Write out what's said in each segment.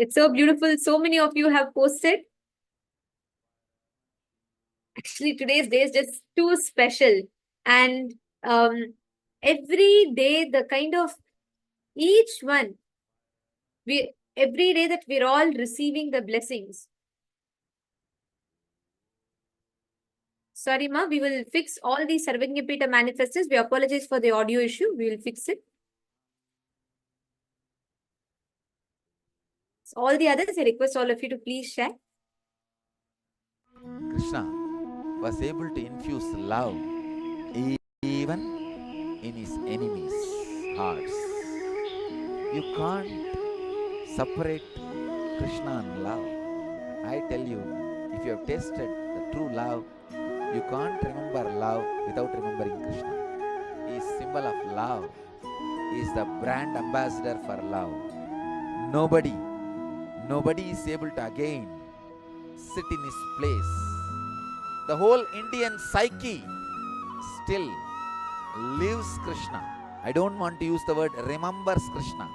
It's so beautiful. So many of you have posted. Actually, today's day is just too special. And every day, the kind of each one, every day that we're all receiving the blessings. Sorry, ma, we will fix all these Sarvajñapita manifestors. We apologize for the audio issue. We will fix it. So all the others, I request all of you to please share. Krishna was able to infuse love even in his enemies' hearts. You can't separate Krishna and love. I tell you, if you have tasted the true love, you can't remember love without remembering Krishna. He is symbol of love. He is the brand ambassador for love. Nobody is able to again sit in his place. The whole Indian psyche still lives Krishna. I don't want to use the word remembers Krishna.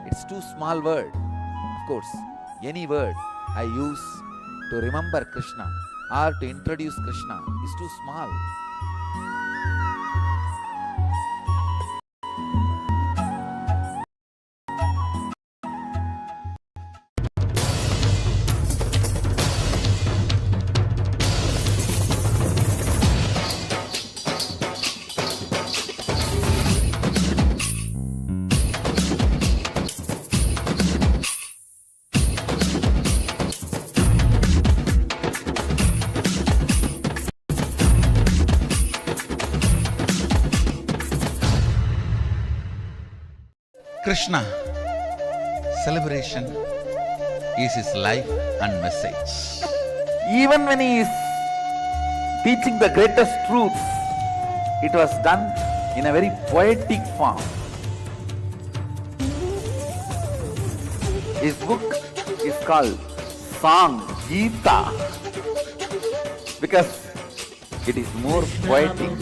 It's too small word. Of course, any word I use to remember Krishna or to introduce Krishna is too small. Krishna, celebration is his life and message. Even when he is teaching the greatest truths, it was done in a very poetic form. His book is called Song, Gita, because it is more poetic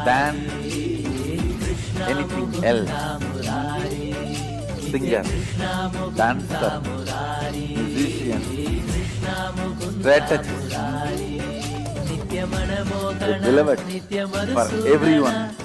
than anything else. Singer, dancer, musician, strategist, the beloved for everyone.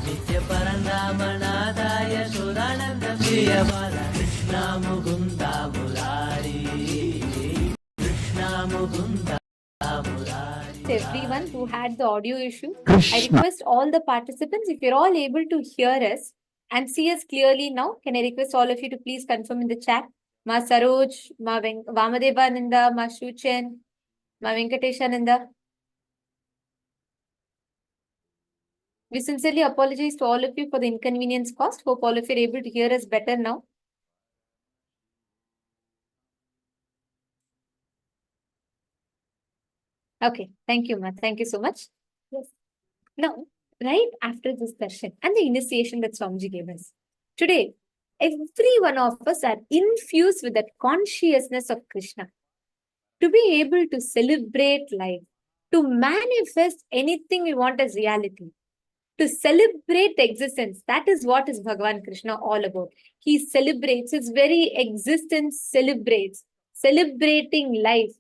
Everyone who had the audio issue, Krishna. I request all the participants, if you're all able to hear us and see us clearly now, can I request all of you to please confirm in the chat? Ma Saroj, Ma Vamadeva Nanda, Ma Shuchen, Ma Venkatesha Nanda. We sincerely apologize to all of you for the inconvenience caused. Hope all of you are able to hear us better now. Okay, thank you, ma. Thank you so much. Yes. Now, right after this session and the initiation that Swamiji gave us, today, every one of us are infused with that consciousness of Krishna. To be able to celebrate life, to manifest anything we want as reality, to celebrate existence. That is what is Bhagavan Krishna all about. He celebrates, his very existence celebrates, celebrating life.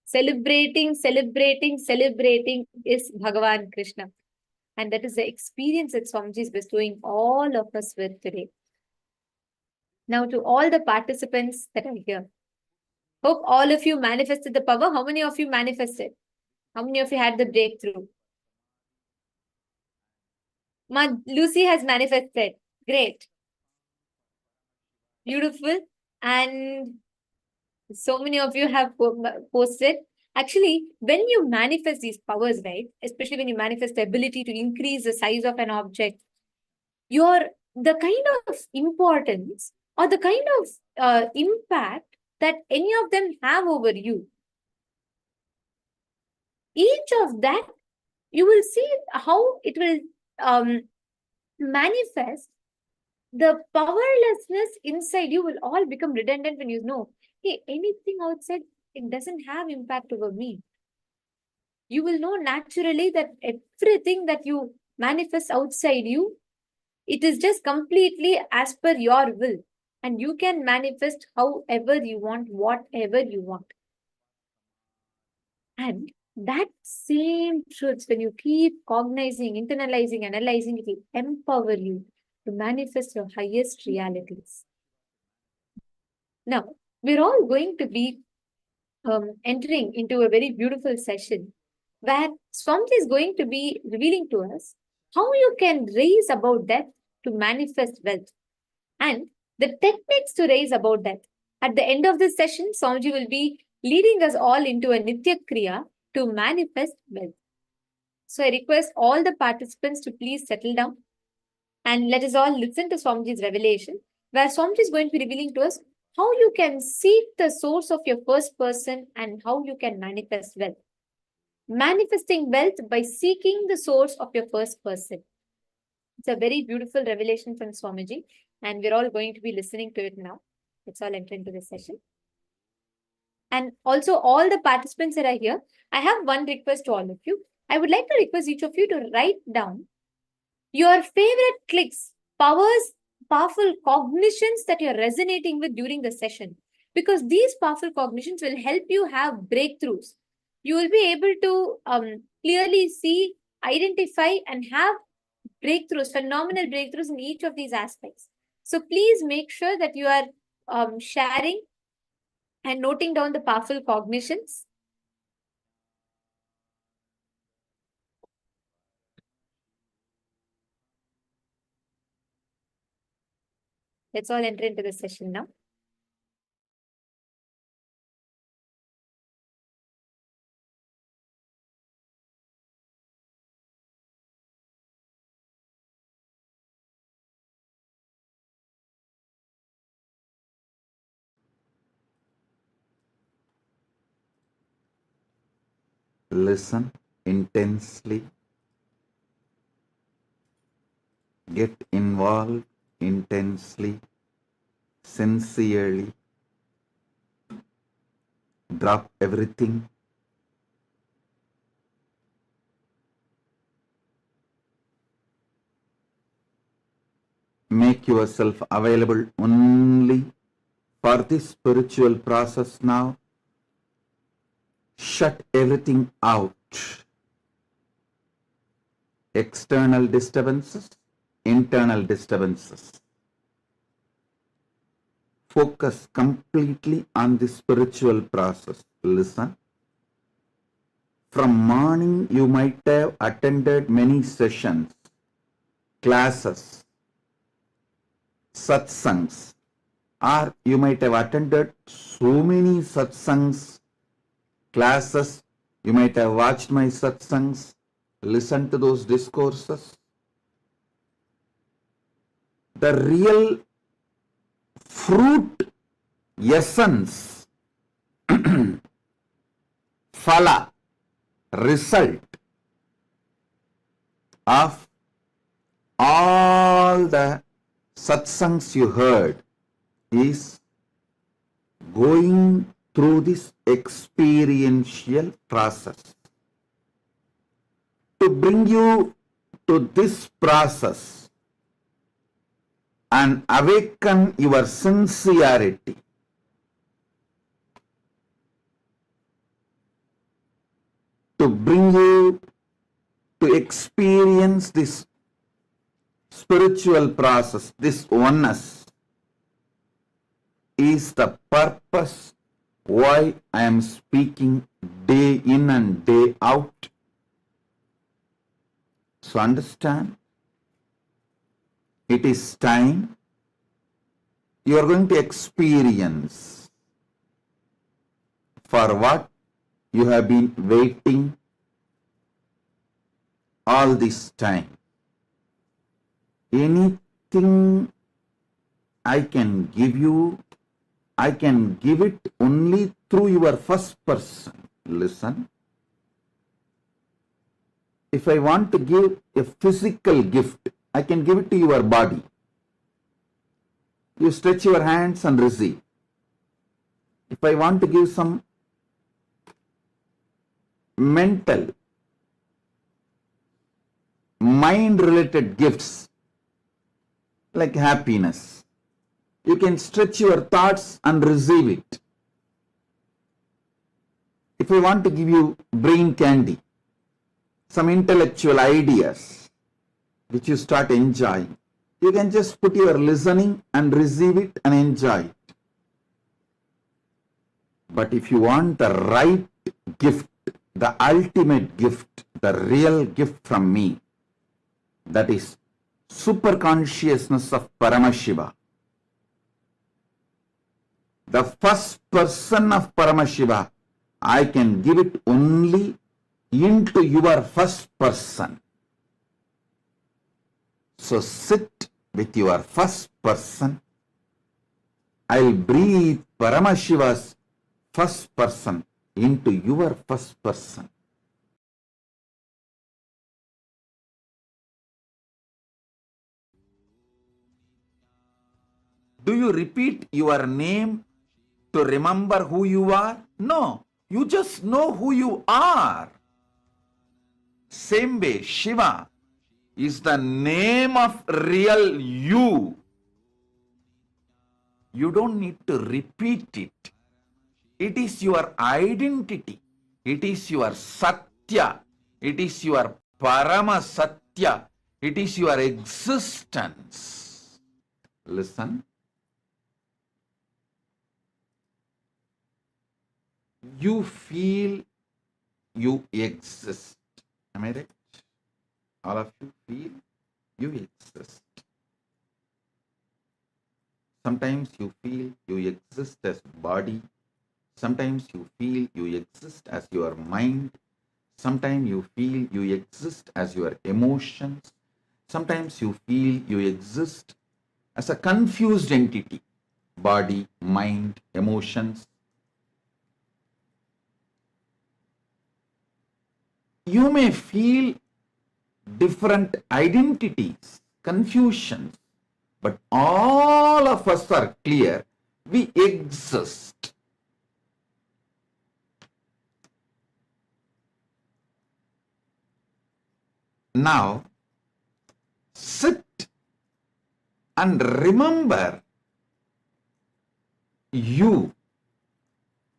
Celebrating is Bhagavan Krishna. And that is the experience that Swamiji is bestowing all of us with today. Now to all the participants that are here, hope all of you manifested the power. How many of you manifested? How many of you had the breakthrough? Ma, Lucy has manifested. Great. Beautiful. And so many of you have posted. Actually, when you manifest these powers, right, especially when you manifest the ability to increase the size of an object, the kind of importance or the kind of impact that any of them have over you, each of that, you will see how it will manifest. The powerlessness inside you will all become redundant when you know, hey, anything outside, it doesn't have impact over me. You will know naturally that everything that you manifest outside you, it is just completely as per your will. and you can manifest however you want, whatever you want. And that same truth, when you keep cognizing, internalizing, analyzing, it will empower you to manifest your highest realities. Now, we're all going to be entering into a very beautiful session where Swamiji is going to be revealing to us how you can raise above death to manifest wealth and the techniques to raise above death. At the end of this session, Swamiji will be leading us all into a Nitya Kriya to manifest wealth. So I request all the participants to please settle down and let us all listen to Swamiji's revelation, where Swamiji is going to be revealing to us how you can seek the source of your first person and how you can manifest wealth. Manifesting wealth by seeking the source of your first person. It's a very beautiful revelation from Swamiji, and we're all going to be listening to it now. Let's all enter into this session. And also, all the participants that are here, I have one request to all of you. I would like to request each of you to write down your favorite clicks, powerful cognitions that you're resonating with during the session. Because these powerful cognitions will help you have breakthroughs. You will be able to clearly see, identify, and have breakthroughs, phenomenal breakthroughs in each of these aspects. So please make sure that you are sharing and noting down the powerful cognitions. Let's all enter into the session now. Listen intensely. Get involved intensely, sincerely. Drop everything. Make yourself available only for this spiritual process now. Shut everything out. External disturbances, internal disturbances. Focus completely on the spiritual process. Listen. From morning, you might have attended many sessions, classes, satsangs, or you might have attended so many satsangs, classes. You might have watched my satsangs, listened to those discourses. The real fruit, essence, phala, result of all the satsangs you heard is going through this experiential process. To bring you to this process and awaken your sincerity, to bring you to experience this spiritual process, this oneness, is the purpose why I am speaking day in and day out. So understand, it is time you are going to experience for what you have been waiting all this time. Anything I can give you, I can give it only through your first person. Listen. If I want to give a physical gift, I can give it to your body. You stretch your hands and receive. If I want to give some mental, mind-related gifts like happiness, You can stretch your thoughts and receive it. If I want to give you brain candy, some intellectual ideas which you start enjoying, you can just put your listening and receive it and enjoy it. But if you want the right gift, the ultimate gift, the real gift from me, that is super consciousness of Paramashiva, the first person of Paramashiva, I can give it only into your first person. So sit with your first person. I'll breathe Paramashiva's first person into your first person. Do you repeat your name to remember who you are? No, you just know who you are. Same way, Shiva is the name of real you. You don't need to repeat it. It is your identity. It is your Satya. It is your Parama Satya. It is your existence. Listen. You feel you exist. Am I right? All of you feel you exist. Sometimes you feel you exist as body. Sometimes you feel you exist as your mind. Sometimes you feel you exist as your emotions. Sometimes you feel you exist as a confused entity. Body, mind, emotions. You may feel different identities, confusions, but all of us are clear. We exist. Now, sit and remember you,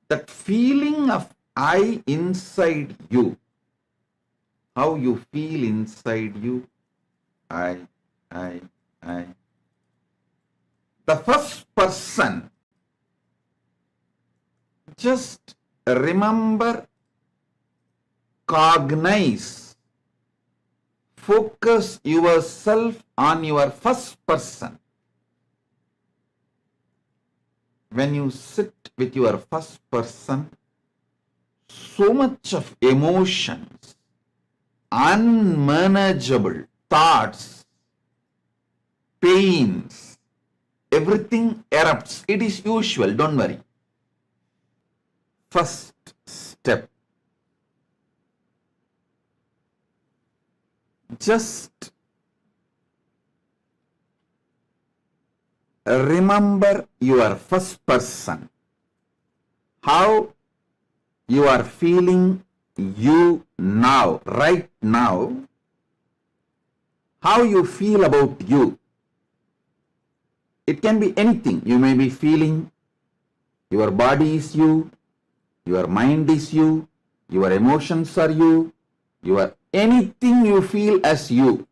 that feeling of I inside you. How you feel inside you, I. The first person, just remember, cognize, focus yourself on your first person. When you sit with your first person, so much of emotions, unmanageable thoughts, pains, everything erupts. It is usual, don't worry. First step, just remember your first person, how you are feeling you now, right now, how you feel about you. It can be anything. You may be feeling your body is you, your mind is you, your emotions are you, anything you feel as you.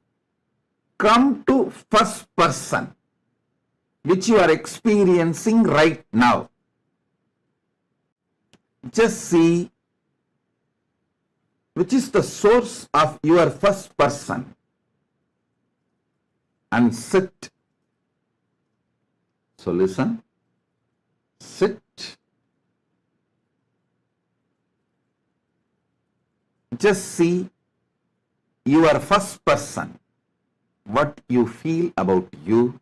Come to first person, which you are experiencing right now. Just see which is the source of your first person, and sit. So listen, sit. Just see your first person, what you feel about you,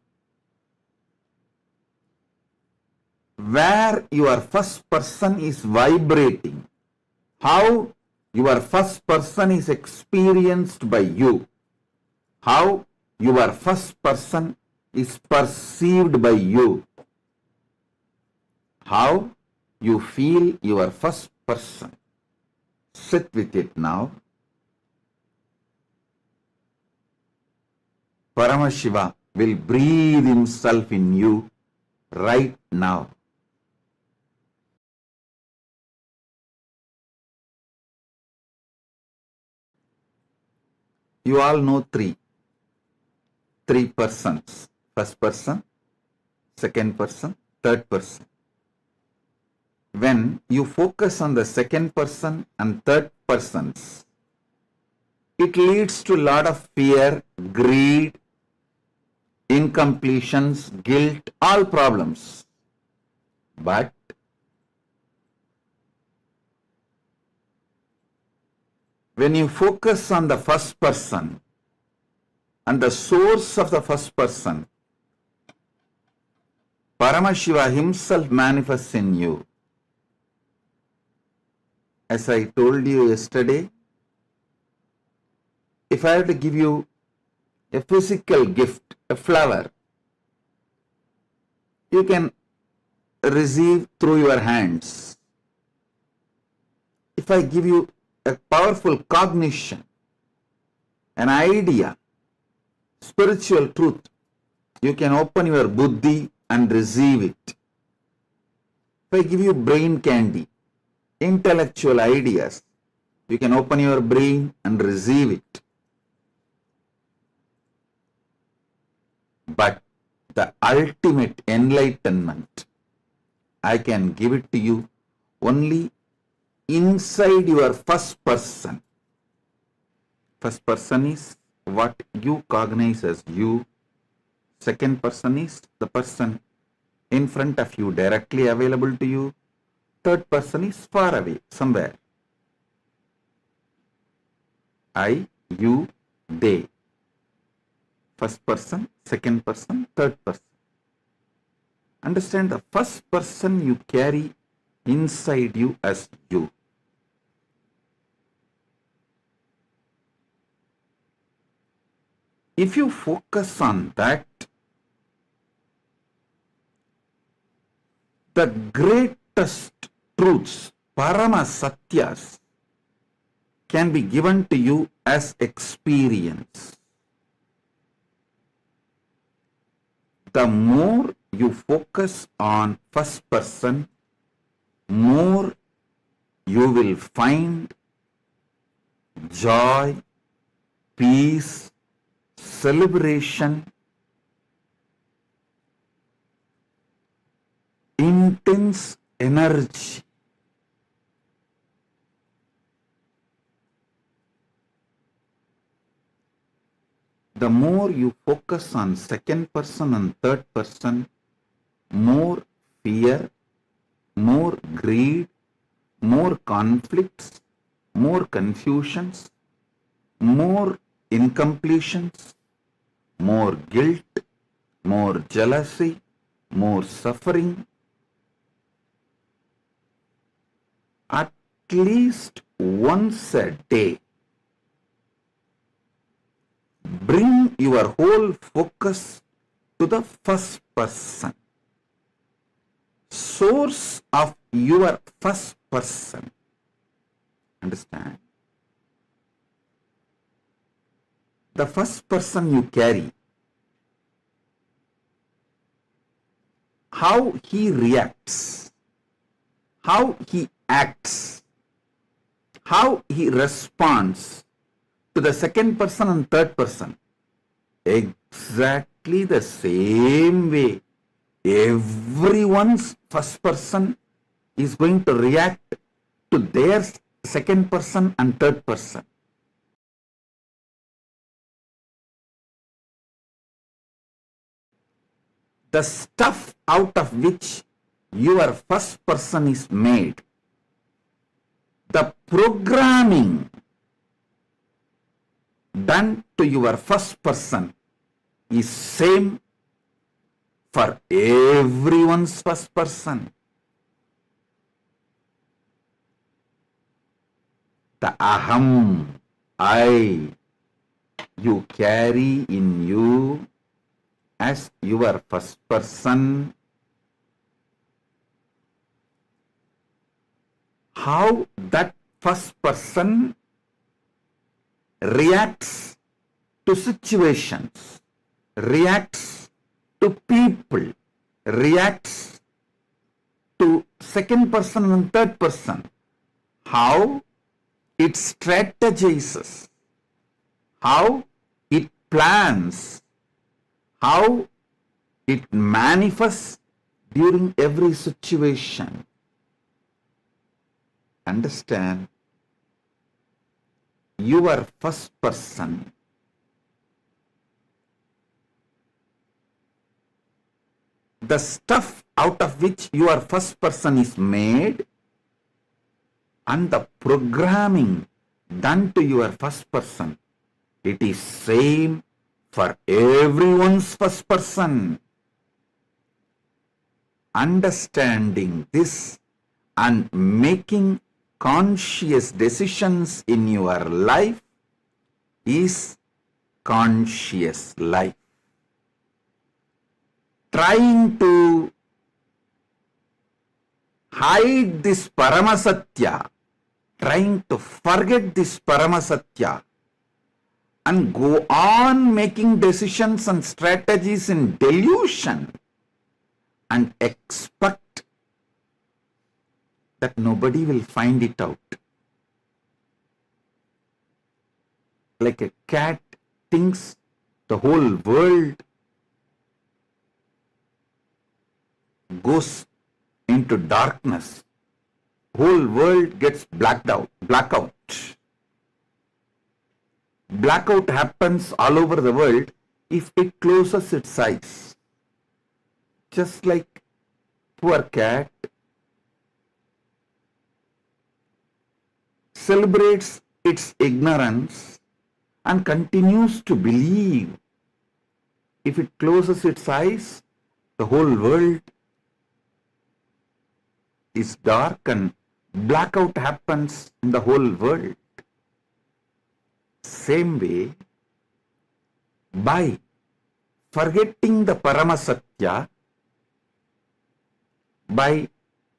where your first person is vibrating, how your first person is experienced by you, how your first person is perceived by you, how you feel your first person. Sit with it now. Paramashiva will breathe himself in you right now. You all know three persons. First person, second person, third person. When you focus on the second person and third persons, it leads to a lot of fear, greed, incompletions, guilt, all problems. But when you focus on the first person and the source of the first person, Paramashiva himself manifests in you. As I told you yesterday, if I have to give you a physical gift, a flower, you can receive through your hands. If I give you a powerful cognition, an idea, spiritual truth, you can open your buddhi and receive it. If I give you brain candy, intellectual ideas, you can open your brain and receive it. But the ultimate enlightenment, I can give it to you only inside your first person. First person is what you cognize as you. Second person is the person in front of you, directly available to you. Third person is far away, somewhere. I, you, they. First person, second person, third person. Understand, the first person you carry inside you as you. If you focus on that, the greatest truths, Parama Satyas, can be given to you as experience. The more you focus on first person, more you will find joy, peace, celebration, intense energy. The more you focus on second person and third person, more fear, more greed, more conflicts, more confusions, more incompletions, more guilt, more jealousy, more suffering. At least once a day, bring your whole focus to the first person, source of your first person. Understand? The first person you carry, how he reacts, how he acts, how he responds to the second person and third person, exactly the same way everyone's first person is going to react to their second person and third person. The stuff out of which your first person is made, the programming done to your first person is same for everyone's first person. The aham, I, you carry in you as your first person. How that first person reacts to situations, reacts to people, reacts to second person and third person, how it strategizes, how it plans, how it manifests during every situation. Understand, you are first person. The stuff out of which your first person is made and the programming done to your first person, it is same for everyone's first person. Understanding this and making conscious decisions in your life is conscious life. Trying to hide this Paramasatya, trying to forget this Paramasatya and go on making decisions and strategies in delusion and expect that nobody will find it out. Like a cat thinks the whole world goes into darkness, whole world gets blackout. Blackout happens all over the world if it closes its eyes. Just like poor cat celebrates its ignorance and continues to believe. If it closes its eyes, the whole world is dark and blackout happens in the whole world. Same way, by forgetting the Paramasatya, by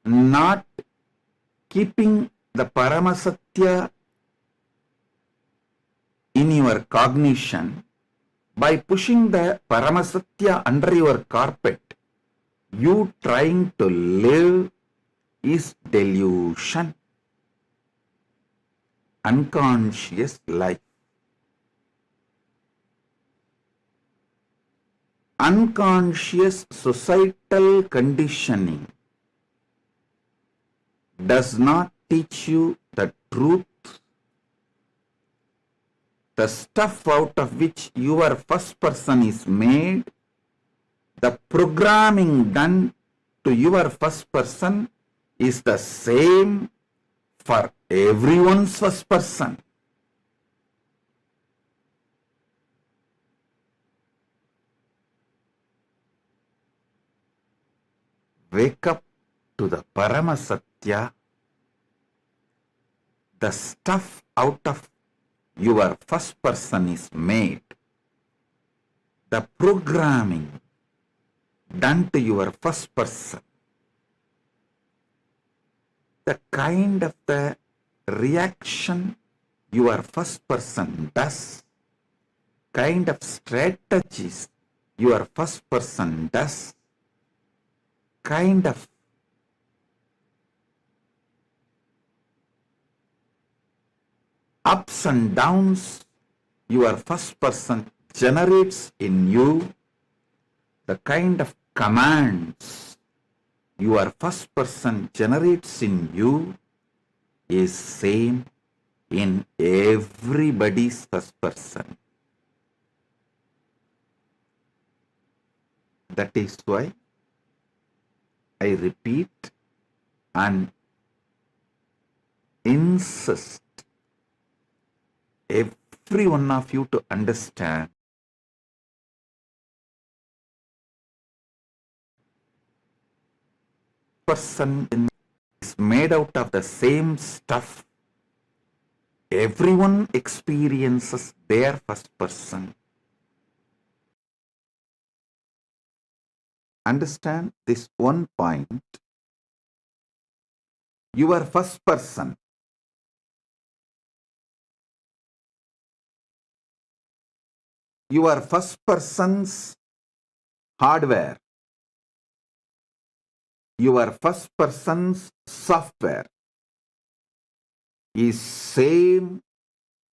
not keeping the Paramasatya in your cognition, by pushing the Paramasatya under your carpet, you trying to live is delusion, unconscious life. Unconscious societal conditioning does not teach you the truth, the stuff out of which your first person is made, the programming done to your first person is the same for everyone's first person. Wake up to the Paramasatya, the stuff out of your first person is made, the programming done to your first person, the kind of the reaction your first person does, kind of strategies your first person does, kind of ups and downs your first person generates in you, the kind of commands your first person generates in you is same in everybody's first person. That is why I repeat and insist every one of you to understand person is made out of the same stuff. Everyone experiences their first person. Understand this one point. Your first person, your first person's hardware, your first person's software is same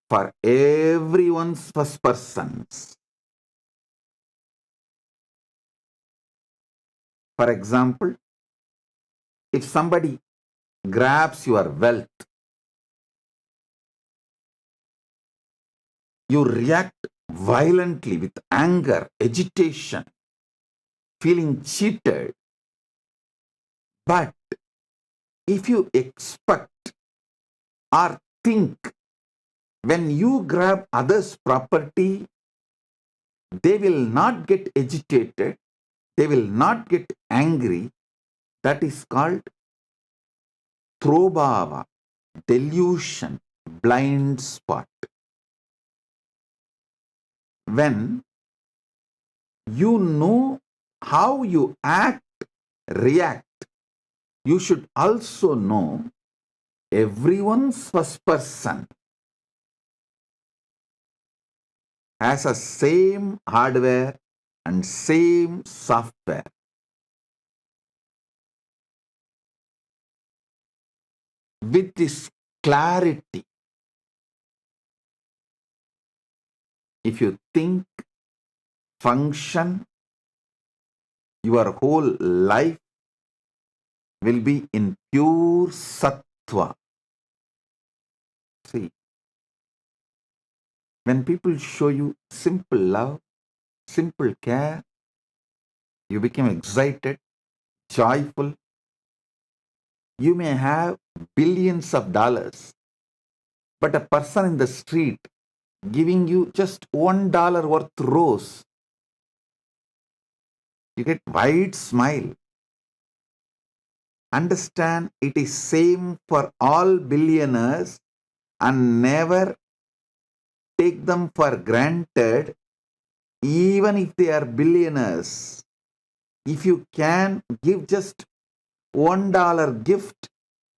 for everyone's first persons. For example, if somebody grabs your wealth, you react violently with anger, agitation, feeling cheated. But if you expect or think when you grab others' property, they will not get agitated, they will not get angry, that is called throbhava, delusion, blind spot. When you know how you act, react, you should also know everyone's first person has a same hardware and same software. With this clarity, if you think, function, your whole life will be in pure sattva. See, when people show you simple love, simple care, you become excited, joyful. You may have billions of dollars, but a person in the street giving you just $1 worth rose, you get wide smile. Understand, it is same for all billionaires, and never take them for granted, even if they are billionaires. If you can give just $1 gift,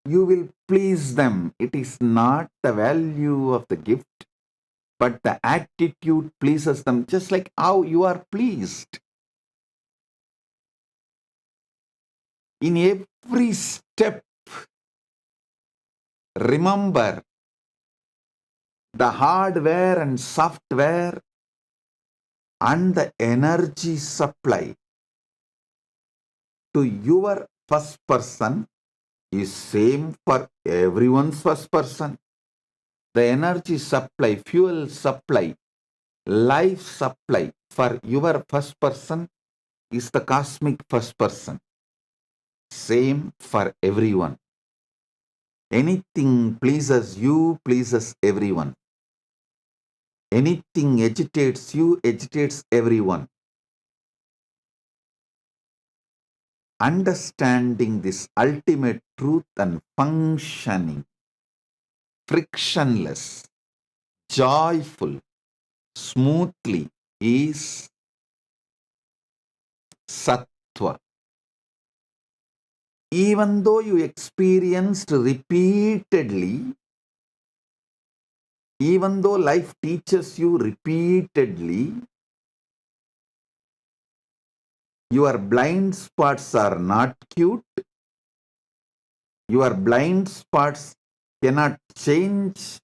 you will please them. It is not the value of the gift, but the attitude pleases them, just like how you are pleased. In every step, remember the hardware and software and the energy supply to your first person is same for everyone's first person. The energy supply, fuel supply, life supply for your first person is the cosmic first person. Same for everyone. Anything pleases you, pleases everyone. Anything agitates you, agitates everyone. Understanding this ultimate truth and functioning frictionless, joyful, smoothly is sattva. Even though you experienced repeatedly, even though life teaches you repeatedly, your blind spots are not cute. Your blind spots cannot change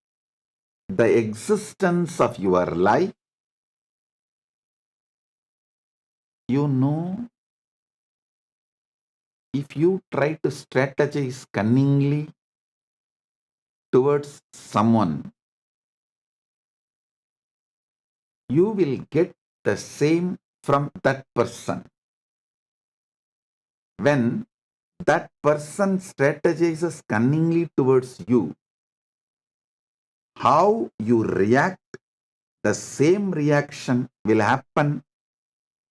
the existence of your life. You know, if you try to strategize cunningly towards someone, you will get the same from that person. When that person strategizes cunningly towards you, how you react, the same reaction will happen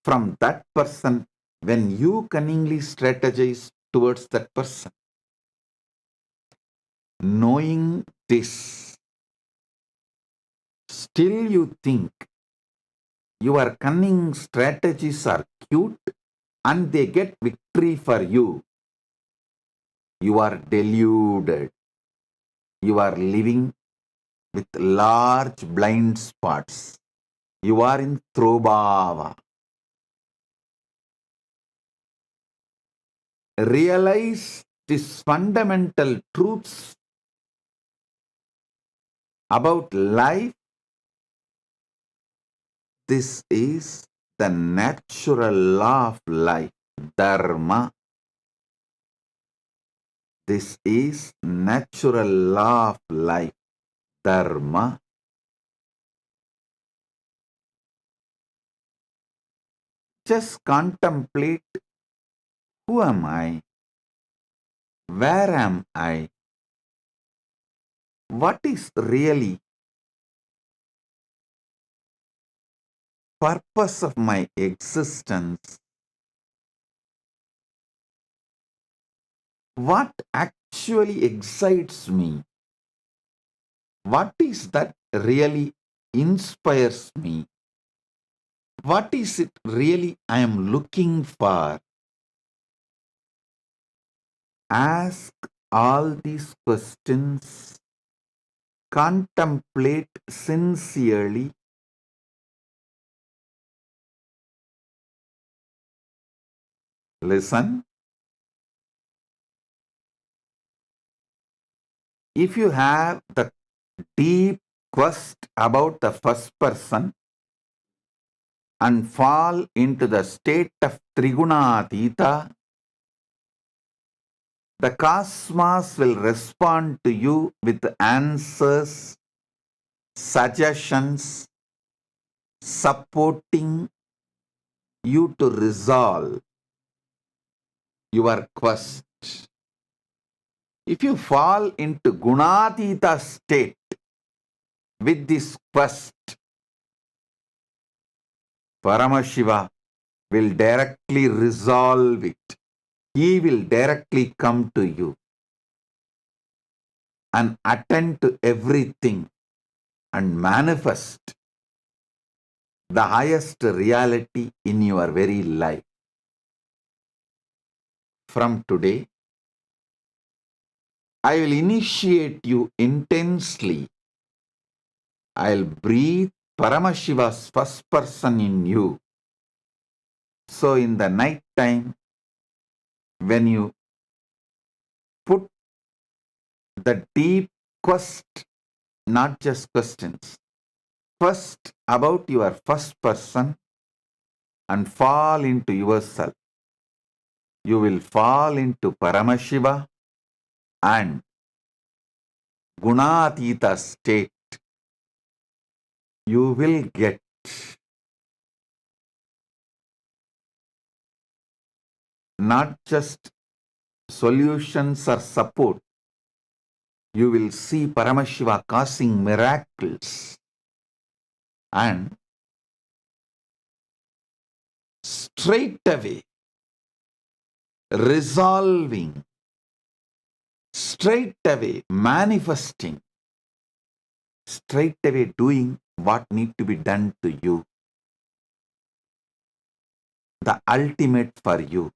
from that person when you cunningly strategize towards that person. Knowing this, still you think your cunning strategies are cute and they get victory for you. You are deluded. You are living with large blind spots. You are in throbhava. realize these fundamental truths about life, this is the natural law of life, dharma. This is natural law of life, dharma. Just contemplate, who am I? Where am I? What is really purpose of my existence? What actually excites me? What is that really inspires me? What is it really I am looking for? Ask all these questions, contemplate sincerely, listen. If you have the deep quest about the first person and fall into the state of Trigunatita, the cosmos will respond to you with answers, suggestions, supporting you to resolve your quest. If you fall into Gunatita state with this quest, Paramashiva will directly resolve it. He will directly come to you and attend to everything and manifest the highest reality in your very life. From today, I will initiate you intensely. I'll breathe Paramashiva's first person in you. So in the night time, when you put the deep quest, not just questions, quest about your first person and fall into yourself, you will fall into Paramashiva and Gunatita state. You will get not just solutions or support. You will see Paramashiva causing miracles and straight away resolving, straight away manifesting, straight away doing what need to be done to you. The ultimate for you.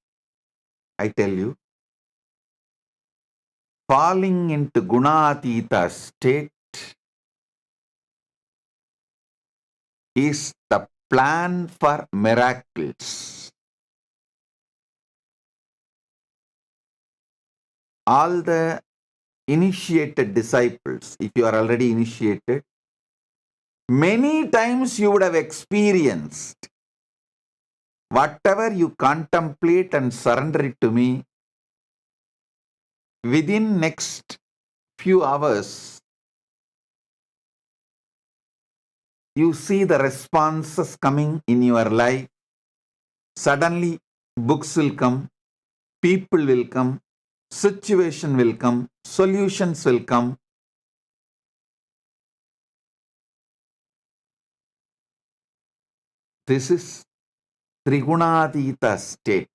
I tell you, falling into Gunatita state is the plan for miracles. All the initiated disciples, if you are already initiated, many times you would have experienced whatever you contemplate and surrender it to me, within next few hours, you see the responses coming in your life. Suddenly, books will come, people will come, situation will come, solutions will come. This is Trigunatita state.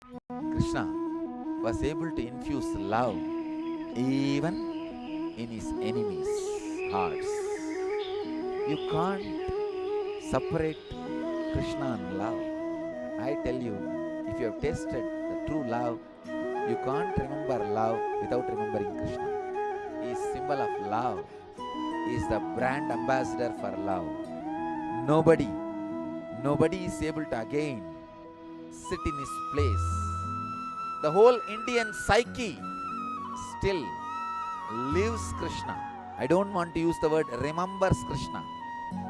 Krishna was able to infuse love even in his enemies' hearts. You can't separate Krishna and love. I tell you, if you have tasted the true love, you can't remember love without remembering Krishna. He is symbol of love. He is the brand ambassador for love. Nobody is able to again sit in his place. The whole Indian psyche still lives Krishna. I don't want to use the word remembers Krishna.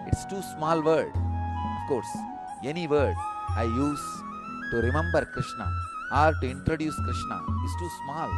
It's too small word. Of course, any word I use to remember Krishna or to introduce Krishna is too small.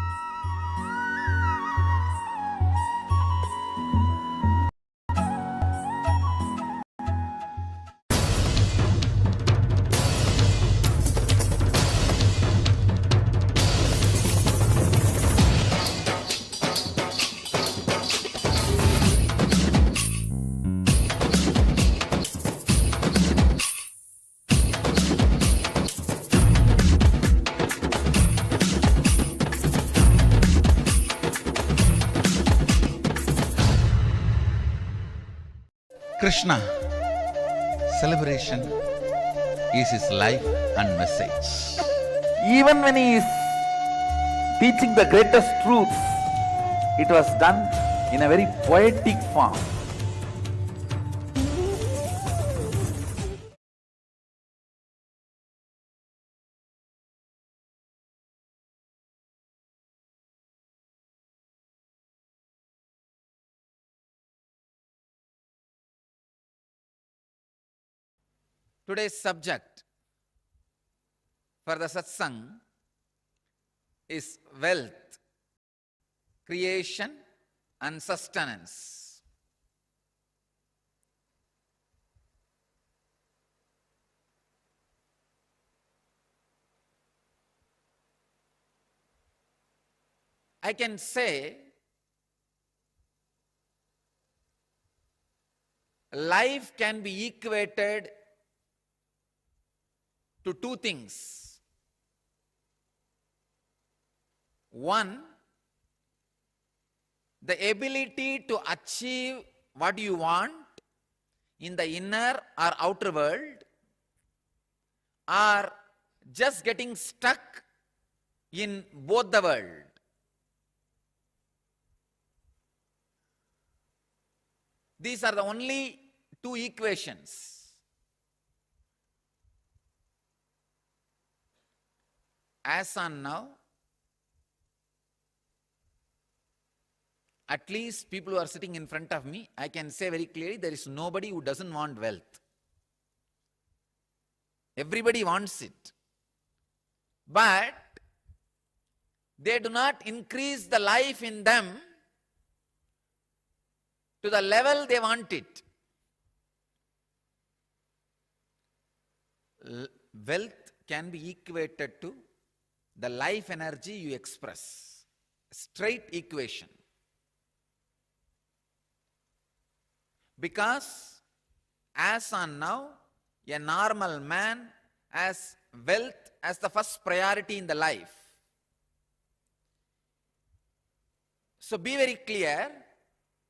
Krishna, celebration is his life and message. Even when he is teaching the greatest truths, it was done in a very poetic form. Today's subject for the satsang is wealth, creation and sustenance. I can say life can be equated to two things. One, the ability to achieve what you want in the inner or outer world, or just getting stuck in both the world. These are the only two equations. As on now, at least people who are sitting in front of me, I can say very clearly, there is nobody who doesn't want wealth. Everybody wants it. But they do not increase the life in them to the level they want it. Wealth can be equated to the life energy you express. Straight equation. Because as on now, a normal man has wealth as the first priority in the life. So be very clear,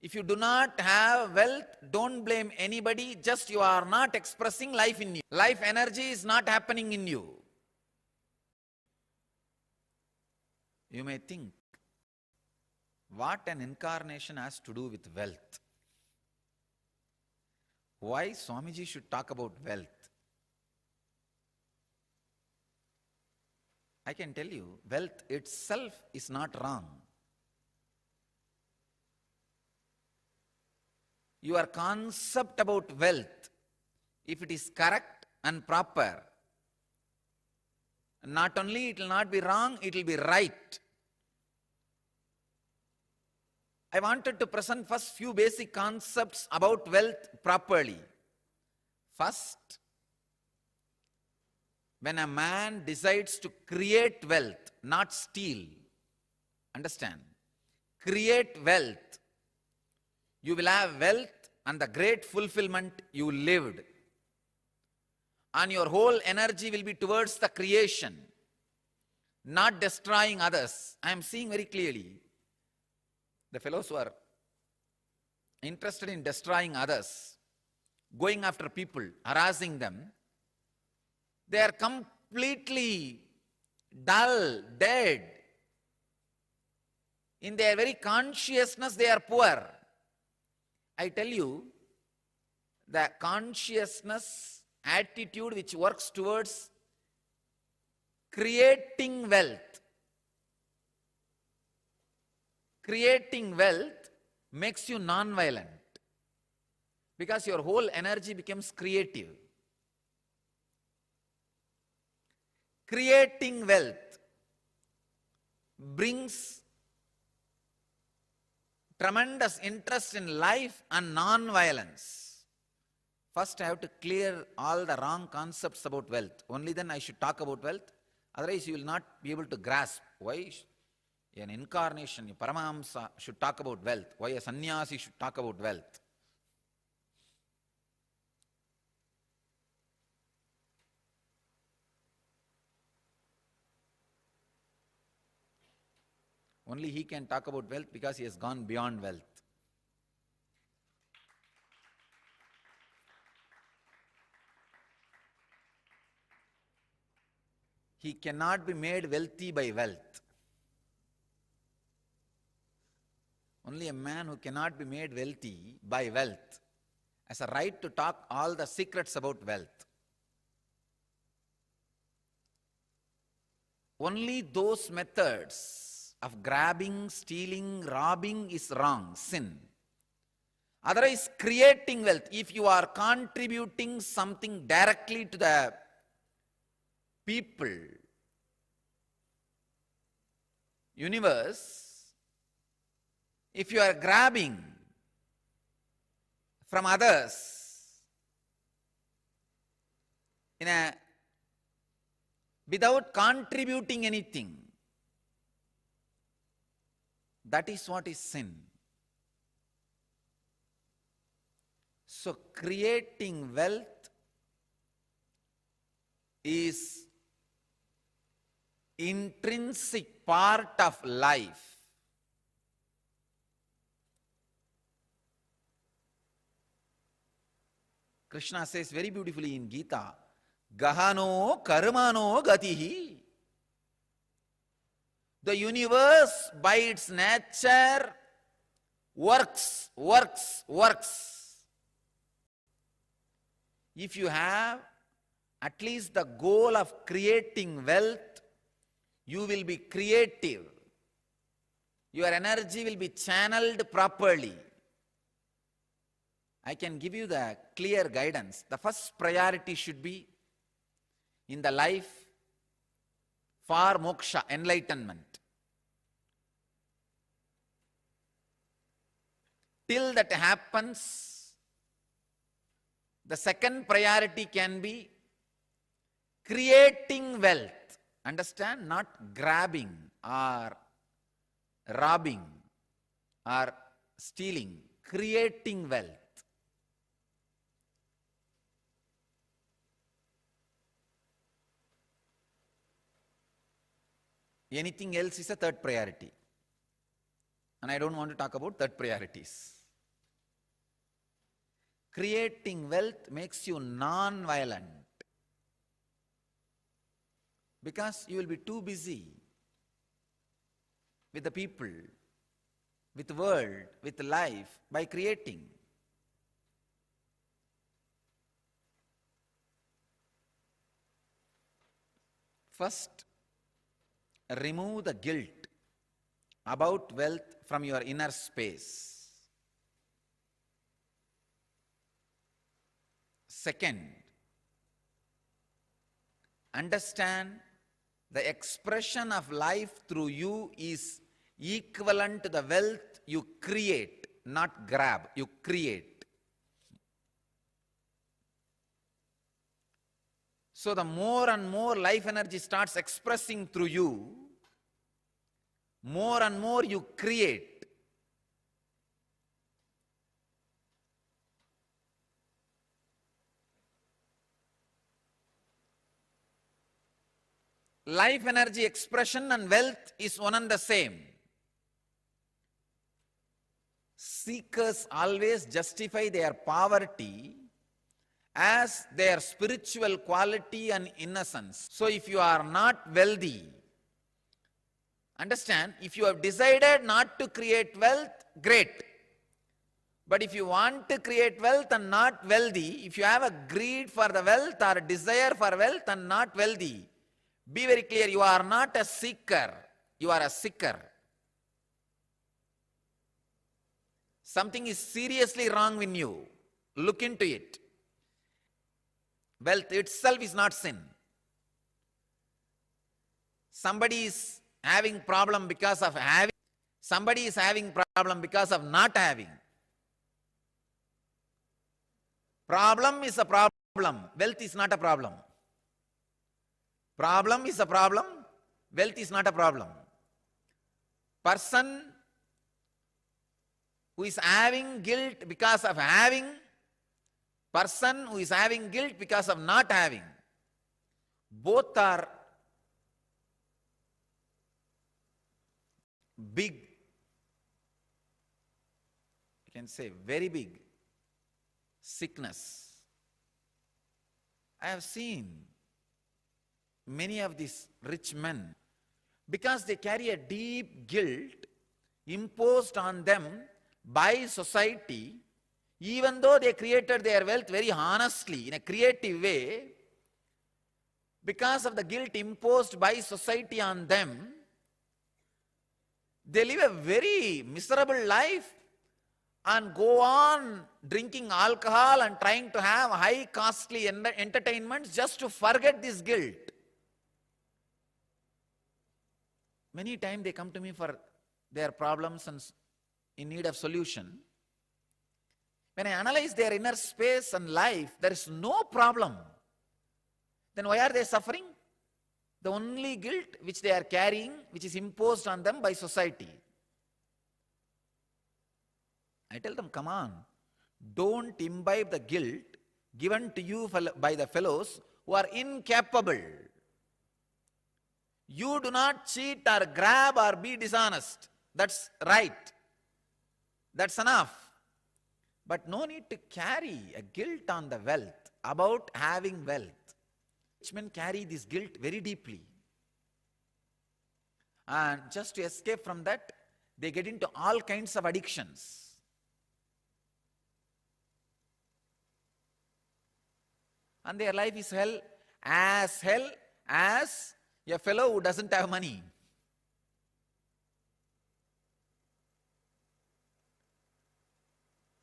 if you do not have wealth, don't blame anybody, just you are not expressing life in you. Life energy is not happening in you. You may think, what an incarnation has to do with wealth? Why Swamiji should talk about wealth? I can tell you, wealth itself is not wrong. Your concept about wealth, if it is correct and proper, not only it will not be wrong, it will be right. I wanted to present first few basic concepts about wealth properly. First, when a man decides to create wealth, not steal, understand, create wealth, you will have wealth and the great fulfillment you lived. And your whole energy will be towards the creation. not destroying others. I am seeing very clearly the fellows who are interested in destroying others, going after people, harassing them, they are completely dull, dead. In their very consciousness, they are poor. I tell you, the consciousness attitude which works towards creating wealth makes you non-violent, because your whole energy becomes creative. Creating wealth brings tremendous interest in life and non-violence. First, I have to clear all the wrong concepts about wealth. Only then I should talk about wealth. Otherwise, you will not be able to grasp why an incarnation, a Paramahamsa should talk about wealth, why a sannyasi should talk about wealth. Only he can talk about wealth because he has gone beyond wealth. He cannot be made wealthy by wealth. Only a man who cannot be made wealthy by wealth has a right to talk all the secrets about wealth. Only those methods of grabbing, stealing, robbing is wrong, sin. Otherwise, creating wealth, if you are contributing something directly to the people, universe, if you are grabbing from others without contributing anything, that is what is sin. So creating wealth is intrinsic part of life. Krishna says very beautifully in Gita, Gahano karmano gatihi. The universe by its nature works. If you have at least the goal of creating wealth, you will be creative. Your energy will be channeled properly. I can give you the clear guidance. The first priority should be in the life for moksha, enlightenment. Till that happens, the second priority can be creating wealth. Understand? Not grabbing or robbing or stealing. Creating wealth. Anything else is a third priority. And I don't want to talk about third priorities. Creating wealth makes you non-violent, because you will be too busy with the people, with the world, with life, by creating. First, remove the guilt about wealth from your inner space. Second, understand the expression of life through you is equivalent to the wealth you create, not grab, you create. So the more and more life energy starts expressing through you, more and more you create. life energy expression and wealth is one and the same. Seekers always justify their poverty as their spiritual quality and innocence. So if you are not wealthy, understand, if you have decided not to create wealth, great. But if you want to create wealth and not wealthy, if you have a greed for the wealth or a desire for wealth and not wealthy, be very clear, you are not a seeker, you are a seeker. Something is seriously wrong in you. Look into it. Wealth itself is not sin. Somebody is having problem because of having. Somebody is having problem because of not having. Problem is a problem. Wealth is not a problem. Problem is a problem. Wealth is not a problem. Person who is having guilt because of having, person who is having guilt because of not having, both are big, you can say very big sickness. I have seen many of these rich men, because they carry a deep guilt imposed on them by society, even though they created their wealth very honestly, in a creative way, because of the guilt imposed by society on them, they live a very miserable life and go on drinking alcohol and trying to have high costly entertainments just to forget this guilt. Many times they come to me for their problems and in need of solution. When I analyze their inner space and life, there is no problem. Then why are they suffering? The only guilt which they are carrying, which is imposed on them by society. I tell them, come on, don't imbibe the guilt given to you by the fellows who are incapable. You do not cheat or grab or be dishonest. That's right. That's enough. But no need to carry a guilt on the wealth, about having wealth. Rich men carry this guilt very deeply. And just to escape from that, they get into all kinds of addictions. And their life is hell as a fellow who doesn't have money.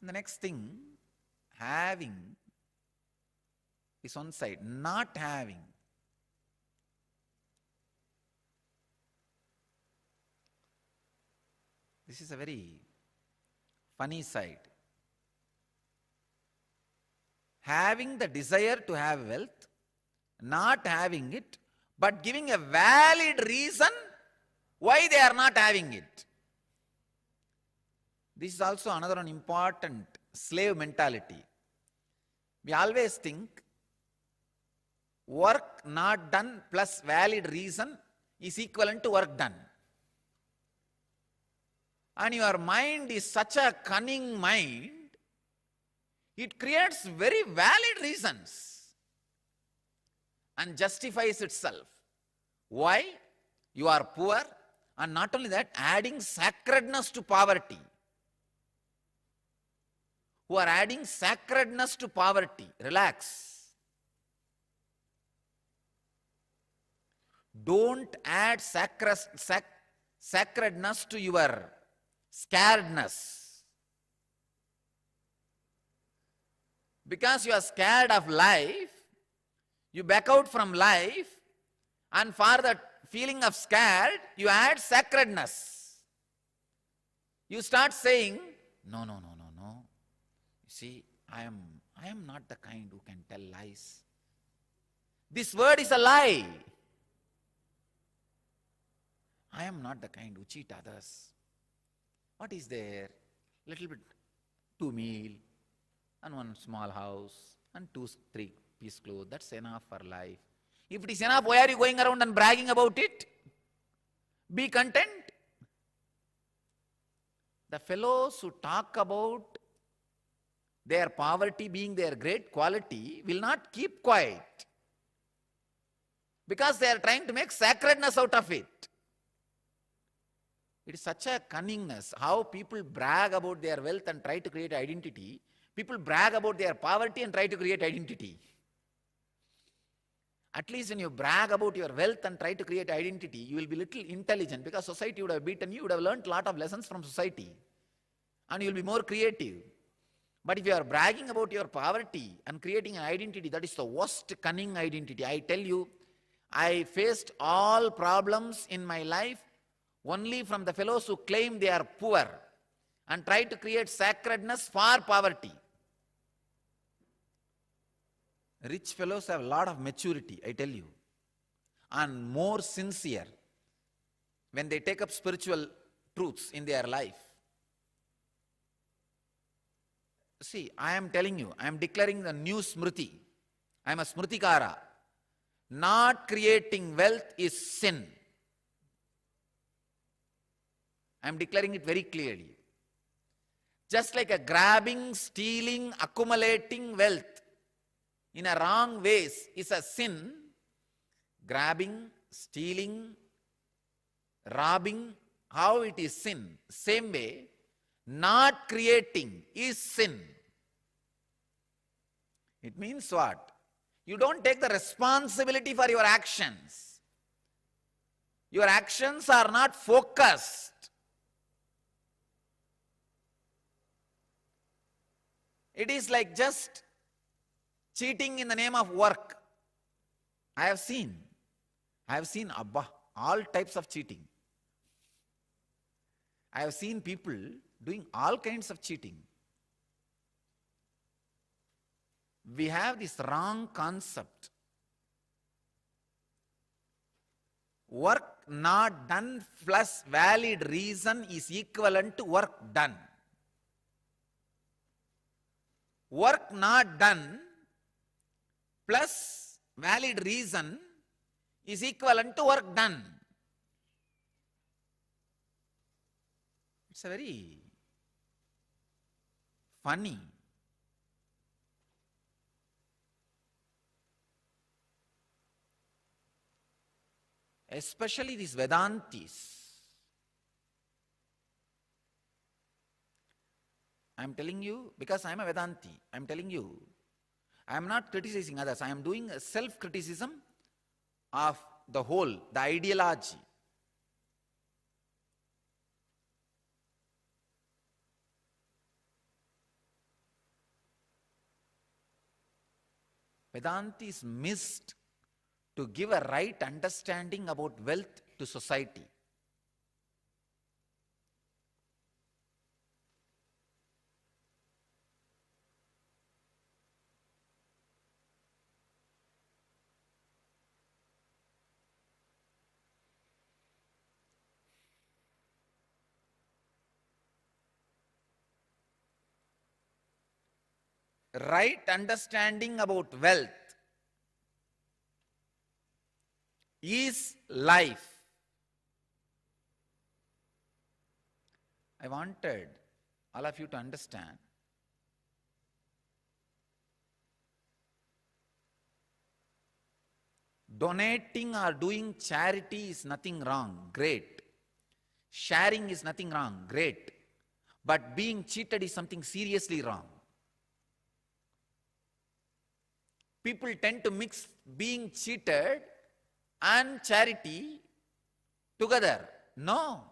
The next thing, having is one side, not having. This is a very funny side. Having the desire to have wealth, not having it, but giving a valid reason why they are not having it. This is also another important slave mentality. We always think work not done plus valid reason is equivalent to work done. And your mind is such a cunning mind, it creates very valid reasons and justifies itself. Why? You are poor, and not only that, adding sacredness to poverty. Who are adding sacredness to poverty. Relax. Don't add sacredness to your scaredness. Because you are scared of life, you back out from life, and for the feeling of scared, you add sacredness. You start saying, no. You see, I am not the kind who can tell lies. This word is a lie. I am not the kind who cheat others. What is there? Little bit, 2 meal, and 1 small house, and 2 3 piece clothes. That's enough for life. If it is enough, why are you going around and bragging about it? Be content. The fellows who talk about their poverty being their great quality will not keep quiet, because they are trying to make sacredness out of it. It is such a cunningness how people brag about their wealth and try to create identity. People brag about their poverty and try to create identity. At least when you brag about your wealth and try to create identity, you will be little intelligent, because society would have beaten you, would have learned a lot of lessons from society, and you will be more creative. But if you are bragging about your poverty and creating an identity, that is the worst cunning identity. I tell you, I faced all problems in my life only from the fellows who claim they are poor and try to create sacredness for poverty. Rich fellows have a lot of maturity, I tell you, and more sincere when they take up spiritual truths in their life. See, I am telling you, I am declaring the new Smriti. I am a Smritikara. Not creating wealth is sin. I am declaring it very clearly. Just like a grabbing, stealing, accumulating wealth in a wrong ways is a sin, grabbing, stealing, robbing, how it is sin? Same way, not creating is sin. It means what? You don't take the responsibility for your actions. Your actions are not focused. It is like just cheating in the name of work. I have seen Abba, all types of cheating. I have seen people doing all kinds of cheating. We have this wrong concept. Work not done plus valid reason is equivalent to work done. Work not done plus valid reason is equivalent to work done. It's a very funny. Especially these Vedantis. I am telling you, because I am a Vedanti, I am telling you, I am not criticizing others. I am doing a self-criticism of the whole, the ideology. Vedantis missed to give a right understanding about wealth to society. Right understanding about wealth is life. I wanted all of you to understand. Donating or doing charity is nothing wrong, great. Sharing is nothing wrong, great. But being cheated is something seriously wrong. People tend to mix being cheated and charity together. No.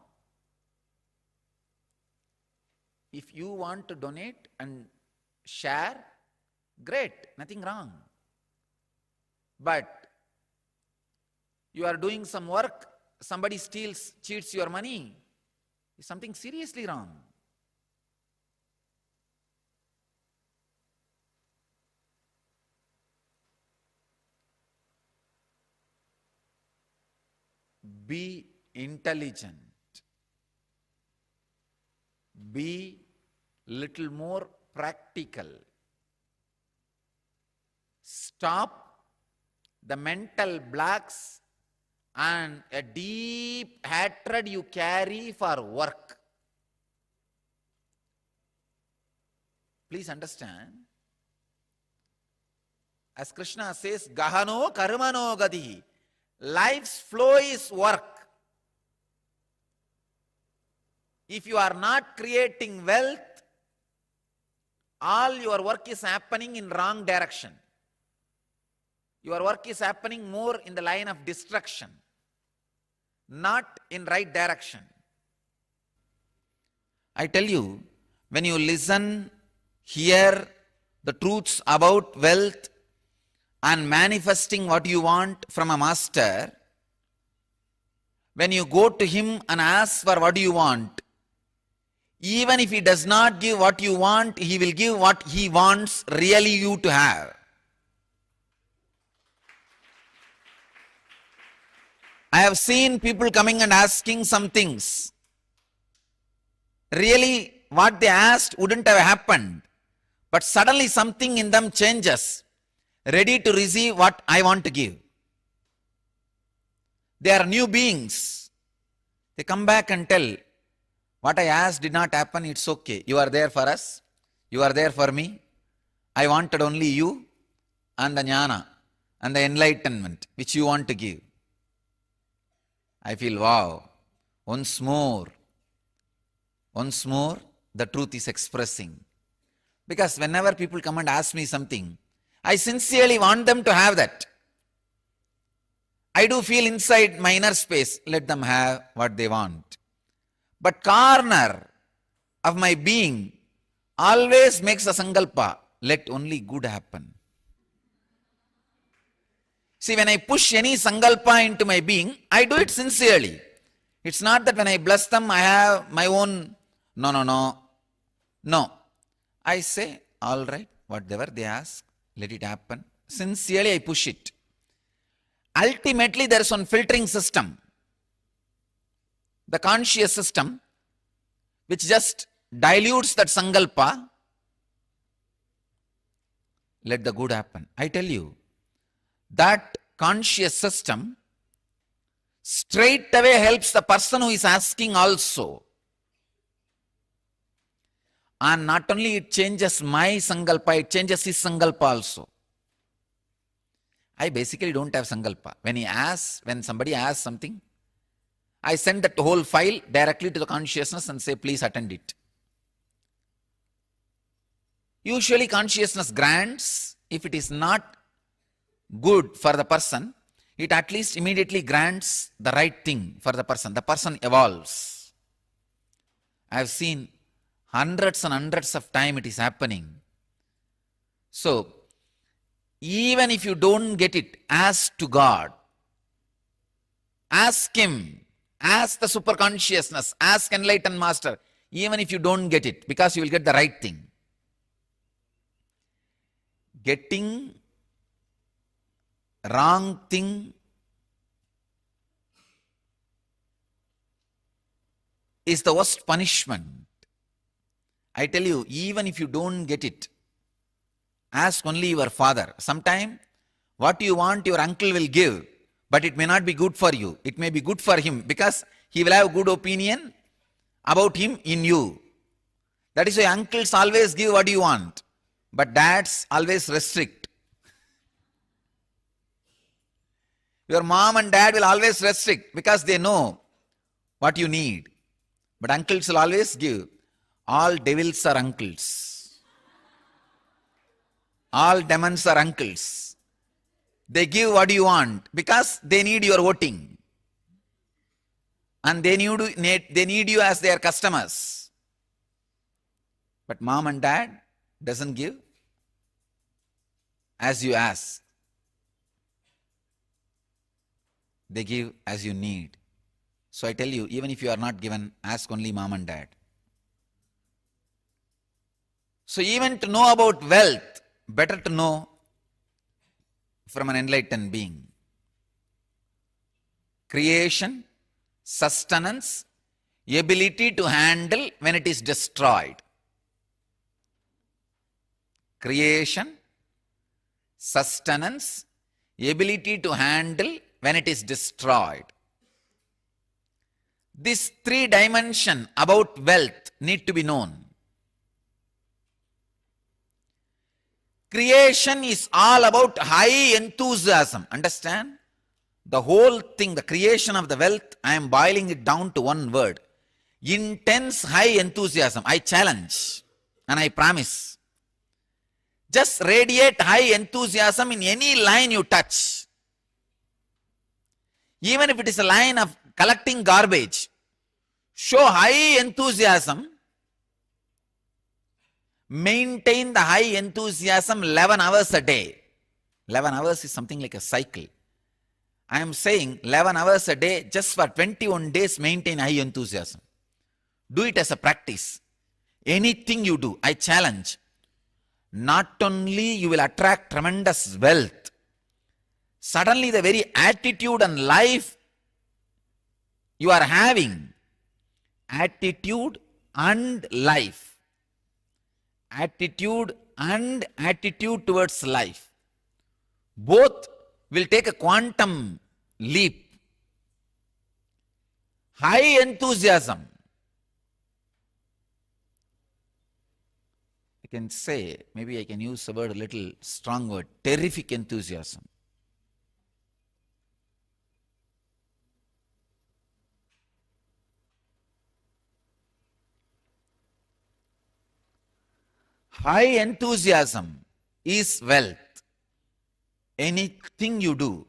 If you want to donate and share, great, nothing wrong. But you are doing some work, somebody steals, cheats your money, is something seriously wrong. Be intelligent. Be little more practical. Stop the mental blocks and a deep hatred you carry for work. Please understand. As Krishna says, Gahano karmano gadi. Life's flow is work. If you are not creating wealth, all your work is happening in wrong direction. Your work is happening more in the line of destruction, not in right direction. I tell you, when you listen, hear the truths about wealth and manifesting what you want from a master, when you go to him and ask for what you want, even if he does not give what you want, he will give what he wants really you to have. I have seen people coming and asking some things. Really, what they asked wouldn't have happened. But suddenly something in them changes, ready to receive what I want to give. They are new beings. They come back and tell, what I asked did not happen, it's okay. You are there for us. You are there for me. I wanted only you and the jnana and the enlightenment which you want to give. I feel, wow, once more, the truth is expressing. Because whenever people come and ask me something, I sincerely want them to have that. I do feel inside my inner space, let them have what they want. But corner of my being always makes a sankalpa, let only good happen. See, when I push any sankalpa into my being, I do it sincerely. It's not that when I bless them, I have my own, no. I say, all right, whatever they ask, let it happen. Sincerely, I push it. Ultimately, there is one filtering system, the conscious system, which just dilutes that sankalpa. Let the good happen. I tell you, that conscious system straight away helps the person who is asking also. And not only it changes my sankalpa, it changes his sankalpa also. I basically don't have sankalpa. When somebody asks something, I send that whole file directly to the consciousness and say, please attend it. Usually consciousness grants. If it is not good for the person, it at least immediately grants the right thing for the person. The person evolves. I have seen hundreds and hundreds of times it is happening. So, even if you don't get it, ask to God. Ask Him. Ask the superconsciousness. Ask enlightened master. Even if you don't get it, because you will get the right thing. Getting wrong thing is the worst punishment. I tell you, even if you don't get it, ask only your father. Sometime, what you want, your uncle will give, but it may not be good for you. It may be good for him, because he will have good opinion about him in you. That is why uncles always give what you want, but dads always restrict. Your mom and dad will always restrict, because they know what you need. But uncles will always give. All devils are uncles. All demons are uncles. They give what you want because they need your voting. And they need you as their customers. But mom and dad doesn't give as you ask. They give as you need. So I tell you, even if you are not given, ask only mom and dad. So even to know about wealth, better to know from an enlightened being. Creation, sustenance, ability to handle when it is destroyed. Creation, sustenance, ability to handle when it is destroyed. This three dimension about wealth need to be known. Creation is all about high enthusiasm. Understand? The whole thing, the creation of the wealth, I am boiling it down to one word. Intense high enthusiasm. I challenge and I promise. Just radiate high enthusiasm in any line you touch. Even if it is a line of collecting garbage, show high enthusiasm. Maintain the high enthusiasm 11 hours a day. 11 hours is something like a cycle. I am saying 11 hours a day, just for 21 days, maintain high enthusiasm. Do it as a practice. Anything you do, I challenge. Not only you will attract tremendous wealth, suddenly the very attitude and life you are having, attitude and life, attitude and attitude towards life, both will take a quantum leap. High enthusiasm. I can say, maybe I can use a word, a little strong word, terrific enthusiasm. High enthusiasm is wealth. Anything you do,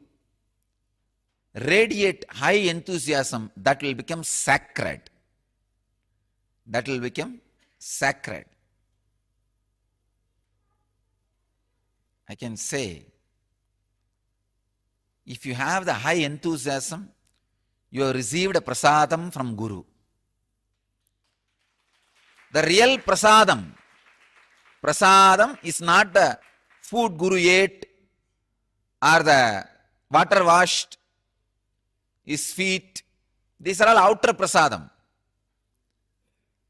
radiate high enthusiasm, that will become sacred. That will become sacred. I can say, if you have the high enthusiasm, you have received a prasadam from Guru. The real prasadam is not the food Guru ate or the water washed his feet. These are all outer prasadam.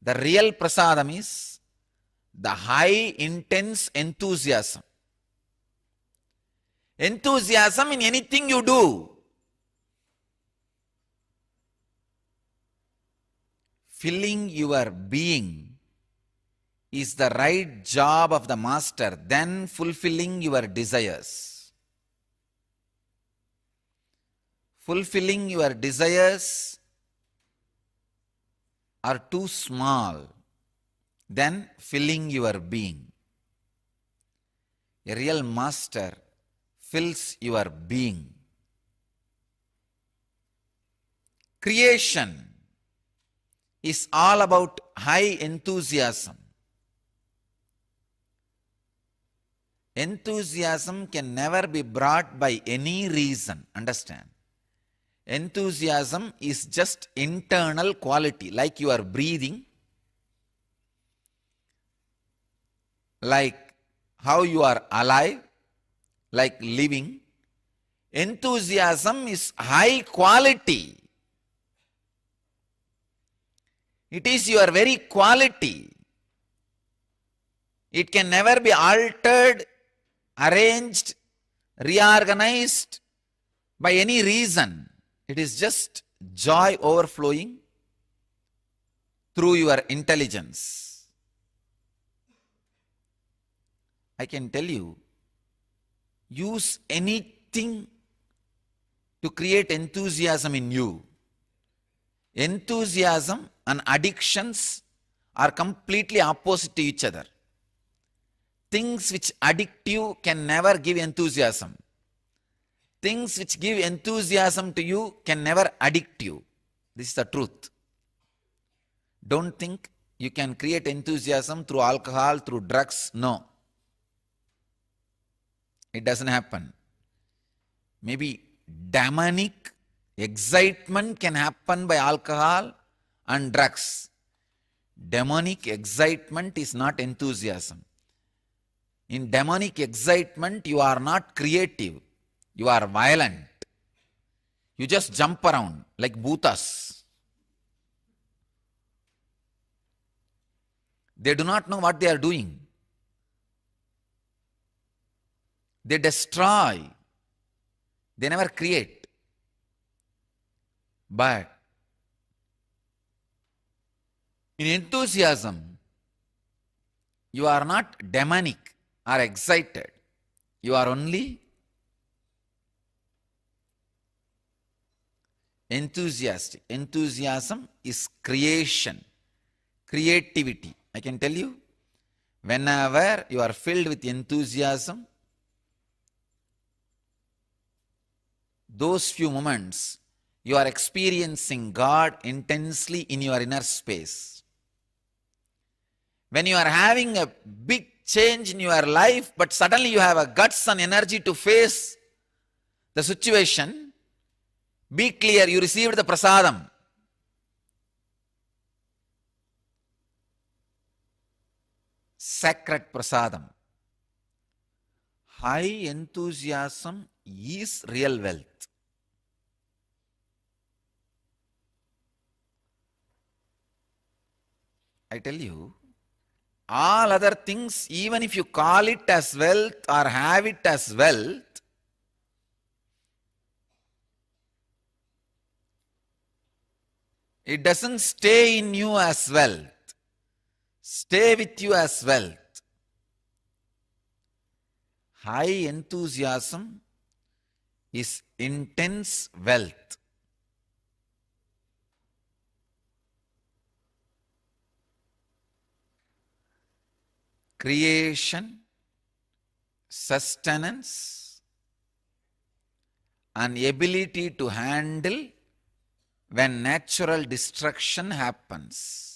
The real prasadam is the high intense enthusiasm. Enthusiasm in anything you do. Filling your being is the right job of the master, then fulfilling your desires. Fulfilling your desires are too small, then filling your being. A real master fills your being. Creation is all about high enthusiasm. Enthusiasm can never be brought by any reason. Understand? Enthusiasm is just internal quality, like you are breathing, like how you are alive, like living. Enthusiasm is high quality. It is your very quality. It can never be altered, arranged, reorganized by any reason. It is just joy overflowing through your intelligence. I can tell you, use anything to create enthusiasm in you. Enthusiasm and addictions are completely opposite to each other. Things which addict you can never give enthusiasm. Things which give enthusiasm to you can never addict you. This is the truth. Don't think you can create enthusiasm through alcohol, through drugs. No. It doesn't happen. Maybe demonic excitement can happen by alcohol and drugs. Demonic excitement is not enthusiasm. In demonic excitement, you are not creative. You are violent. You just jump around like bhutas. They do not know what they are doing. They destroy. They never create. But in enthusiasm, you are not demonic or excited. You are only enthusiastic. Enthusiasm is creation, creativity. I can tell you, whenever you are filled with enthusiasm, those few moments, you are experiencing God intensely in your inner space. When you are having a big change in your life, but suddenly you have a guts and energy to face the situation, be clear, you received the prasadam. Sacred prasadam. High enthusiasm is real wealth. I tell you, all other things, even if you call it as wealth or have it as wealth, it doesn't stay in you as wealth, stay with you as wealth. High enthusiasm is intense wealth. Creation, sustenance, and ability to handle when natural destruction happens.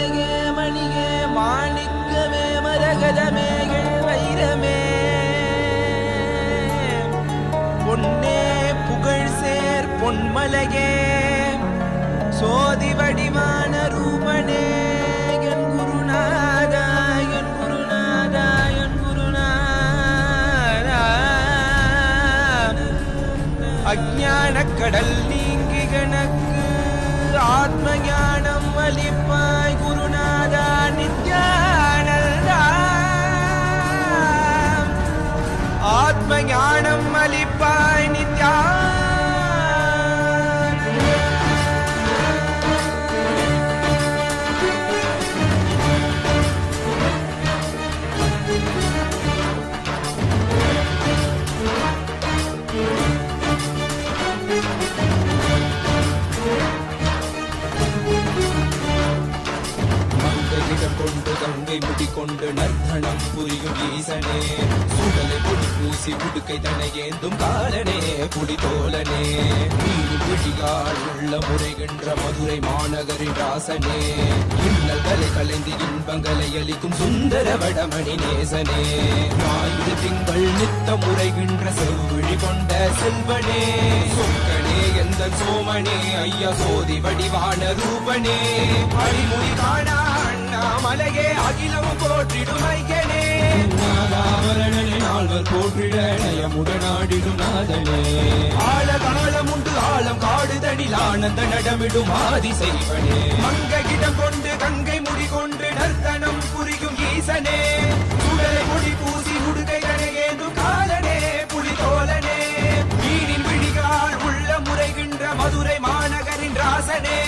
அழகே மணியே மாணிக்கமே மரகதமே வைரமே பொன்னே புகழ் சேர் பொன்மலையே சோதி வடிவான ரூபனே என் குருநாதா என் குருநாதா என் குருநாதா அஞ்ஞான கடல் நீங்கி கணக்கு ஆத்ம ஞானம் அளிப்பாய் குருநாதா நித்யானந்தா ஆத்ம ஞானம் அளிப்பாய் நித்யா கொண்டு கங்கை முடிக்கொண்டு நர்த்தனம் புரியும் ஈசனே சுடலை பொடி பூசி புடுக்கை தனை ஏந்தும் காலனே புடி தோலனே நீதி புடியால் உள்ள முறைகின்ற மதுரை மாநகரின் ராசனே இன்னல்களை கலைந்து இன்பங்களை அளிக்கும் சுந்தர வடமணி நேசனே ஞாயிறு திங்கள் நித்த முறைகின்ற செவ்விழி கொண்ட செல்வனே சொக்கனே எந்த சோமனே ஐயா சோதி வடிவான ரூபனே அடிமொழி காணா மலையே அகிலம் போற்றிடும் ஐயனே நாதாவரணனே நால்வர் போற்றிட நயமுடனாடிடும் நாதனே ஆழகாலம் உண்டு ஆழம் காடுதனில் ஆனந்த நடமிடும் ஆதி செய்வனே மங்கையிடம் கொண்டு கங்கை முடி கொண்டு நர்த்தனம் புரியும் ஈசனே சுடலை முடி பூசி உடுகை கனையேந்தும் காலனே புலிதோலனே மீனின் விழிகால் உள்ள முறைகின்ற மதுரை மாநகரின் ராசனே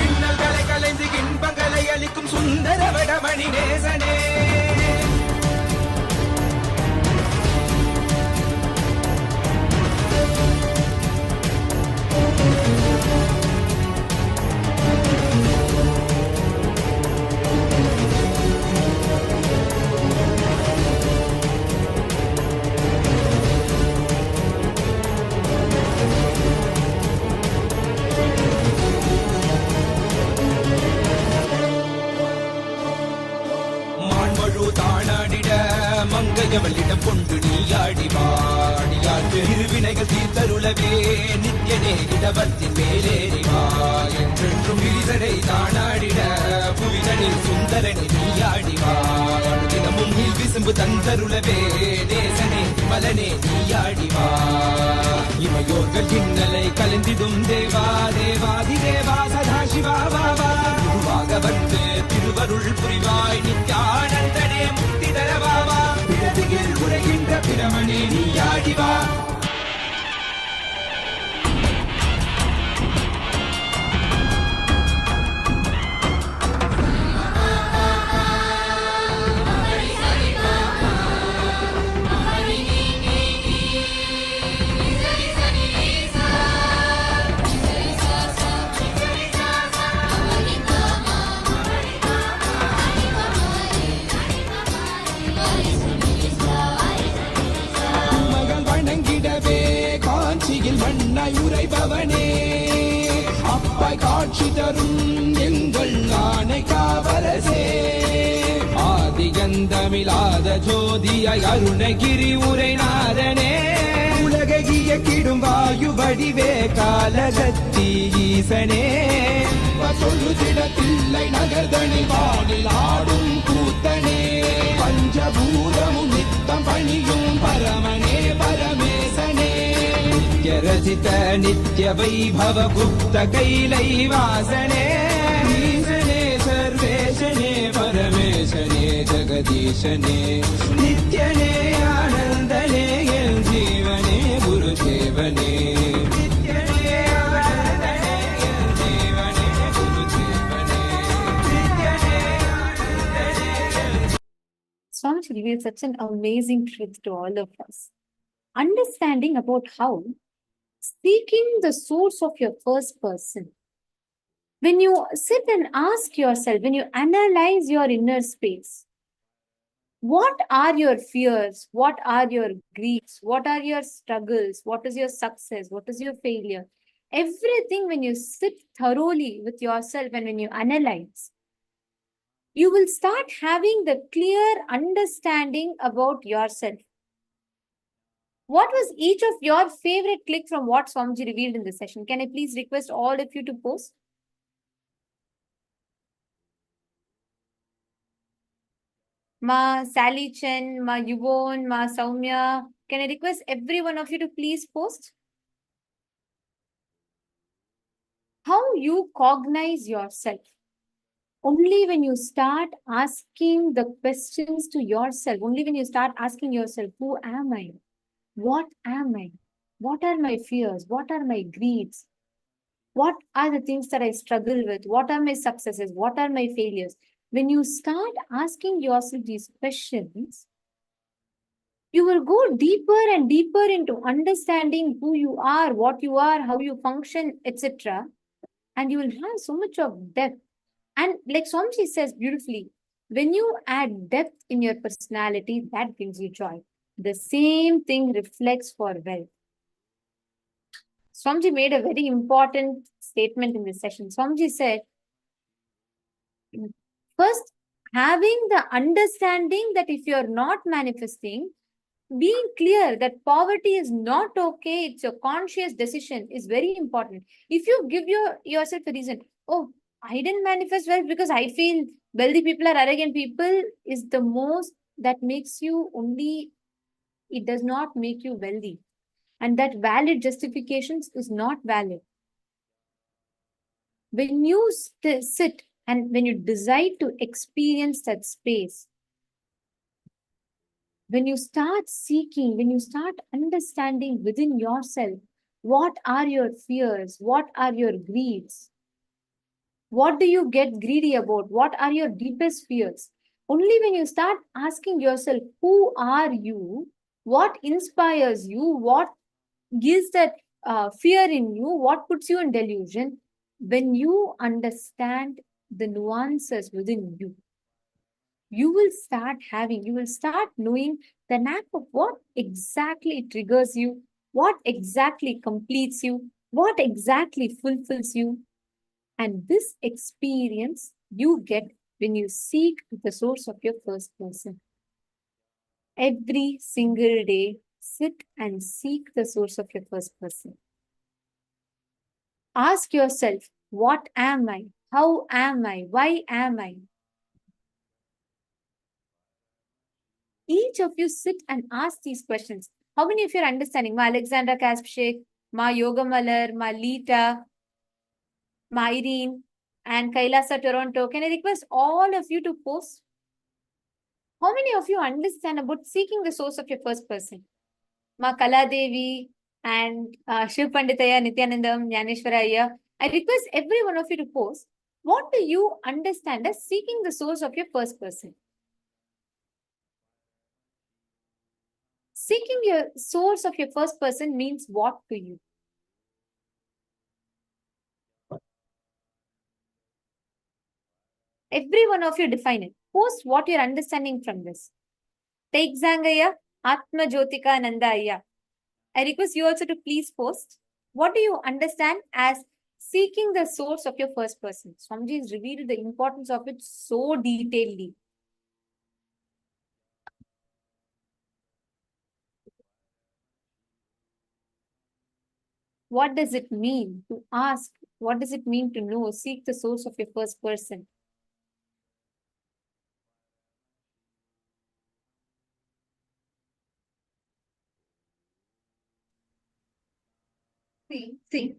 இன்னல்களை கலைந்து இன்பங்களை அளிக்கும் சுந்தர வடமணி நேசனே மங்கையவளிடம் கொண்டு நீயாடிவாடியாற்று இருவினைகள் தீர்த்தருளவே நித்யனே இடவத்தின் மேலேறிவா என்றென்றும் ஈசனை தானாடிட புவிதனில் சுந்தரனை நீயாடிவா தினமும் நீல் விசும்பு தந்தருளவே தேசனே மலனே நீயாடிவா இமையோர்கள் இன்னலை கலந்திடும் தேவா தேவாதி தேவா சதா சிவா வாவா குருவாக வந்து திருவருள் புரிவாய் நித்யானந்தனே முக்தி தரவாவா பிறவியில் உரைகின்ற பிரமணே நீயாடிவா மண்ணாய் உரைபவனே அப்பாய் காட்சி தரும் எங்கள் ஆணை காவலசே ஆதிகந்தமிழாத ஜோதியாய் அருணகிரி உரைநாதனே உலகைய கிடும் வாயு வடிவே காலகத்தி ஈசனே தொழுதிடத்தில்லை நகர்தனில் வானில் ஆடும் கூத்தனே பஞ்சபூதமும் நித்தம் பணியும் பரமனே பரமேசனே रचित नित्य वैभव गुप्त कैलैवासने ईशने सर्वेशने परमेशने जगदीशने नित्यने आनन्दने जीवने गुरुदेवने नित्यने आनन्दने जीवने गुरुदेवने नित्यने आनन्दने. Swami revealed such an amazing truth to all of us. Understanding about how seeking the source of your first person. When you sit and ask yourself, when you analyze your inner space, what are your fears? What are your griefs? What are your struggles? What is your success? What is your failure? Everything, when you sit thoroughly with yourself and when you analyze, you will start having the clear understanding about yourself. What was each of your favorite click from what Swamiji revealed in this session? Can I please request all of you to post? Ma Sally Chen, Ma Yvonne, Ma Saumya. Can I request every one of you to please post? How you cognize yourself. Only when you start asking the questions to yourself, only when you start asking yourself, who am I? What am I? What are my fears? What are my greeds? What are the things that I struggle with? What are my successes? What are my failures? When you start asking yourself these questions, you will go deeper and deeper into understanding who you are, what you are, how you function, etc. And you will have so much of depth. And like Swamiji says beautifully, when you add depth in your personality, that brings you joy. The same thing reflects for wealth. Swamiji made a very important statement in this session. Swamiji said, first, having the understanding that if you're not manifesting, being clear that poverty is not okay, it's a conscious decision is very important. If you give yourself a reason, oh, I didn't manifest wealth because I feel wealthy people are arrogant people, is the most that makes you only, it does not make you wealthy. And that valid justifications is not valid. When you sit and when you decide to experience that space, when you start seeking, when you start understanding within yourself, what are your fears? What are your greeds? What do you get greedy about? What are your deepest fears? Only when you start asking yourself, who are you? What inspires you? What gives that fear in you? What puts you in delusion? When you understand the nuances within you, you will start knowing the knack of what exactly triggers you, what exactly completes you, what exactly fulfills you. And this experience you get when you seek the source of your first person. Every single day, sit and seek the source of your first person. Ask yourself, what am I? How am I? Why am I? Each of you sit and ask these questions. How many of you are understanding? Ma Alexandra Kaspshik, Ma Yoga Malar, Ma Lita, Ma Irene, and Kailasa Toronto. Can I request all of you to post? How many of you understand about seeking the source of your first person? Ma Kala Devi and Shiv Panditaya, Nityanandam, Jnaneshwaraya. I request every one of you to post. What do you understand as seeking the source of your first person? Seeking your source of your first person means what to you? Every one of you define it. Post what you're understanding from this. Take Zangaya, Atma Jyotika Nandaya. I request you also to please post. What do you understand as seeking the source of your first person? Swamiji has revealed the importance of it so detailedly. What does it mean to ask? What does it mean to know? Seek the source of your first person. See.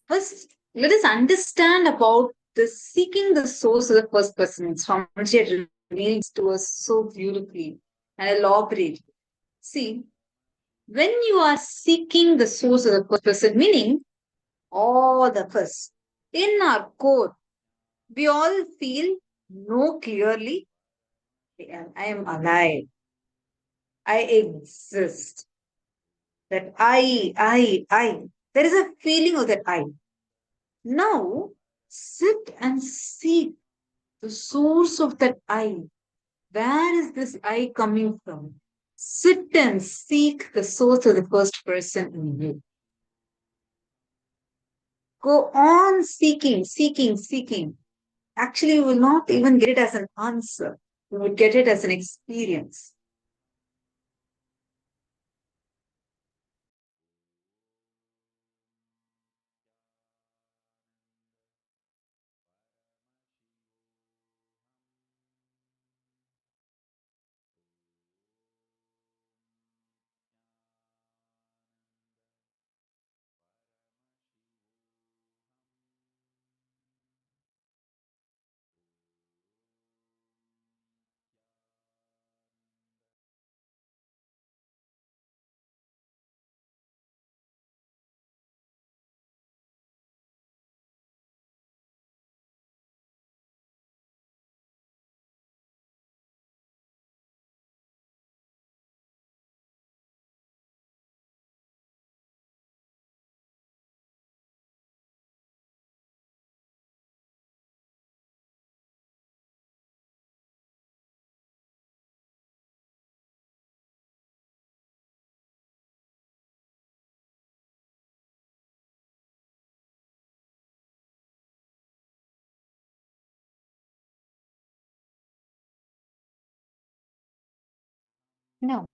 First, let us understand about the seeking the source of the first person. Swamiji reveals to us so beautifully and elaborately. See, when you are seeking the source of the first person, meaning all of us in our core, we all feel, know clearly, I am alive, I exist, that I. There is a feeling of that I. Now, sit and seek the source of that I. Where is this I coming from? Sit and seek the source of the first person in you. Go on seeking. actually you will not even get it as an answer. You would get it as an experience. Now,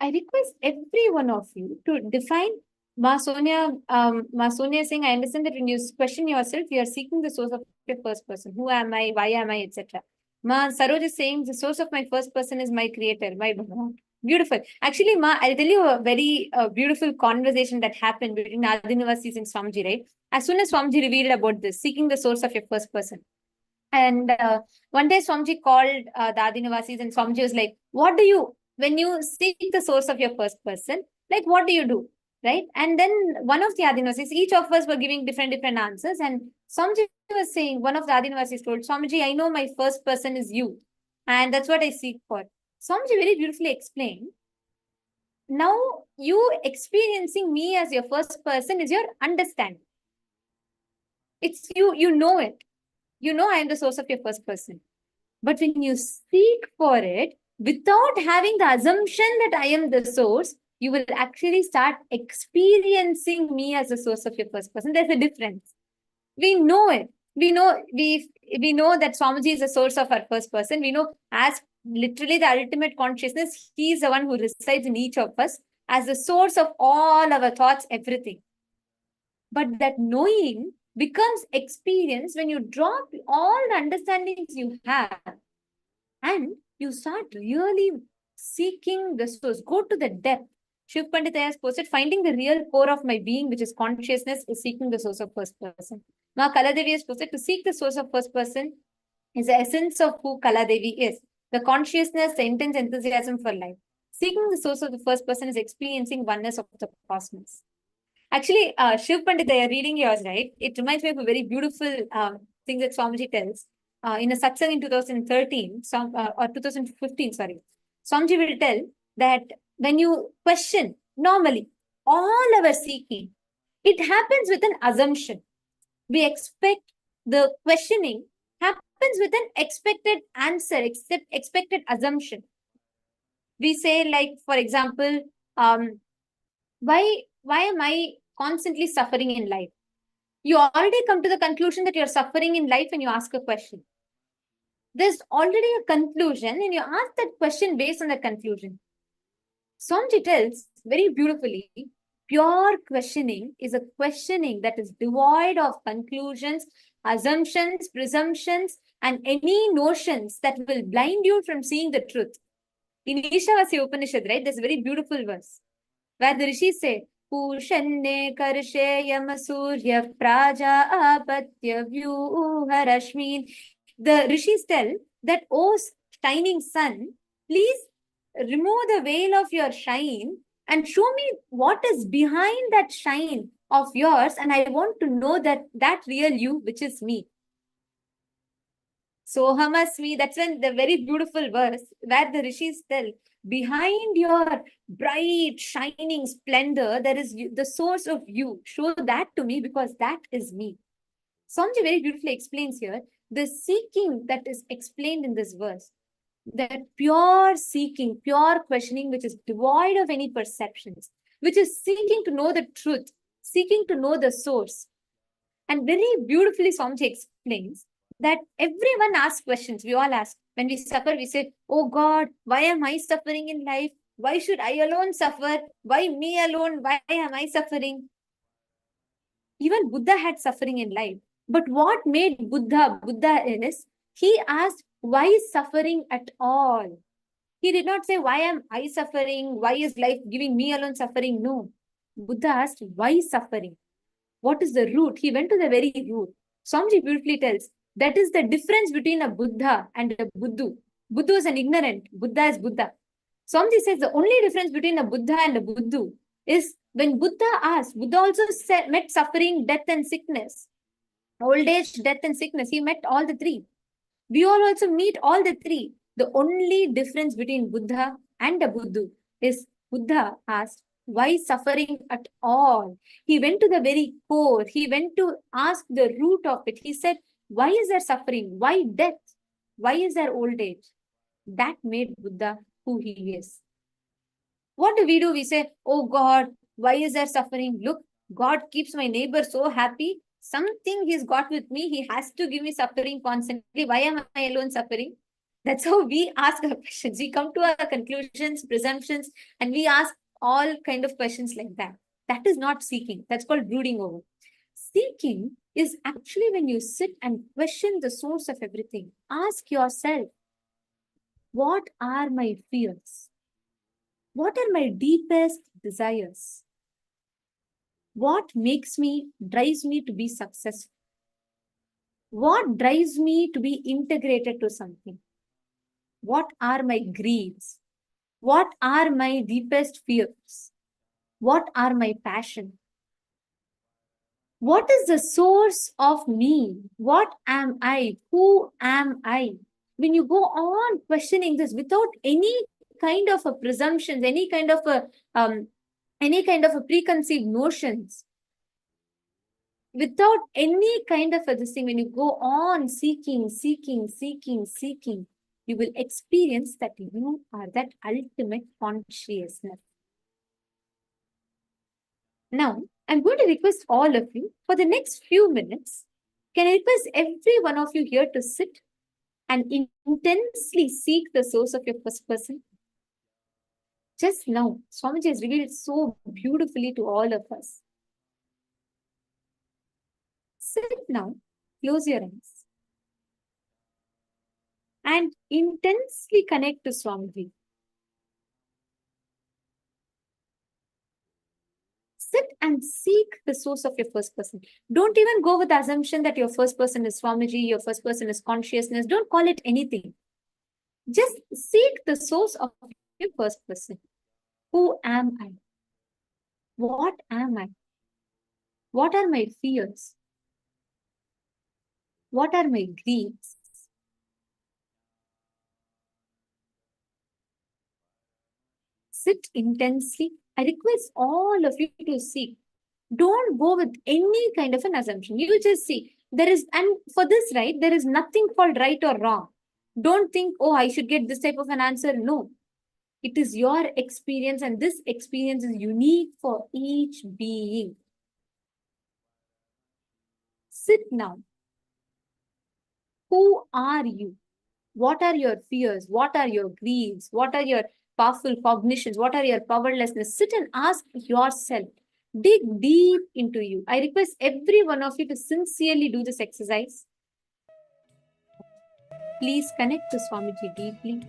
I request every one of you to define Ma Sonia is saying, I understand that when you question yourself, you are seeking the source of your first person. Who am I? Why am I? Etc. Ma Saroj is saying, the source of my first person is my creator, my Bhagavan. Beautiful. Actually, Ma, I'll tell you a very beautiful conversation that happened between Adinivasis and Swamiji, right? As soon as Swamiji revealed about this, seeking the source of your first person. And one day Swamiji called the Adinivasis and Swamiji was like, what do you, when you seek the source of your first person, like what do you do? Right? And then one of the Adinivasis, each of us were giving different answers. And Swamiji was saying, one of the Adinivasis told, Swamiji, I know my first person is you. And that's what I seek for. Swamiji very beautifully explained, now you experiencing me as your first person is your understanding. It's you know it. You know I am the source of your first person. But when you seek for it, without having the assumption that I am the source, you will actually start experiencing me as the source of your first person. There's a difference. We know it. We know that Swamiji is the source of our first person. We know as literally the ultimate consciousness, he is the one who resides in each of us as the source of all our thoughts, everything. But that knowing becomes experience when you drop all the understandings you have and you start really seeking the source. Go to the depth. Shiv Pandita has posted, finding the real core of my being, which is consciousness, is seeking the source of first person. Now, Kaladevi has posted, to seek the source of first person is the essence of who Kaladevi is. The consciousness, the intense enthusiasm for life. Seeking the source of the first person is experiencing oneness of the cosmos. Actually, Shiv Pandita, reading yours, right? It reminds me of a very beautiful thing that Swamiji tells. In a satsang in 2013, or 2015, sorry. Swamiji will tell that when you question, normally, all our seeking, it happens with an assumption. We expect the questioning happens with an expected answer, expected assumption. We say, like, for example, why am I constantly suffering in life? You already come to the conclusion that you're suffering in life when you ask a question. There's already a conclusion and you ask that question based on that conclusion. Swamiji tells very beautifully, pure questioning is a questioning that is devoid of conclusions, assumptions, presumptions, and any notions that will blind you from seeing the truth. In Ishavasya Upanishad, right, there's a very beautiful verse where the rishis say, Pushanne karshe yamasurya praja apatya vyuha rashmin. The rishis tell that, oh shining sun, please remove the veil of your shine and show me what is behind that shine of yours, and I want to know that real you, which is me. Sohamasmi, that's when the very beautiful verse where the rishis tell, behind your bright, shining splendor, there is the source of you. Show that to me because that is me. Swamiji very beautifully explains here the seeking that is explained in this verse. That pure seeking, pure questioning, which is devoid of any perceptions, which is seeking to know the truth, seeking to know the source. And very beautifully Swamiji explains that everyone asks questions. We all ask. When we suffer, we say, oh God, why am I suffering in life? Why should I alone suffer? Why me alone? Why am I suffering? Even Buddha had suffering in life. But what made Buddha is, he asked, why is suffering at all? He did not say, why am I suffering? Why is life giving me alone suffering? No. Buddha asked, why suffering? What is the root? He went to the very root. Swamiji beautifully tells, that is the difference between a Buddha and a Buddhu. Buddha is an ignorant. Buddha is Buddha. Swamiji says the only difference between a Buddha and a Buddhu is when Buddha asked, Buddha also met suffering, death and sickness. Old age, death and sickness. He met all the three. We all also meet all the three. The only difference between Buddha and a Buddhu is Buddha asked, why suffering at all? He went to the very core. He went to ask the root of it. He said, why is there suffering? Why death? Why is there old age? That made Buddha who he is. What do? We say, oh God, why is there suffering? Look, God keeps my neighbor so happy. Something he's got with me. He has to give me suffering constantly. Why am I alone suffering? That's how we ask our questions. We come to our conclusions, presumptions, and we ask all kind of questions like that. That is not seeking. That's called brooding over. Seeking is actually when you sit and question the source of everything. Ask yourself, what are my fears? What are my deepest desires? What drives me to be successful? What drives me to be integrated to something? What are my greeds? What are my deepest fears? What are my passions? What is the source of me? What am I? Who am I? When you go on questioning this without any kind of a presumptions, any kind of a preconceived notions, without any kind of a this thing, when you go on seeking, you will experience that you are that ultimate consciousness. Now, I'm going to request all of you for the next few minutes. Can I request every one of you here to sit and intensely seek the source of your first person? Just now, Swamiji has revealed so beautifully to all of us. Sit now, close your eyes, and intensely connect to Swamiji. Sit and seek the source of your first person. Don't even go with the assumption that your first person is Swamiji, your first person is consciousness. Don't call it anything. Just seek the source of your first person. Who am I? What am I? What are my fears? What are my greeds? Sit intensely. I request all of you to seek. Don't go with any kind of an assumption. You just see. And for this, right, there is nothing called right or wrong. Don't think, oh, I should get this type of an answer. No. It is your experience, and this experience is unique for each being. Sit now. Who are you? What are your fears? What are your greeds? What are your powerful cognitions? What are your powerlessness? Sit and ask yourself. Dig deep into you. I request every one of you to sincerely do this exercise. Please connect to Swamiji deeply.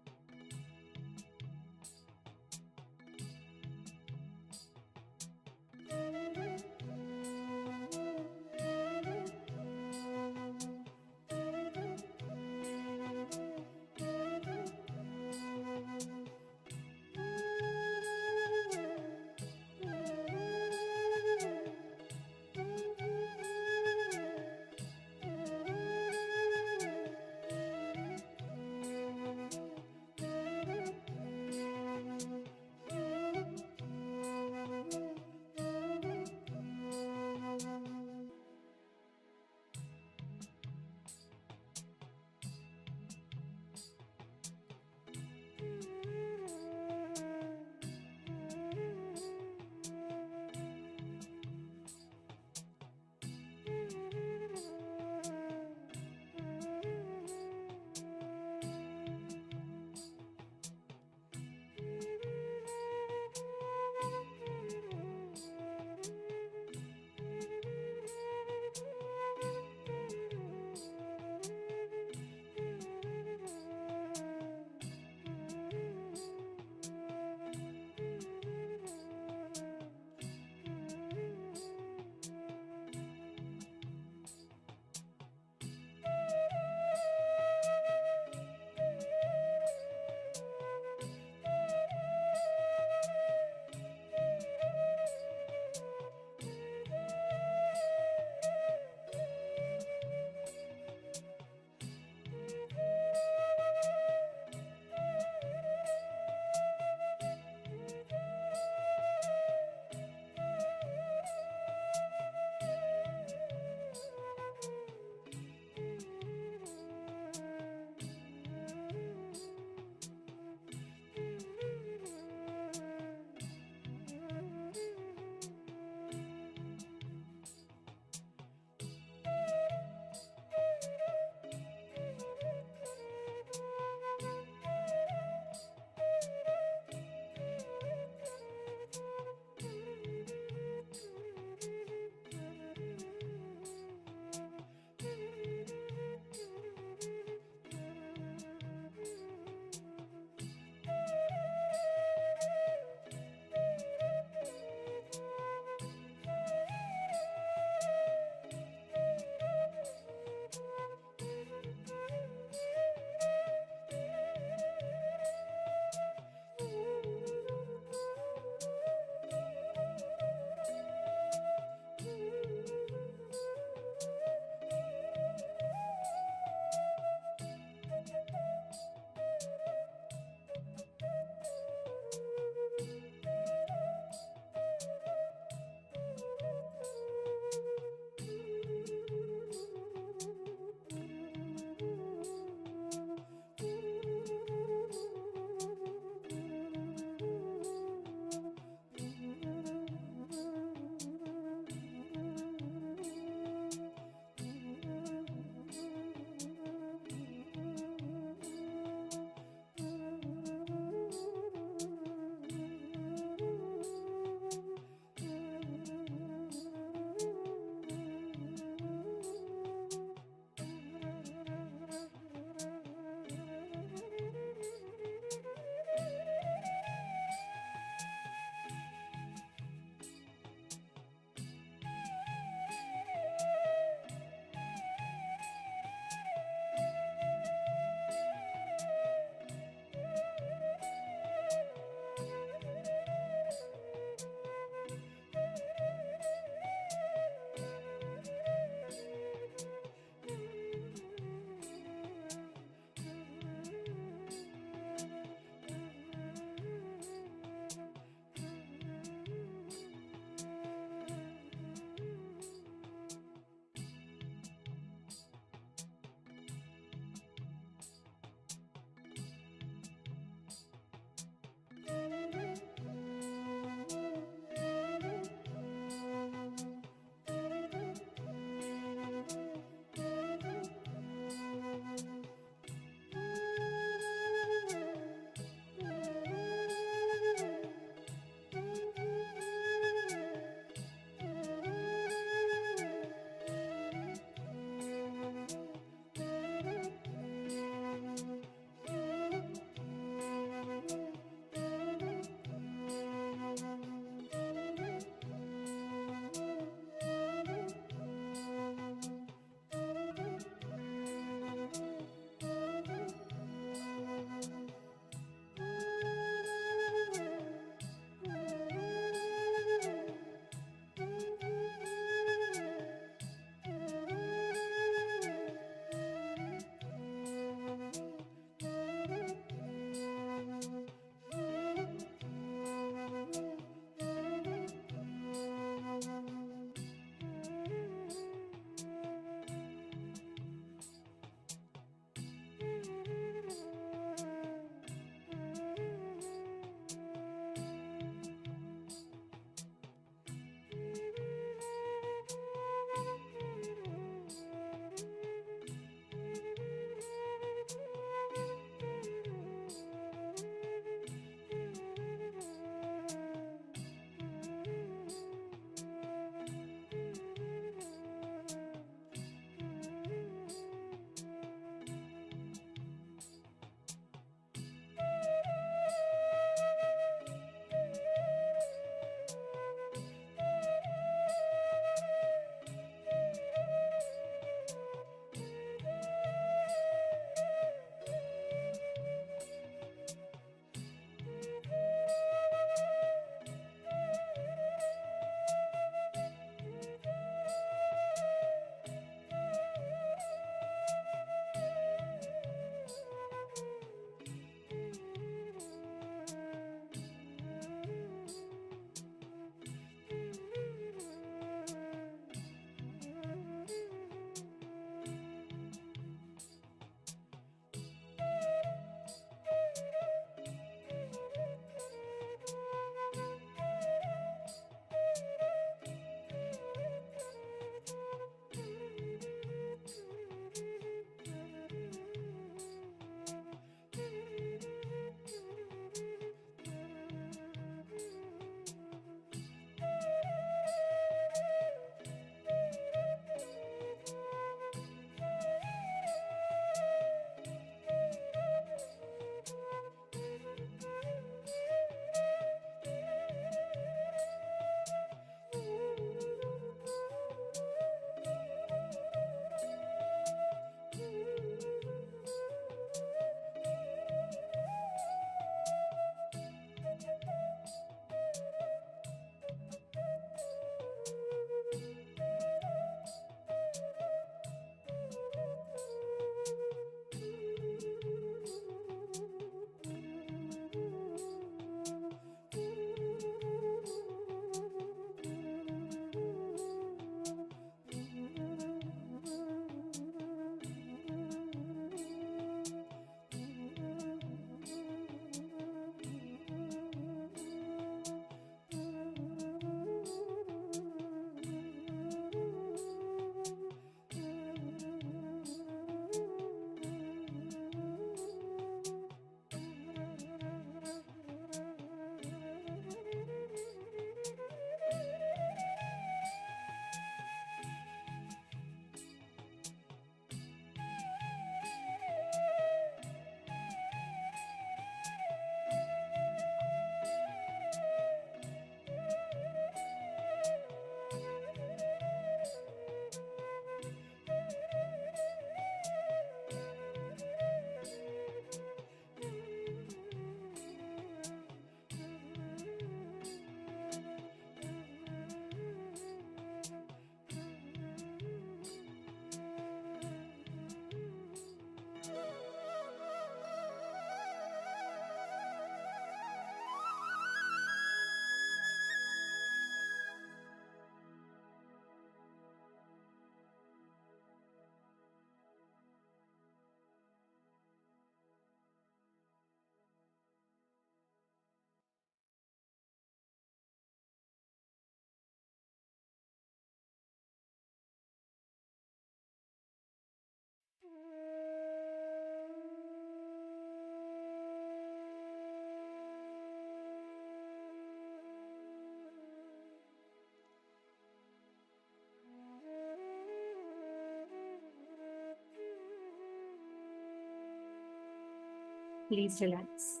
Please relax.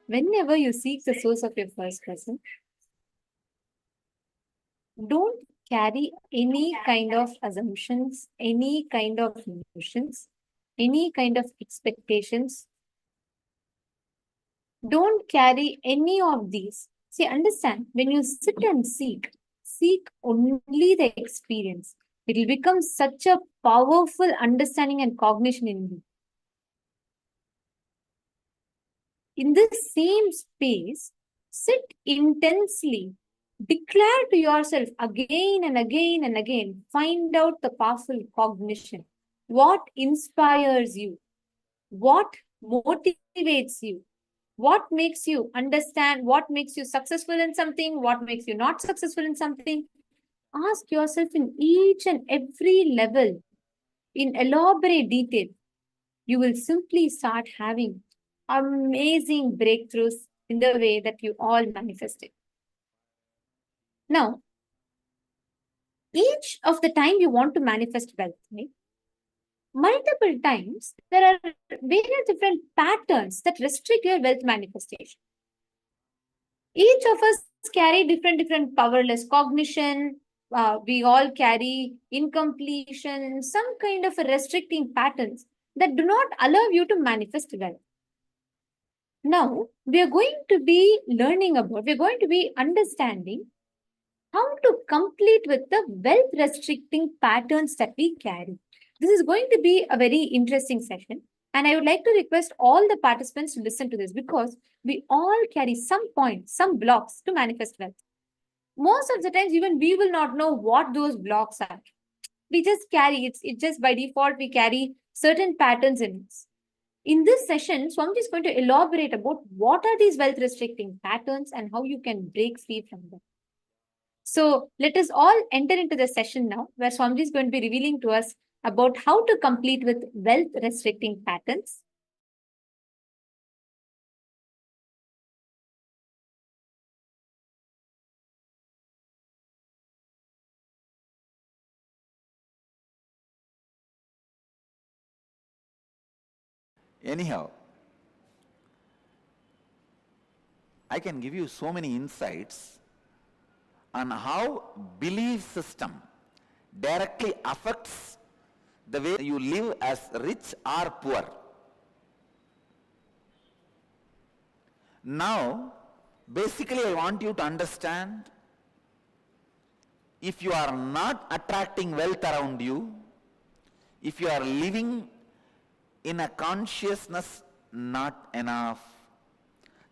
Whenever you seek the source of your first person, don't carry any kind of assumptions, any kind of notions, any kind of expectations. Don't carry any of these. See, understand, when you sit and seek only the experience. It will become such a powerful understanding and cognition in you. In this same space, sit intensely. Declare to yourself again and again and again. Find out the powerful cognition. What inspires you? What motivates you? What makes you understand? What makes you successful in something? What makes you not successful in something? Ask yourself in each and every level, in elaborate detail. You will simply start having amazing breakthroughs in the way that you all manifested. Now, each of the time you want to manifest wealth, right? Multiple times, there are various different patterns that restrict your wealth manifestation. Each of us carry different powerless cognition. We all carry incompletion, some kind of a restricting patterns that do not allow you to manifest wealth. Now, we are going to be learning about, we're going to be understanding how to complete with the wealth restricting patterns that we carry. This is going to be a very interesting session. And I would like to request all the participants to listen to this because we all carry some points, some blocks to manifest wealth. Most of the times, even we will not know what those blocks are. We just carry, it's just by default, we carry certain patterns in us. In this session, Swamiji is going to elaborate about what are these wealth restricting patterns and how you can break free from them. So let us all enter into the session now, where Swamiji is going to be revealing to us about how to complete with wealth restricting patterns. Anyhow, I can give you so many insights on how belief system directly affects the way you live as rich or poor. Now, basically I want you to understand, if you are not attracting wealth around you, if you are living in a consciousness not enough,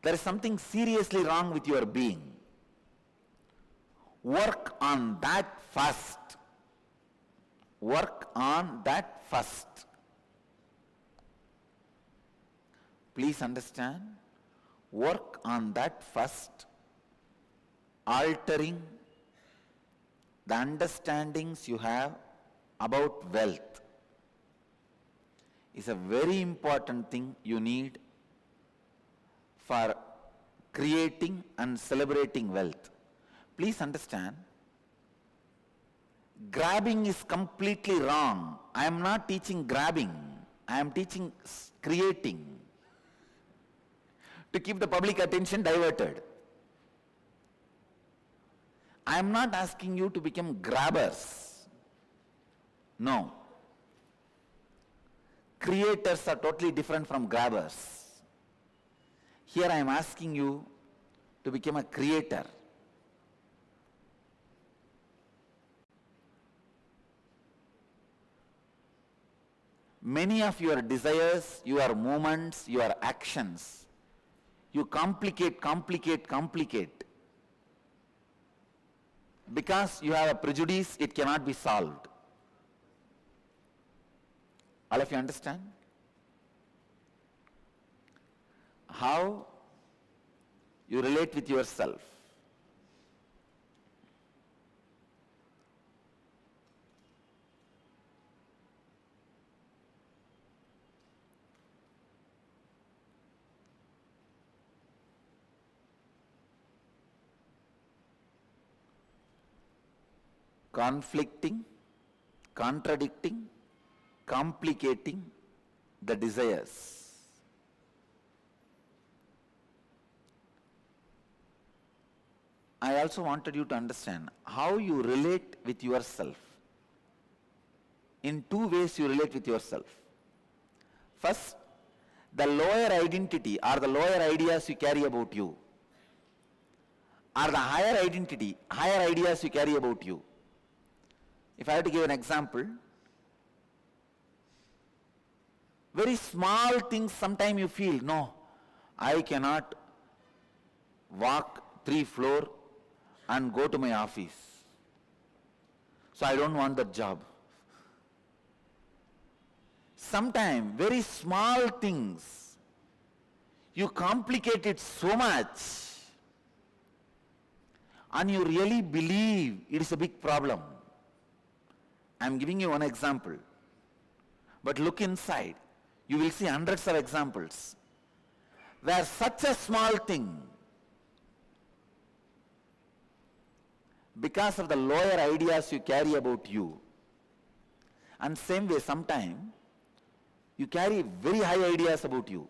there is something seriously wrong with your being. Work on that first. Work on that first. Please understand, work on that first, altering the understandings you have about wealth is a very important thing you need for creating and celebrating wealth. Please understand, grabbing is completely wrong. I am not teaching grabbing. I am teaching creating, to keep the public attention diverted. I am not asking you to become grabbers. No. Creators are totally different from grabbers. Here I am asking you to become a creator. Many of your desires, your movements, your actions, you complicate. Because you have a prejudice, it cannot be solved. All of you understand? How you relate with yourself. conflicting, contradicting, complicating the desires. I also wanted you to understand how you relate with yourself. In two ways you relate with yourself. First, the lower identity or the lower ideas you carry about you, or the higher identity, higher ideas you carry about you. If I have to give an example, very small things sometimes you feel, no, I cannot walk 3 floors and go to my office. So I don't want that job. Sometimes very small things, you complicate it so much and you really believe it is a big problem. I am giving you one example. But look inside. You will see hundreds of examples where such a small thing, because of the lower ideas you carry about you, and same way sometimes you carry very high ideas about you,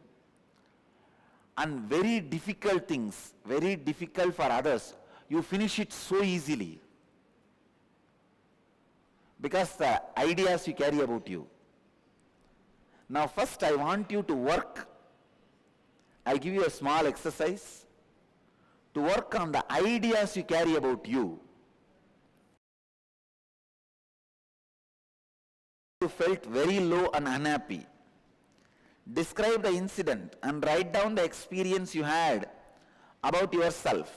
and very difficult things, very difficult for others, you finish it so easily because the ideas you carry about you. Now first I want you to work. I'll give you a small exercise to work on the ideas you carry about you. You felt very low and unhappy. Describe the incident and write down the experience you had about yourself.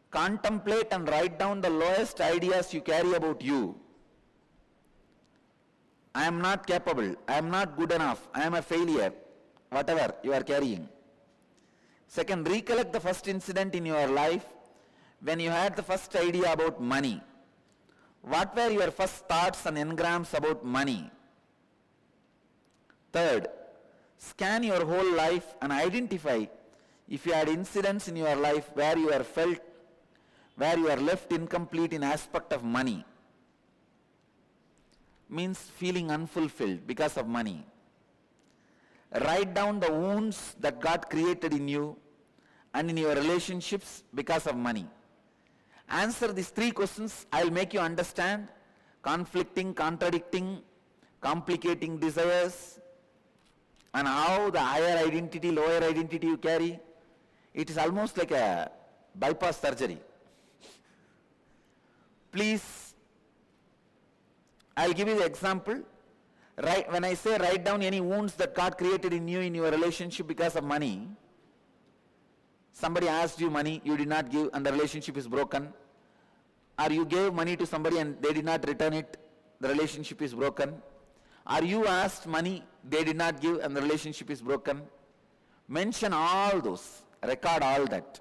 Contemplate and write down the lowest ideas you carry about you. I am not capable, I am not good enough, I am a failure, whatever you are carrying. Second, recollect the first incident in your life when you had the first idea about money. What were your first thoughts and engrams about money? Third, scan your whole life and identify if you had incidents in your life where you are left incomplete in aspect of money. Means feeling unfulfilled because of money. Write down the wounds that got created in you and in your relationships because of money. Answer these 3 questions. I will make you understand conflicting, contradicting, complicating desires, and how the higher identity, lower identity you carry. It is almost like a bypass surgery. Please, I'll give you the example. When I say write down any wounds that got created in you in your relationship because of money, somebody asked you money, you did not give and the relationship is broken. Or you gave money to somebody and they did not return it, the relationship is broken. Or you asked money, they did not give and the relationship is broken. Mention all those, record all that.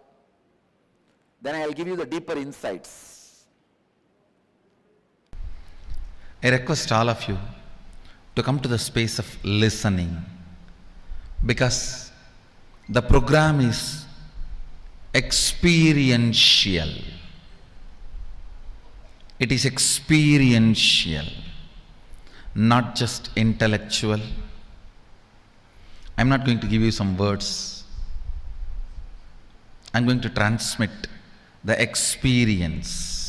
Then I'll give you the deeper insights. I request all of you to come to the space of listening, because the program is experiential. It is experiential, not just intellectual. I'm not going to give you some words. I'm going to transmit the experience.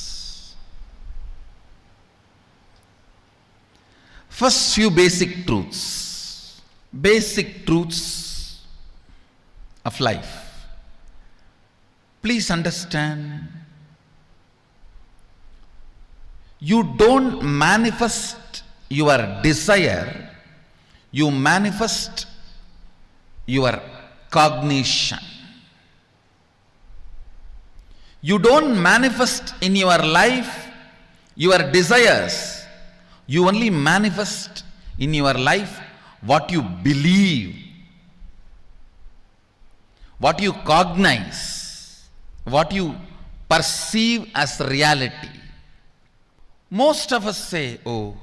First, few basic truths of life. Please understand, you don't manifest your desire, you manifest your cognition. You don't manifest in your life your desires, you only manifest in your life what you believe, what you cognize, what you perceive as reality. Most of us say, oh,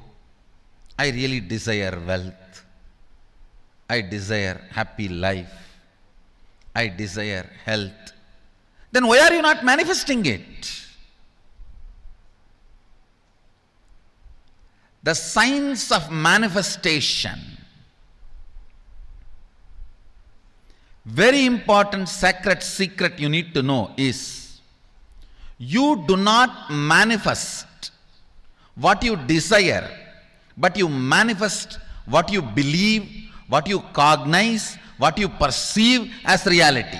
I really desire wealth, I desire happy life, I desire health. Then why are you not manifesting it? The science of manifestation. Very important sacred secret you need to know is, you do not manifest what you desire, but you manifest what you believe, what you cognize, what you perceive as reality.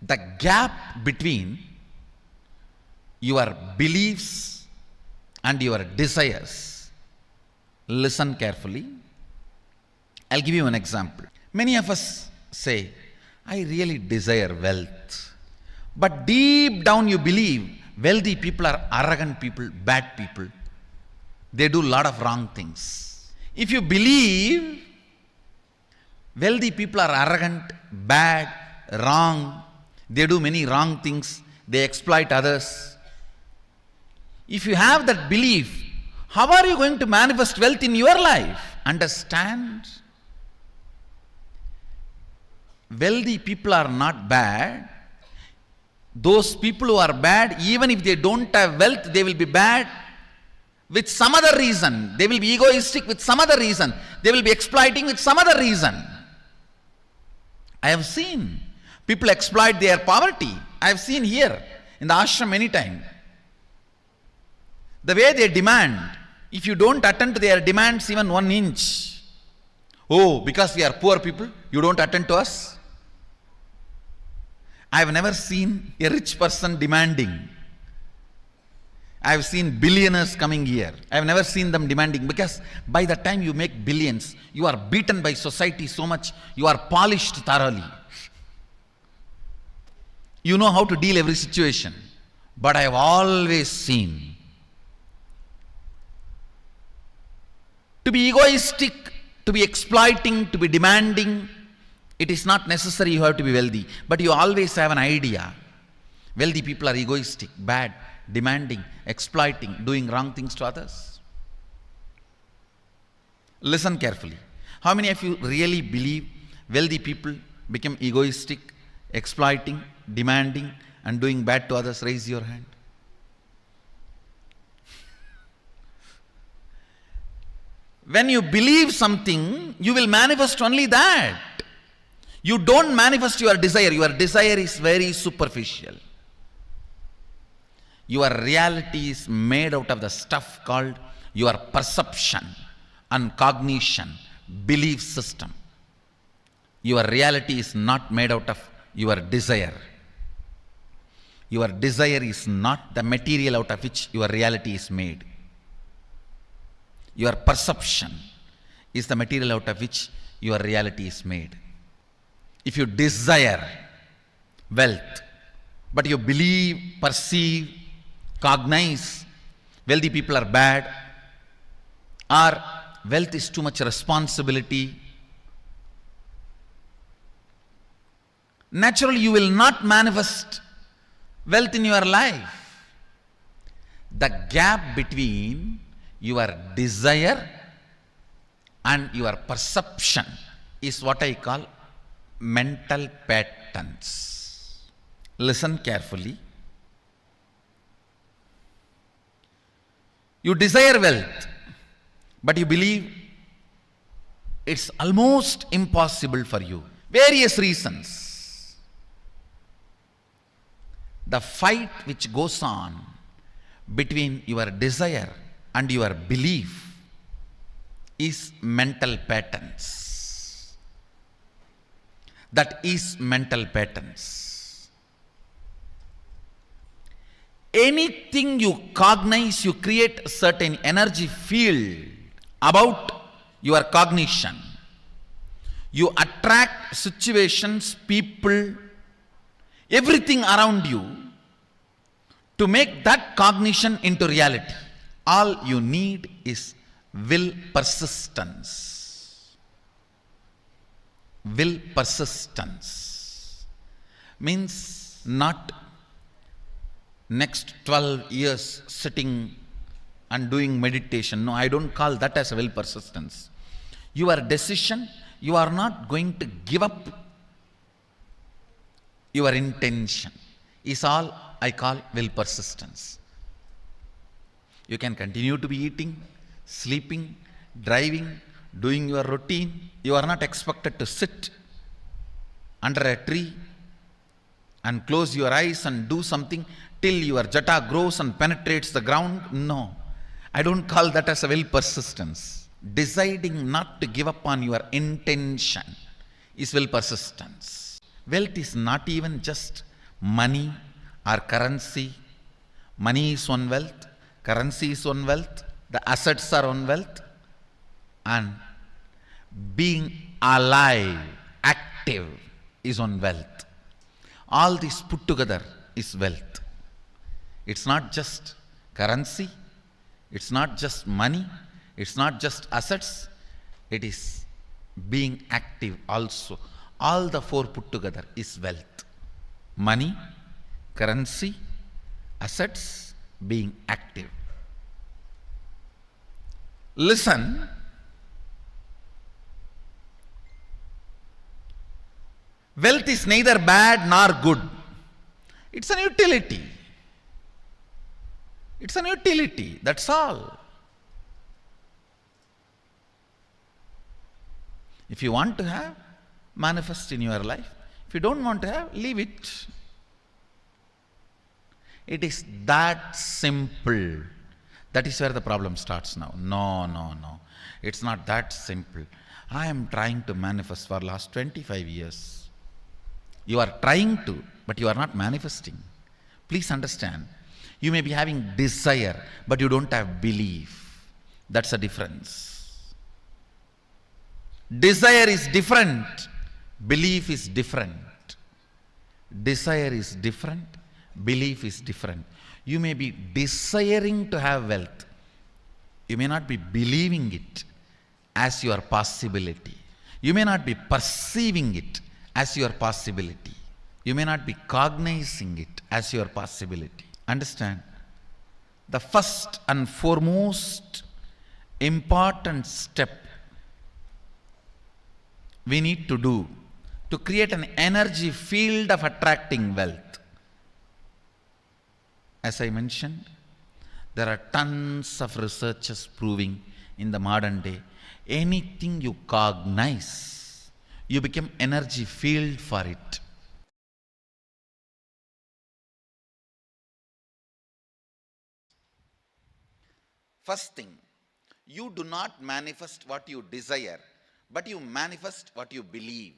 The gap between your beliefs and your desires. Listen carefully. I'll give you an example. Many of us say, I really desire wealth. But deep down you believe wealthy people are arrogant people, bad people. They do a lot of wrong things. If you believe wealthy people are arrogant, bad, wrong, they do many wrong things, they exploit others. If you have that belief, how are you going to manifest wealth in your life? Understand? Wealthy people are not bad. Those people who are bad, even if they don't have wealth, they will be bad with some other reason. They will be egoistic with some other reason. They will be exploiting with some other reason. I have seen people exploit their poverty. I have seen here in the ashram many times. The way they demand, if you don't attend to their demands even 1 inch, oh, because we are poor people, you don't attend to us? I have never seen a rich person demanding. I have seen billionaires coming here. I have never seen them demanding, because by the time you make billions, you are beaten by society so much, you are polished thoroughly. You know how to deal every situation. But I have always seen, to be egoistic, to be exploiting, to be demanding, it is not necessary you have to be wealthy. But you always have an idea. Wealthy people are egoistic, bad, demanding, exploiting, doing wrong things to others. Listen carefully. How many of you really believe wealthy people become egoistic, exploiting, demanding, and doing bad to others? Raise your hand. When you believe something, you will manifest only that. You don't manifest your desire. Your desire is very superficial. Your reality is made out of the stuff called your perception and cognition, belief system. Your reality is not made out of your desire. Your desire is not the material out of which your reality is made. Your perception is the material out of which your reality is made. If you desire wealth, but you believe, perceive, cognize wealthy people are bad, or wealth is too much responsibility, naturally you will not manifest wealth in your life. The gap between your desire and your perception is what I call mental patterns. Listen carefully. You desire wealth, but you believe it's almost impossible for you. Various reasons. The fight which goes on between your desire and your belief is mental patterns. That is mental patterns. Anything you cognize, you create a certain energy field about your cognition. You attract situations, people, everything around you to make that cognition into reality. All you need is will persistence. Will persistence means not next 12 years sitting and doing meditation. No, I don't call that as a will persistence. Your decision, you are not going to give up your intention, is all I call will persistence. You can continue to be eating, sleeping, driving, doing your routine. You are not expected to sit under a tree and close your eyes and do something till your jata grows and penetrates the ground. No, I don't call that as a will persistence. Deciding not to give up on your intention is will persistence. Wealth is not even just money or currency. Money is one wealth, currency is one wealth, the assets are one wealth, and being alive, active is one wealth. All this put together is wealth. It's not just currency, it's not just money, it's not just assets, it is being active also. All the four put together is wealth. Money, currency, assets, being active. Listen, wealth is neither bad nor good. It's an utility. It's an utility, that's all. If you want to have, manifest in your life. If you don't want to have, leave it. It is that simple. That is where the problem starts now. No. It's not that simple. I am trying to manifest for last 25 years. You are trying to, but you are not manifesting. Please understand. You may be having desire, but you don't have belief. That's a difference. Desire is different. Belief is different. Desire is different. Belief is different. You may be desiring to have wealth. You may not be believing it as your possibility. You may not be perceiving it as your possibility. You may not be cognizing it as your possibility. Understand? The first and foremost important step we need to do to create an energy field of attracting wealth. As I mentioned, there are tons of researches proving in the modern day, anything you cognize, you become energy field for it. First thing, you do not manifest what you desire, but you manifest what you believe.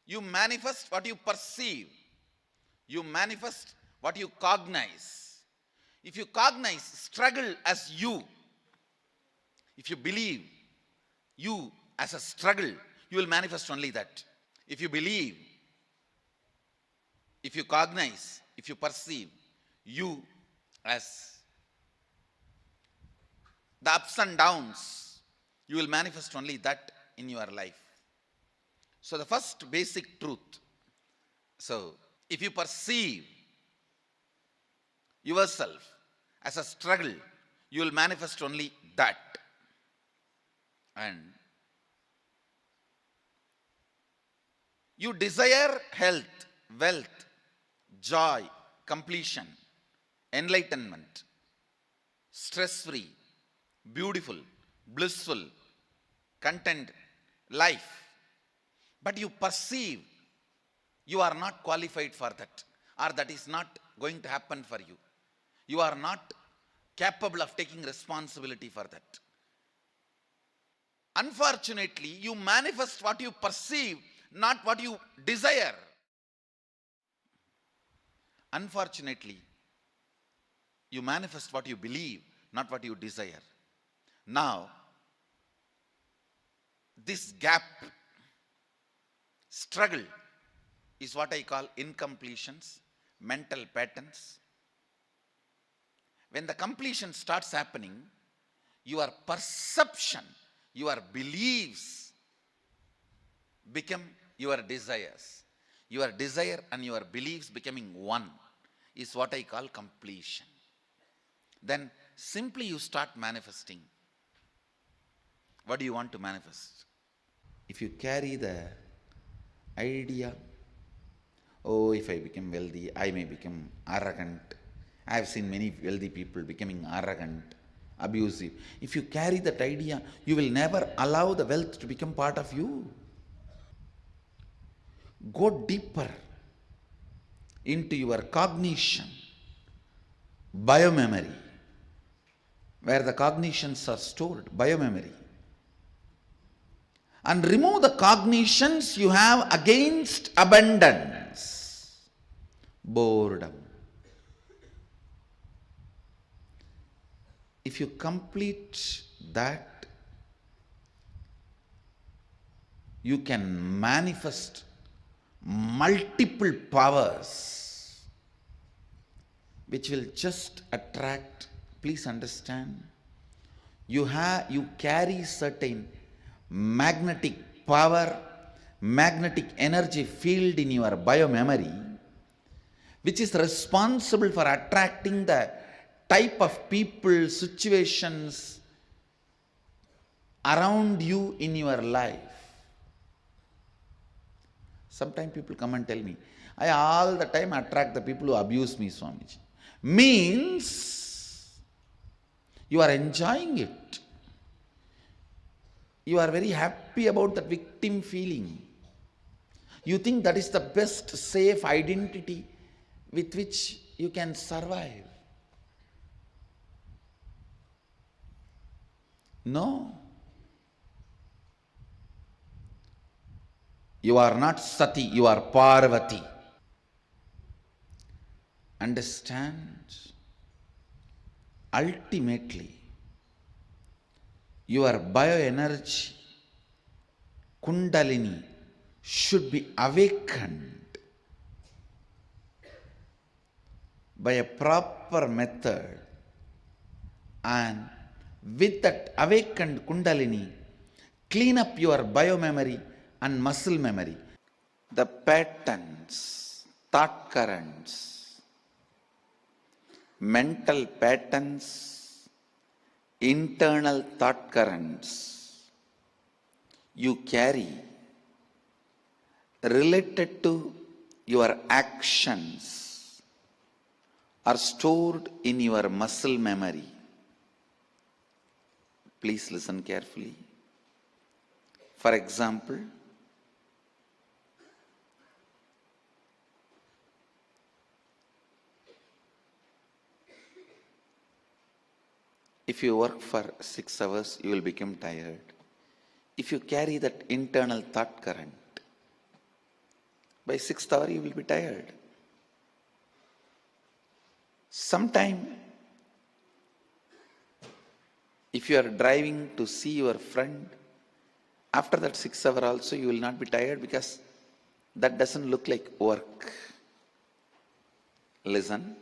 You manifest what you perceive. You manifest what you cognize. If you cognize struggle as you, if you believe you as a struggle, you will manifest only that. If you believe, if you cognize, if you perceive you as the ups and downs, you will manifest only that in your life. So the first basic truth. So if you perceive yourself as a struggle, you will manifest only that. And you desire health, wealth, joy, completion, enlightenment, stress-free, beautiful, blissful, content life. But you perceive you are not qualified for that, or that is not going to happen for you. You are not capable of taking responsibility for that. Unfortunately, you manifest what you perceive, not what you desire. Unfortunately, you manifest what you believe, not what you desire. Now, this gap, struggle, is what I call incompletions, mental patterns. When the completion starts happening, your perception, your beliefs become your desires. Your desire and your beliefs becoming one is what I call completion. Then simply you start manifesting. What do you want to manifest? If you carry the idea, oh, if I become wealthy, I may become arrogant. I have seen many wealthy people becoming arrogant abusive. If you carry that idea, you will never allow the wealth to become part of you. Go deeper into your cognition, biomemory, where the cognitions are stored, biomemory. And remove the cognitions you have against abundance, boredom. If you complete that, you can manifest multiple powers which will just attract. Please understand, you carry certain magnetic power, magnetic energy field in your biomemory, which is responsible for attracting the type of people, situations around you in your life. Sometimes people come and tell me, I all the time attract the people who abuse me, Swamiji. Means you are enjoying it. You are very happy about that victim feeling. You think that is the best safe identity with which you can survive. No. You are not Sati, you are Parvati. Understand? Ultimately, your bioenergy, Kundalini, should be awakened by a proper method, and with that awakened Kundalini, clean up your biomemory and muscle memory. The patterns, thought currents, mental patterns, internal thought currents you carry related to your actions are stored in your muscle memory. Please listen carefully. For example, if you work for 6 hours, you will become tired. If you carry that internal thought current, by 6th hour you will be tired. Sometime, if you are driving to see your friend, after that 6 hour also you will not be tired, because that doesn't look like work. Listen,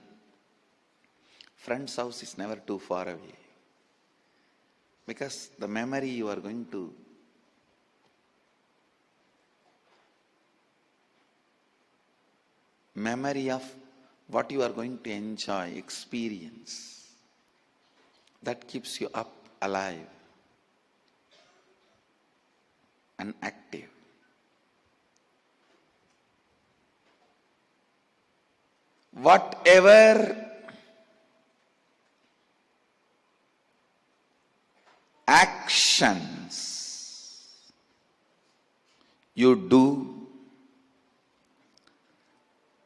friend's house is never too far away, because the memory you are going to memory of what you are going to enjoy, experience, that keeps you up, alive and active. Whatever actions you do,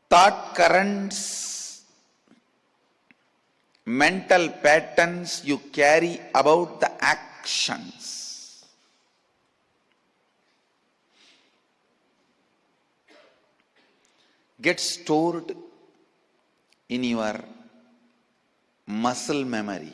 thought currents, mental patterns you carry about the actions, get stored in your muscle memory.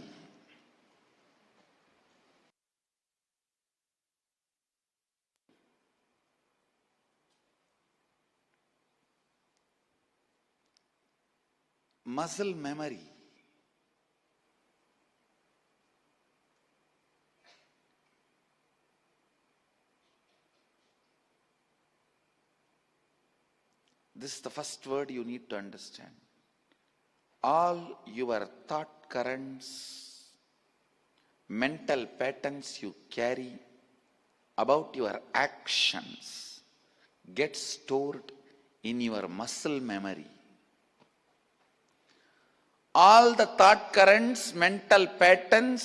Muscle memory. This is the first word you need to understand. All your thought currents, mental patterns you carry about your actions get stored in your muscle memory. all the thought currents, mental patterns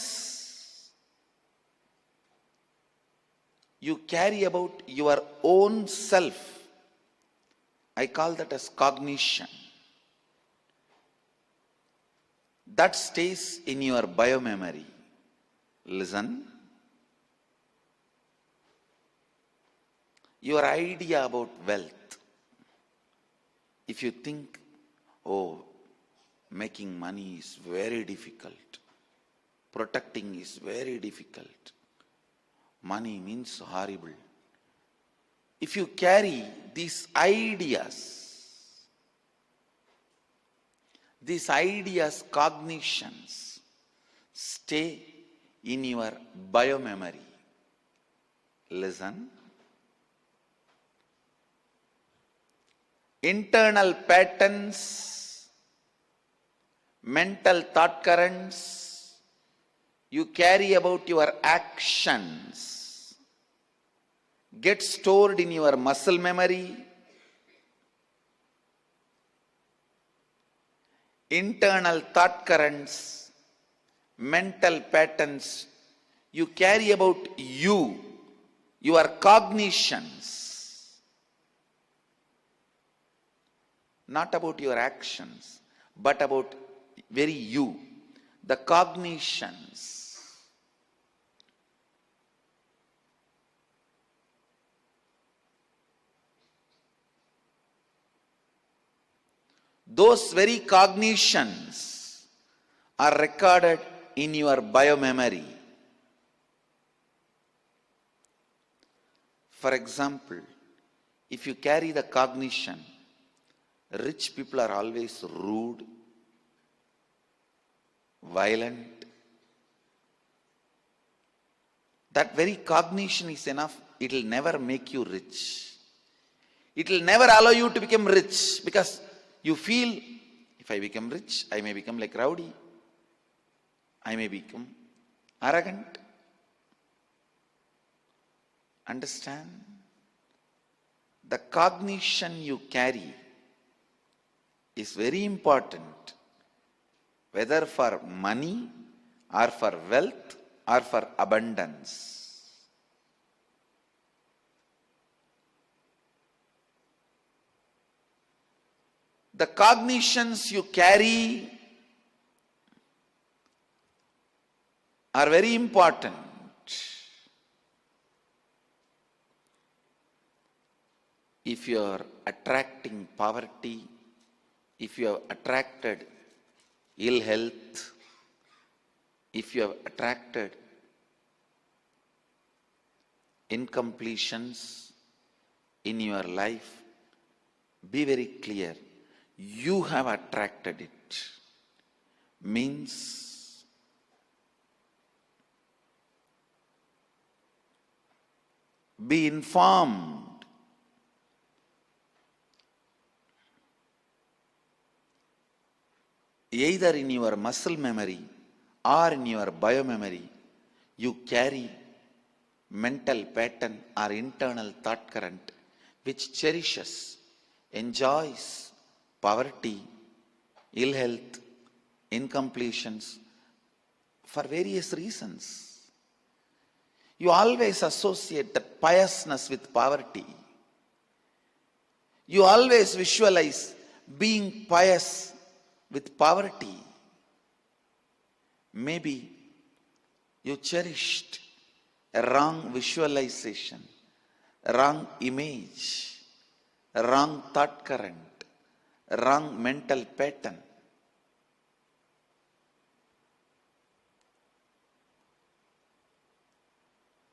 you carry about your own self. I call that as cognition. That stays in your biomemory. Listen. Your idea about wealth. If you think, oh, making money is very difficult, protecting is very difficult, money means horrible. If you carry these ideas, cognitions, stay in your biomemory. Listen. Internal patterns, mental thought currents you carry about your actions get stored in your muscle memory. Internal thought currents, mental patterns you carry about you, your cognitions, not about your actions, but about very you, the cognitions. Those very cognitions are recorded in your biomemory. For example, if you carry the cognition, rich people are always rude, violent. That very cognition is enough. It will never make you rich. It will never allow you to become rich, because you feel, if I become rich, I may become like rowdy. I may become arrogant. Understand? The cognition you carry is very important, whether for money or for wealth or for abundance. The cognitions you carry are very important. If you are attracting poverty, if you have attracted ill health, if you have attracted incompletions in your life, be very clear. You have attracted it. Means be informed. Either in your muscle memory or in your biomemory, you carry mental pattern or internal thought current which cherishes, enjoys poverty, ill health, incompletions for various reasons. You always associate that piousness with poverty. You always visualize being pious with poverty. Maybe you cherished a wrong visualization, a wrong image, a wrong thought current, a wrong mental pattern.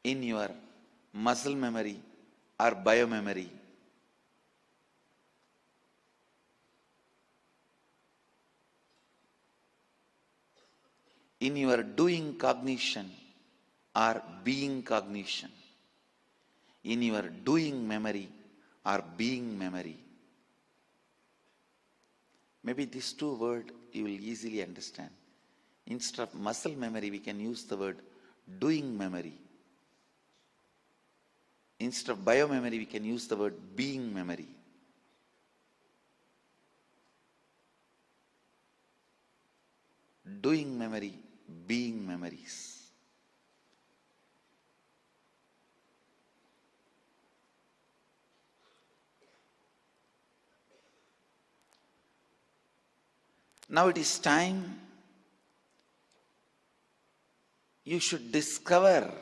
In your muscle memory or biomemory. In your doing cognition or being cognition. In your doing memory or being memory. Maybe these two words you will easily understand. Instead of muscle memory, we can use the word doing memory. Instead of biomemory, we can use the word being memory. doing memory, being memories. Now it is time you should discover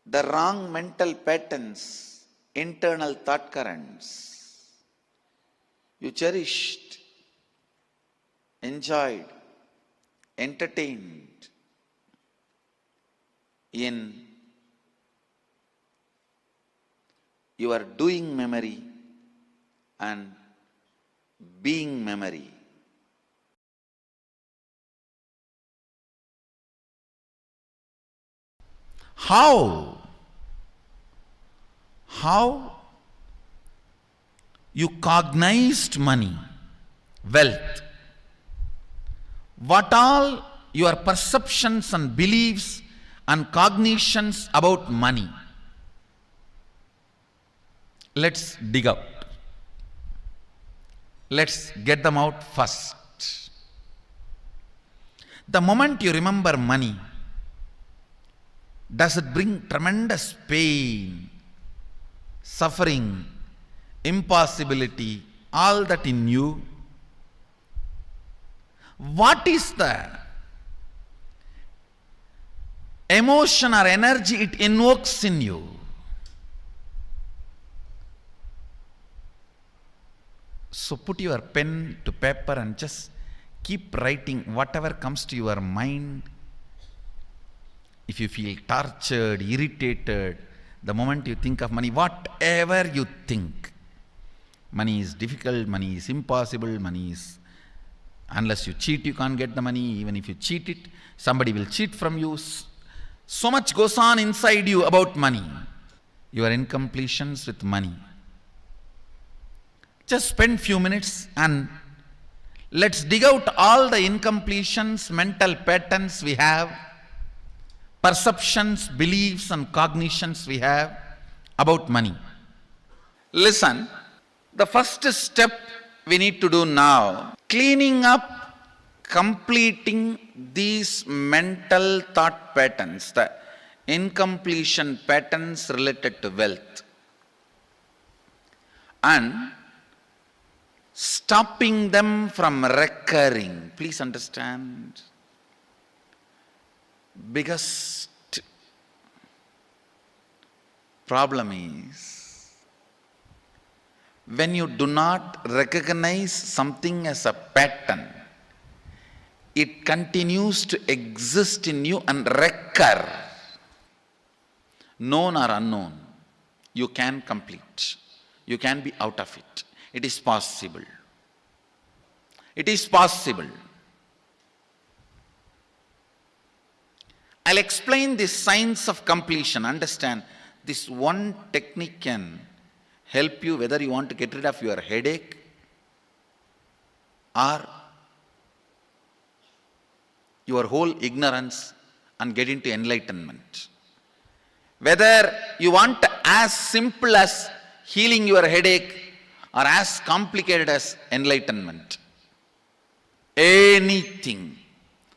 the wrong mental patterns, internal thought currents you cherished, enjoyed, entertained in your doing memory and being memory. How you cognized money, wealth, what all your perceptions and beliefs and cognitions about money. Let's dig out. Let's get them out first. The moment you remember money, does it bring tremendous pain, suffering, impossibility, all that in you? What is the emotion or energy it invokes in you? So put your pen to paper and just keep writing whatever comes to your mind. If you feel tortured, irritated, the moment you think of money, whatever you think, money is difficult, money is impossible, money is, unless you cheat, you can't get the money. Even if you cheat it, somebody will cheat from you. So much goes on inside you about money. Your incompletions with money. Just spend few minutes and let's dig out all the incompletions, mental patterns we have, perceptions, beliefs and cognitions we have about money. Listen, the first step we need to do now, cleaning up, completing these mental thought patterns, the incompletion patterns related to wealth, and stopping them from recurring. Please understand, biggest problem is when you do not recognize something as a pattern, it continues to exist in you and recur. Known or unknown, you can complete. You can be out of it. It is possible. It is possible. I'll explain the science of completion. Understand, this one technique can help you whether you want to get rid of your headache or your whole ignorance and get into enlightenment. Whether you want as simple as healing your headache or as complicated as enlightenment. Anything,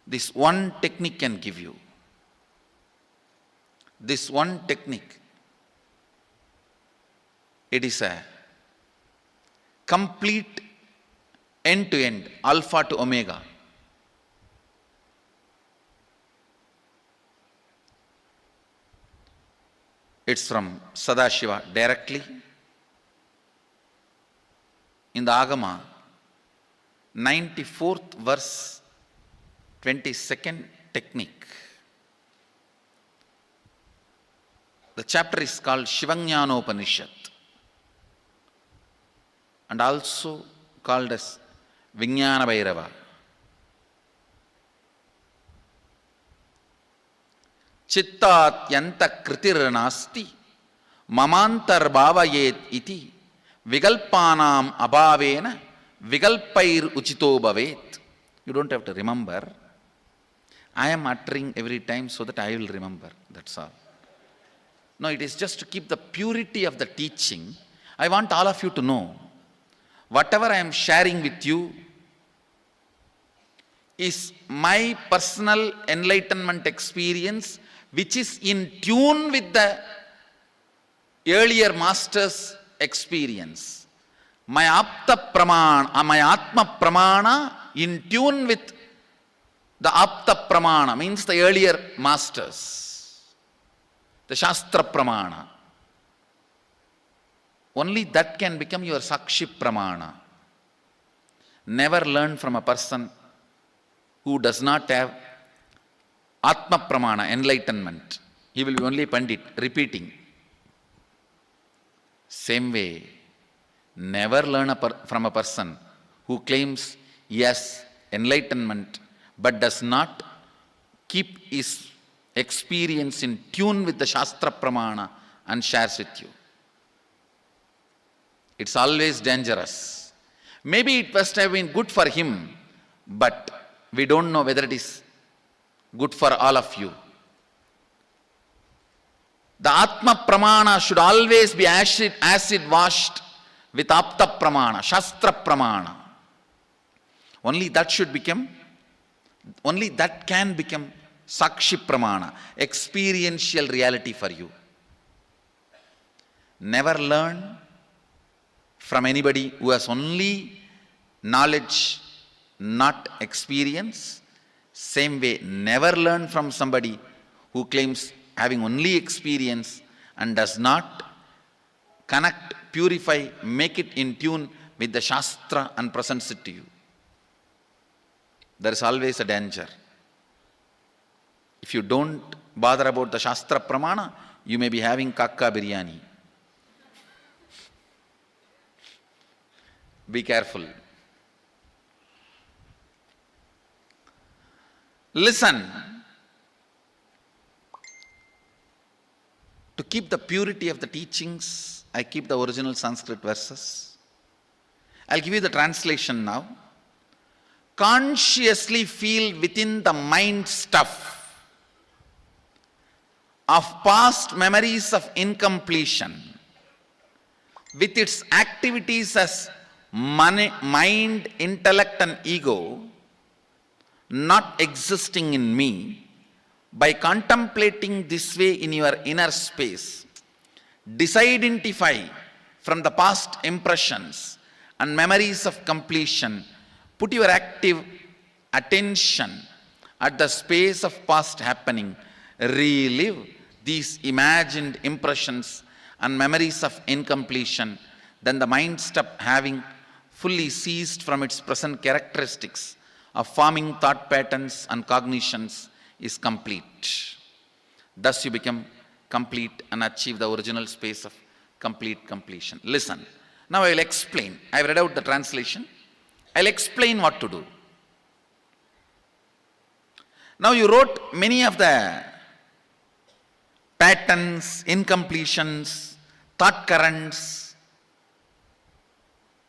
this one technique can give you. This one technique, it is a complete end-to-end, alpha to omega. It's from Sadashiva directly. In the Agama, 94th verse, 22nd technique. The chapter is called Shivajnanopanishad and also called as Vijnana Bhairava. Chittat yanta kritir nasti mamantar bhavayet iti vigalpanam abhavena vigalpair uchito bhavet. You don't have to remember. I am uttering every time so that I will remember. That's all. No, it is just to keep the purity of the teaching. I want all of you to know whatever I am sharing with you is my personal enlightenment experience, which is in tune with the earlier master's experience. My Apta Pramana, my Atma Pramana in tune with the Apta Pramana, means the earlier masters, the Shastra Pramana. Only that can become your Sakshi Pramana. Never learn from a person who does not have Atma Pramana, enlightenment. He will be only Pandit, repeating. Same way, never learn from a person who claims yes, enlightenment, but does not keep his experience in tune with the Shastra Pramana and shares with you. It's always dangerous. Maybe it must have been good for him, but we don't know whether it is good for all of you. The Atma Pramana should always be acid washed with Apta Pramana, Shastra Pramana. Only that can become Sakshi Pramana, experiential reality for you. Never learn from anybody who has only knowledge, not experience. Same way, never learn from somebody who claims having only experience and does not connect, purify, make it in tune with the Shastra and presents it to you. There is always a danger. If you don't bother about the Shastra Pramana, you may be having kakka biryani. Be careful. Listen. To keep the purity of the teachings, I keep the original Sanskrit verses. I'll give you the translation now. Consciously feel within the mind stuff of past memories of incompletion with its activities as mind, intellect and ego not existing in me. By contemplating this way in your inner space, disidentify from the past impressions and memories of completion. Put your active attention at the space of past happening. Relive these imagined impressions and memories of incompletion. Then the mind stop having fully ceased from its present characteristics of forming thought patterns and cognitions is complete. Thus you become complete and achieve the original space of complete completion. Listen. Now I will explain. I have read out the translation. I will explain what to do. Now you wrote many of the patterns, incompletions, thought currents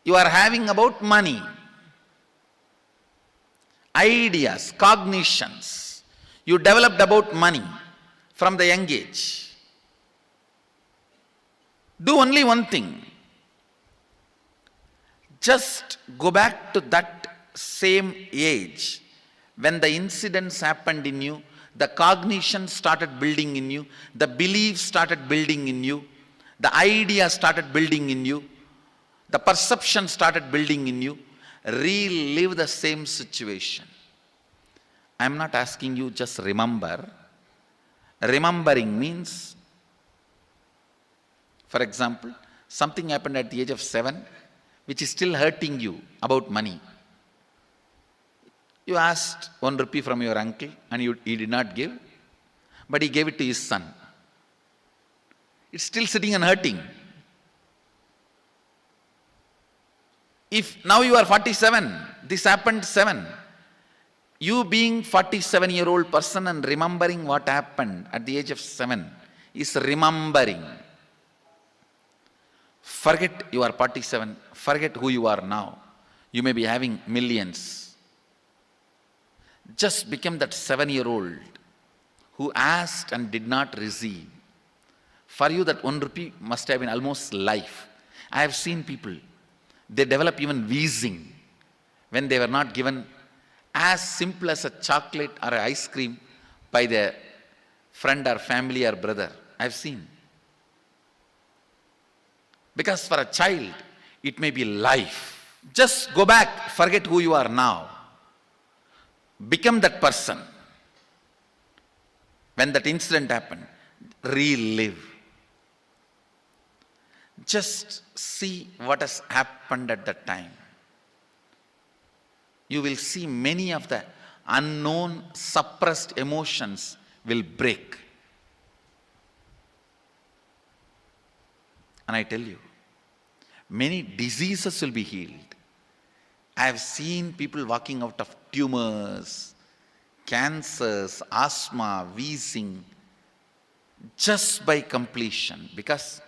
you are having about money, ideas, cognitions. You developed about money from the young age. Do only one thing. Just go back to that same age when the incidents happened in you, the cognition started building in you, the beliefs started building in you, the idea started building in you, the perception started building in you. Relive the same situation. I am not asking you just remember. Remembering means, for example, something happened at the age of 7 which is still hurting you about money. You asked 1 rupee from your uncle and he did not give, but he gave it to his son. It's still sitting and hurting. If now you are 47, this happened 7. You being 47-year-old person and remembering what happened at the age of 7 is remembering. Forget you are 47. Forget who you are now. You may be having millions. Just become that 7-year-old who asked and did not receive. For you that 1 rupee must have been almost life. I have seen people, They develop even wheezing when they were not given as simple as a chocolate or ice cream by their friend or family or brother. I've seen. Because for a child, it may be life. Just go back, forget who you are now. Become that person. When that incident happened, relive. Just see what has happened at that time. You will see many of the unknown, suppressed emotions will break. And I tell you, many diseases will be healed. I have seen people walking out of tumors, cancers, asthma, wheezing, just by completion. Because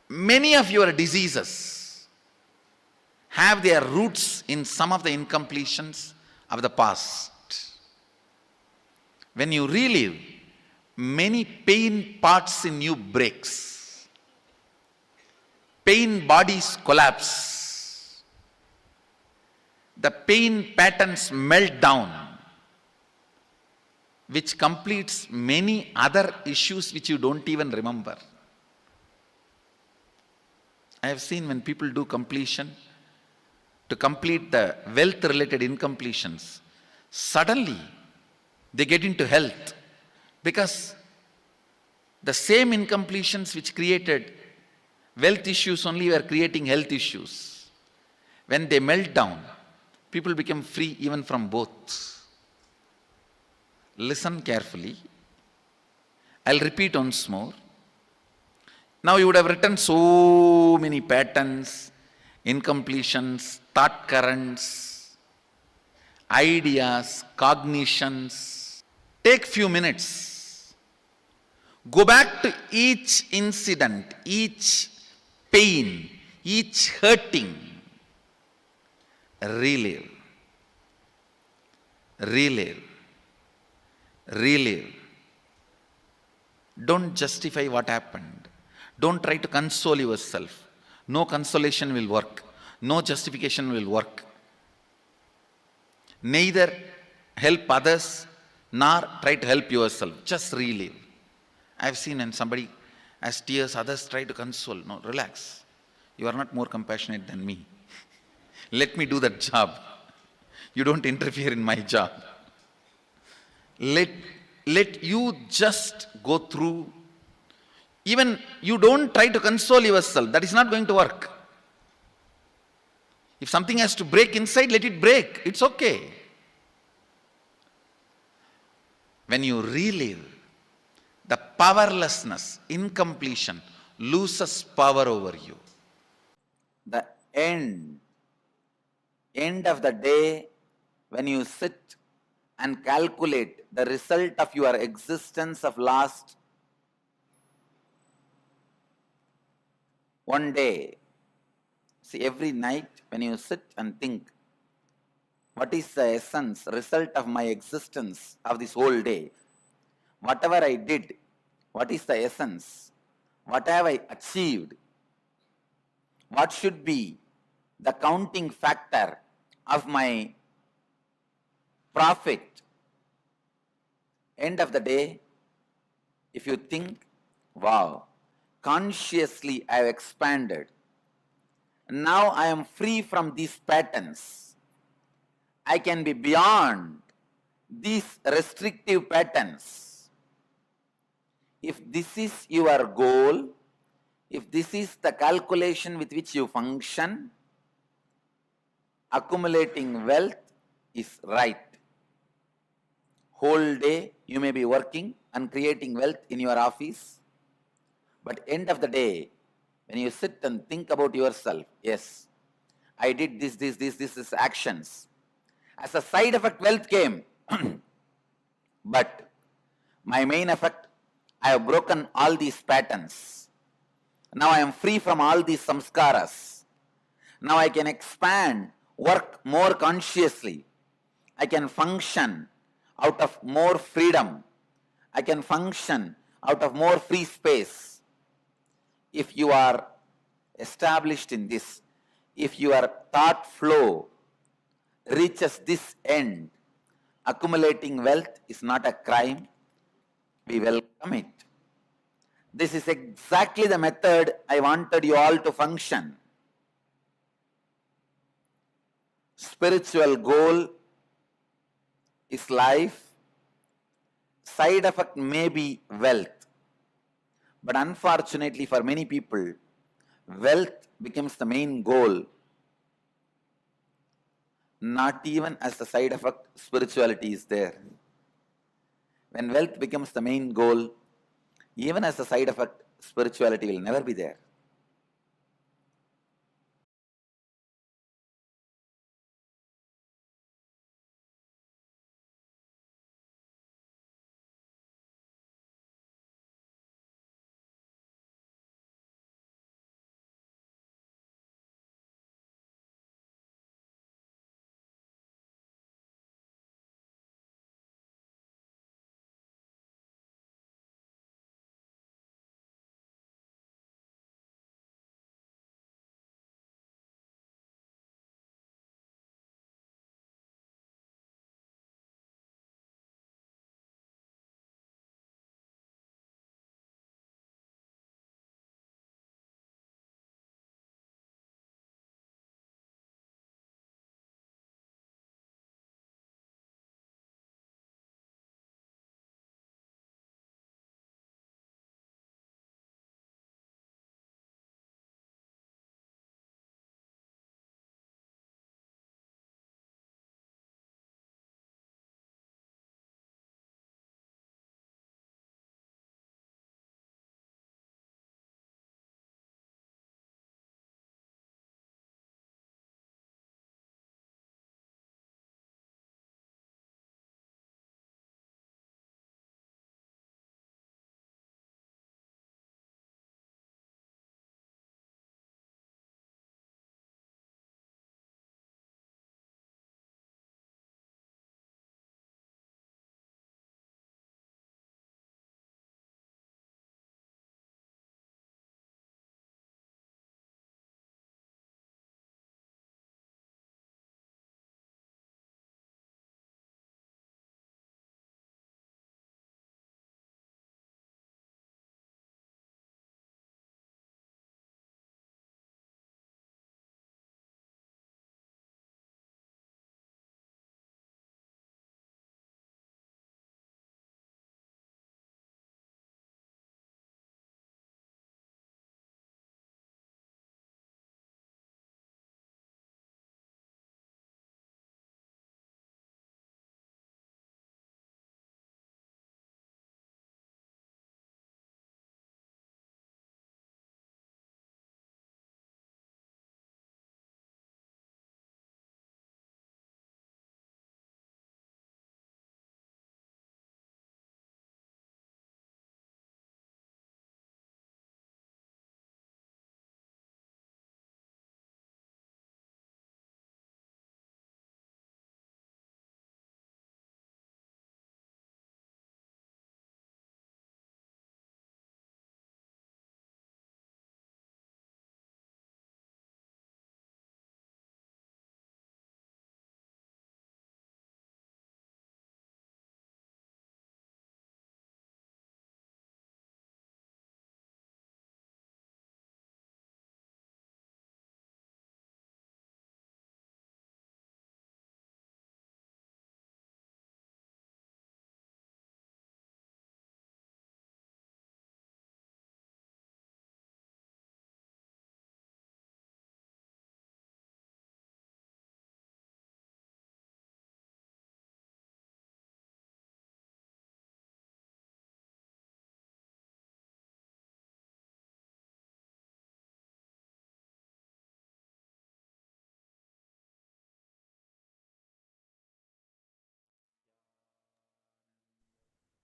many of your diseases have their roots in some of the incompletions of the past. When you relive, many pain parts in you breaks. Pain bodies collapse. The pain patterns melt down, which completes many other issues which you don't even remember. I have seen when people do completion, to complete the wealth-related incompletions, suddenly they get into health, because the same incompletions which created wealth issues only were creating health issues. When they melt down, people become free even from both. Listen carefully. I'll repeat once more. Now you would have written so many patterns, incompletions, thought currents, ideas, cognitions. Take few minutes. Go back to each incident, each pain, each hurting. Relive. Relive. Relive. Don't justify what happened. Don't try to console yourself. No consolation will work. No justification will work. Neither help others nor try to help yourself. Just relive. I've seen when somebody has tears, others try to console. No, relax. You are not more compassionate than me. Let me do that job. You don't interfere in my job. Let you just go through. Even you don't try to console yourself. That is not going to work. If something has to break inside, let it break. It's okay. When you relive, the powerlessness, incompletion, loses power over you. The end of the day, when you sit and calculate the result of your existence of last one day. See, every night when you sit and think, what is the essence, result of my existence of this whole day? Whatever I did, what is the essence? What have I achieved? What should be the counting factor of my profit? End of the day, if you think, wow, consciously I have expanded. Now I am free from these patterns. I can be beyond these restrictive patterns. If this is your goal, if this is the calculation with which you function, accumulating wealth is right. Whole day you may be working and creating wealth in your office, but end of the day, when you sit and think about yourself, yes, I did this actions. As a side effect, wealth came. But my main effect, I have broken all these patterns. Now I am free from all these samskaras. Now I can expand, work more consciously. I can function out of more freedom. I can function out of more free space. If you are established in this, if your thought flow reaches this end, accumulating wealth is not a crime, we welcome it. This is exactly the method I wanted you all to function. Spiritual goal is life. Side effect may be wealth. But unfortunately for many people, wealth becomes the main goal. Not even as the side effect, spirituality is there. When wealth becomes the main goal, even as a side effect, spirituality will never be there.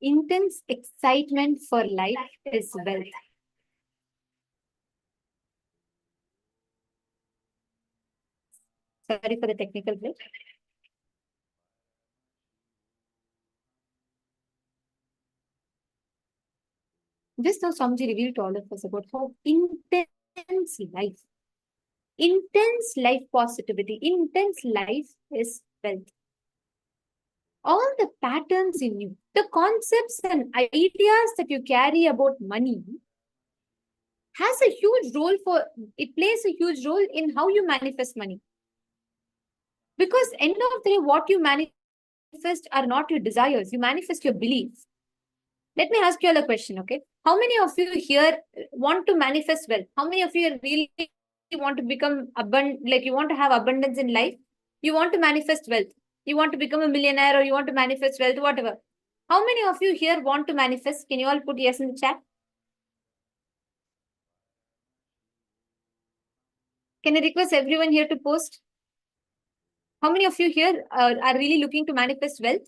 Intense excitement for life is wealth. Sorry for the technical glitch. Just now, Swamiji revealed to all of us about how intense life intense life positivity, intense life is wealth. All the patterns in you, the concepts and ideas that you carry about money has a huge role it plays a huge role in how you manifest money. Because end of the day, what you manifest are not your desires, you manifest your beliefs. Let me ask you all a question, okay? How many of you here want to manifest wealth? How many of you really want to become abundant, like you want to have abundance in life? You want to manifest wealth. You want to become a millionaire or you want to manifest wealth, whatever. How many of you here want to manifest? Can you all put yes in the chat? Can I request everyone here to post? How many of you here are really looking to manifest wealth?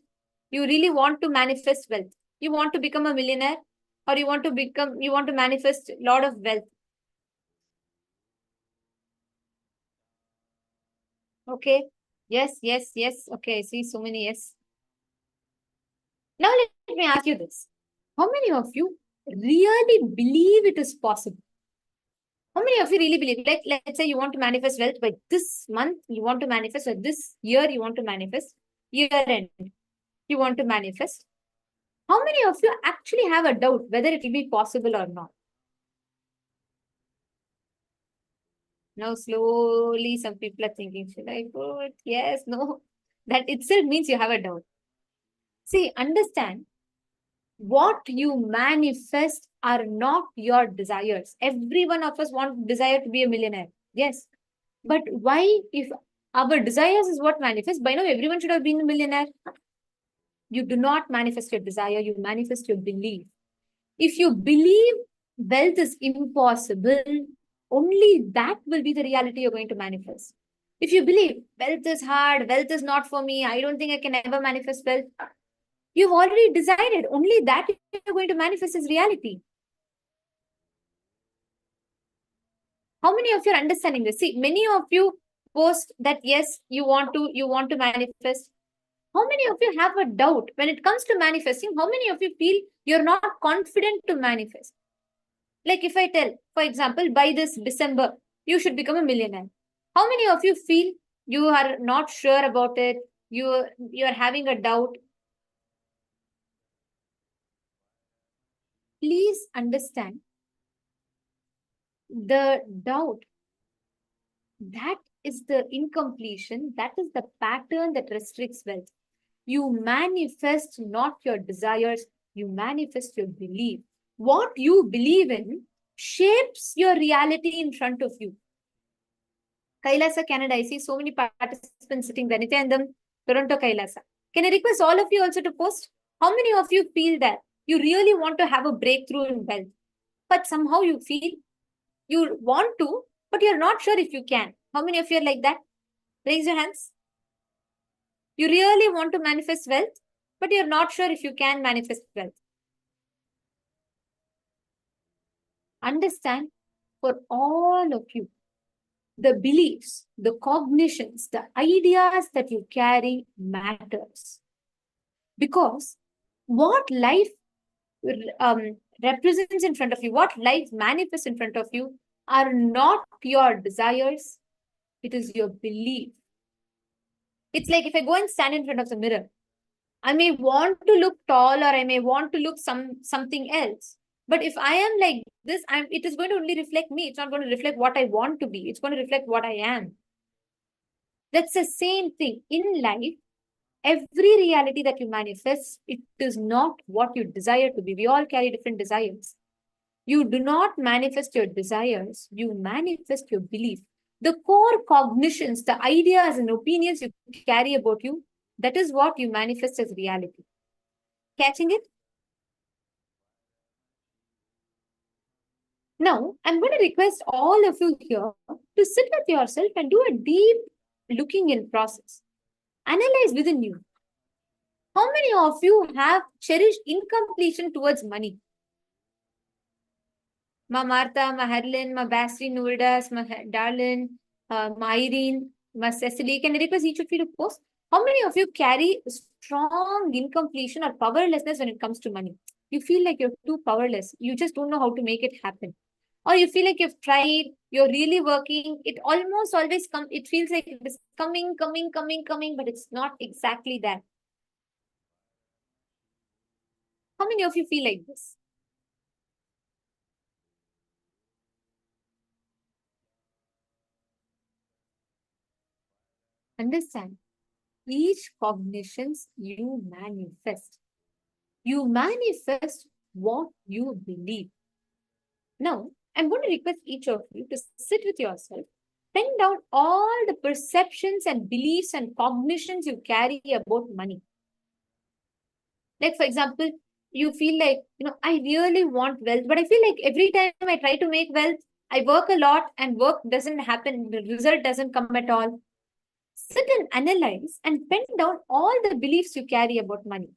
You really want to manifest wealth. You want to become a millionaire or you want to manifest a lot of wealth. Okay. Yes, yes, yes. Okay, I see so many yes. Now let me ask you this. How many of you really believe it is possible? How many of you really believe? Like, let's say you want to manifest wealth by this month, you want to manifest, or this year you want to manifest, year end, you want to manifest. How many of you actually have a doubt whether it will be possible or not? Now, slowly, some people are thinking, should I go? Yes, no. That itself means you have a doubt. See, understand, what you manifest are not your desires. Every one of us desire to be a millionaire. Yes. But why, if our desires is what manifests, by now everyone should have been a millionaire. You do not manifest your desire, you manifest your belief. If you believe wealth is impossible, only that will be the reality you're going to manifest. If you believe wealth is hard, wealth is not for me, I don't think I can ever manifest wealth, you've already decided only that you're going to manifest as reality. How many of you are understanding this? See, many of you post that yes, you want to manifest. How many of you have a doubt when it comes to manifesting? How many of you feel you're not confident to manifest? Like if I tell, for example, by this December, you should become a millionaire. How many of you feel you are not sure about it? You're having a doubt. Please understand, the doubt, that is the incompletion, that is the pattern that restricts wealth. You manifest not your desires, you manifest your belief. What you believe in shapes your reality in front of you. KAILASA, Canada, I see so many participants sitting there. Nityanandam, Toronto, KAILASA. Can I request all of you also to post? How many of you feel that you really want to have a breakthrough in wealth, but somehow you feel you want to, but you're not sure if you can? How many of you are like that? Raise your hands. You really want to manifest wealth, but you're not sure if you can manifest wealth. Understand, for all of you, the beliefs, the cognitions, the ideas that you carry matters. Because what life represents in front of you, what life manifests in front of you are not your desires, it is your belief. It's like if I go and stand in front of the mirror, I may want to look tall or I may want to look something else. But if I am like this, it is going to only reflect me. It's not going to reflect what I want to be. It's going to reflect what I am. That's the same thing. In life, every reality that you manifest, it is not what you desire to be. We all carry different desires. You do not manifest your desires. You manifest your belief. The core cognitions, the ideas and opinions you carry about you, that is what you manifest as reality. Catching it? Now, I'm going to request all of you here to sit with yourself and do a deep looking in process. Analyze within you. How many of you have cherished incompletion towards money? Ma Martha, ma Herlin, ma Basri, Nurdas, ma Darlin, ma Irene, ma Cecily. Can I request each of you to post? How many of you carry strong incompletion or powerlessness when it comes to money? You feel like you're too powerless. You just don't know how to make it happen. Or you feel like you've tried, you're really working, it almost always comes, it feels like it is coming, but it's not exactly that. How many of you feel like this? Understand, each cognitions you manifest. You manifest what you believe. Now, I'm going to request each of you to sit with yourself, pen down all the perceptions and beliefs and cognitions you carry about money. Like, for example, you feel like, I really want wealth, but I feel like every time I try to make wealth, I work a lot and work doesn't happen, the result doesn't come at all. Sit and analyze and pen down all the beliefs you carry about money.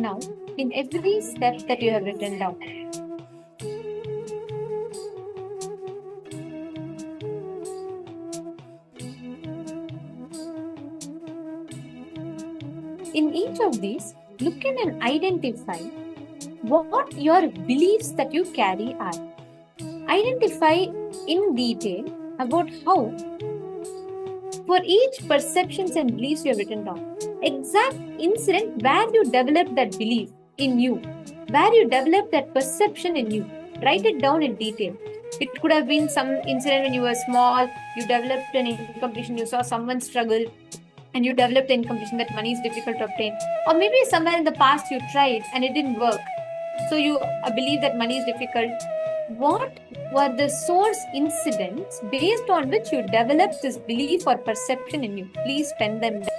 now in every step that you have written down. In each of these, look in and identify what your beliefs that you carry are. Identify in detail about how, for each perceptions and beliefs you have written down, exact incident where you developed that belief in you, where you developed that perception in you. Write it down in detail. It could have been some incident when you were small, you developed an incompletion, you saw someone struggle, and you developed the incompletion that money is difficult to obtain. Or maybe somewhere in the past you tried and it didn't work. So you believe that money is difficult. What were the source incidents based on which you developed this belief or perception in you? Please pen them down.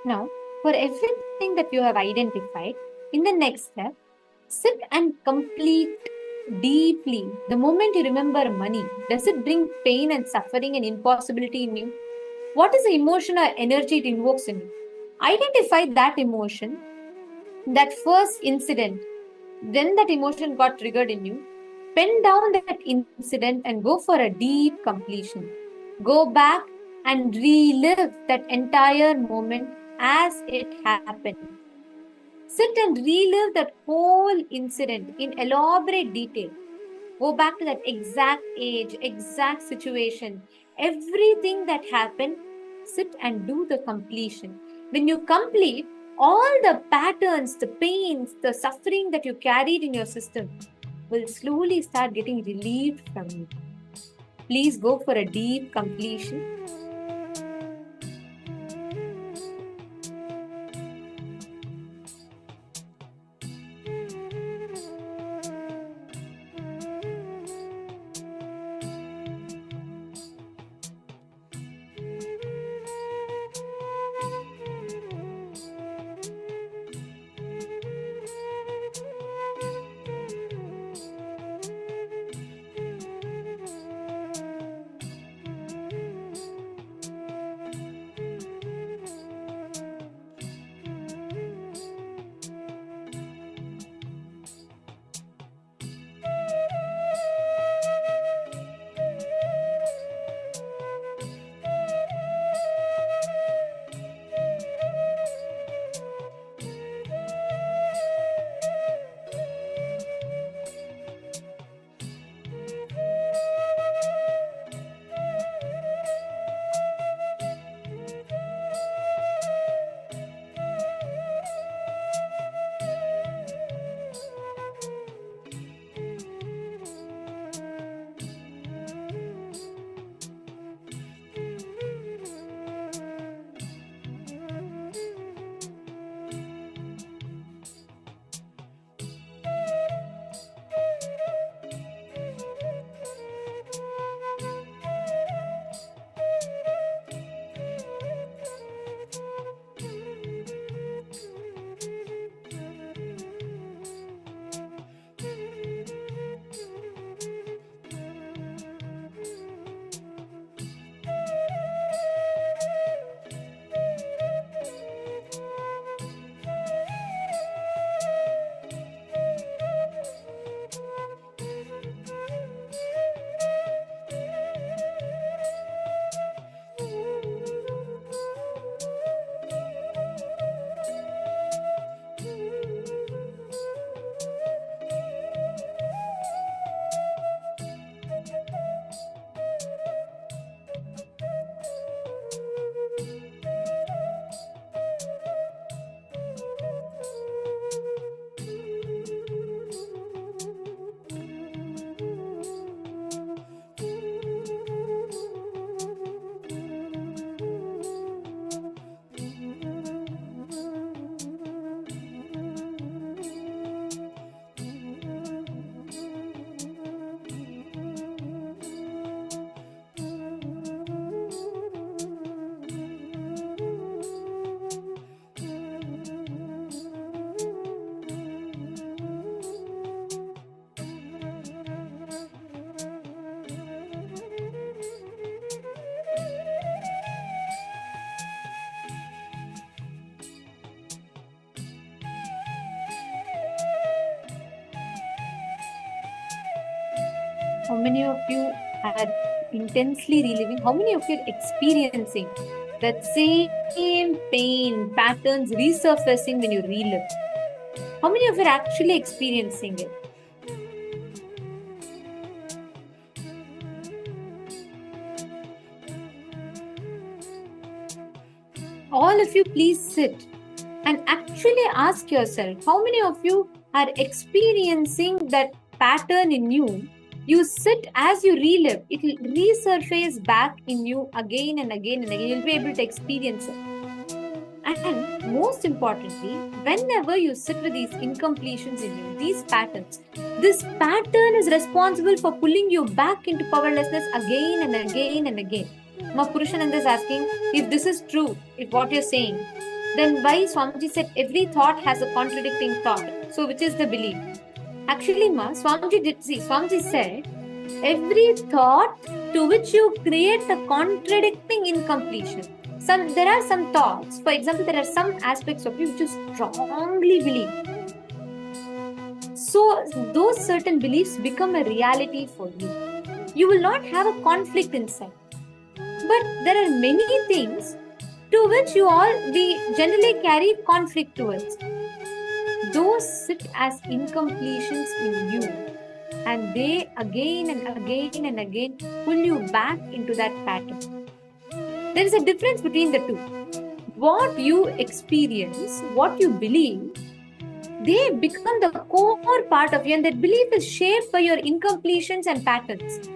Now, for everything that you have identified, in the next step, sit and complete deeply. The moment you remember money, does it bring pain and suffering and impossibility in you? What is the emotion or energy it invokes in you? Identify that emotion, that first incident, when that emotion got triggered in you. Pen down that incident and go for a deep completion. Go back and relive that entire moment as it happened. Sit and relive that whole incident in elaborate detail. Go back to that exact age, exact situation, everything that happened. Sit and do the completion. When you complete, all the patterns, the pains, the suffering that you carried in your system will slowly start getting relieved from you. Please go for a deep completion. How many of you are intensely reliving? How many of you are experiencing that same pain patterns resurfacing when you relive? How many of you are actually experiencing it? All of you, please sit and actually ask yourself, how many of you are experiencing that pattern in you? You sit as you relive, it will resurface back in you again and again and again. You'll be able to experience it. And most importantly, whenever you sit with these incompletions in you, these patterns, this pattern is responsible for pulling you back into powerlessness again and again and again. Purushananda is asking, if this is true, if what you're saying, then why Swamiji said every thought has a contradicting thought? So which is the belief? Actually, Swamiji said, every thought to which you create a contradicting incompletion. There are some thoughts, for example, there are some aspects of you which you strongly believe. So those certain beliefs become a reality for you. You will not have a conflict inside. But there are many things to which we generally carry conflict towards. Those sit as incompletions in you, and they again and again and again pull you back into that pattern. There is a difference between the two. What you experience, what you believe, they become the core part of you, and that belief is shaped by your incompletions and patterns.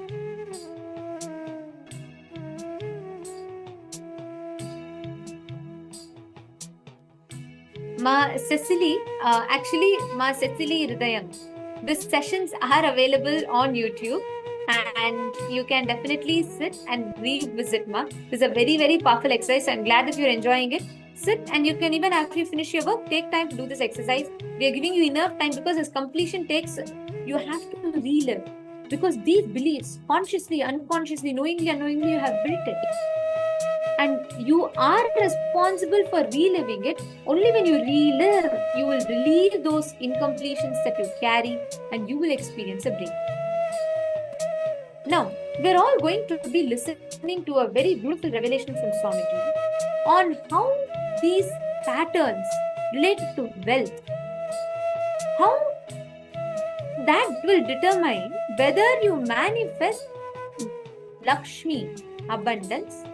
Cecily Hridayam. These sessions are available on YouTube, and you can definitely sit and revisit. This is a very, very powerful exercise. I'm glad that you're enjoying it. Sit, and you can, even after you finish your work, take time to do this exercise. We are giving you enough time because this completion takes, you have to relive. Because these beliefs, consciously, unconsciously, knowingly, unknowingly, you have built it. And you are responsible for reliving it. Only when you relive, you will relieve those incompletions that you carry, and you will experience a break. Now, we're all going to be listening to a very beautiful revelation from Swamiji on how these patterns relate to wealth. How that will determine whether you manifest Lakshmi, abundance,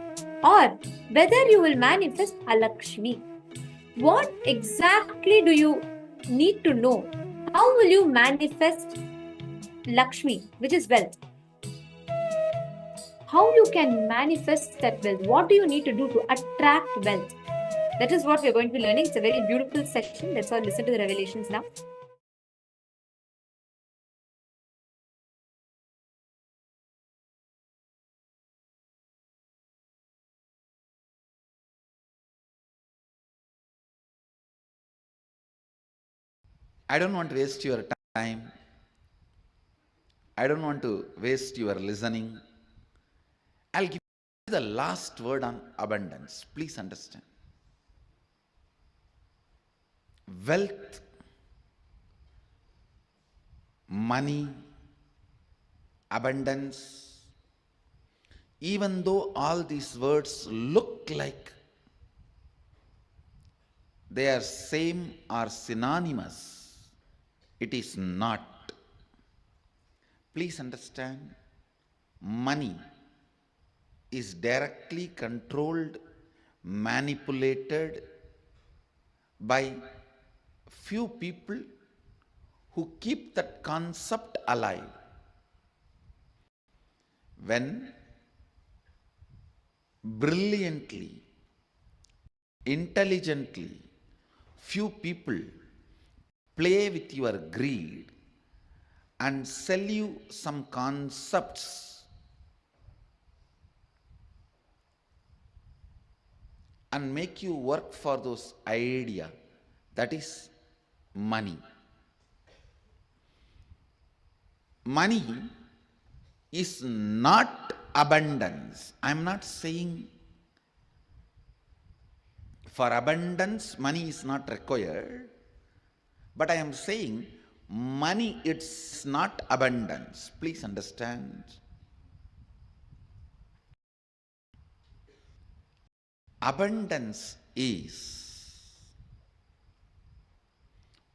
or whether you will manifest Alakshmi. What exactly do you need to know? How will you manifest Lakshmi, which is wealth? How you can manifest that wealth? What do you need to do to attract wealth? That is what we're going to be learning. It's a very beautiful session. Let's all listen to the revelations now. I don't want to waste your time. I don't want to waste your listening. I'll give you the last word on abundance. Please understand. Wealth, money, abundance, even though all these words look like they are same or synonymous, it is not. Please understand, money is directly controlled, manipulated by few people who keep that concept alive. When brilliantly, intelligently, few people play with your greed and sell you some concepts and make you work for those ideas, that is money. Money is not abundance. I am not saying for abundance money is not required, but I am saying Money, it's not abundance. Please understand. Abundance is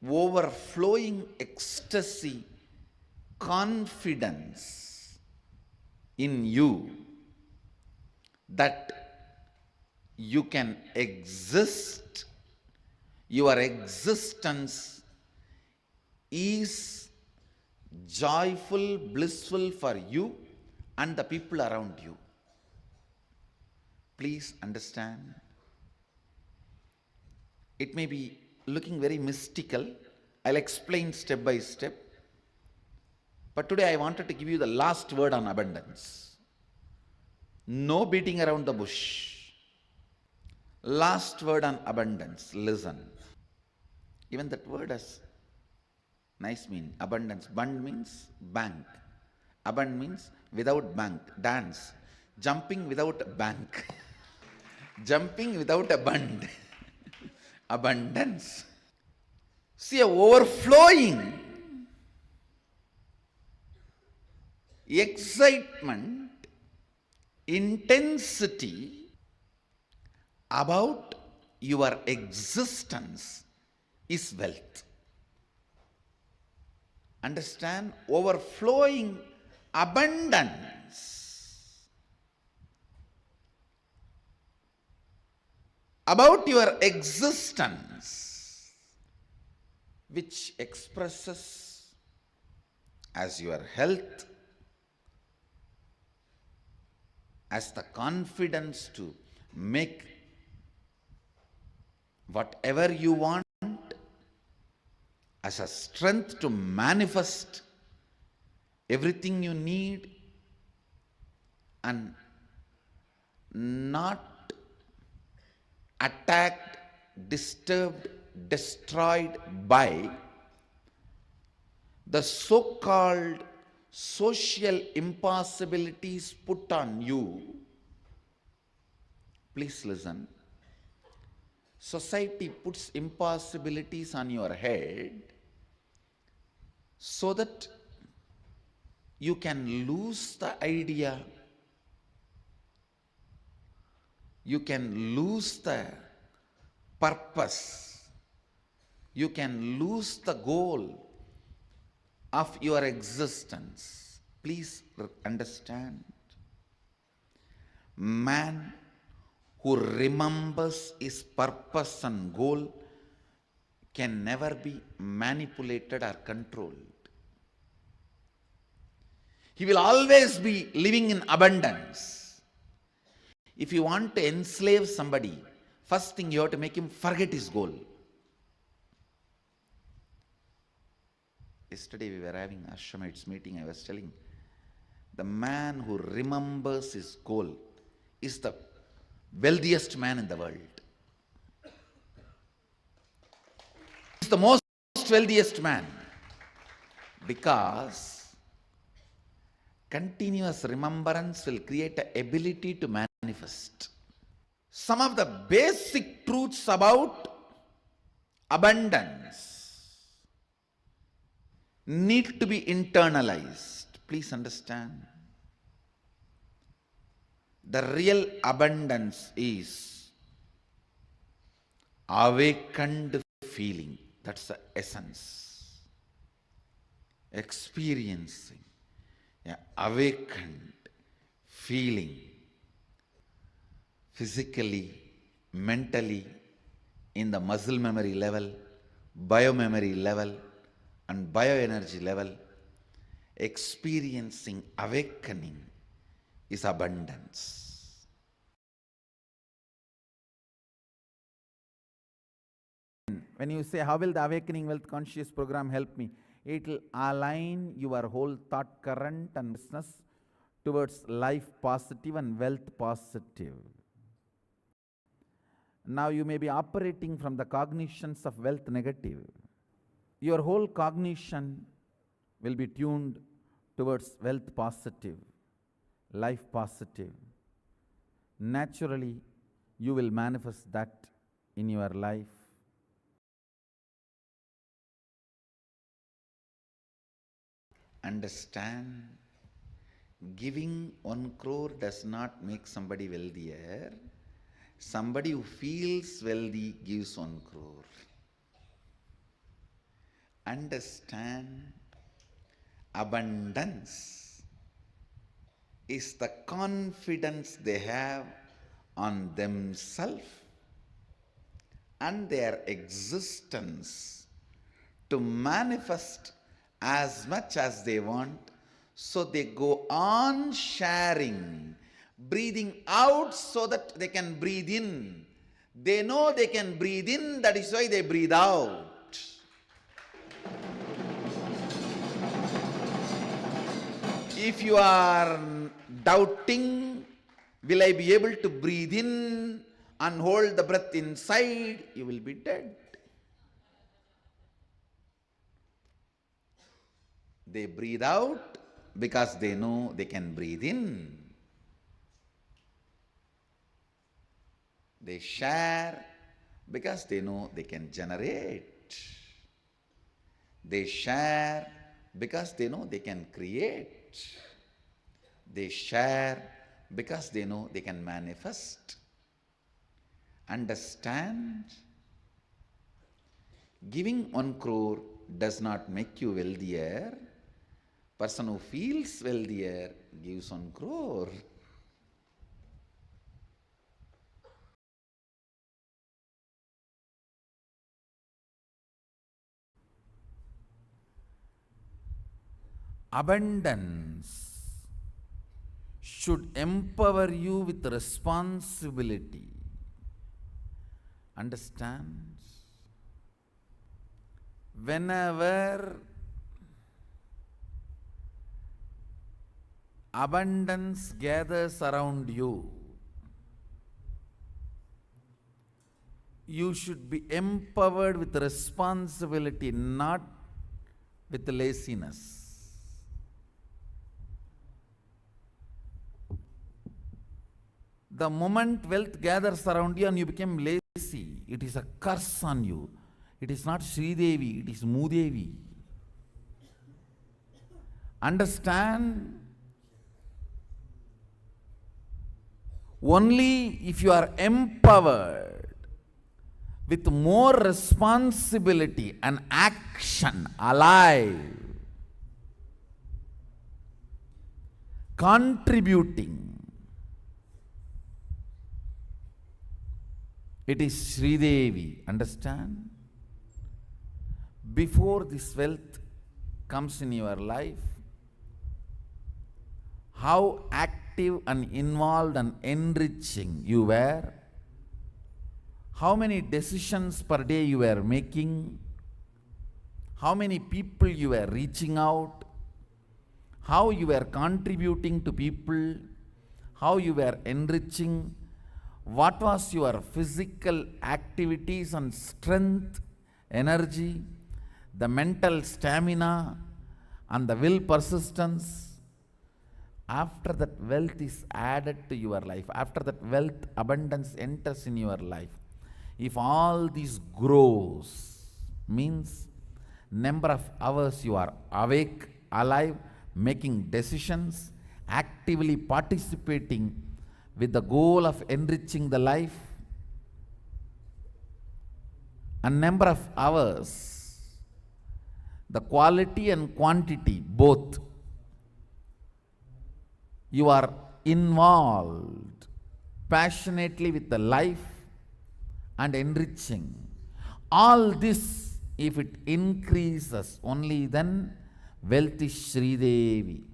overflowing ecstasy, confidence in you that you can exist, your existence is joyful, blissful for you and the people around you. Please understand. It may be looking very mystical. I'll explain step by step. But today I wanted to give you the last word on abundance. No beating around the bush. Last word on abundance. Listen. Even that word has nice meaning. Abundance. Bund means bank. Abund means without bank. Dance. Jumping without a bank. Jumping without a bund. Abundance. See, a overflowing excitement, intensity about your existence is wealth. Understand? Overflowing abundance about your existence, which expresses as your health, as the confidence to make whatever you want, as a strength to manifest everything you need, and not attacked, disturbed, destroyed by the so-called social impossibilities put on you. Please listen. Society puts impossibilities on your head so that you can lose the idea, you can lose the purpose, you can lose the goal of your existence. Please understand. Man who remembers his purpose and goal can never be manipulated or controlled. He will always be living in abundance. If you want to enslave somebody, first thing you have to make him forget his goal. Yesterday we were having Ashramite's meeting. I was telling, the man who remembers his goal is the wealthiest man in the world. He's the most wealthiest man because continuous remembrance will create an ability to manifest. Some of the basic truths about abundance need to be internalized. Please understand. The real abundance is awakened feeling. That's the essence. Experiencing awakened feeling physically, mentally, in the muscle memory level, biomemory level, and bioenergy level. Experiencing awakening is abundance. When you say, how will the Awakening Wealth Conscious program help me? It will align your whole thought current and business towards life positive and wealth positive. Now you may be operating from the cognitions of wealth negative. Your whole cognition will be tuned towards wealth positive, life positive. Naturally, you will manifest that in your life. understand, giving 1 crore does not make somebody wealthier. Somebody who feels wealthy gives 1 crore. Understand, abundance is the confidence they have on themselves and their existence to manifest as much as they want, so they go on sharing, breathing out so that they can breathe in. They know they can breathe in, that is why they breathe out. If you are doubting, will I be able to breathe in and hold the breath inside, you will be dead. They breathe out because they know they can breathe in. They share because they know they can generate. They share because they know they can create. They share because they know they can manifest. Understand? Giving 1 crore does not make you wealthier. Person who feels wealthier gives 1 crore. Abundance should empower you with responsibility. Understand? Whenever abundance gathers around you, you should be empowered with responsibility, not with laziness. The moment wealth gathers around you and you become lazy, it is a curse on you. It is not Sri Devi, it is Moodevi. Understand? Only if you are empowered with more responsibility and action, alive, contributing, it is Sri Devi. Understand? Before this wealth comes in your life, how active and involved and enriching you were, how many decisions per day you were making, how many people you were reaching out, how you were contributing to people, how you were enriching, what was your physical activities and strength, energy, the mental stamina and the will persistence. After that wealth is added to your life, after that wealth abundance enters in your life, if all this grows, means number of hours you are awake, alive, making decisions, actively participating with the goal of enriching the life, a number of hours, the quality and quantity both, you are involved passionately with the life and enriching. All this, if it increases, only then wealth is Sri Devi.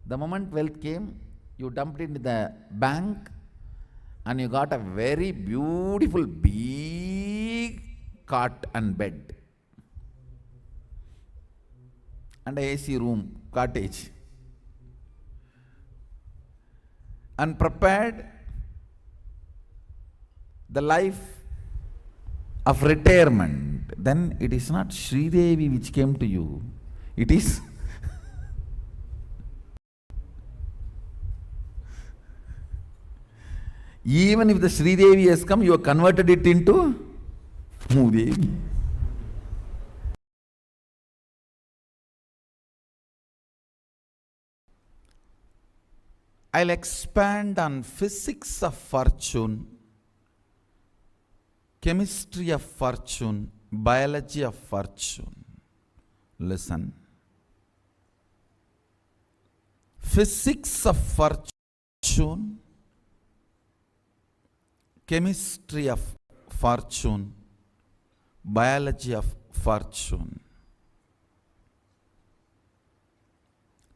The moment wealth came, you dumped it in the bank and you got a very beautiful big cot and bed and a AC room, cottage, and prepared the life of retirement. Then it is not Sri Devi which came to you, it is even if the Sri Devi has come, you have converted it into Moodevi. I'll expand on physics of fortune, chemistry of fortune, biology of fortune. Listen. Physics of fortune, chemistry of fortune, biology of fortune.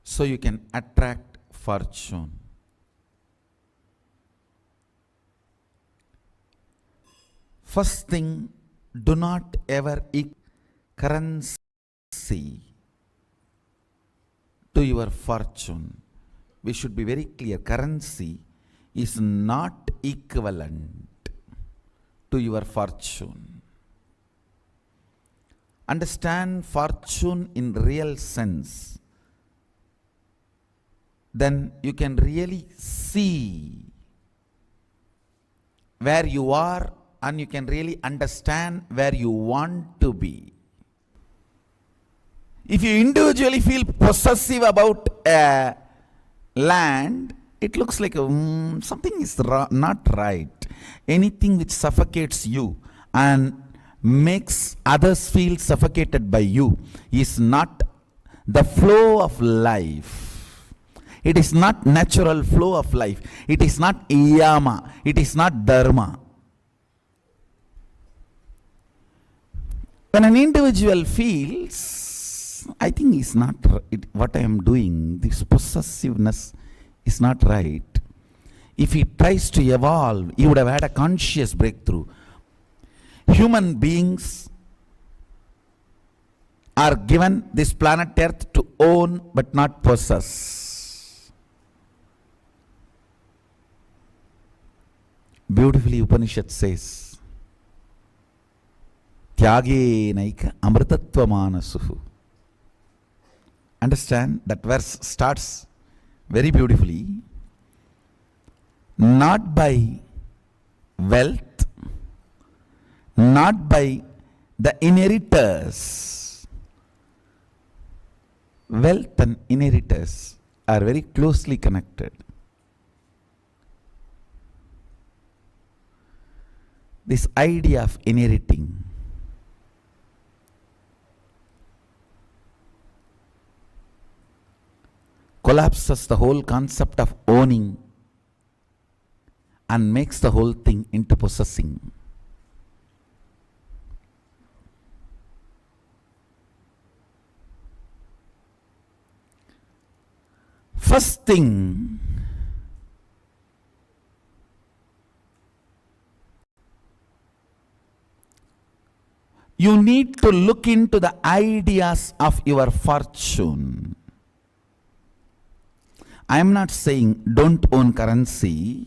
So you can attract fortune. First thing, do not ever equate currency to your fortune. We should be very clear. Currency is not equivalent to your fortune. Understand fortune in real sense. Then you can really see where you are, and you can really understand where you want to be. If you individually feel possessive about a land, it looks like something is not right. Anything which suffocates you and makes others feel suffocated by you is not the flow of life. It is not natural flow of life. It is not yama. It is not dharma. When an individual feels, I think it's not what I am doing, this possessiveness is not right. If he tries to evolve, he would have had a conscious breakthrough. Human beings are given this planet Earth to own but not possess. Beautifully Upanishad says, Tyage naika amritattva manasuhu. Understand, that verse starts very beautifully. Not by wealth, not by the inheritors. Wealth and inheritors are very closely connected. This idea of inheriting collapses the whole concept of owning and makes the whole thing into possessing. First thing, you need to look into the ideas of your fortune. I am not saying don't own currency.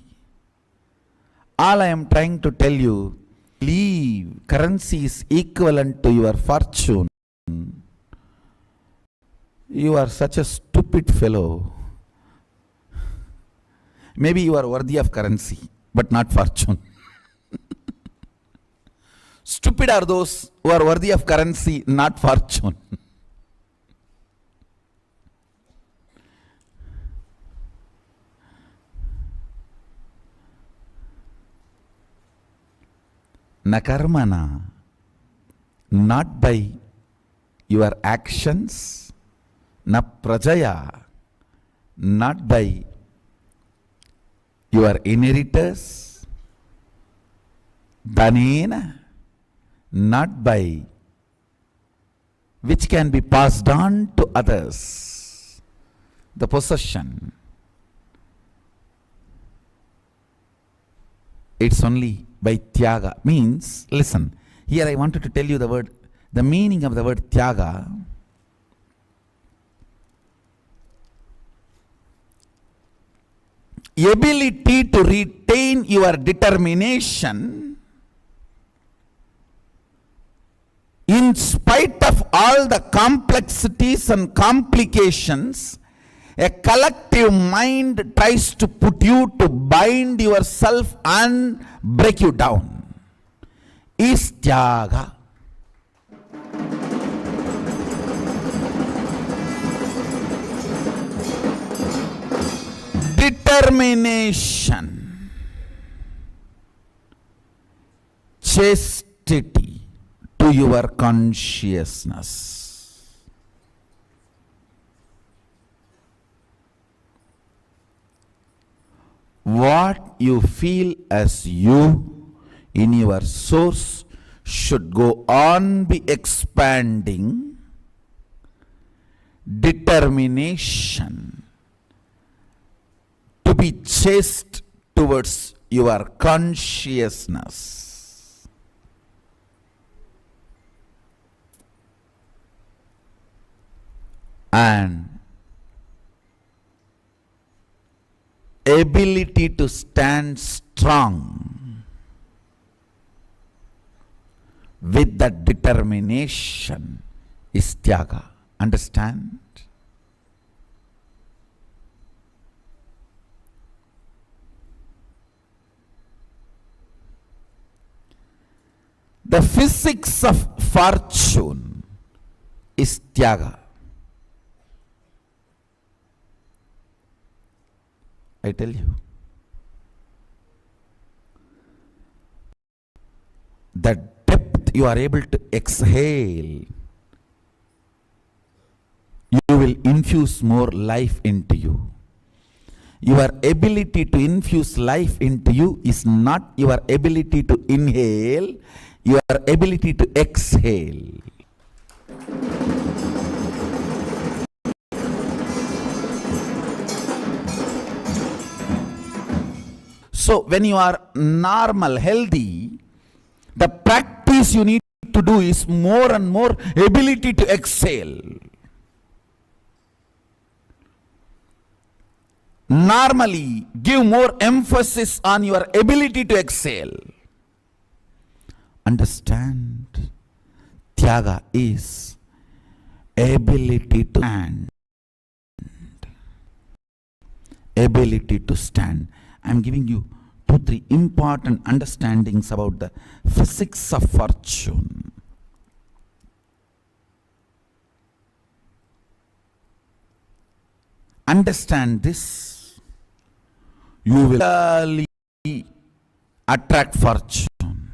All I am trying to tell you, believe currency is equivalent to your fortune. You are such a stupid fellow. Maybe you are worthy of currency, but not fortune. Stupid are those who are worthy of currency, not fortune. Na karmana, not by your actions, na prajaya, not by your inheritors, dhanena, not by which can be passed on to others, the possession. It's only by tyaga. Means, listen, here I wanted to tell you the meaning of the word tyaga. Ability to retain your determination in spite of all the complexities and complications. A collective mind tries to put you to bind yourself and break you down. Is tyaga. determination, chastity to your consciousness. What you feel as you in your source should go on be expanding. Determination to be chaste towards your consciousness. And ability to stand strong with that determination is tyaga. Understand? The physics of fortune is tyaga. I tell you. The depth you are able to exhale, you will infuse more life into you. Your ability to infuse life into you is not your ability to inhale, your ability to exhale. So when you are normal, healthy, the practice you need to do is more and more ability to exhale. Normally, give more emphasis on your ability to exhale. Understand? Tyaga is ability to stand. Ability to stand. I am giving you 2-3 important understandings about the physics of fortune. Understand this, you will really attract fortune.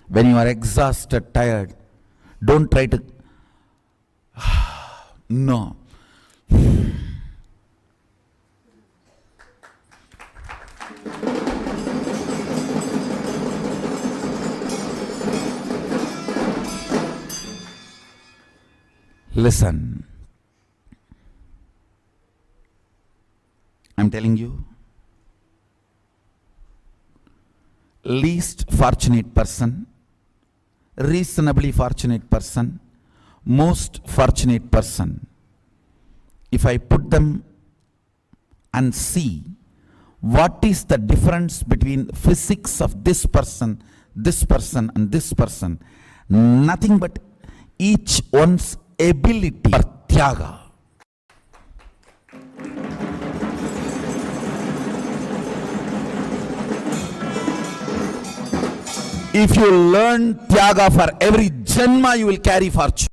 When you are exhausted, tired, don't try to no. Listen, I'm telling you, least fortunate person, reasonably fortunate person, most fortunate person, if I put them and see what is the difference between physics of this person and this person, nothing but each one's ability for tyaga. If you learn tyaga for every janma, you will carry fortune.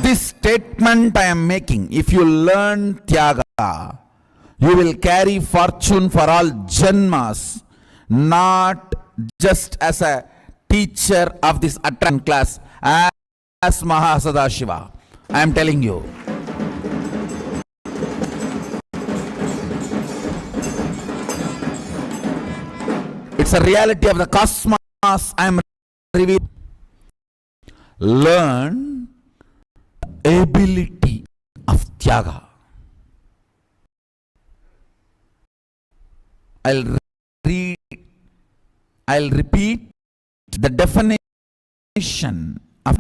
This statement I am making, if you learn tyaga, you will carry fortune for all janmas, not just as a teacher of this attraction class, as Mahasadashiva. I am telling you. It's a reality of the cosmos I am revealing. Learn the ability of tyaga. I'll repeat the definition of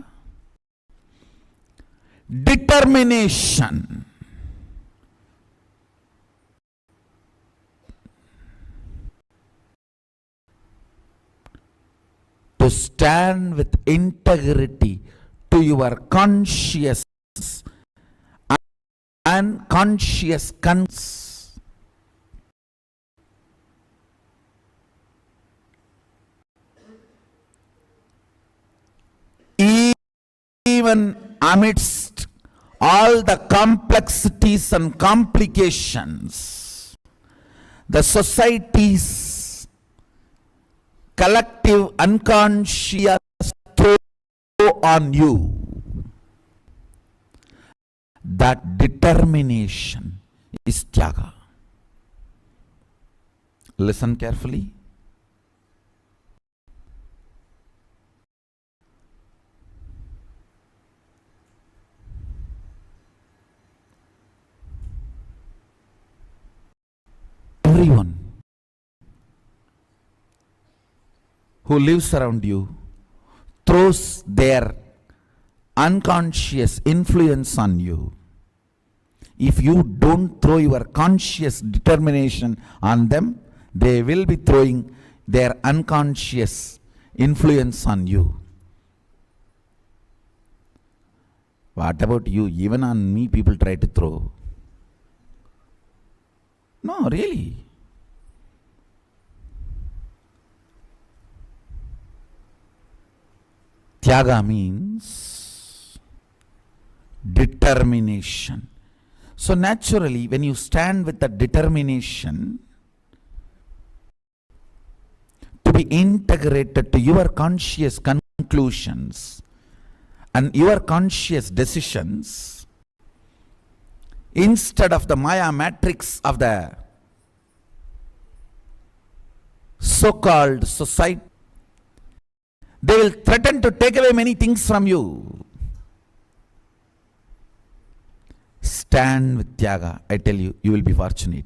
determination. To stand with integrity to your conscious and conscious even amidst all the complexities and complications, the society's collective unconscious throw on you, that determination is tyaga. Listen carefully. Everyone who lives around you throws their unconscious influence on you. If you don't throw your conscious determination on them, they will be throwing their unconscious influence on you. What about you? Even on me, people try to throw. No, really. Tyaga means determination. So naturally, when you stand with the determination to be integrated to your conscious conclusions and your conscious decisions, instead of the Maya matrix of the so-called society, they will threaten to take away many things from you. Stand with Tyaga. I tell you, you will be fortunate.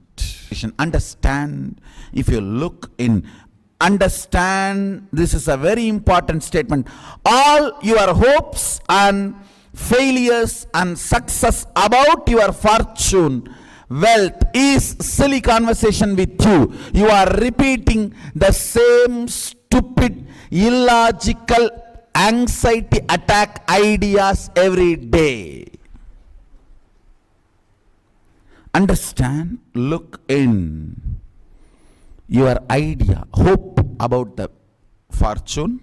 Understand. If you look in, understand, this is a very important statement. All your hopes and failures and success about your fortune, wealth is silly conversation with you. You are repeating the same stupid, illogical, anxiety attack ideas every day. Understand, look in your idea, hope about the fortune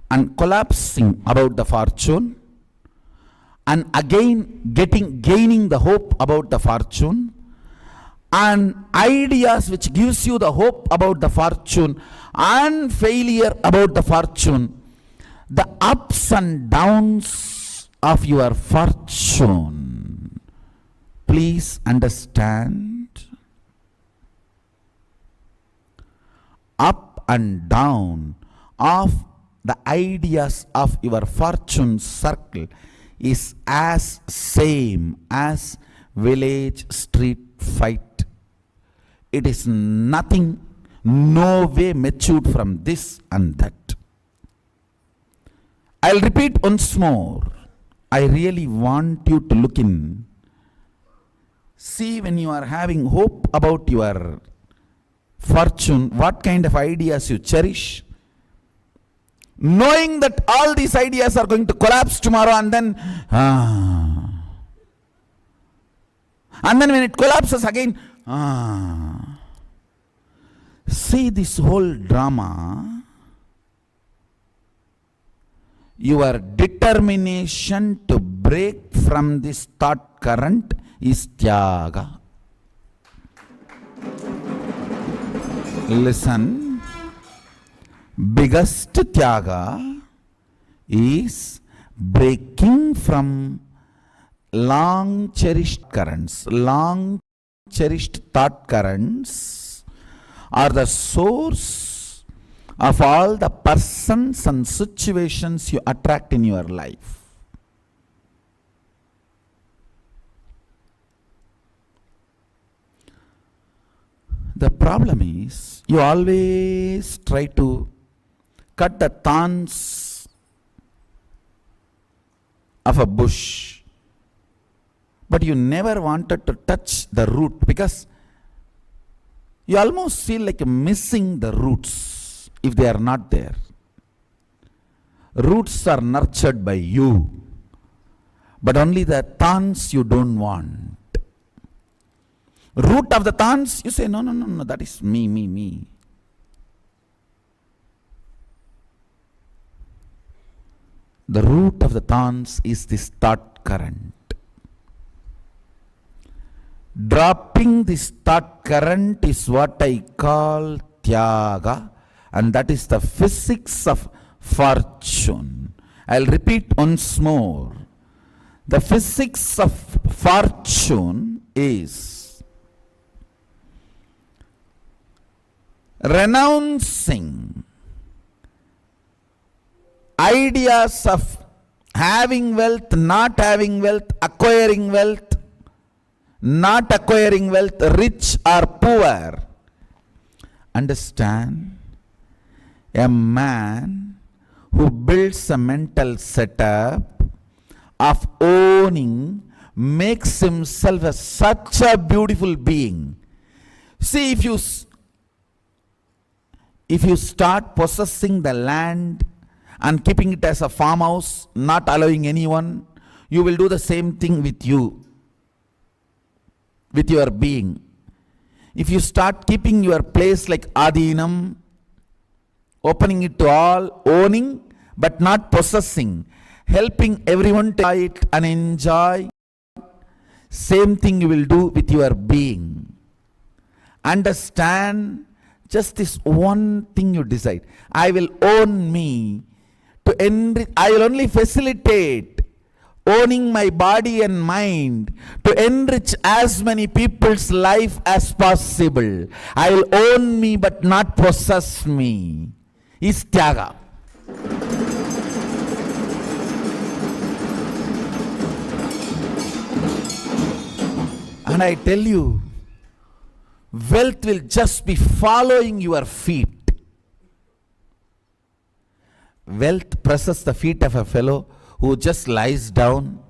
and collapsing about the fortune, and again gaining the hope about the fortune, and ideas which gives you the hope about the fortune and failure about the fortune, the ups and downs of your fortune. Please understand, up and down of the ideas of your fortune circle is as same as village street fight. It is nothing, no way matured from this and that. I'll repeat once more. I really want you to look in. See, when you are having hope about your fortune, what kind of ideas you cherish, knowing that all these ideas are going to collapse tomorrow, and then when it collapses again, see this whole drama. Your determination to break from this thought current is Tyaga. Listen, biggest Tyaga is breaking from long cherished currents. Long cherished thought currents are the source of all the persons and situations you attract in your life. The problem is, you always try to cut the thorns of a bush, but you never wanted to touch the root, because you almost feel like missing the roots if they are not there. Roots are nurtured by you, but only the thorns you don't want. Root of the thorns, you say, no, that is me. The root of the thorns is this thought current. Dropping this thought current is what I call Tyaga, and that is the physics of fortune. I'll repeat once more. The physics of fortune is renouncing ideas of having wealth, not having wealth, acquiring wealth, not acquiring wealth, rich or poor. Understand? A man who builds a mental setup of owning makes himself such a beautiful being. See, if you start possessing the land and keeping it as a farmhouse, not allowing anyone, you will do the same thing with you, with your being. If you start keeping your place like Adinam, opening it to all, owning but not possessing, helping everyone to buy it and enjoy, same thing you will do with your being. Understand, just this one thing you decide. I will own me to enrich. I will only facilitate owning my body and mind to enrich as many people's life as possible. I will own me but not possess me. Is Tyaga. And I tell you, wealth will just be following your feet. Wealth presses the feet of a fellow who just lies down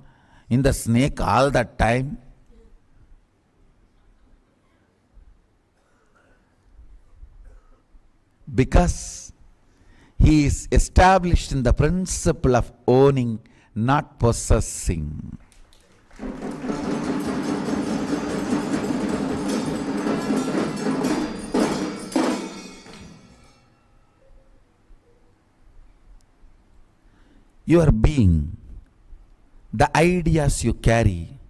in the snake all that time. Because he is established in the principle of owning, not possessing. Your being, the ideas you carry,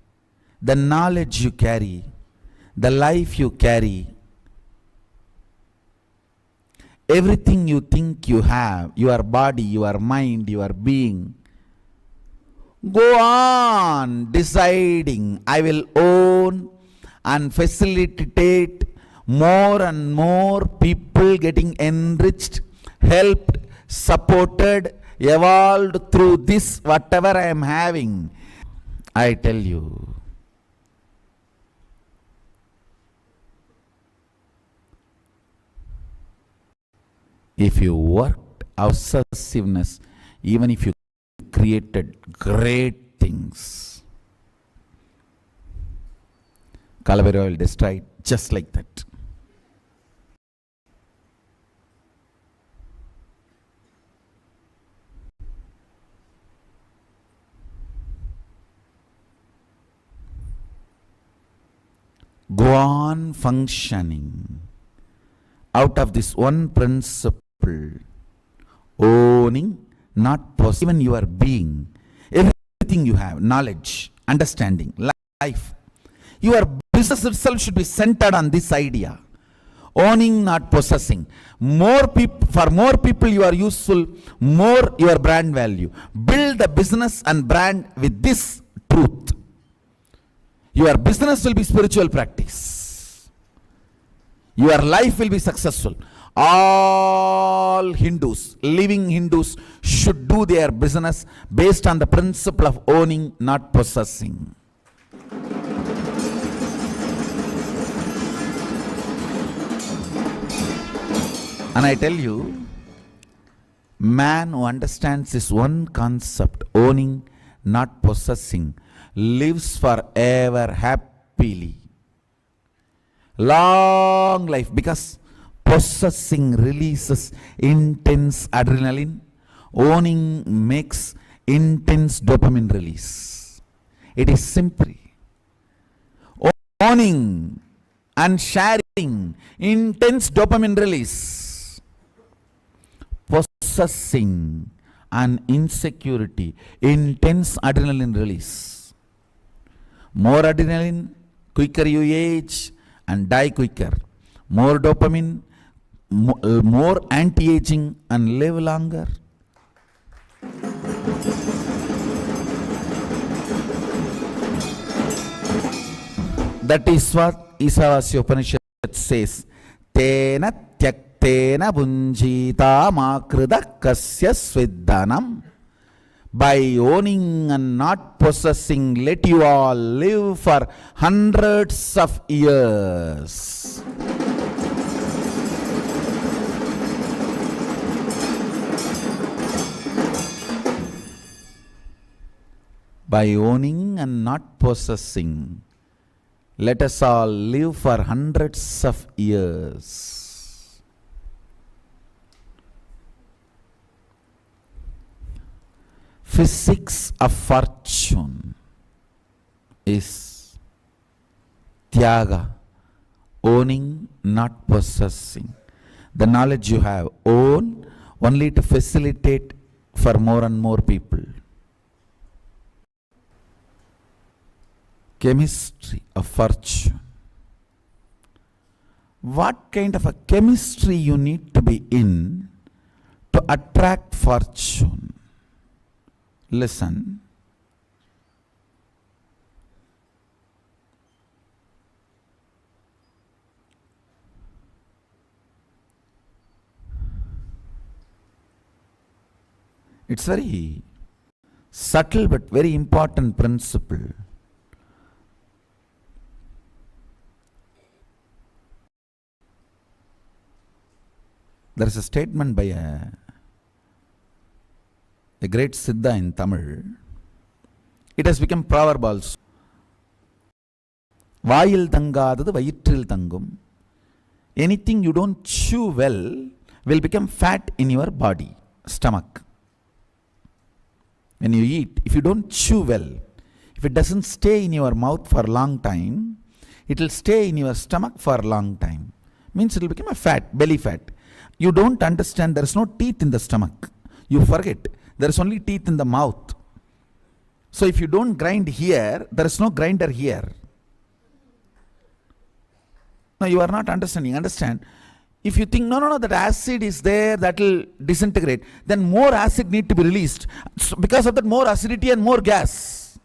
the knowledge you carry, the life you carry, everything you think you have, your body, your mind, your being, go on deciding, I will own and facilitate more and more people getting enriched, helped, supported, evolved through this whatever I am having. I tell you, if you worked obsessiveness, even if you created great things, Kalabhairavā will destroy it just like that. Go on functioning out of this one principle, owning, not possessing, even your being, everything you have, knowledge, understanding, life. Your business itself should be centered on this idea, owning, not possessing. For more people you are useful, more your brand value. Build the business and brand with this truth. Your business will be spiritual practice. Your life will be successful. All Hindus, living Hindus, should do their business based on the principle of owning, not possessing. And I tell you, man who understands this one concept, owning, not possessing, lives forever happily. Long life, because possessing releases intense adrenaline, owning makes intense dopamine release. It is simply owning and sharing, intense dopamine release. Possessing and insecurity, intense adrenaline release. More adrenaline, quicker you age and die quicker. More dopamine, more anti-aging and live longer. That is what Isavasya Upanishad says. Tena tyaktena bunjita makrida kasya svidhanam. By owning and not possessing, let you all live for hundreds of years. By owning and not possessing, let us all live for hundreds of years. Physics of fortune is tyaga, owning, not possessing. The knowledge you have, own only to facilitate for more and more people. Chemistry of fortune. What kind of a chemistry you need to be in to attract fortune? Listen. It's very subtle but very important principle. There is a statement by a great Siddha in Tamil. It has become proverb also. Vayil thangadadu vayittril thangum. Anything you don't chew well will become fat in your body, stomach. When you eat, if you don't chew well, if it doesn't stay in your mouth for a long time, it will stay in your stomach for a long time. Means it will become a fat, belly fat. You don't understand there is no teeth in the stomach. You forget. There is only teeth in the mouth. So if you don't grind here, there is no grinder here. No, you are not understanding. Understand? If you think, no, that acid is there, that will disintegrate, then more acid need to be released. So because of that, more acidity and more gas.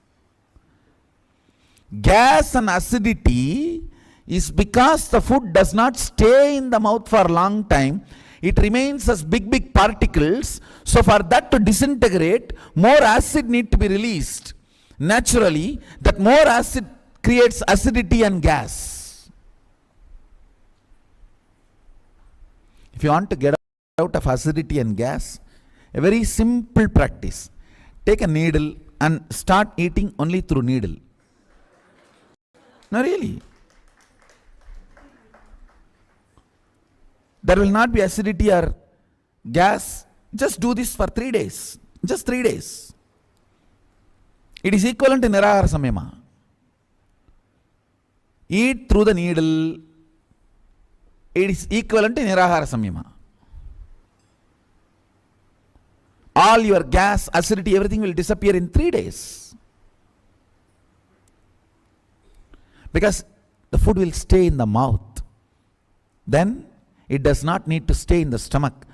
Gas and acidity is because the food does not stay in the mouth for a long time. It remains as big particles. So for that to disintegrate, more acid need to be released. Naturally, that more acid creates acidity and gas. If you want to get out of acidity and gas, a very simple practice. Take a needle and start eating only through needle. No, really. There will not be acidity or gas. Just do this for 3 days. Just 3 days. It is equivalent to Nirahara Samyama. Eat through the needle. It is equivalent to Nirahara Samyama. All your gas, acidity, everything will disappear in 3 days. Because the food will stay in the mouth. Then it does not need to stay in the stomach.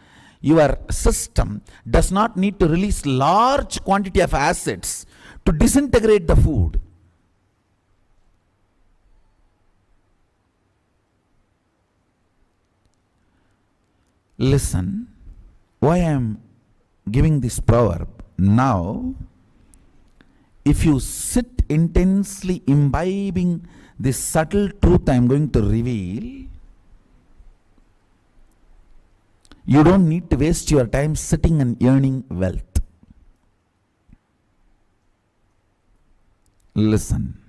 Your system does not need to release large quantity of acids to disintegrate the food. Listen, why I am giving this proverb now. If you sit intensely imbibing this subtle truth I am going to reveal, you don't need to waste your time sitting and earning wealth. Listen.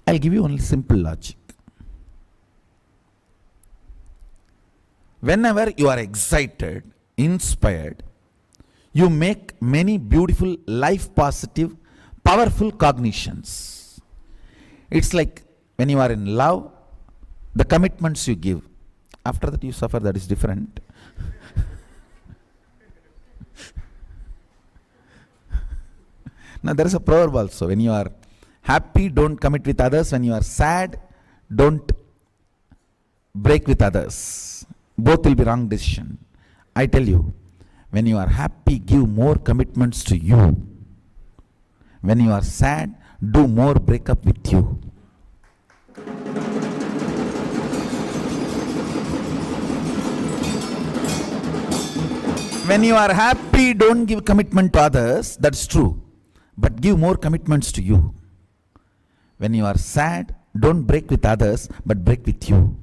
I'll give you only simple logic. Whenever you are excited, inspired, you make many beautiful, life positive, powerful cognitions. It's like when you are in love, the commitments you give. After that you suffer, that is different. Now there is a proverb also, when you are happy, don't commit with others. When you are sad, don't break with others. Both will be wrong decision. I tell you, when you are happy, give more commitments to you. When you are sad, do more breakup with you. When you are happy, don't give commitment to others. That's true. But give more commitments to you. When you are sad, don't break with others, but break with you.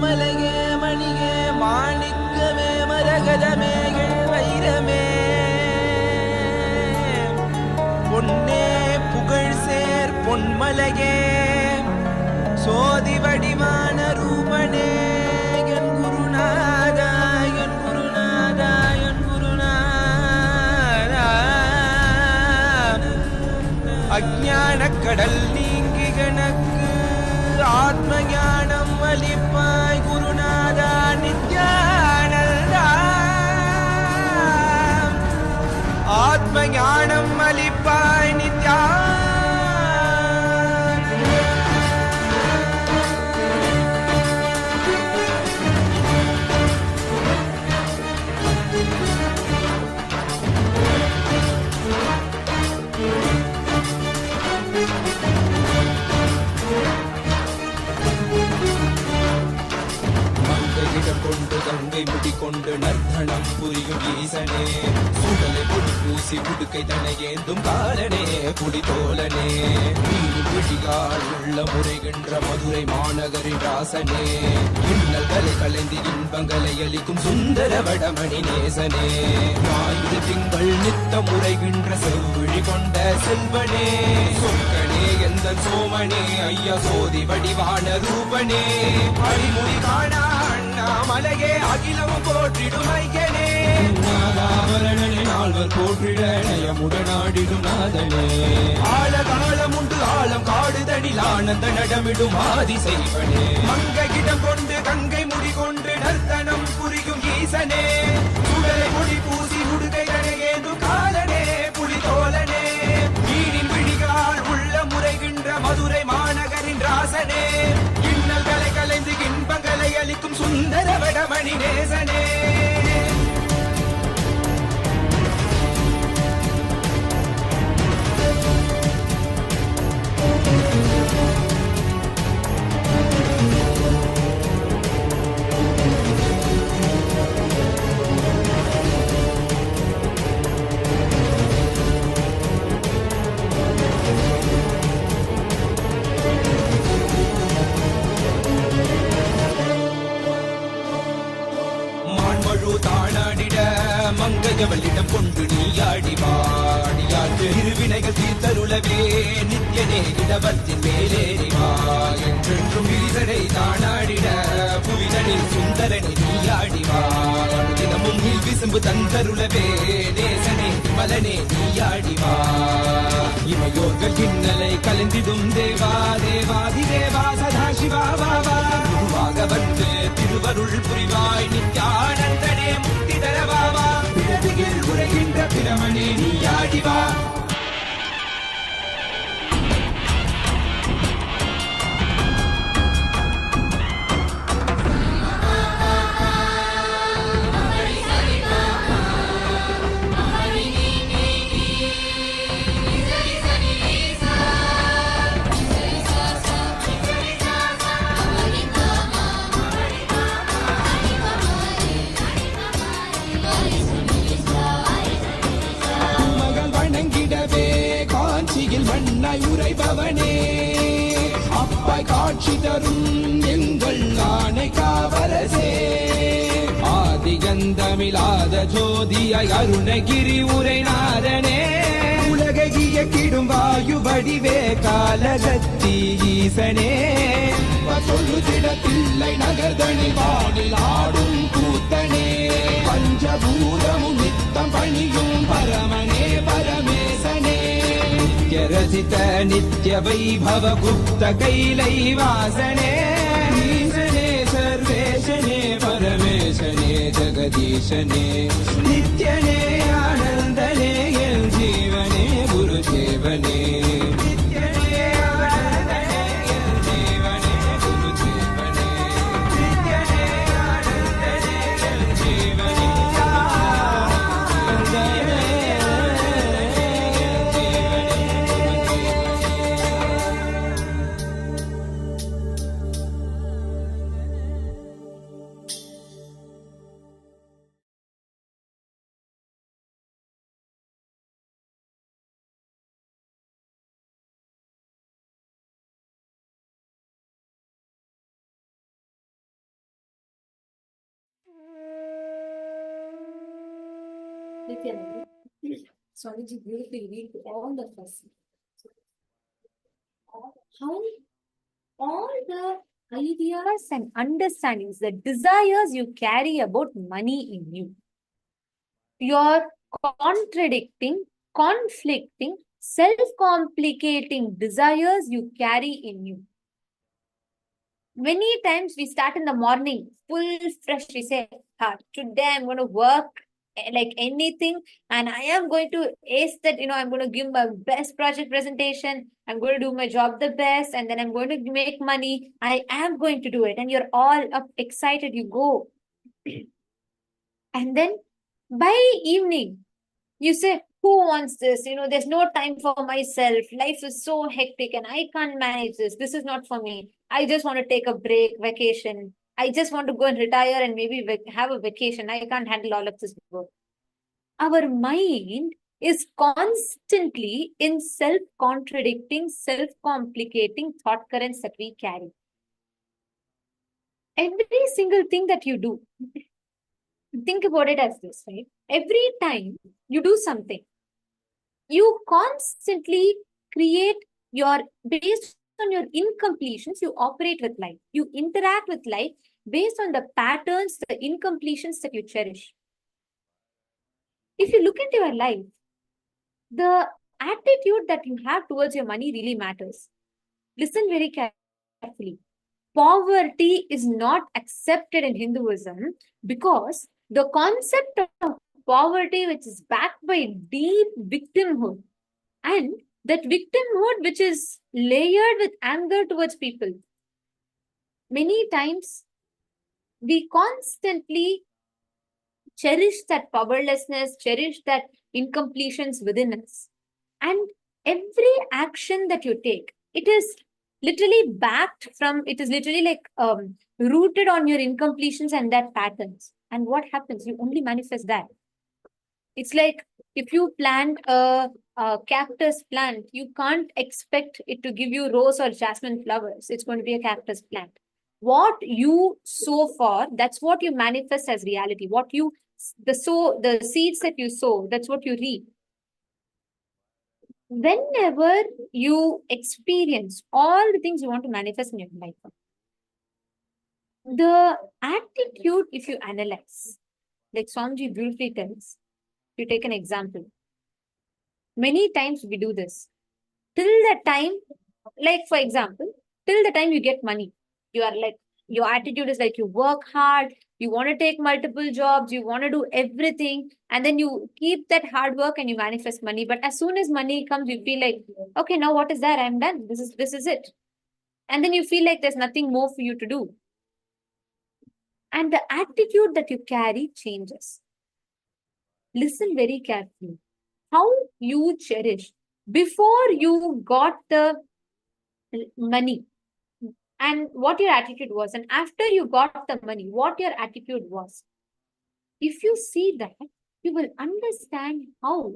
மலையே மணியே மாணிக்கமே மரகதமே வைரமே பொன்னே புகழ் சேர் பொன்மலையே சோதி வடிவான ரூபனே என் குருநாதா என் குருநாதா என் குருநாதா அஞ்ஞான கடல் நீங்கி கணக்கு ஆத்ம ஞானம் அளிப்பாய் குருநாதா நித்யானந்தா ஆத்ம ஞானம் அளிப்பாய் நித்யா கொண்டு கங்கை முடிக்கொண்டு நர்த்தனம் புரியும் ஈசனே சுடலை பொடி பூசி புடுக்கை தனையேந்தும் காலனே புடித்தோலனே விழிகால் உள்ள முறைகின்ற மதுரை மாநகரின் ராசனே இன்னல்களை கலைந்து இன்பங்களை அளிக்கும் சுந்தர வடமணி நேசனே ஆயுத திங்கள் நித்த முறைகின்ற செவ்விழி கொண்ட செல்வனே சொக்கனே எந்த சோமனே ஐயா சோதி வடிவான ரூபனே அடிமொழி காணா மலையே அகிலமும் போற்றிடும் ஐயனே நாதாவரணனே நால்வர் போற்றிட நயமுடனாடிடும் நாதனே ஆழகாலம் உண்டு ஆழம் காடுதனில் ஆனந்த நடமிடும் ஆதி செய்வனே மங்கையிடம் கொண்டு கங்கை முடி கொண்டு நர்த்தனம் புரியும் ஈசனே சுடலை முடி பூசி உடுகை கடையேந்து காலனே புலிதோலனே மீனின் விழிகால் உள்ள முறைகின்ற மதுரை மாநகரின் ராசனே இன்னல்களை கலைந்து இன்பங்களை அளிக்கும் சுந்தர வடமணி நேசனே தானாடிட மங்கையவளிடம் கொண்டு நீயாடி வாடியாற்று இருவினைகள் தீர்த்தருளவே நித்யனே இடவத்தின் மேலேறிவா என்றென்றும் ஈசனை தானாடிட புவிதனில் சுந்தரனை நீயாடிவா தினமும் நீ விசும்பு தந்தருளவே நேசனே மலனே நீயாடிவா இமையோர்கள் இன்னலை கலந்திடும் தேவா தேவாதி தேவா சதா சிவா வாவா குருவாக வந்து திருவருள் புரிவாய் நித்யானந்தனே முக்தி தரவாவா பிறவியில் உரைகின்ற பிரமனே நீயாடிவா மண்ணாய் உரைபவனே அப்பாய் காட்சி தரும் எங்கள் ஆணை காவலசே ஆதிகந்தமிழாத ஜோதியாய் அருணகிரி உரைநாதனே உலகை இயக்கிடும் வாயு வடிவே காலகத்தி ஈசனே சொல்லுதிடத்தில்லை நகர்தனி வானில் ஆடும் கூத்தனே பஞ்சபூதமும் நித்தம் பணியும் பரமனே பரமேசனே रचित नित्य वैभव गुप्त कैलैवासने ईशने सर्वेशने परमेशने जगदीशने नित्यने आनन्दने जीवने गुरुदेवने Nityananda, Swamiji beautifully read to all of us how all the ideas and understandings, the desires you carry about money in you, your contradicting, conflicting, self-complicating desires you carry in you. Many times we start in the morning full fresh. We say, today I'm going to work like anything and I am going to ace that, I'm going to give my best project presentation. I'm going to do my job the best and then I'm going to make money. I am going to do it. And you're all up excited. You go. And then by evening, you say, who wants this? There's no time for myself. Life is so hectic and I can't manage this. This is not for me. I just want to take a break, vacation. I just want to go and retire and maybe have a vacation. I can't handle all of this work. Our mind is constantly in self-contradicting, self-complicating thought currents that we carry. Every single thing that you do, think about it as this, right? Every time you do something, you constantly create based on your incompletions, you operate with life. You interact with life based on the patterns, the incompletions that you cherish. If you look into your life, the attitude that you have towards your money really matters. Listen very carefully. Poverty is not accepted in Hinduism because the concept of poverty, which is backed by deep victimhood, and that victimhood which is layered with anger towards people. Many times we constantly cherish that powerlessness, cherish that incompletions within us. And every action that you take, it is literally rooted on your incompletions and that patterns. And what happens? You only manifest that. It's like if you plant a cactus plant, you can't expect it to give you rose or jasmine flowers. It's going to be a cactus plant. What you sow for, that's what you manifest as reality. The seeds that you sow, that's what you reap. Whenever you experience all the things you want to manifest in your life, the attitude, if you analyze, like Swamiji beautifully tells, you take an example. Many times we do this. Till the time, like for example, till the time you get money, your attitude is like you work hard, you want to take multiple jobs, you want to do everything, and then you keep that hard work and you manifest money. But as soon as money comes, you feel like, okay, now what is that? I'm done. This is it. And then you feel like there's nothing more for you to do. And the attitude that you carry changes. Listen very carefully. How you cherish before you got the money and what your attitude was, and after you got the money, what your attitude was. If you see that, you will understand how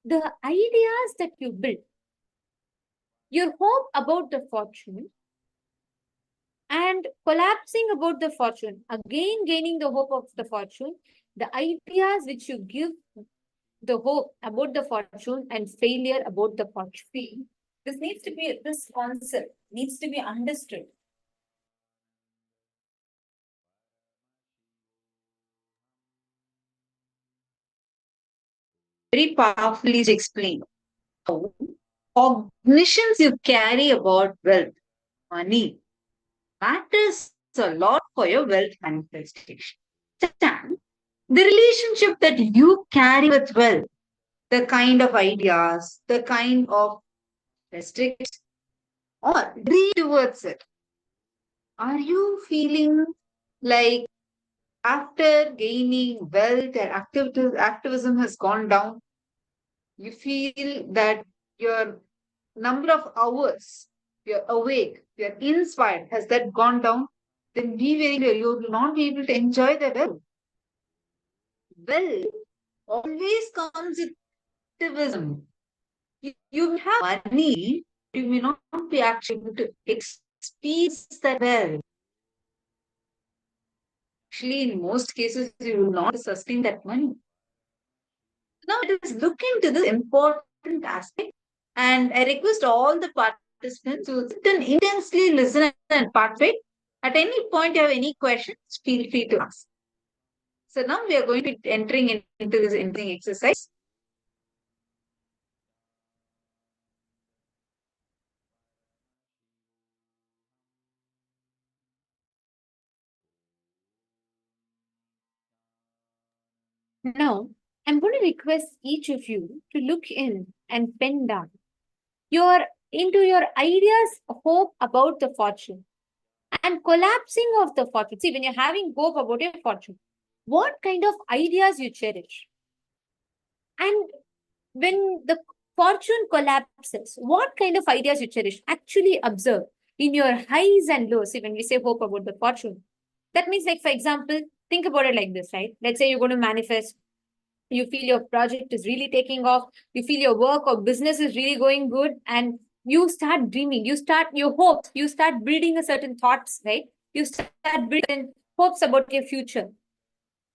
the ideas that you build, your hope about the fortune and collapsing about the fortune, again gaining the hope of the fortune, the ideas which you give the hope about the fortune and failure about the fortune. This concept needs to be understood. Very powerfully explained how cognitions you carry about wealth, money, matters a lot for your wealth manifestation. Understand the relationship that you carry with wealth, the kind of ideas, the kind of restrictions or greed towards it. Are you feeling like after gaining wealth and activism has gone down, you feel that your number of hours you're awake, you're inspired, has that gone down? Then be very clear, you will not be able to enjoy the wealth. Wealth always comes with activism. You have money, you may not be actually able to experience that wealth. Actually, in most cases, you will not sustain that money. Now it is look into this important aspect, and I request all the participants to sit and intensely listen and participate. At any point you have any questions, feel free to ask. So now we are going to be entering into this interesting exercise. Now, I'm going to request each of you to look in and pen down your into your ideas, hope about the fortune and collapsing of the fortune. See, when you're having hope about your fortune, what kind of ideas you cherish? And when the fortune collapses, what kind of ideas you cherish? Actually observe in your highs and lows. See, when we say hope about the fortune, that means, like, for example, think about it like this, right? Let's say you're going to manifest, you feel your project is really taking off, you feel your work or business is really going good, and you start dreaming, you start your hopes, you start building a certain thoughts, right? You start building hopes about your future.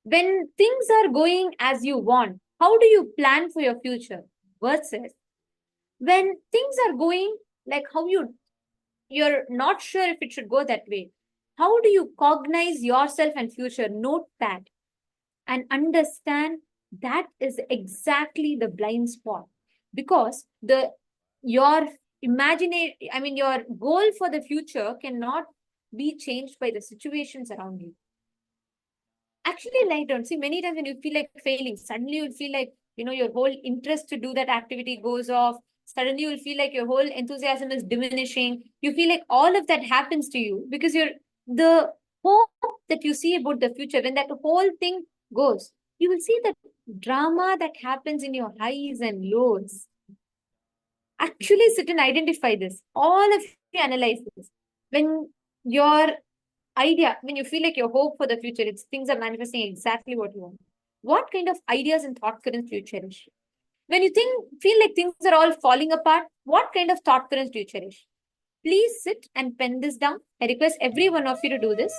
When things are going as you want, how do you plan for your future? Versus when things are going like how you're not sure if it should go that way, how do you cognize yourself and future? Note that and understand that is exactly the blind spot, because the your your goal for the future cannot be changed by the situations around you. Actually, like, don't see many times when you feel like failing, suddenly you'll feel like, your whole interest to do that activity goes off. Suddenly you'll feel like your whole enthusiasm is diminishing. You feel like all of that happens to you because the hope that you see about the future, when that whole thing goes, you will see the drama that happens in your highs and lows. Actually sit and identify this. All of you analyze this. When your when you feel like your hope for the future, it's things are manifesting exactly what you want. What kind of ideas and thought currents do you cherish? When you feel like things are all falling apart, what kind of thought currents do you cherish? Please sit and pen this down. I request every one of you to do this.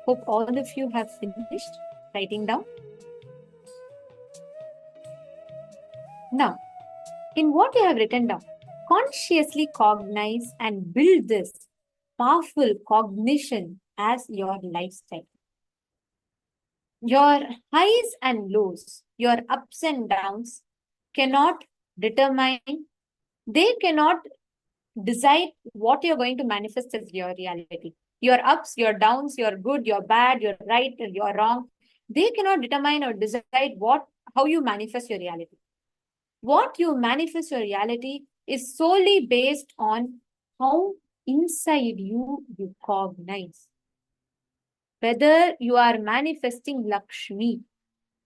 Hope all of you have finished writing down. Now, in what you have written down, consciously cognize and build this powerful cognition as your lifestyle. Your highs and lows, your ups and downs cannot determine, they cannot decide what you're going to manifest as your reality. Your ups, your downs, your good, your bad, your right, your wrong, they cannot determine or decide how you manifest your reality. What you manifest your reality is solely based on how inside you cognize. Whether you are manifesting Lakshmi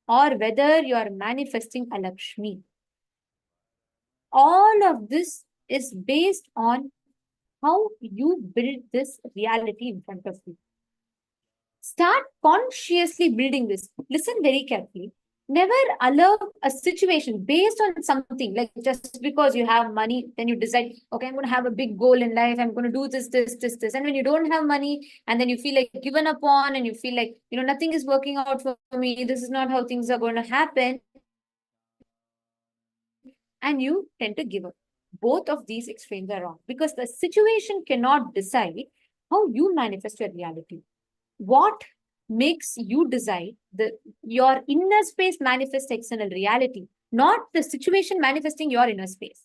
or whether you are manifesting Alakshmi, all of this is based on how you build this reality in front of you. Start consciously building this. Listen very carefully. Never allow a situation based on something, like just because you have money, then you decide, okay, I'm going to have a big goal in life. I'm going to do this, this, this, this. And when you don't have money and then you feel like given up on and you feel like, nothing is working out for me. This is not how things are going to happen. And you tend to give up. Both of these extremes are wrong because the situation cannot decide how you manifest your reality. What makes you decide your inner space manifests external reality, not the situation manifesting your inner space.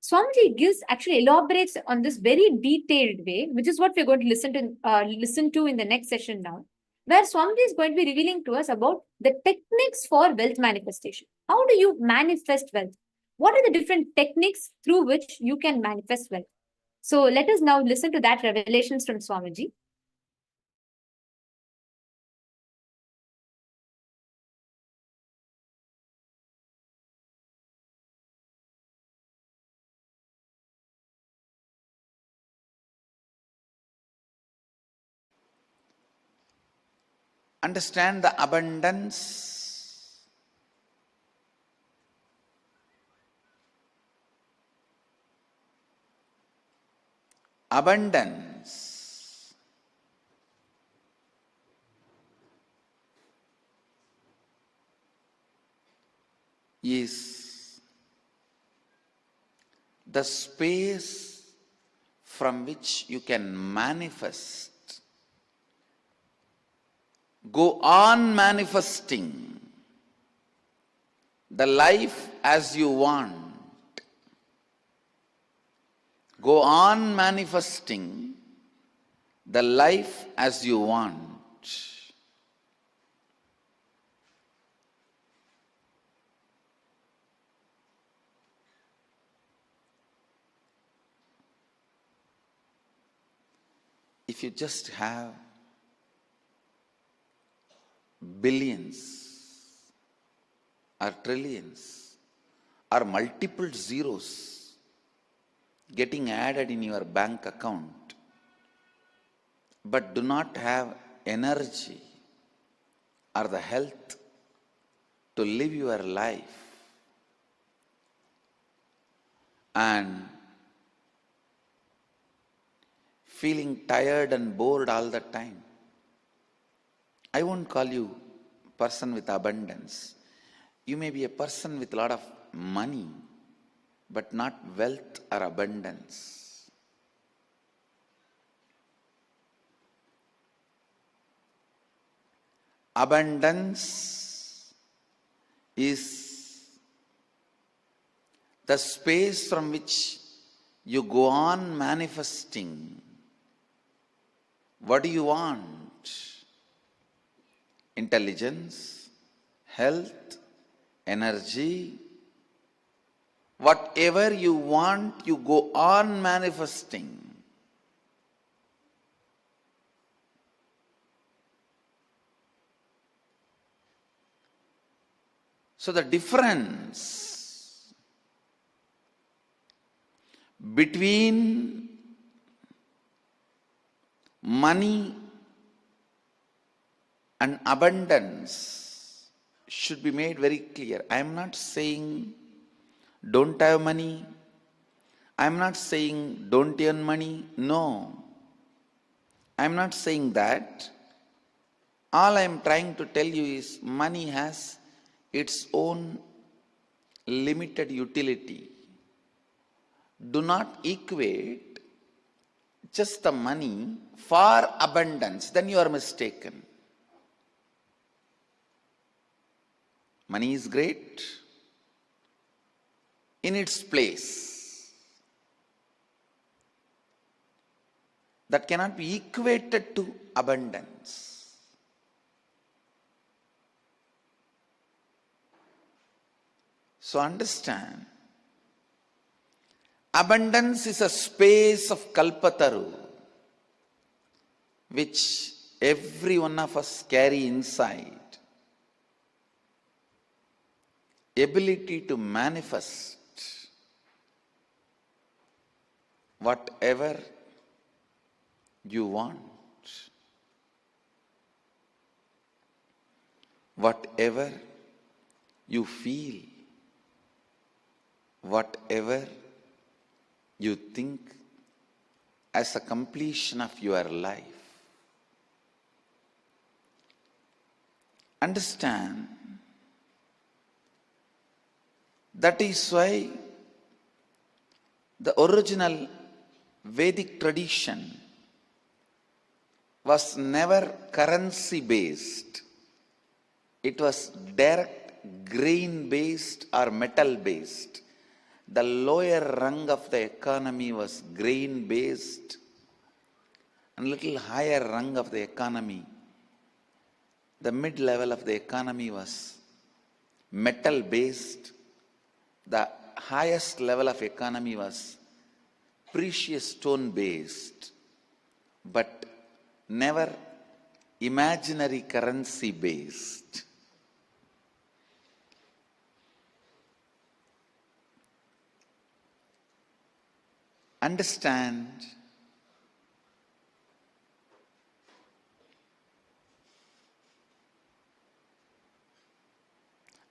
Swamiji actually elaborates on this very detailed way, which is what we're going to listen to in the next session now, where Swamiji is going to be revealing to us about the techniques for wealth manifestation. How do you manifest wealth? What are the different techniques through which you can manifest wealth? So let us now listen to that revelations from Swamiji. Understand the abundance. Abundance is the space from which you can manifest. Go on manifesting the life as you want. Go on manifesting the life as you want. If you just have billions or trillions or multiple zeros getting added in your bank account, but do not have energy or the health to live your life, and feeling tired and bored all the time, I won't call you person with abundance. You may be a person with a lot of money, but not wealth or abundance. Abundance is the space from which you go on manifesting. What do you want? Intelligence, health, energy. Whatever you want, you go on manifesting. So the difference between money and abundance should be made very clear. I am not saying don't have money. I am not saying don't earn money. No. I am not saying that. All I am trying to tell you is money has its own limited utility. Do not equate just the money for abundance, then you are mistaken. Money is great in its place. That cannot be equated to abundance. So understand, abundance is a space of Kalpataru which every one of us carry inside. Ability to manifest whatever you want, whatever you feel, whatever you think as a completion of your life. Understand, that is why the original Vedic tradition was never currency based. It was direct grain based or metal based. The lower rung of the economy was grain based, and little higher rung of the economy, the mid level of the economy, was metal based. The highest level of economy was precious stone based, but never imaginary currency based. Understand,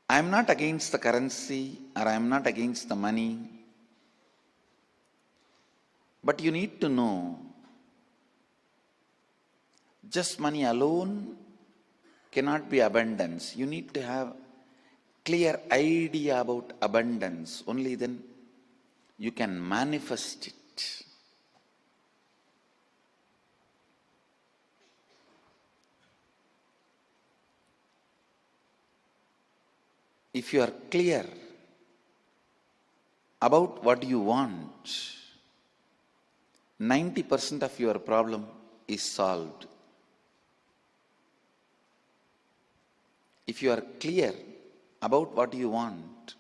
I am not against the currency or I am not against the money, but you need to know, just money alone cannot be abundance. You need to have clear idea about abundance. Only then you can manifest it. If you are clear about what you want, 90% of your problem is solved. If you are clear about what you want,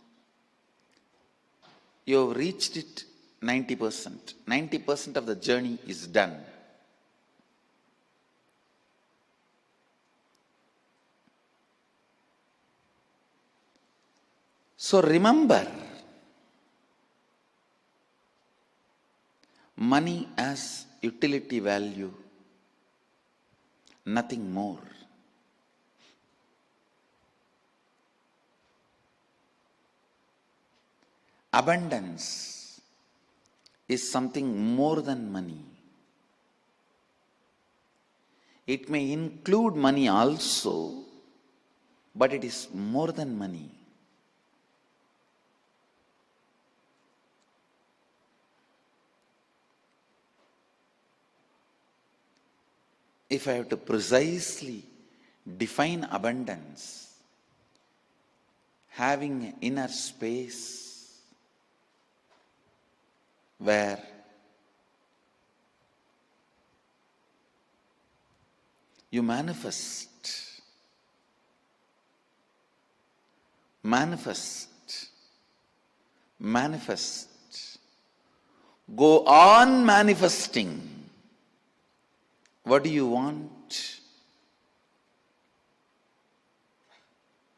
you have reached it 90%. 90% of the journey is done. So remember, money as utility value, nothing more. Abundance is something more than money. It may include money also, but it is more than money. If I have to precisely define abundance, having an inner space where you manifest, go on manifesting. What do you want?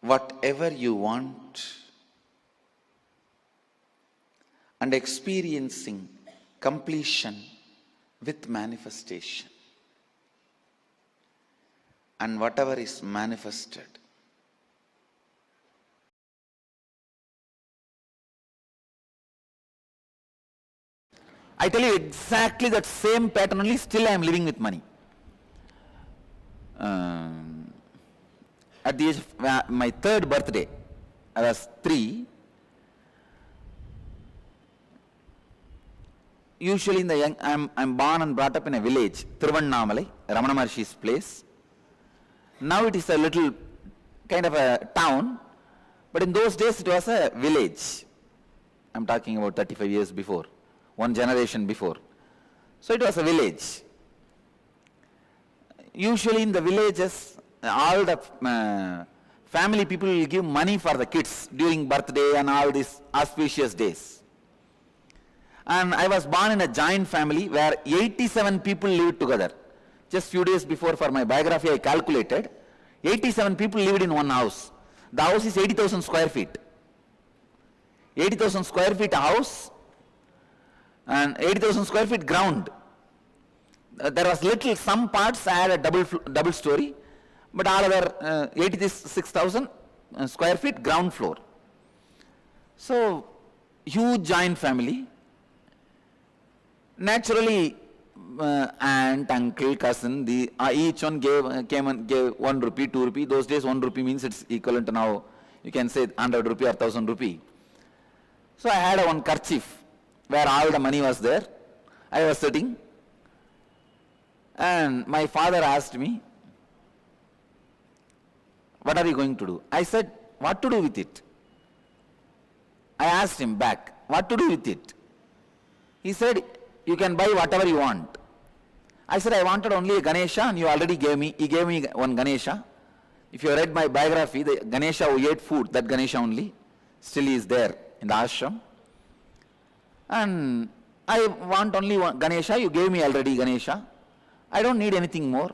Whatever you want, and experiencing completion with manifestation. And whatever is manifested, I tell you exactly that same pattern only, still I am living with money. at the age of my third birthday, I was 3. Usually in the young, I'm born and brought up in a village, Thiruvannamalai, Ramana Maharshi's place. Now it is a little kind of a town, but in those days it was a village. I'm talking about 35 years before, one generation before. So it was a village. Usually in the villages, all the family people will give money for the kids during birthday and all these auspicious days. And I was born in a giant family where 87 people lived together. Just few days before for my biography I calculated, 87 people lived in one house. The house is 80,000 square feet. 80,000 square feet house and 80,000 square feet ground. There was little, some parts had a double story, but all other 86,000 square feet ground floor. So, huge giant family. Naturally, aunt, uncle, cousin, each one came and gave 1 rupee, 2 rupee. Those days 1 rupee means it's equivalent to now, you can say 100 rupee or 1000 rupee. So I had one kerchief where all the money was there. I was sitting and my father asked me, what are you going to do? I said, what to do with it? I asked him back, what to do with it? He said, you can buy whatever you want. I said, I wanted only a Ganesha and you already gave me. He gave me one Ganesha. If you read my biography, the Ganesha who ate food, that Ganesha only, still is there in the ashram. And I want only one Ganesha, you gave me already Ganesha. I don't need anything more.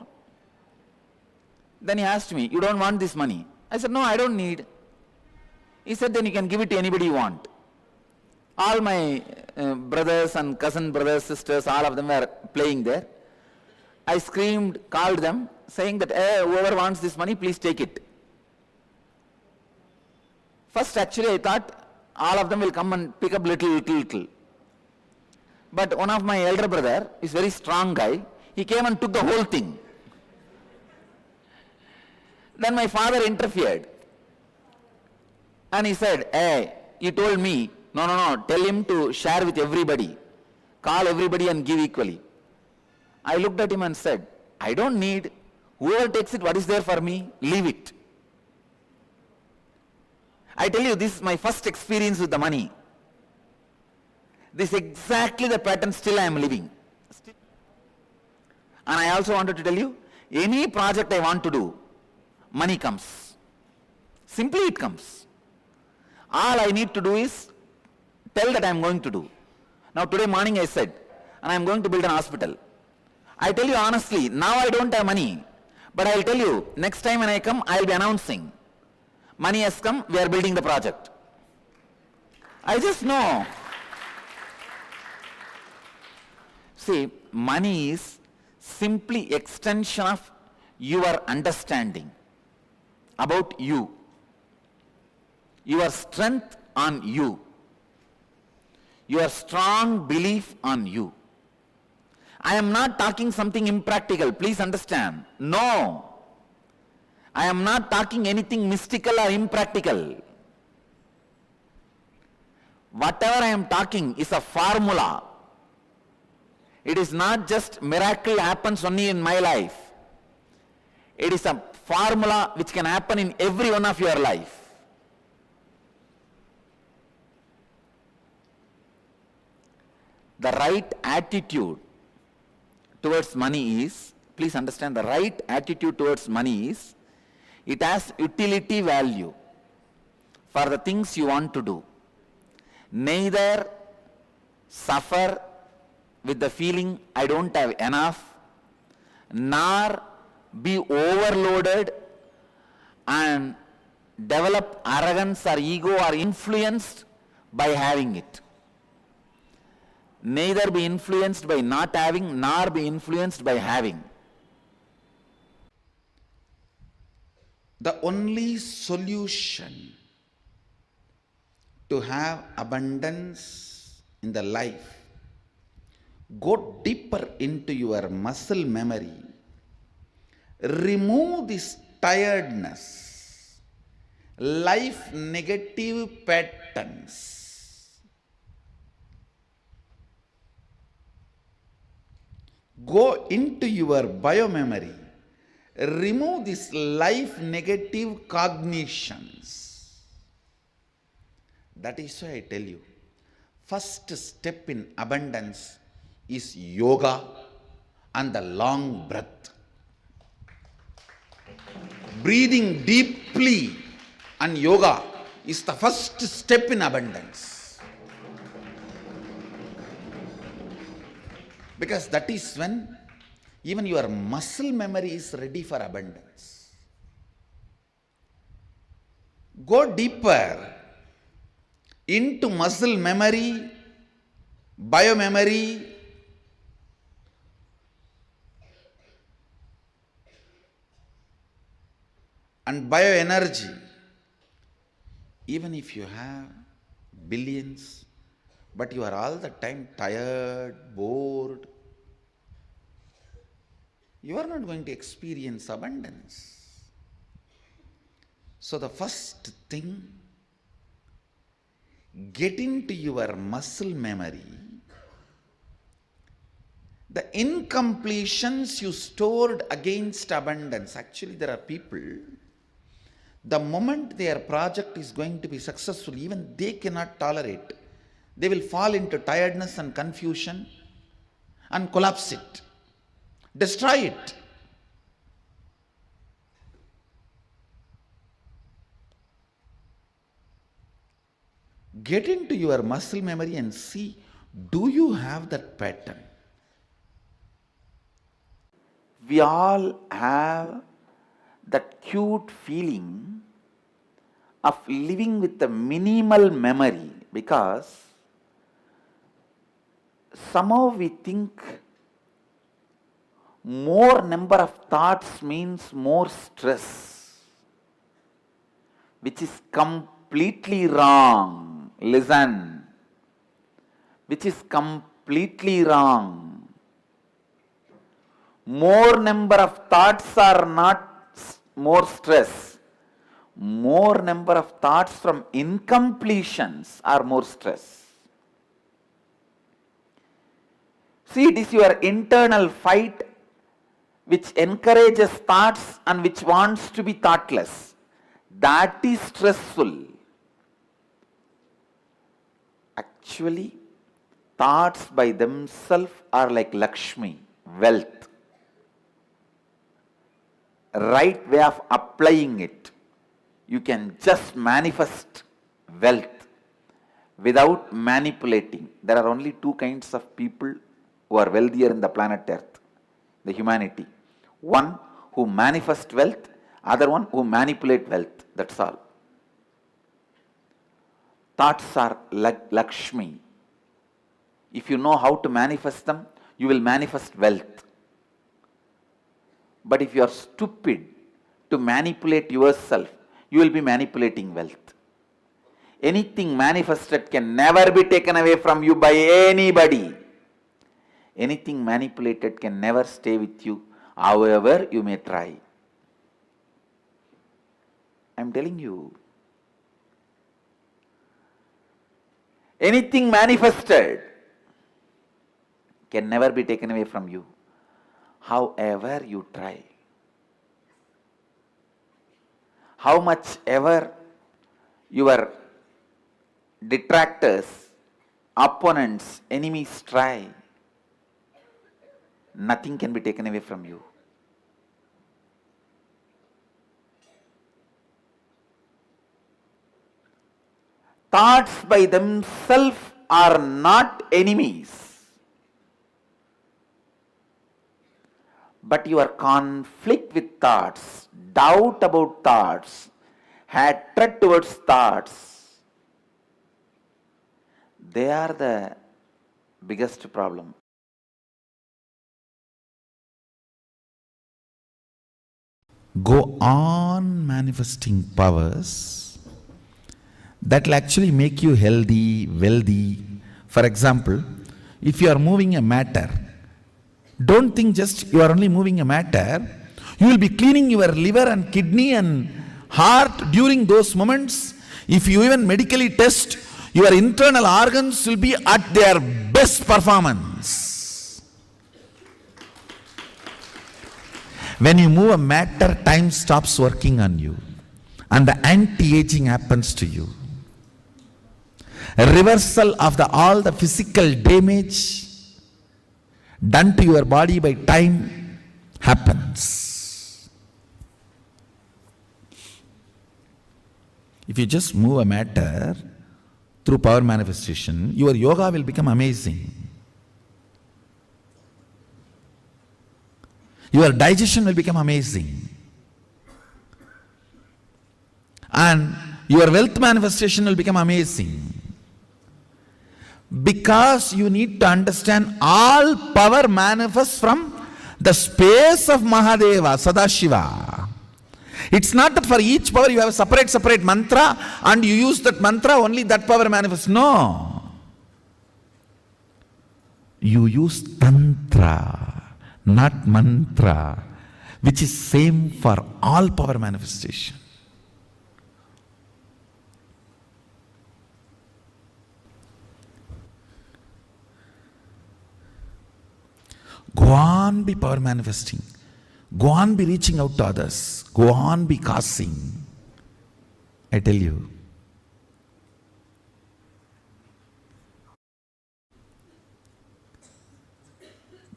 Then he asked me, you don't want this money? I said, no, I don't need. He said, then you can give it to anybody you want. All my brothers and cousin brothers, sisters, all of them were playing there. I screamed, called them, saying that, hey, whoever wants this money, please take it. First, actually, I thought all of them will come and pick up little. But one of my elder brother is very strong guy. He came and took the whole thing. Then my father interfered. And he said, hey, he told me, no, tell him to share with everybody. Call everybody and give equally. I looked at him and said, I don't need. Whoever takes it, what is there for me? Leave it. I tell you, this is my first experience with the money. This is exactly the pattern still I am living. And I also wanted to tell you, any project I want to do, money comes. Simply it comes. All I need to do is tell that I am going to do. Now today morning I said, and I am going to build an hospital. I tell you honestly, now I don't have money. But I will tell you, next time when I come, I will be announcing. Money has come, we are building the project. I just know. See, money is simply extension of your understanding about you. Your strength on you. Your strong belief on you. I am not talking something impractical, please understand. No. I am not talking anything mystical or impractical. Whatever I am talking is a formula. It is not just miracle happens only in my life. It is a formula which can happen in every one of your life. The right attitude towards money is, please understand, the right attitude towards money is, it has utility value for the things you want to do. Neither suffer with the feeling I don't have enough, nor be overloaded and develop arrogance or ego or influenced by having it. Neither be influenced by not having, nor be influenced by having. The only solution to have abundance in the life, go deeper into your muscle memory, remove this tiredness life negative patterns. Go into your biomemory. Remove these life negative cognitions. That is why I tell you, first step in abundance is yoga and the long breath. Breathing deeply and yoga is the first step in abundance. Because that is when even your muscle memory is ready for abundance. Go deeper into muscle memory, biomemory, and bioenergy. Even if you have billions, but you are all the time tired, bored, you are not going to experience abundance. So the first thing, get into your muscle memory the incompletions you stored against abundance. Actually, there are people, the moment their project is going to be successful, even they cannot tolerate. They will fall into tiredness and confusion and collapse it, destroy it. Get into your muscle memory and see, do you have that pattern? We all have that cute feeling of living with a minimal memory, because somehow we think more number of thoughts means more stress, which is completely wrong. Listen, which is completely wrong. More number of thoughts are not more stress. More number of thoughts from incompletions are more stress. See, it is your internal fight which encourages thoughts and which wants to be thoughtless. That is stressful. Actually, thoughts by themselves are like Lakshmi, wealth. Right way of applying it, you can just manifest wealth without manipulating. There are only two kinds of people who are wealthier in the planet Earth, the humanity. One who manifest wealth, other one who manipulate wealth. That's all. Thoughts are like Lakshmi. If you know how to manifest them, you will manifest wealth. But if you are stupid to manipulate yourself, you will be manipulating wealth. Anything manifested can never be taken away from you by anybody. Anything manipulated can never stay with you, however you may try. I am telling you. Anything manifested can never be taken away from you, however you try. How much ever your detractors, opponents, enemies try, nothing can be taken away from you. Thoughts by themselves are not enemies, but your conflict with thoughts, doubt about thoughts, hatred towards thoughts, they are the biggest problem. Go on manifesting powers that will actually make you healthy, wealthy. For example, if you are moving a matter, don't think just you are only moving a matter. You will be cleaning your liver and kidney and Heart during those moments, if you even medically test, your internal organs will be at their best performance. When you move a matter, time stops working on you and the anti-aging happens to you. A reversal of all the physical damage done to your body by time happens. If you just move a matter through power manifestation, your yoga will become amazing. Your digestion will become amazing. And your wealth manifestation will become amazing. Because you need to understand all power manifests from the space of Mahadeva, Sadashiva. It's not that for each power you have a separate mantra and you use that mantra, only that power manifests. No. You use tantra, not mantra, which is same for all power manifestation. Go on be power manifesting. Go on be reaching out to others. Go on be causing. I tell you.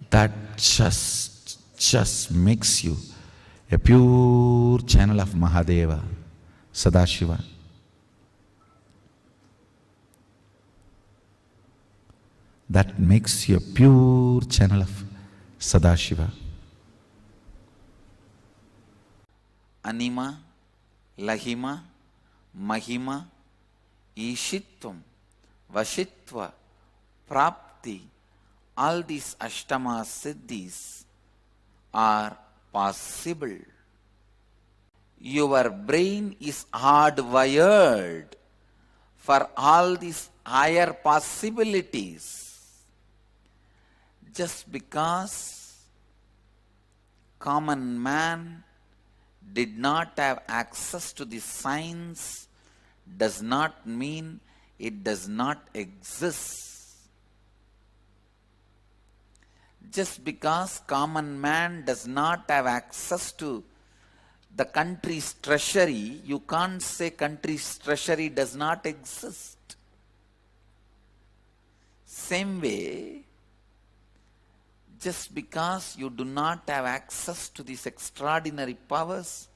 That just makes you a pure channel of Mahadeva, Sadashiva. That makes you a pure channel of Sadashiva. Anima, Lahima, Mahima, Ishitvam, Vashitva, Prapti, all these Ashtama Siddhis are possible. Your brain is hardwired for all these higher possibilities. Just because common man did not have access to the science does not mean it does not exist. Just because common man does not have access to the country's treasury, you can't say country's treasury does not exist. Same way, just because you do not have access to these extraordinary powers,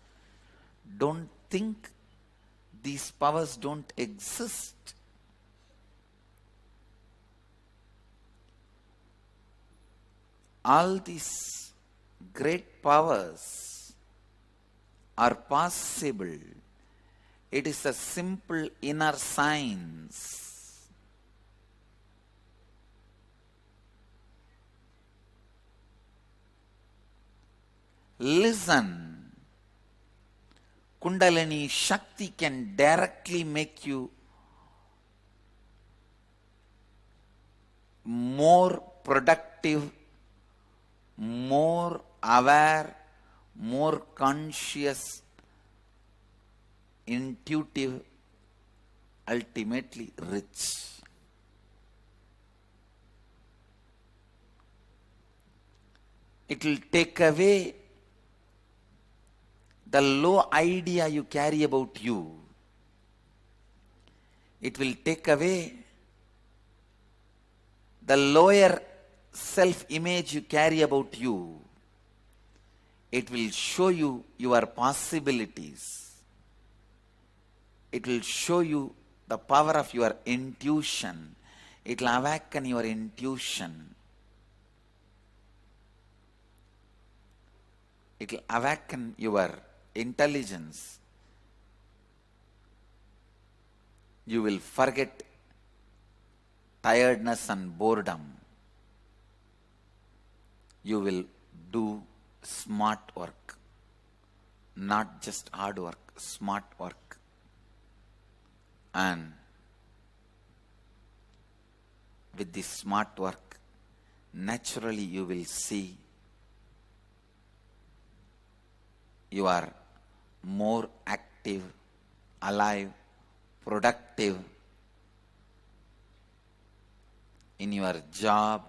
don't think these powers don't exist. All these great powers are possible. It is a simple inner science. Listen, Kundalini Shakti can directly make you more productive, more aware, more conscious, intuitive, ultimately rich. It will take away the low idea you carry about you. It will take away the lower self-image you carry about you. It will show you your possibilities. It will show you the power of your intuition. It will awaken your intuition. It will awaken your intelligence. You will forget tiredness and boredom. You will do smart work, not just hard work, smart work. And with this smart work, naturally you will see you are more active active, alive, productive in your job,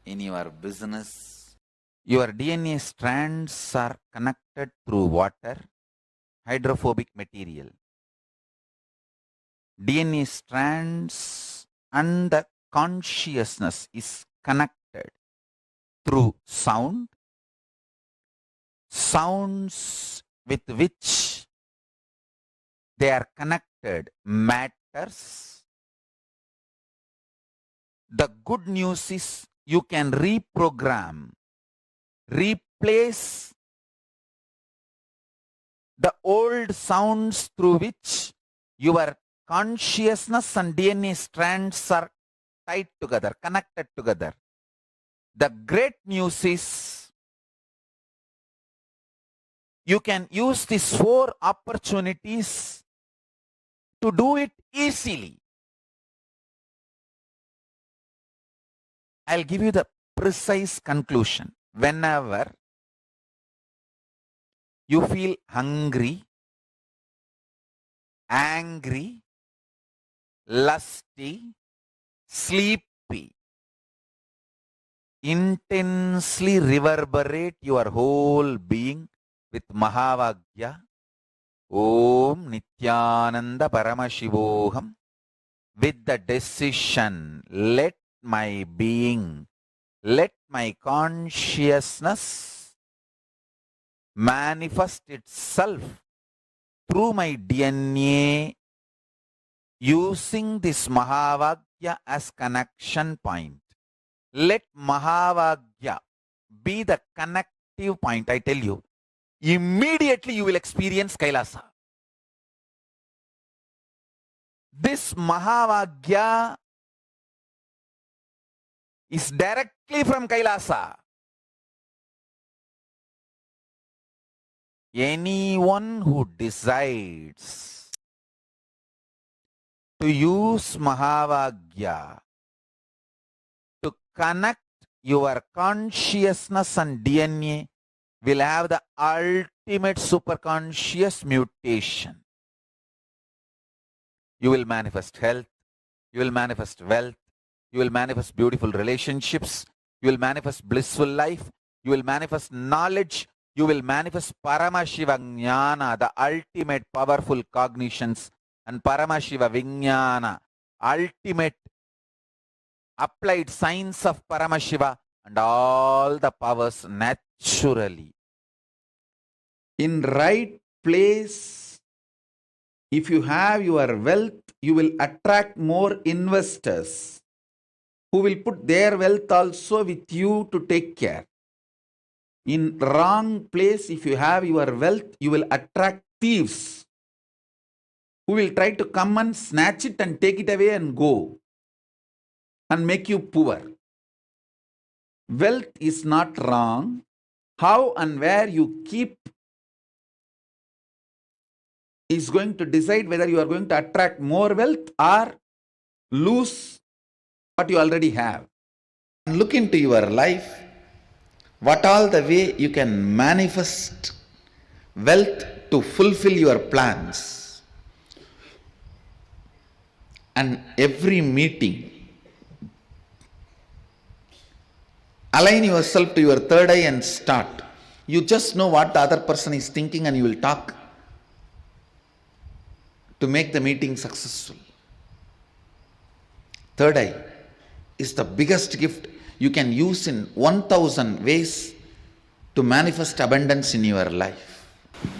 in your business. Your DNA strands are connected through water, hydrophobic material. DNA strands and the consciousness is connected through sound, sounds with which they are connected matters. The good news is you can reprogram, replace the old sounds through which your consciousness and DNA strands are tied together, connected together. The great news is you can use these 4 opportunities to do it easily. I'll give you the precise conclusion. Whenever you feel hungry, angry, lusty, sleepy, intensely reverberate your whole being with Mahavagya, Om Nityananda Paramashivoham, with the decision, let my being, let my consciousness manifest itself through my DNA using this Mahavagya as connection point. Let Mahavagya be the connective point. I tell you, immediately you will experience Kailasa. This Mahavagya is directly from Kailasa. Anyone who decides to use Mahavagya to connect your consciousness and DNA will have the ultimate superconscious mutation. You will manifest health, you will manifest wealth, you will manifest beautiful relationships, you will manifest blissful life, you will manifest knowledge, you will manifest Paramashiva Jnana, the ultimate powerful cognitions, and Paramashiva Vijnana, ultimate applied science of Paramashiva, and all the powers naturally. In right place, if you have your wealth, you will attract more investors who will put their wealth also with you to take care. In wrong place, if you have your wealth, you will attract thieves who will try to come and snatch it and take it away and go and make you poor. Wealth is not wrong. How and where you keep is going to decide whether you are going to attract more wealth or lose what you already have. Look into your life, what all the way you can manifest wealth to fulfill your plans. And every meeting, align yourself to your third eye and start. You just know what the other person is thinking and you will talk to make the meeting successful. Third eye is the biggest gift you can use in 1000 ways to manifest abundance in your life.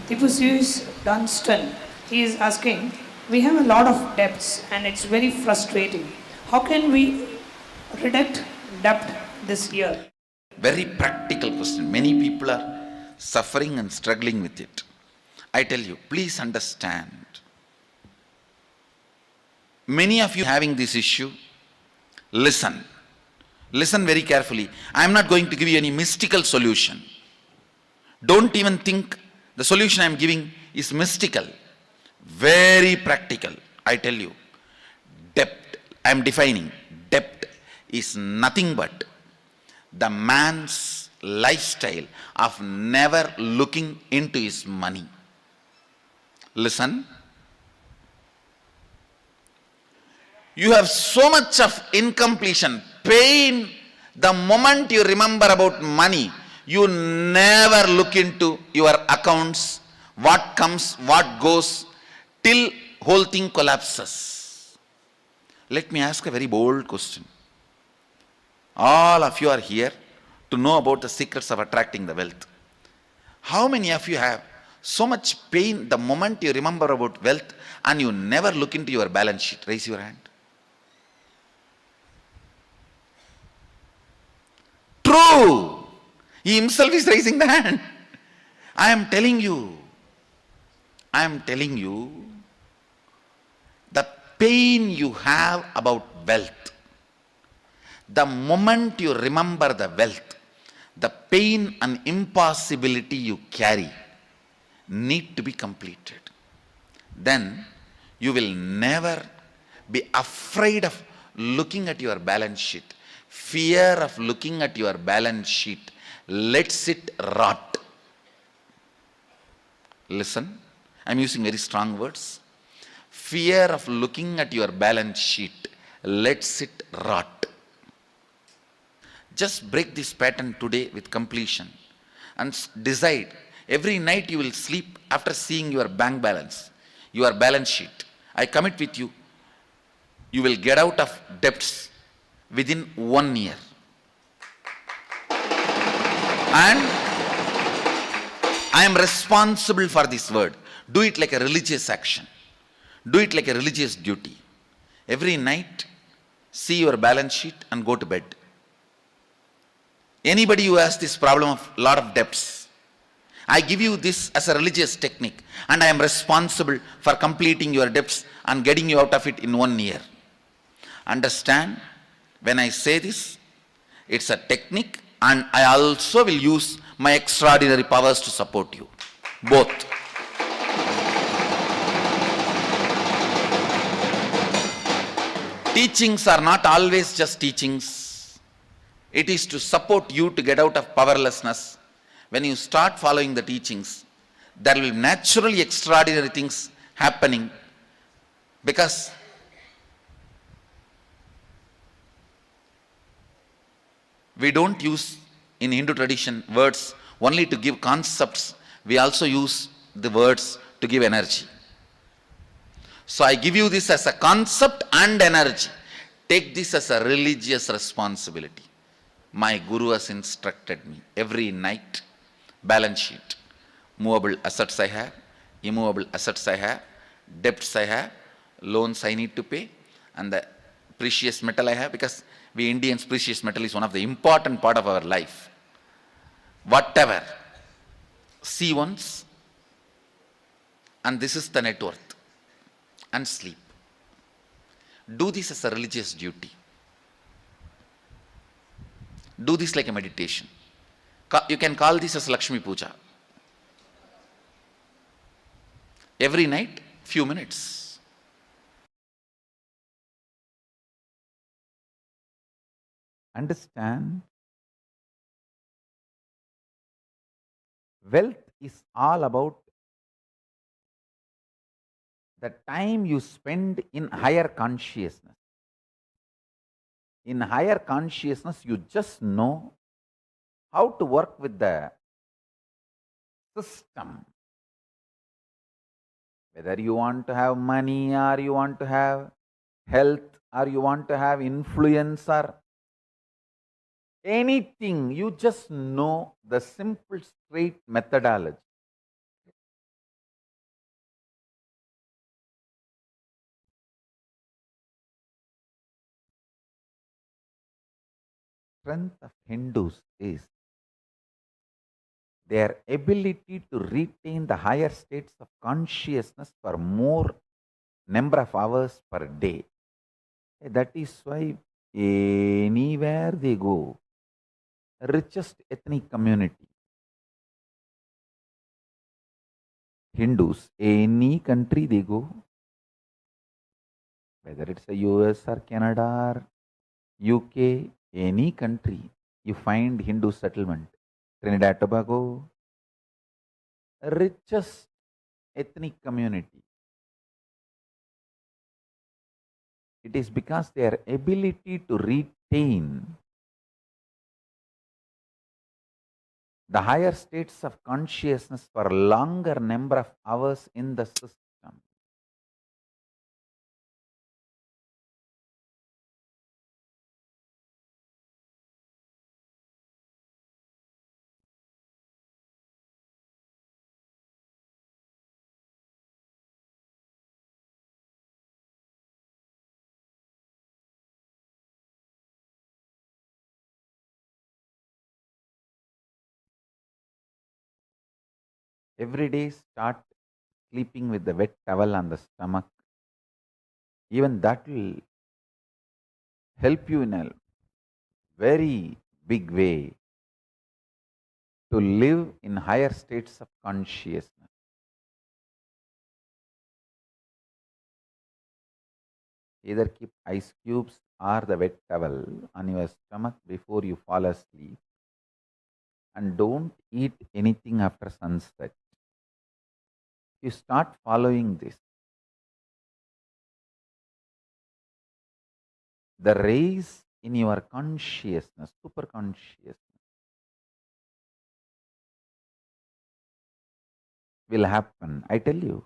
Tipusius Dunstan, he is asking, we have a lot of debts and it's very frustrating. How can we reduce debt this year? Very practical question. Many people are suffering and struggling with it. I tell you, please understand. Many of you having this issue, listen. Listen very carefully. I am not going to give you any mystical solution. Don't even think the solution I am giving is mystical. Very practical. I tell you, debt, I am defining, debt is nothing but the man's lifestyle of never looking into his money. Listen. You have so much of incompletion, pain. The moment you remember about money, you never look into your accounts, what comes, what goes, till whole thing collapses. Let me ask a very bold question. All of you are here to know about the secrets of attracting the wealth. How many of you have so much pain the moment you remember about wealth and you never look into your balance sheet? Raise your hand. True. He himself is raising the hand. I am telling you, the pain you have about wealth, the moment you remember the wealth, the pain and impossibility you carry need to be completed. Then you will never be afraid of looking at your balance sheet. Fear of looking at your balance sheet lets it rot. Listen, I'm using very strong words. Fear of looking at your balance sheet lets it rot. Just break this pattern today with completion and decide. Every night you will sleep after seeing your bank balance, your balance sheet. I commit with you, you will get out of debts within 1 year. And I am responsible for this word. Do it like a religious action. Do it like a religious duty. Every night, see your balance sheet and go to bed. Anybody who has this problem of lot of debts, I give you this as a religious technique, and I am responsible for completing your debts and getting you out of it in 1 year. Understand? When I say this, it's a technique, and I also will use my extraordinary powers to support you. Both. Teachings are not always just teachings. It is to support you to get out of powerlessness. When you start following the teachings, there will be naturally extraordinary things happening, because we don't use in Hindu tradition words only to give concepts. We also use the words to give energy. So I give you this as a concept and energy. Take this as a religious responsibility. My Guru has instructed me every night, balance sheet, movable assets I have, immovable assets I have, debts I have, loans I need to pay, and the precious metal I have, because we Indians, precious metal is one of the important part of our life. Whatever, see once, and this is the net worth, and sleep. Do this as a religious duty. Do this like a meditation. You can call this as Lakshmi Puja. Every night, few minutes. Understand, wealth is all about the time you spend in higher consciousness. In higher consciousness, you just know how to work with the system. Whether you want to have money, or you want to have health, or you want to have influence, or anything, you just know the simple, straight methodology. Strength of Hindus is their ability to retain the higher states of consciousness for more number of hours per day. That is why anywhere they go, richest ethnic community, Hindus, any country they go, whether it's a US or Canada or UK, any country, you find Hindu settlement. Trinidad Tobago, richest ethnic community. It is because their ability to retain the higher states of consciousness for a longer number of hours in the system. Every day start sleeping with the wet towel on the stomach. Even that will help you in a very big way to live in higher states of consciousness. Either keep ice cubes or the wet towel on your stomach before you fall asleep, and don't eat anything after sunset. You start following this. The raise in your consciousness, super consciousness, will happen. I tell you.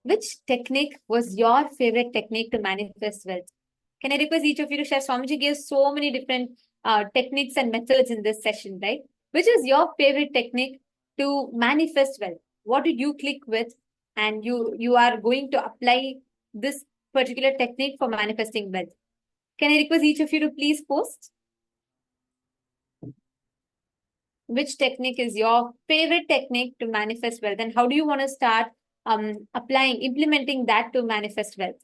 Which technique was your favorite technique to manifest wealth? Can I request each of you to share? Swamiji gave so many different techniques and methods in this session, right? Which is your favorite technique to manifest wealth? What did you click with? And you are going to apply this particular technique for manifesting wealth. Can I request each of you to please post? Which technique is your favorite technique to manifest wealth? And how do you want to start implementing that to manifest wealth?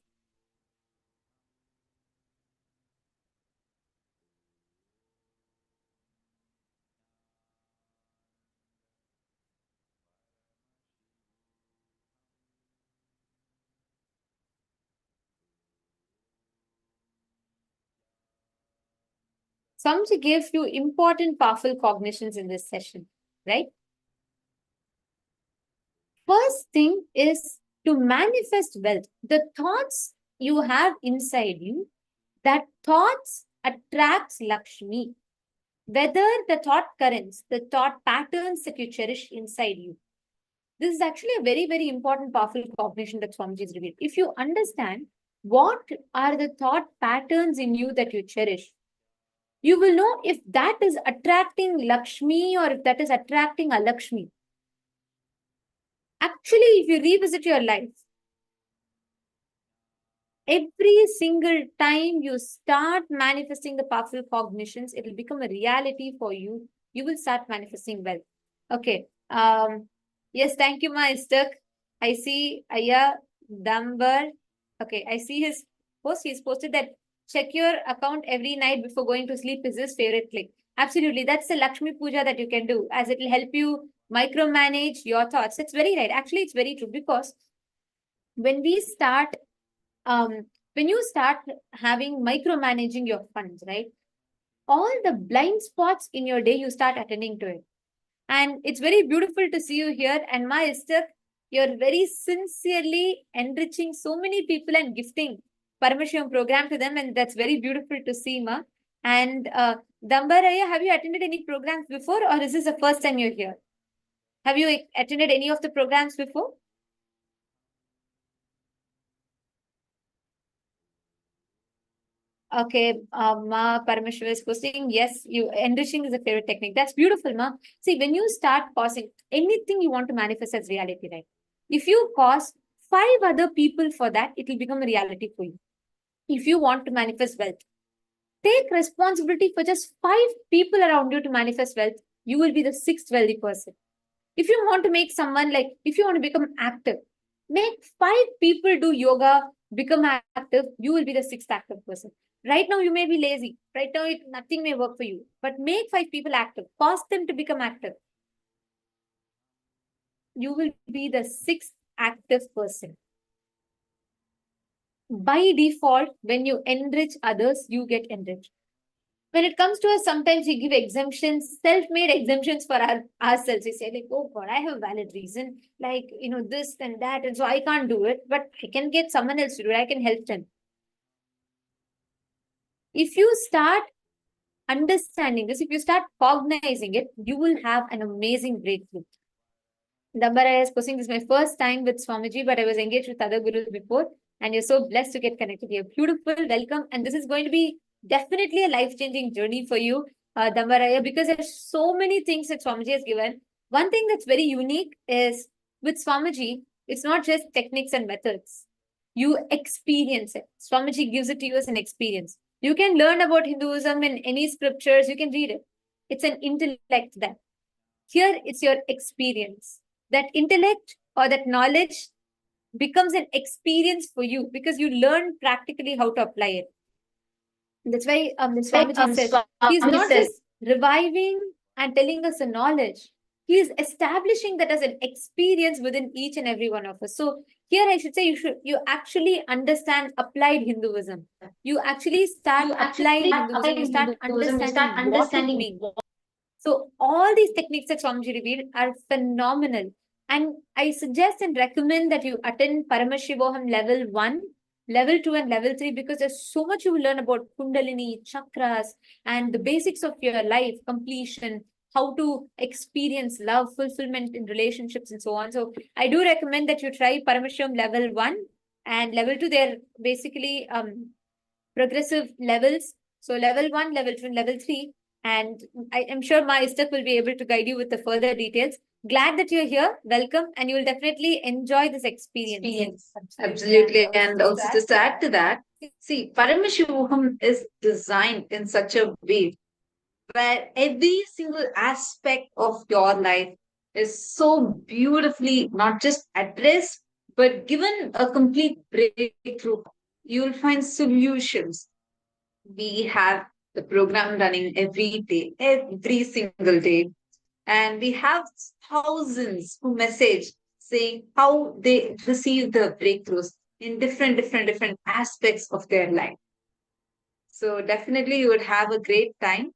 Swamiji gave few important, powerful cognitions in this session, right? First thing is to manifest wealth. The thoughts you have inside you, that thoughts attracts Lakshmi. Whether the thought currents, the thought patterns that you cherish inside you. This is actually a very, very important, powerful cognition that Swamiji has revealed. If you understand what are the thought patterns in you that you cherish, you will know if that is attracting Lakshmi or if that is attracting Alakshmi. Actually, if you revisit your life, every single time you start manifesting the powerful cognitions, it will become a reality for you. You will start manifesting wealth. Okay. Yes, thank you, Ma Istak. I see Aya Dambar. Okay, I see his post. He's posted that check your account every night before going to sleep is his favorite click. Absolutely. That's the Lakshmi Puja that you can do, as it will help you micromanage your thoughts. It's very right. Actually, it's very true, because when we start, when you start having micromanaging your funds, right? All the blind spots in your day, you start attending to it. And it's very beautiful to see you here. And Ma Esther, you're very sincerely enriching so many people and gifting Paramashivoham program to them. And that's very beautiful to see, Ma. And Dambaraya, have you attended any programs before, or is this the first time you're here? Have you attended any of the programs before? Okay, Ma Parameshwar is posting, yes, enriching is a favorite technique. That's beautiful, Ma. See, when you start causing anything you want to manifest as reality, right? If you cause 5 other people for that, it will become a reality for you. If you want to manifest wealth, take responsibility for just 5 people around you to manifest wealth. You will be the 6th wealthy person. If you want to make someone like, if you want to become active, make 5 people do yoga, become active, you will be the 6th active person. Right now, you may be lazy. Right now, nothing may work for you. But make 5 people active. Cause them to become active. You will be the 6th active person. By default, when you enrich others, you get enriched. When it comes to us, sometimes we give exemptions, self-made exemptions for ourselves. We say like, oh God, I have a valid reason, like, this and that. And so I can't do it, but I can get someone else to do it. I can help them. If you start understanding this, if you start cognizing it, you will have an amazing breakthrough. Dambara is posting, this is my first time with Swamiji, but I was engaged with other gurus before, and you're so blessed to get connected here. Beautiful, welcome. And this is going to be definitely a life-changing journey for you, Dambaraya, because there's so many things that Swamiji has given. One thing that's very unique is with Swamiji, it's not just techniques and methods. You experience it. Swamiji gives it to you as an experience. You can learn about Hinduism in any scriptures, you can read it. It's an intellect then. Here, it's your experience. That intellect or that knowledge becomes an experience for you because you learn practically how to apply it. That's why Swamiji says, he's not just reviving and telling us a knowledge. He is establishing that as an experience within each and every one of us. So here I should say you actually understand applied Hinduism. You actually start applying Hinduism. You start understanding what it means. So all these techniques that Swamiji revealed are phenomenal. And I suggest and recommend that you attend Paramashivoham Level 1, Level 2 and Level 3 because there's so much you will learn about Kundalini, chakras, and the basics of your life, completion, how to experience love, fulfillment in relationships, and so on. So I do recommend that you try Paramashivoham Level 1 and Level 2. They're basically progressive levels. So Level 1, Level 2, and Level 3. And I am sure my Istak will be able to guide you with the further details. Glad that you're here. Welcome. And you will definitely enjoy this experience. Absolutely. And also just to add to that, see, Paramashivoham is designed in such a way where every single aspect of your life is so beautifully not just addressed, but given a complete breakthrough. You'll find solutions. We have the program running every single day. And we have thousands who message saying how they receive the breakthroughs in different aspects of their life. So definitely you would have a great time.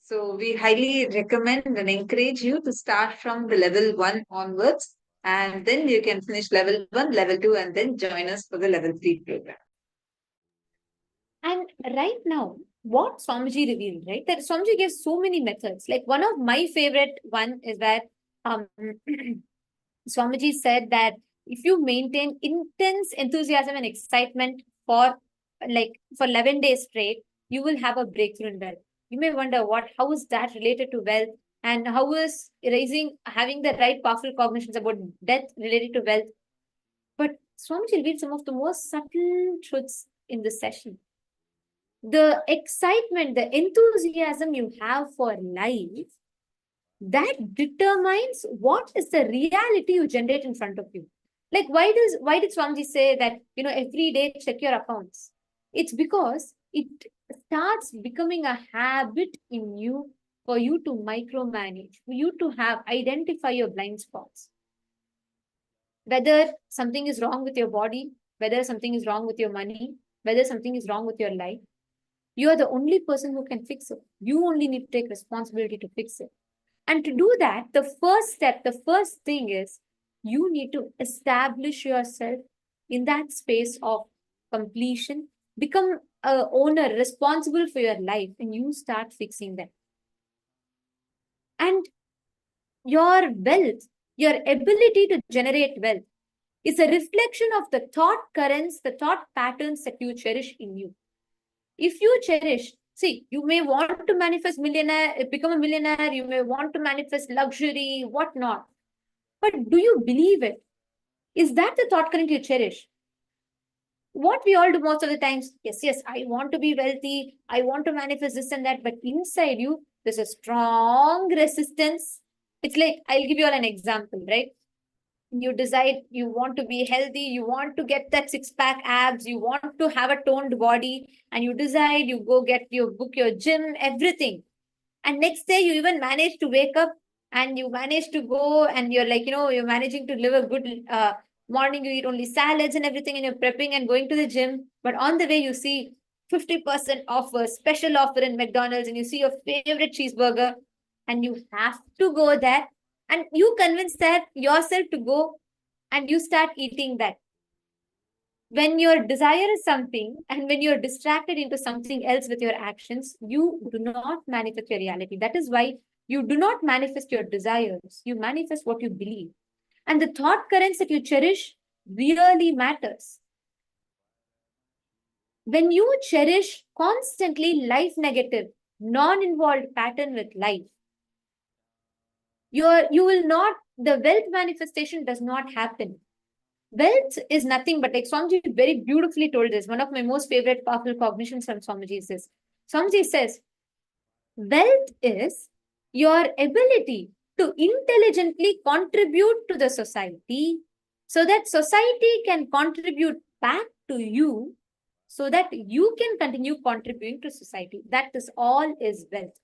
So we highly recommend and encourage you to start from the level 1 onwards, and then you can finish level 1, level 2, and then join us for the level 3 program. And right now, what Swamiji revealed, right? That Swamiji gives so many methods. Like one of my favorite one is that Swamiji said that if you maintain intense enthusiasm and excitement for 11 days straight, you will have a breakthrough in wealth. You may wonder how is that related to wealth, and how is having the right powerful cognitions about death related to wealth. But Swamiji revealed some of the most subtle truths in this session. The excitement, the enthusiasm you have for life, that determines what is the reality you generate in front of you. Like why did Swamiji say that, every day check your accounts? It's because it starts becoming a habit in you for you to micromanage, for you to identify your blind spots. Whether something is wrong with your body, whether something is wrong with your money, whether something is wrong with your life, you are the only person who can fix it. You only need to take responsibility to fix it. And to do that, the first thing is you need to establish yourself in that space of completion, become an owner responsible for your life, and you start fixing them. And your wealth, your ability to generate wealth is a reflection of the thought currents, the thought patterns that you cherish in you. If you cherish, see, you may want to manifest become a millionaire, you may want to manifest luxury, whatnot. But do you believe it? Is that the thought current you cherish? What we all do most of the times, yes, I want to be wealthy, I want to manifest this and that, but inside you, there's a strong resistance. It's like, I'll give you all an example, right? You decide you want to be healthy, you want to get that six-pack abs, you want to have a toned body, and you decide, you go book your gym, everything. And next day, you even manage to wake up and you manage to go and you're like, you're managing to live a good morning, you eat only salads and everything, and you're prepping and going to the gym. But on the way, you see 50% offer, special offer in McDonald's, and you see your favorite cheeseburger, and you have to go there. And you convince that yourself to go and you start eating that. When your desire is something and when you're distracted into something else with your actions, you do not manifest your reality. That is why you do not manifest your desires. You manifest what you believe. And the thought currents that you cherish really matters. When you cherish constantly life negative, non-involved pattern with life, the wealth manifestation does not happen. Wealth is nothing but, like Swamiji very beautifully told this. One of my most favorite powerful cognitions from Swamiji is this. Swamiji says, wealth is your ability to intelligently contribute to the society so that society can contribute back to you so that you can continue contributing to society. That is all is wealth.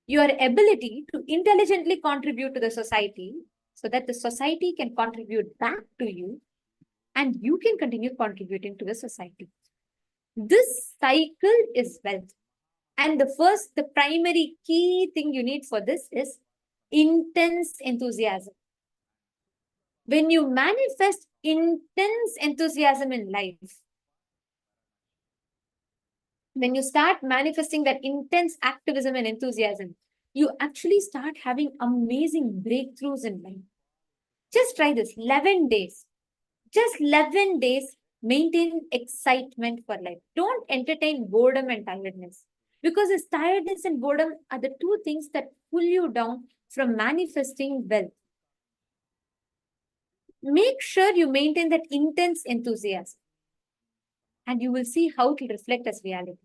Your ability to intelligently contribute to the society so that the society can contribute back to you and you can continue contributing to the society. This cycle is wealth. And the primary key thing you need for this is intense enthusiasm. When you manifest intense enthusiasm in life, when you start manifesting that intense activism and enthusiasm, you actually start having amazing breakthroughs in life. Just try this 11 days. Just 11 days, maintain excitement for life. Don't entertain boredom and tiredness. Because this tiredness and boredom are the two things that pull you down from manifesting wealth. Make sure you maintain that intense enthusiasm, and you will see how it will reflect as reality.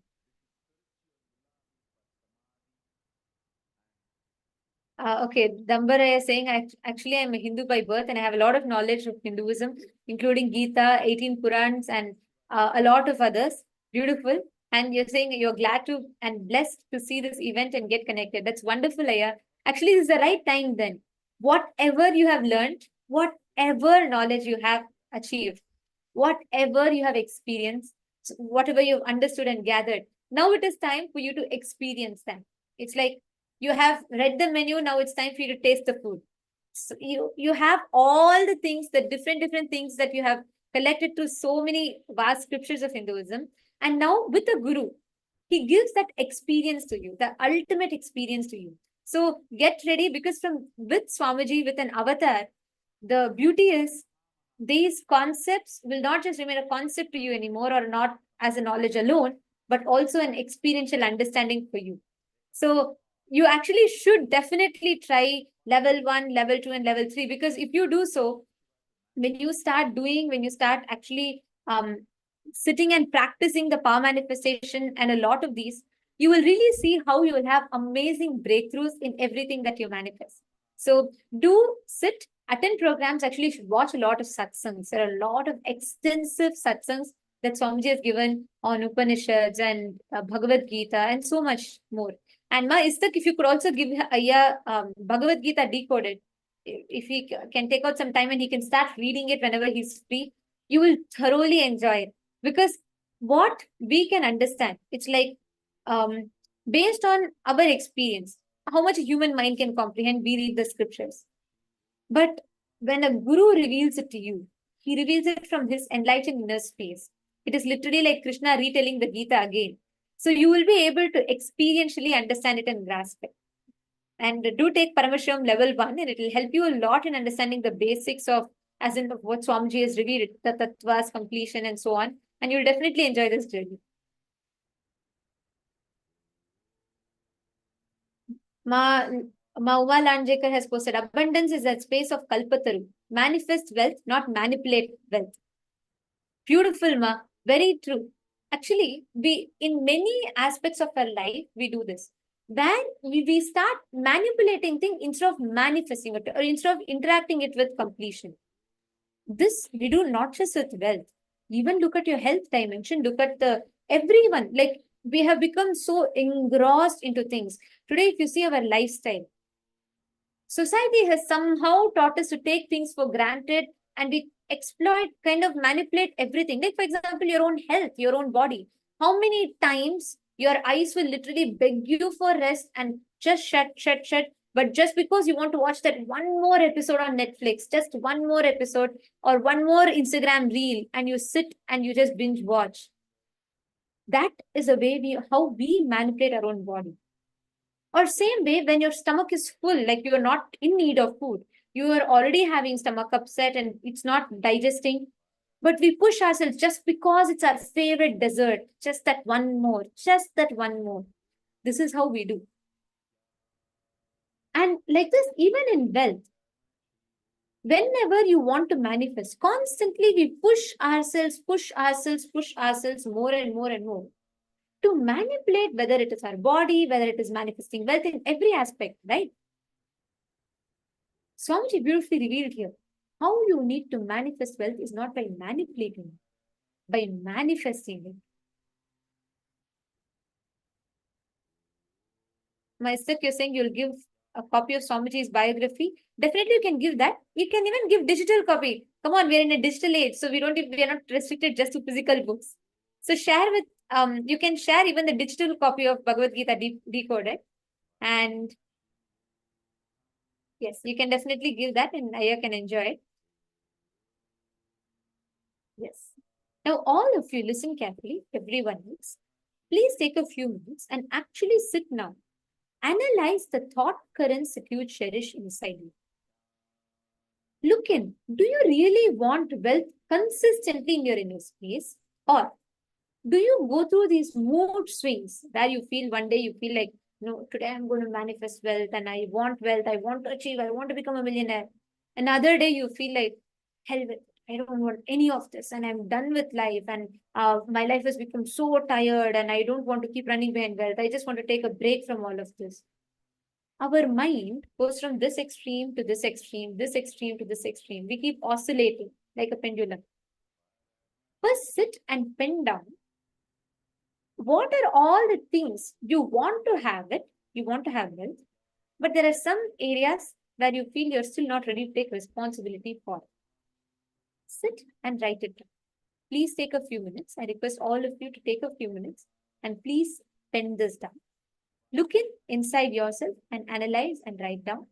Okay, Dambaraya is saying, actually, I'm a Hindu by birth and I have a lot of knowledge of Hinduism, including Gita, 18 Purans, and a lot of others. Beautiful. And you're saying you're glad to and blessed to see this event and get connected. That's wonderful, Aya. Actually, this is the right time then. Whatever you have learned, whatever knowledge you have achieved, whatever you have experienced, whatever you've understood and gathered, now it is time for you to experience them. It's like you have read the menu, now it's time for you to taste the food. So you have all the things, the different things that you have collected through so many vast scriptures of Hinduism. And now with a guru, he gives that experience to you, the ultimate experience to you. So get ready, because with Swamiji, with an avatar, the beauty is these concepts will not just remain a concept to you anymore, or not as a knowledge alone, but also an experiential understanding for you. So you actually should definitely try level 1, level 2, and level 3, because if you do so, when you start actually sitting and practicing the power manifestation and a lot of these, you will really see how you will have amazing breakthroughs in everything that you manifest. So do sit, attend programs, actually should watch a lot of satsangs. There are a lot of extensive satsangs that Swamiji has given on Upanishads and Bhagavad Gita and so much more. And Ma Istak, if you could also give Aya Bhagavad Gita decoded, if he can take out some time and he can start reading it whenever he's free, you will thoroughly enjoy it. Because what we can understand, it's like based on our experience, how much a human mind can comprehend, we read the scriptures. But when a guru reveals it to you, he reveals it from his enlightened inner space. It is literally like Krishna retelling the Gita again. So you will be able to experientially understand it and grasp it. And do take Paramashivoham Level 1, and it will help you a lot in understanding the basics of, as in what Swamiji has revealed, the tattvas, completion, and so on. And you'll definitely enjoy this journey. Ma Uma Landjekar has posted, abundance is that space of Kalpataru. Manifest wealth, not manipulate wealth. Beautiful, Ma. Very true. Actually, we in many aspects of our life, we do this. When we start manipulating things instead of manifesting it, or instead of interacting it with completion. This we do not just with wealth. Even look at your health dimension, look at the everyone. Like, we have become so engrossed into things. Today, if you see our lifestyle, society has somehow taught us to take things for granted, and we exploit, kind of manipulate everything. Like, for example, your own health, your own body. How many times your eyes will literally beg you for rest and just shut. But just because you want to watch that one more episode on Netflix, just one more episode or one more Instagram reel, and you sit and you just binge watch. That is a way how we manipulate our own body. Or same way, when your stomach is full, like you are not in need of food, you are already having stomach upset and it's not digesting, but we push ourselves just because it's our favorite dessert, just that one more. This is how we do. And like this, even in wealth, whenever you want to manifest, constantly we push ourselves more and more to manipulate, whether it is our body, whether it is manifesting wealth in every aspect, right? Swamiji beautifully revealed here how you need to manifest wealth is not by manipulating, by manifesting it. Maestak, you're saying you'll give a copy of Swamiji's biography. Definitely you can give that. You can even give digital copy. Come on, we're in a digital age, so we are not restricted just to physical books. So share with, you can share even the digital copy of Bhagavad Gita decoded. And yes, you can definitely give that and Aya can enjoy it. Yes. Now, all of you listen carefully, everyone else. Please take a few minutes and actually sit now Analyze the thought currents that you cherish inside you. Look in. Do you really want wealth consistently in your inner space? Or do you go through these mood swings where you feel one day you feel like, no, today I'm going to manifest wealth and I want wealth, I want to achieve, I want to become a millionaire. Another day you feel like, hell with it, I don't want any of this and I'm done with life and my life has become so tired and I don't want to keep running behind wealth. I just want to take a break from all of this. Our mind goes from this extreme to this extreme, this extreme to this extreme. We keep oscillating like a pendulum. First, sit and pen down what are all the things you want to have it, you want to have wealth, but there are some areas where you feel you're still not ready to take responsibility for. Sit and write it down. Please take a few minutes. I request all of you to take a few minutes and please pen this down. Look inside yourself and analyze and write down.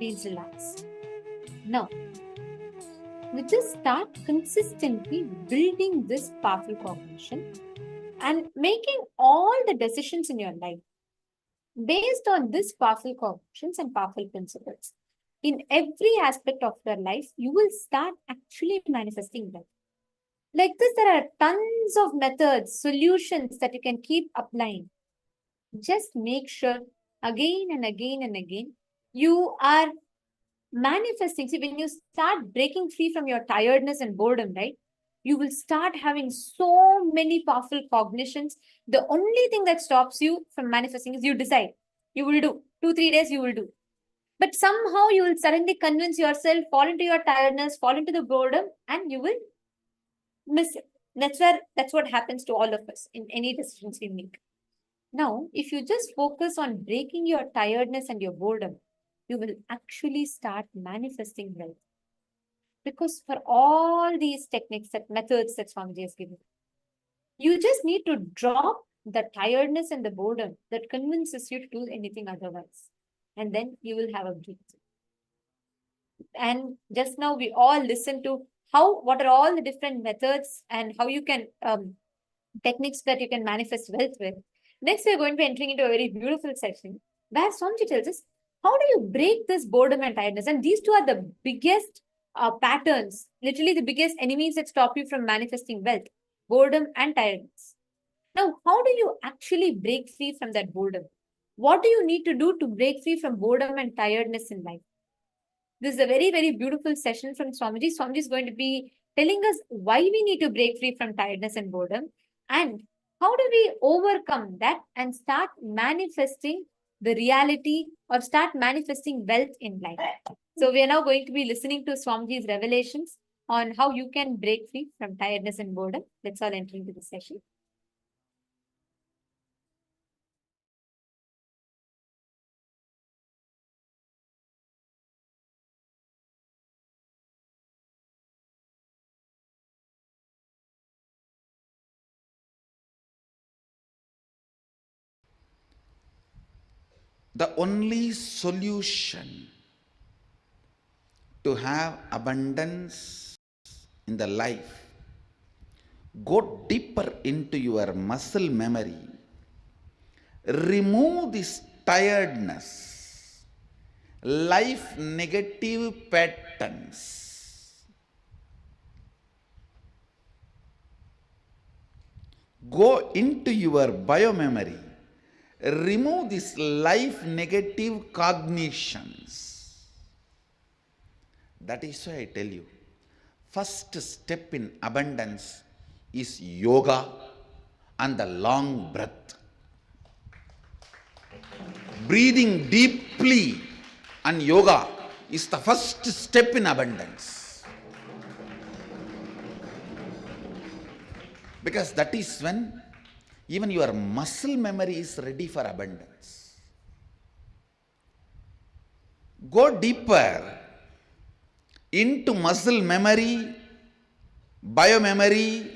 Please relax. Now, we just start consistently building this powerful cognition and making all the decisions in your life based on this powerful cognitions and powerful principles. In every aspect of your life, you will start actually manifesting them. Like this, there are tons of methods, solutions that you can keep applying. Just make sure again and again and again, you are manifesting. See, when you start breaking free from your tiredness and boredom, right, you will start having so many powerful cognitions. The only thing that stops you from manifesting is you decide. You will do 2-3 days, you will do. But somehow you will suddenly convince yourself, fall into your tiredness, fall into the boredom, and you will miss it. That's what happens to all of us in any decisions we make. Now, if you just focus on breaking your tiredness and your boredom, you will actually start manifesting wealth. Because for all these techniques, that methods that Swamiji has given, you just need to drop the tiredness and the boredom that convinces you to do anything otherwise. And then you will have a breakthrough. And just now we all listened to what are all the different methods and how you can, techniques that you can manifest wealth with. Next, we're going to be entering into a very beautiful session where Swamiji tells us, how do you break this boredom and tiredness? And these two are the biggest patterns, literally the biggest enemies that stop you from manifesting wealth, boredom and tiredness. Now, how do you actually break free from that boredom? What do you need to do to break free from boredom and tiredness in life? This is a very, very beautiful session from Swamiji. Swamiji is going to be telling us why we need to break free from tiredness and boredom and how do we overcome that and start manifesting the reality or start manifesting wealth in life. So we are now going to be listening to Swamiji's revelations on how you can break free from tiredness and boredom. Let's all enter into the session. The only solution to have abundance in the life, go deeper into your muscle memory, remove this tiredness, life negative patterns. Go into your biomemory, remove these life negative cognitions. That is why I tell you, first step in abundance is yoga and the long breath. Breathing deeply and yoga is the first step in abundance. Because that is when even your muscle memory is ready for abundance. Go deeper into muscle memory, biomemory,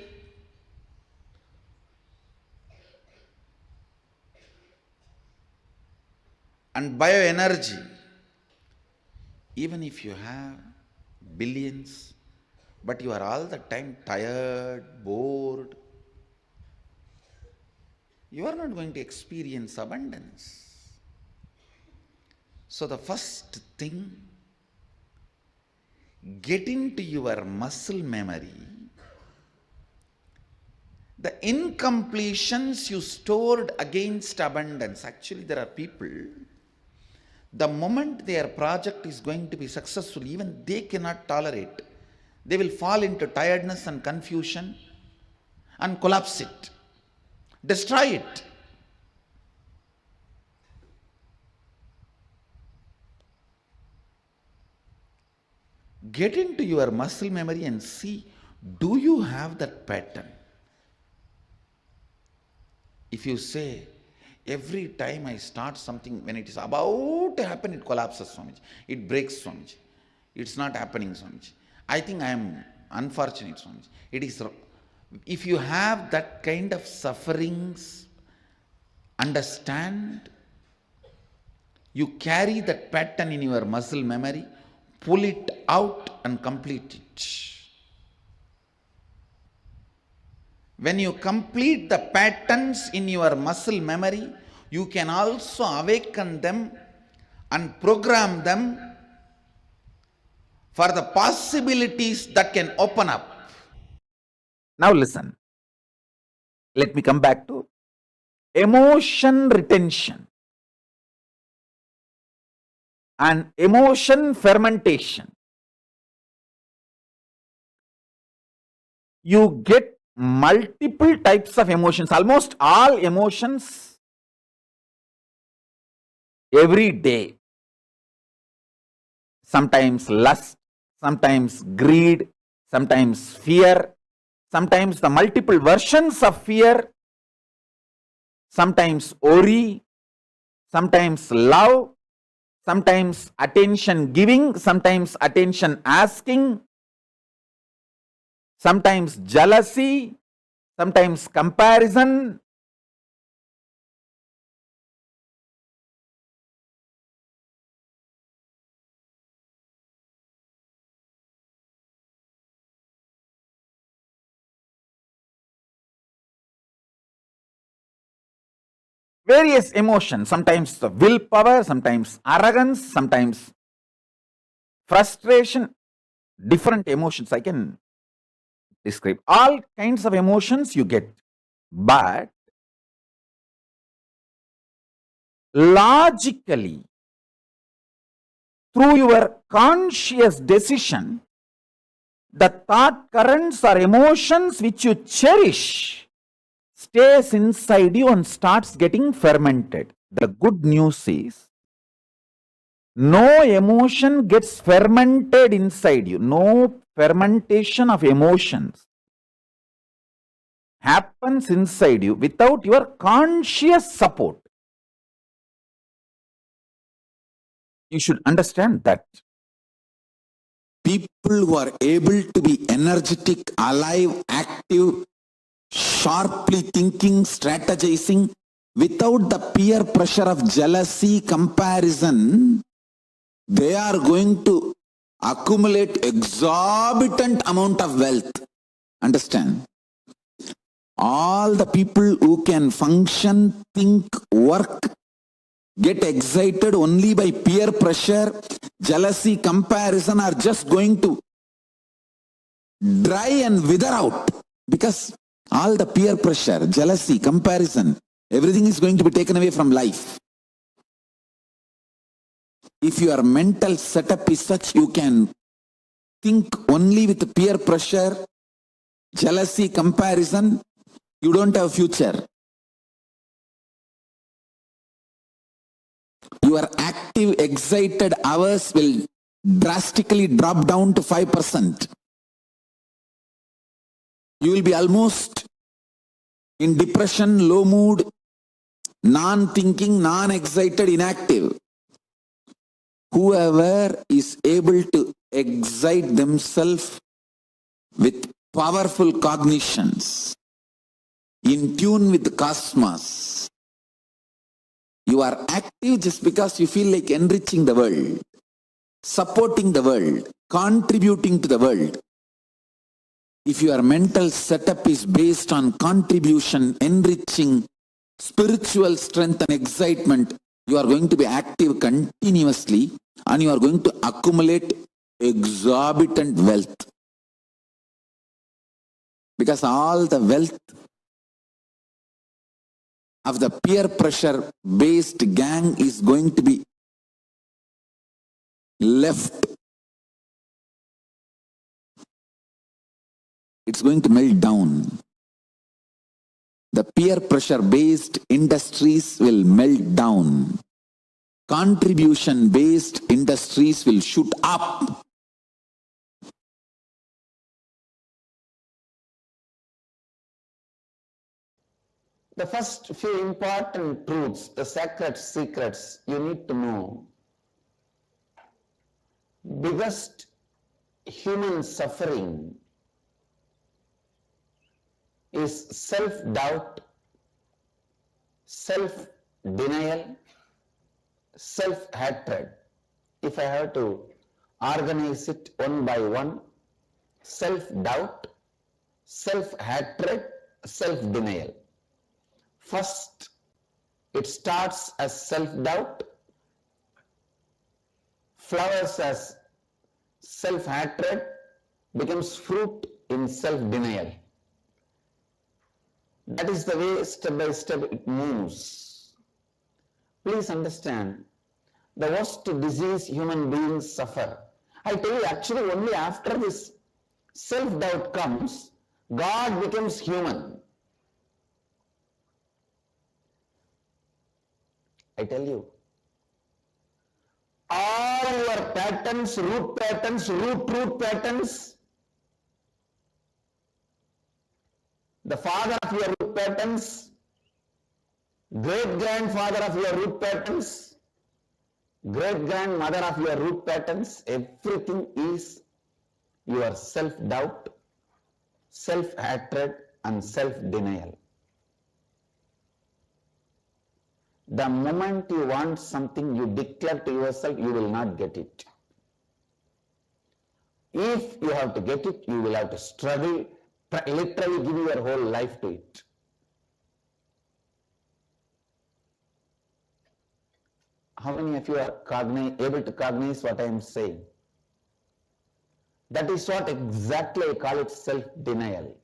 and bioenergy. Even if you have billions, but you are all the time tired, bored, you are not going to experience abundance. So the first thing, get into your muscle memory the incompletions you stored against abundance. Actually, there are people, the moment their project is going to be successful, even they cannot tolerate. They will fall into tiredness and confusion and collapse it, destroy it. Get into your muscle memory and see, do you have that pattern? If you say, every time I start something, when it is about to happen, it collapses, Swamiji. It breaks, Swamiji. It's not happening, Swamiji. I think I am unfortunate, Swamiji. It is, if you have that kind of sufferings, understand, You carry that pattern in your muscle memory, pull it out and complete it. When you complete the patterns in your muscle memory, you can also awaken them and program them for the possibilities that can open up. Now listen. Let me come back to emotion retention and emotion fermentation. You get multiple types of emotions, almost all emotions every day. Sometimes lust, sometimes greed, sometimes fear, sometimes the multiple versions of fear, sometimes worry, sometimes love, sometimes attention giving, sometimes attention asking, sometimes jealousy, sometimes comparison. Various emotions, sometimes the willpower, sometimes arrogance, sometimes frustration, different emotions I can describe. All kinds of emotions you get. But logically, through your conscious decision, the thought currents or emotions which you cherish stays inside you and starts getting fermented. The good news is, no emotion gets fermented inside you. No fermentation of emotions happens inside you without your conscious support. You should understand that. People who are able to be energetic, alive, active, sharply thinking, strategizing, without the peer pressure of jealousy, comparison, they are going to accumulate exorbitant amount of wealth. Understand? All the people who can function, think, work, get excited only by peer pressure, jealousy, comparison are just going to dry and wither out, because all the peer pressure, jealousy, comparison, everything is going to be taken away from life. If your mental setup is such, you can think only with peer pressure, jealousy, comparison, you don't have a future. Your active, excited hours will drastically drop down to 5%. You will be almost in depression, low mood, non-thinking, non-excited, inactive. Whoever is able to excite themselves with powerful cognitions, in tune with the cosmos, you are active just because you feel like enriching the world, supporting the world, contributing to the world. If your mental setup is based on contribution, enriching, spiritual strength and excitement, you are going to be active continuously and you are going to accumulate exorbitant wealth. Because all the wealth of the peer pressure based gang is going to be left. It's going to melt down. The peer pressure based industries will melt down. Contribution based industries will shoot up. The first few important truths, the sacred secrets you need to know. Biggest human suffering is self-doubt, self-denial, self-hatred. If I have to organize it one by one, self-doubt, self-hatred, self-denial. First, it starts as self-doubt, flowers as self-hatred, becomes fruit in self-denial. That is the way step by step it moves. Please understand, the worst disease human beings suffer. I tell you, actually only after this self-doubt comes, God becomes human. I tell you, all your patterns, root patterns, the father of your root patterns, great-grandfather of your root patterns, great-grandmother of your root patterns, everything is your self-doubt, self-hatred and self-denial. The moment you want something, you declare to yourself, you will not get it. If you have to get it, you will have to struggle, literally give your whole life to it. How many of you are able to cognize what I am saying? That is what exactly I call it self-denial,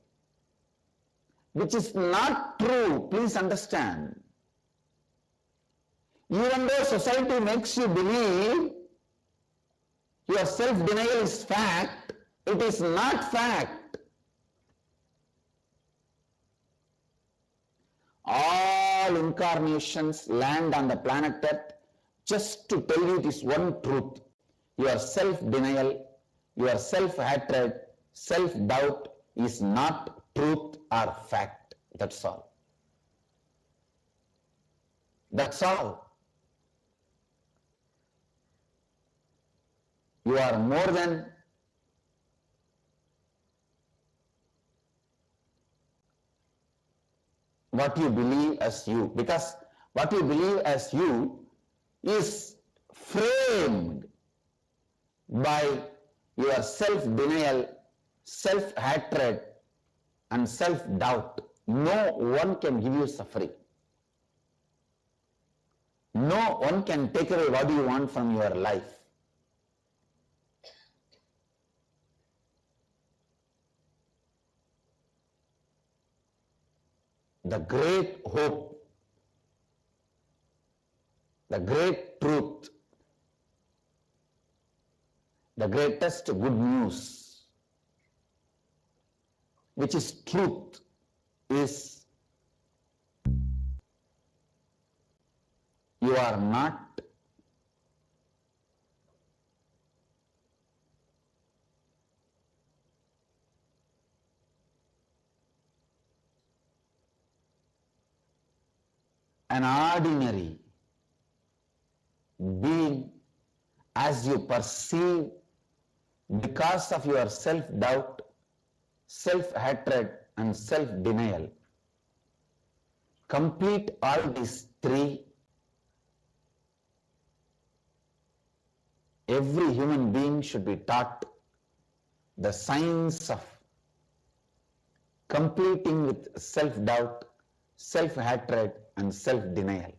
which is not true. Please understand. Even though society makes you believe your self-denial is fact, it is not fact. All incarnations land on the planet Earth just to tell you this one truth. Your self-denial, your self-hatred, self-doubt is not truth or fact. That's all. That's all. You are more than what you believe as you, because what you believe as you is framed by your self-denial, self-hatred and self-doubt. No one can give you suffering. No one can take away what you want from your life. The great hope, the great truth, the greatest good news, which is truth, is you are not an ordinary being as you perceive because of your self-doubt, self-hatred and self-denial. Complete all these three. Every human being should be taught the science of completing with self-doubt, self-hatred and self-denial.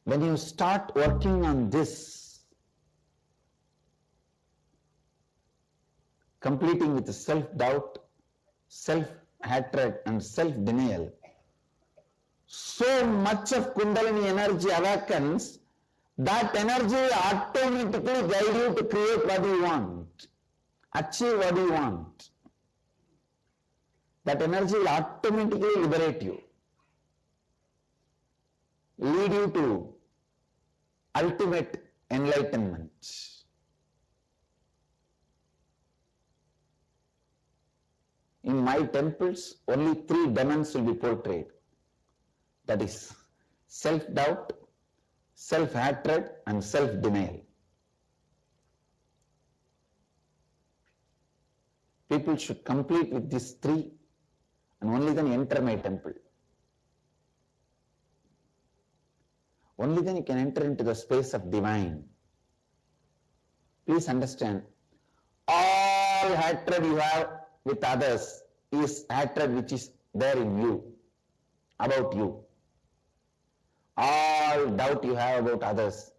When you start working on this, completing with self-doubt, self-hatred and self-denial, so much of Kundalini energy awakens, that energy will automatically guide you to create what you want, achieve what you want. That energy will automatically liberate you, lead you to ultimate enlightenment. In my temples, only 3 demons will be portrayed. That is self-doubt, self-hatred and self-denial. People should complete with these 3 and only then enter my temple. Only then you can enter into the space of divine. Please understand, all hatred you have with others is hatred which is there in you, about you. All doubt you have about others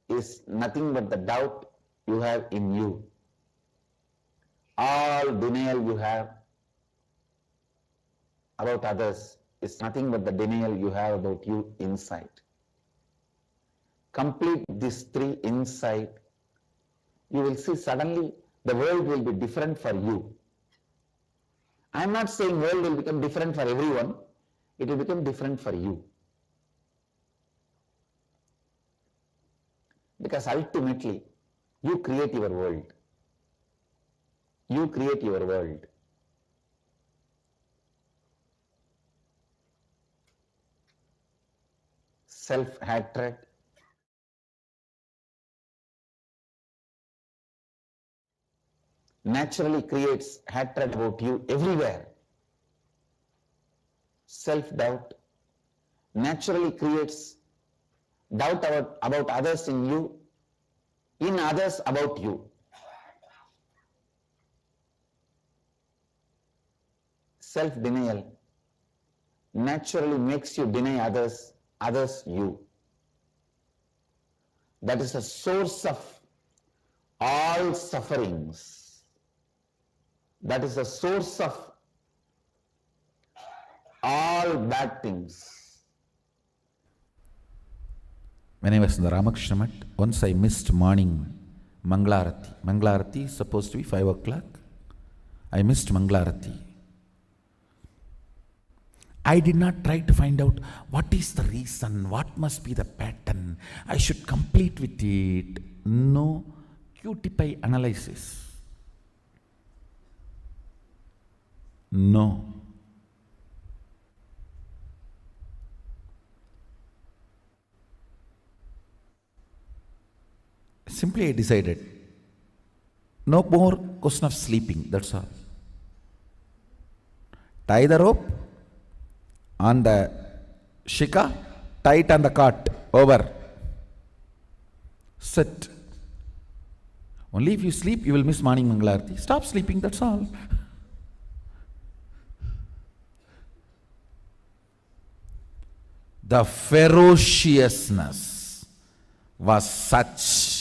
is nothing but the doubt you have in you. All denial you have about others is nothing but the denial you have about you inside. Complete these three inside, you will see suddenly the world will be different for you. I am not saying world will become different for everyone, it will become different for you. Because ultimately, you create your world. You create your world. Self-hatred, naturally creates hatred about you everywhere. Self-doubt naturally creates doubt about others in you, in others about you. Self-denial naturally makes you deny others, others you. That is the source of all sufferings. That is the source of all bad things. When I was in the Ramakrishna Mat, once I missed morning Manglarati. Manglarati is supposed to be 5 o'clock. I missed Manglarati. I did not try to find out what is the reason, what must be the pattern, I should complete with it. No QTPI analysis. No. Simply I decided, no more question of sleeping, that's all. Tie the rope on the shika, tie it on the cart, over. Sit. Only if you sleep, you will miss morning Mangalarti. Stop sleeping, that's all. The ferociousness was such.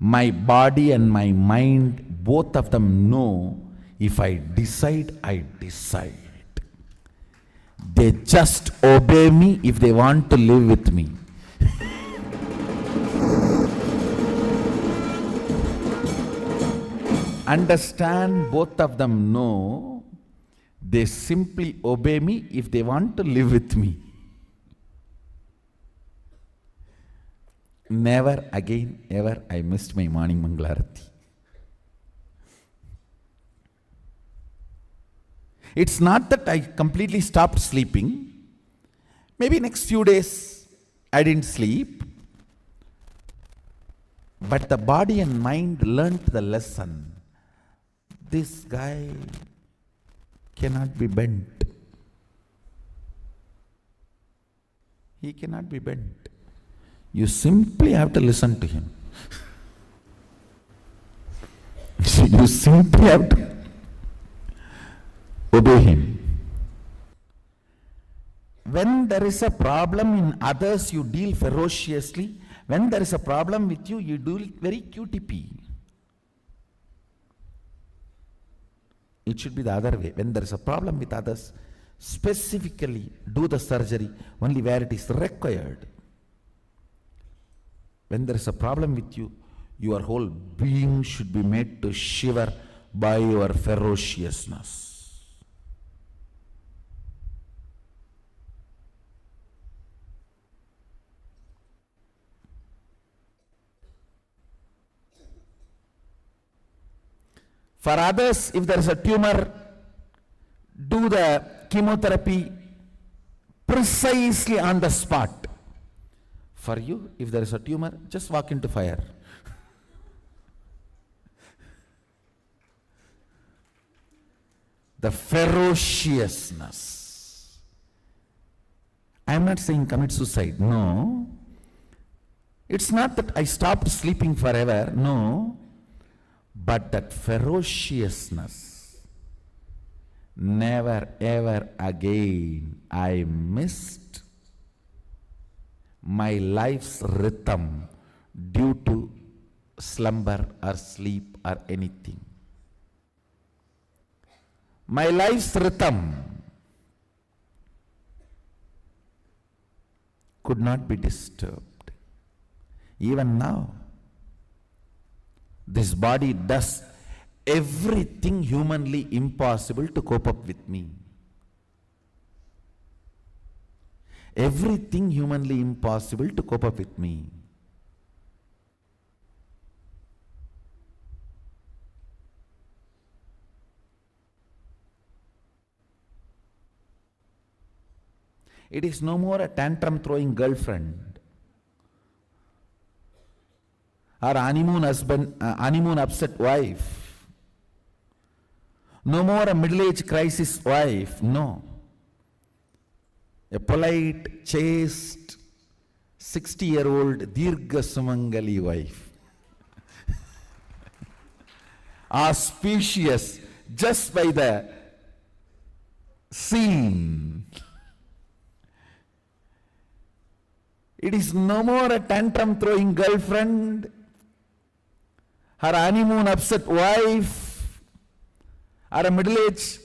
My body and my mind, both of them know, if I decide, I decide. They just obey me if they want to live with me. Understand, both of them know, they simply obey me if they want to live with me. Never again, ever, I missed my morning Mangalarati. It's not that I completely stopped sleeping. Maybe next few days I didn't sleep. But the body and mind learnt the lesson. This guy cannot be bent. He cannot be bent. You simply have to listen to him. You simply have to obey him. When there is a problem in others, you deal ferociously. When there is a problem with you, you do it very QTP. It should be the other way. When there is a problem with others, specifically do the surgery only where it is required. When there is a problem with you, your whole being should be made to shiver by your ferociousness. For others, if there is a tumor, do the chemotherapy precisely on the spot. For you, if there is a tumor, just walk into fire. the ferociousness. I am not saying commit suicide, no. It's not that I stopped sleeping forever, no. But that ferociousness, never ever again I missed my life's rhythm due to slumber or sleep or anything. My life's rhythm could not be disturbed. Even now, this body does everything humanly impossible to cope up with me. Everything humanly impossible to cope up with me. It is no more a tantrum throwing girlfriend or honeymoon husband, honeymoon upset wife. No more a middle-age crisis wife, no. A polite, chaste, 60-year-old Dirgha Sumangali wife. Auspicious just by the scene. It is no more a tantrum throwing girlfriend, her honeymoon upset wife, or a middle-age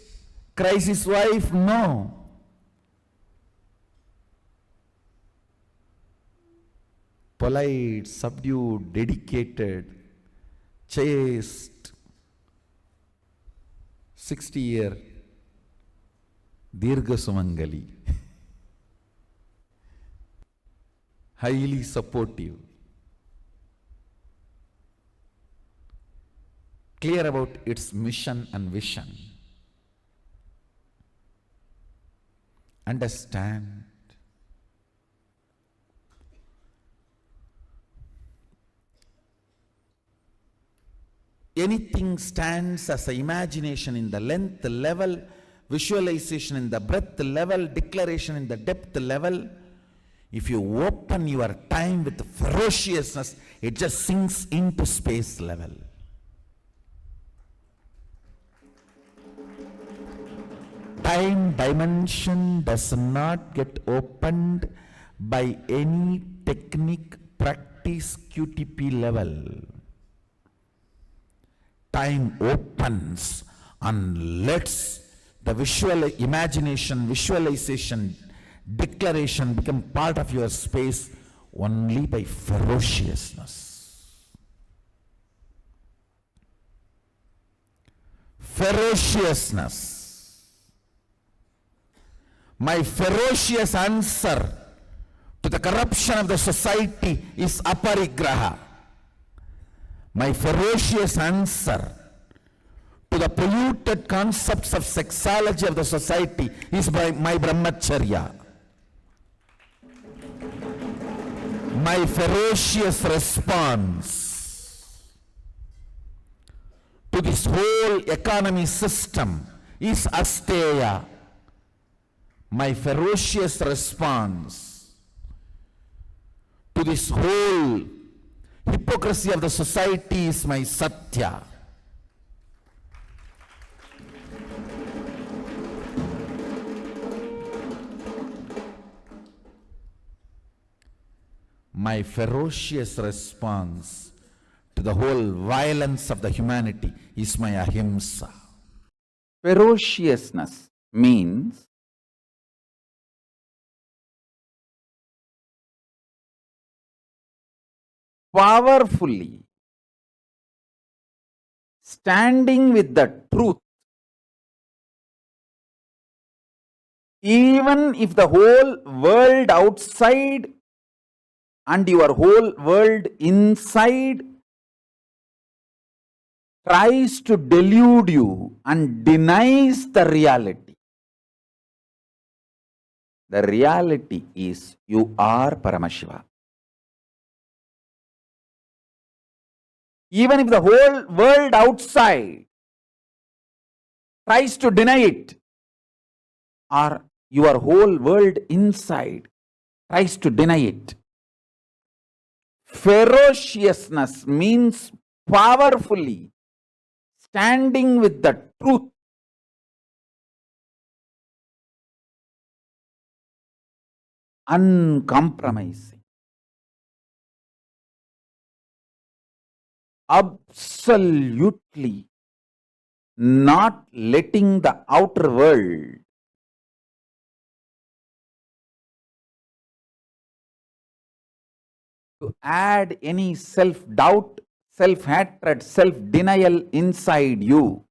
crisis wife, no. Polite, subdued, dedicated, chaste, 60-year Dirgha Sumangali. Highly supportive, clear about its mission and vision. Understand. Anything stands as an imagination in the length level, visualization in the breadth level, declaration in the depth level. If you open your time with ferociousness, it just sinks into space level. Time dimension does not get opened by any technique, practice, QTP level. Time opens and lets the visual imagination, visualization, declaration become part of your space only by ferociousness. Ferociousness. My ferocious answer to the corruption of the society is aparigraha. My ferocious answer to the polluted concepts of sexology of the society is by my brahmacharya. My ferocious response to this whole economy system is asteya. My ferocious response to this whole hypocrisy of the society is my satya. My ferocious response to the whole violence of the humanity is my ahimsa. Ferociousness means powerfully standing with the truth, even if the whole world outside and your whole world inside tries to delude you and denies the reality. The reality is you are Paramashiva. Even if the whole world outside tries to deny it, or your whole world inside tries to deny it. Ferociousness means powerfully standing with the truth. Uncompromising. Absolutely not letting the outer world to add any self-doubt, self-hatred, self-denial inside you.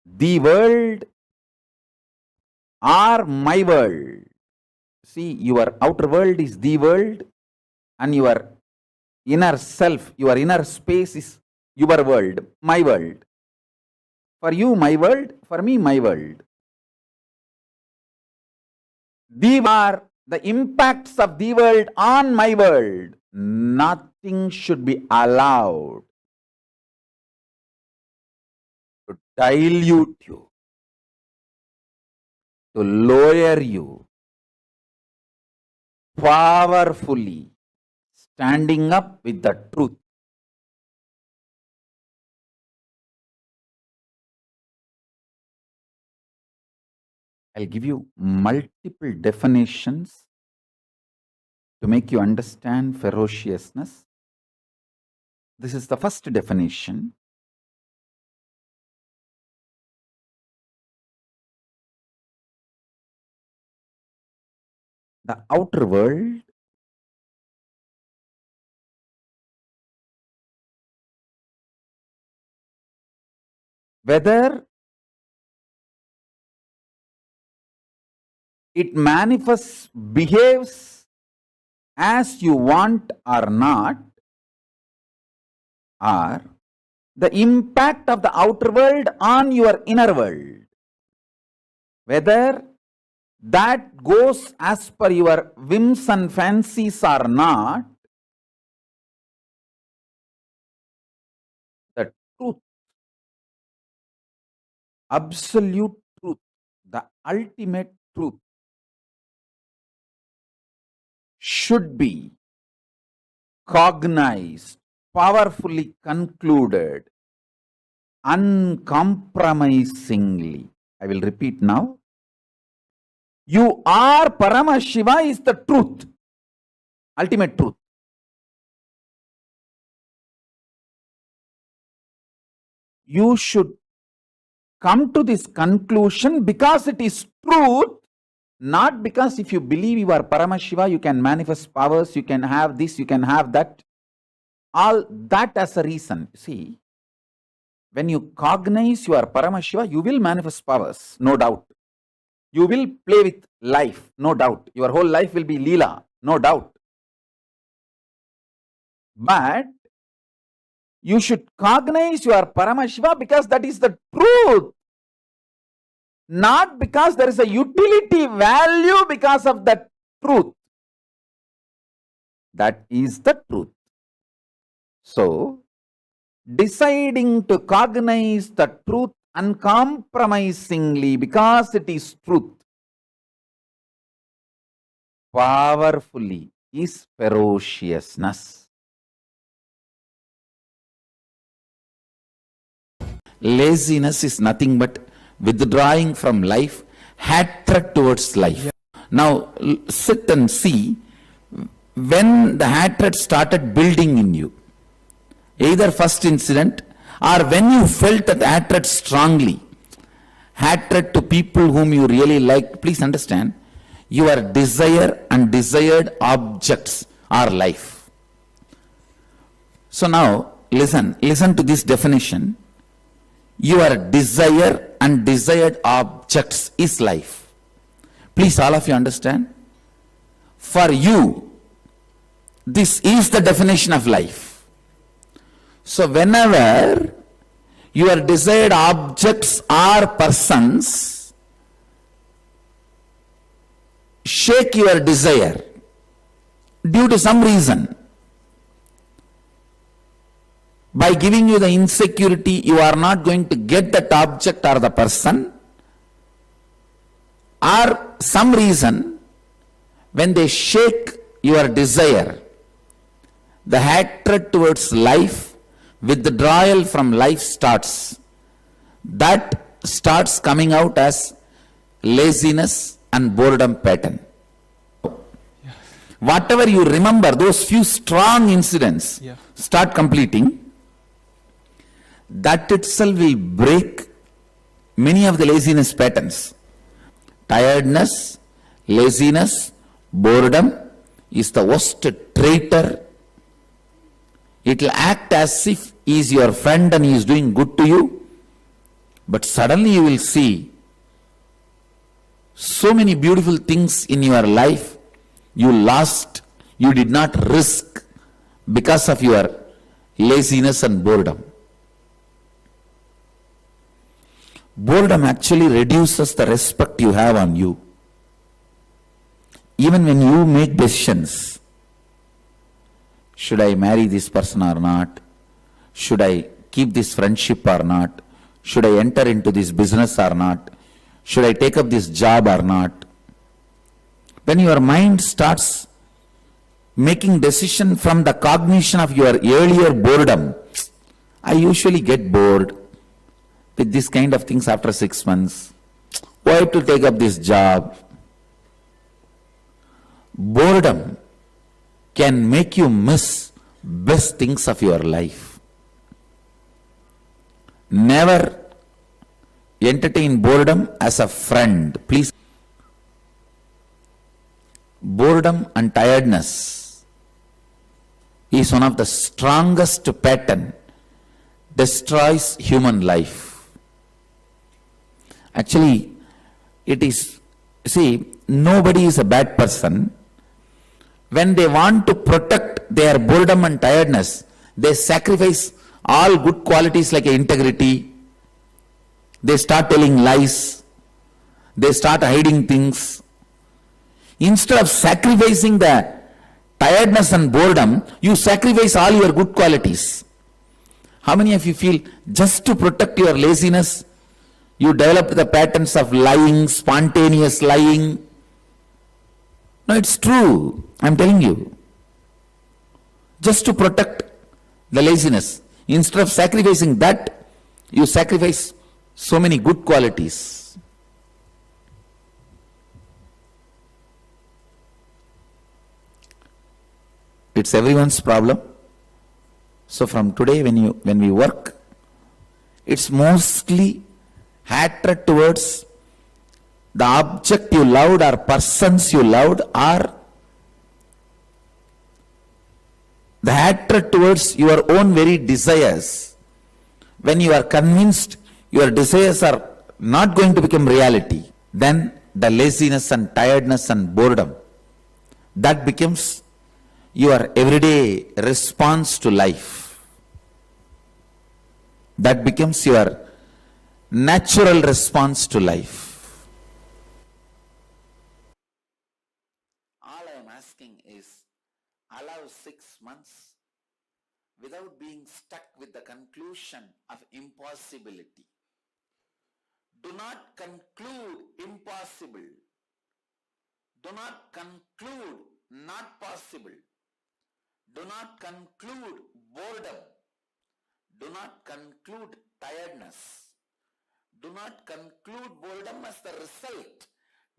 The world or my world. See, your outer world is the world, and your inner self, your inner space is your world, my world. For you, my world. For me, my world. The impacts of the world on my world. Nothing should be allowed to dilute you, to lower you. Powerfully standing up with the truth. I'll give you multiple definitions to make you understand ferociousness. This is the first definition. The outer world whether it manifests, behaves as you want or not, or the impact of the outer world on your inner world, whether that goes as per your whims and fancies or not, the truth, absolute truth, the ultimate truth should be cognized, powerfully concluded, uncompromisingly. I will repeat now. You are Paramashiva is the truth, ultimate truth. You should come to this conclusion because it is truth, not because if you believe you are Paramashiva, you can manifest powers, you can have this, you can have that. All that as a reason. See, when you cognize you are Paramashiva, you will manifest powers, no doubt. You will play with life, no doubt. Your whole life will be Leela, no doubt. But you should cognize you are Paramashiva because that is the truth. Not because there is a utility value because of that truth. That is the truth. So, deciding to cognize the truth uncompromisingly because it is truth, powerfully, is ferociousness. Laziness is nothing but withdrawing from life, hatred towards life. Now, sit and see when the hatred started building in you. Either first incident or when you felt that hatred strongly, hatred to people whom you really like. Please understand, your desire and desired objects are life. So now, listen to this definition. Your desire and desired objects is life. Please, all of you understand? For you, this is the definition of life. So whenever your desired objects or persons shake your desire due to some reason, By giving you the insecurity, you are not going to get that object or the person, or some reason, when they shake your desire, the hatred towards life, withdrawal from life starts. That starts coming out as laziness and boredom pattern. Whatever you remember, those few strong incidents, start completing, that itself will break many of the laziness patterns. Tiredness, laziness, boredom is the worst traitor. It will act as if he is your friend and he is doing good to you, but suddenly you will see so many beautiful things in your life you lost, you did not risk because of your laziness and boredom. Boredom actually reduces the respect you have on you. Even when you make decisions, should I marry this person or not? Should I keep this friendship or not? Should I enter into this business or not? Should I take up this job or not? When your mind starts making decision from the cognition of your earlier boredom, I usually get bored with this kind of things after 6 months. Why to take up this job? Boredom can make you miss best things of your life. Never entertain boredom as a friend, please. Boredom and tiredness is one of the strongest pattern, destroys human life. Actually, it is, see, nobody is a bad person. When they want to protect their boredom and tiredness, they sacrifice all good qualities like integrity. They start telling lies. They start hiding things. Instead of sacrificing the tiredness and boredom, you sacrifice all your good qualities. How many of you feel just to protect your laziness, you develop the patterns of lying, spontaneous lying? No, it's true. I'm telling you. Just to protect the laziness. Instead of sacrificing that, you sacrifice so many good qualities. It's everyone's problem. So from today when we work, it's mostly hatred towards the object you loved or persons you loved, or the hatred towards your own very desires. When you are convinced your desires are not going to become reality, then the laziness and tiredness and boredom, that becomes your everyday response to life. That becomes your natural response to life. All I am asking is, allow 6 months without being stuck with the conclusion of impossibility. Do not conclude impossible. Do not conclude not possible. Do not conclude boredom. Do not conclude tiredness. Do not conclude boredom as the result.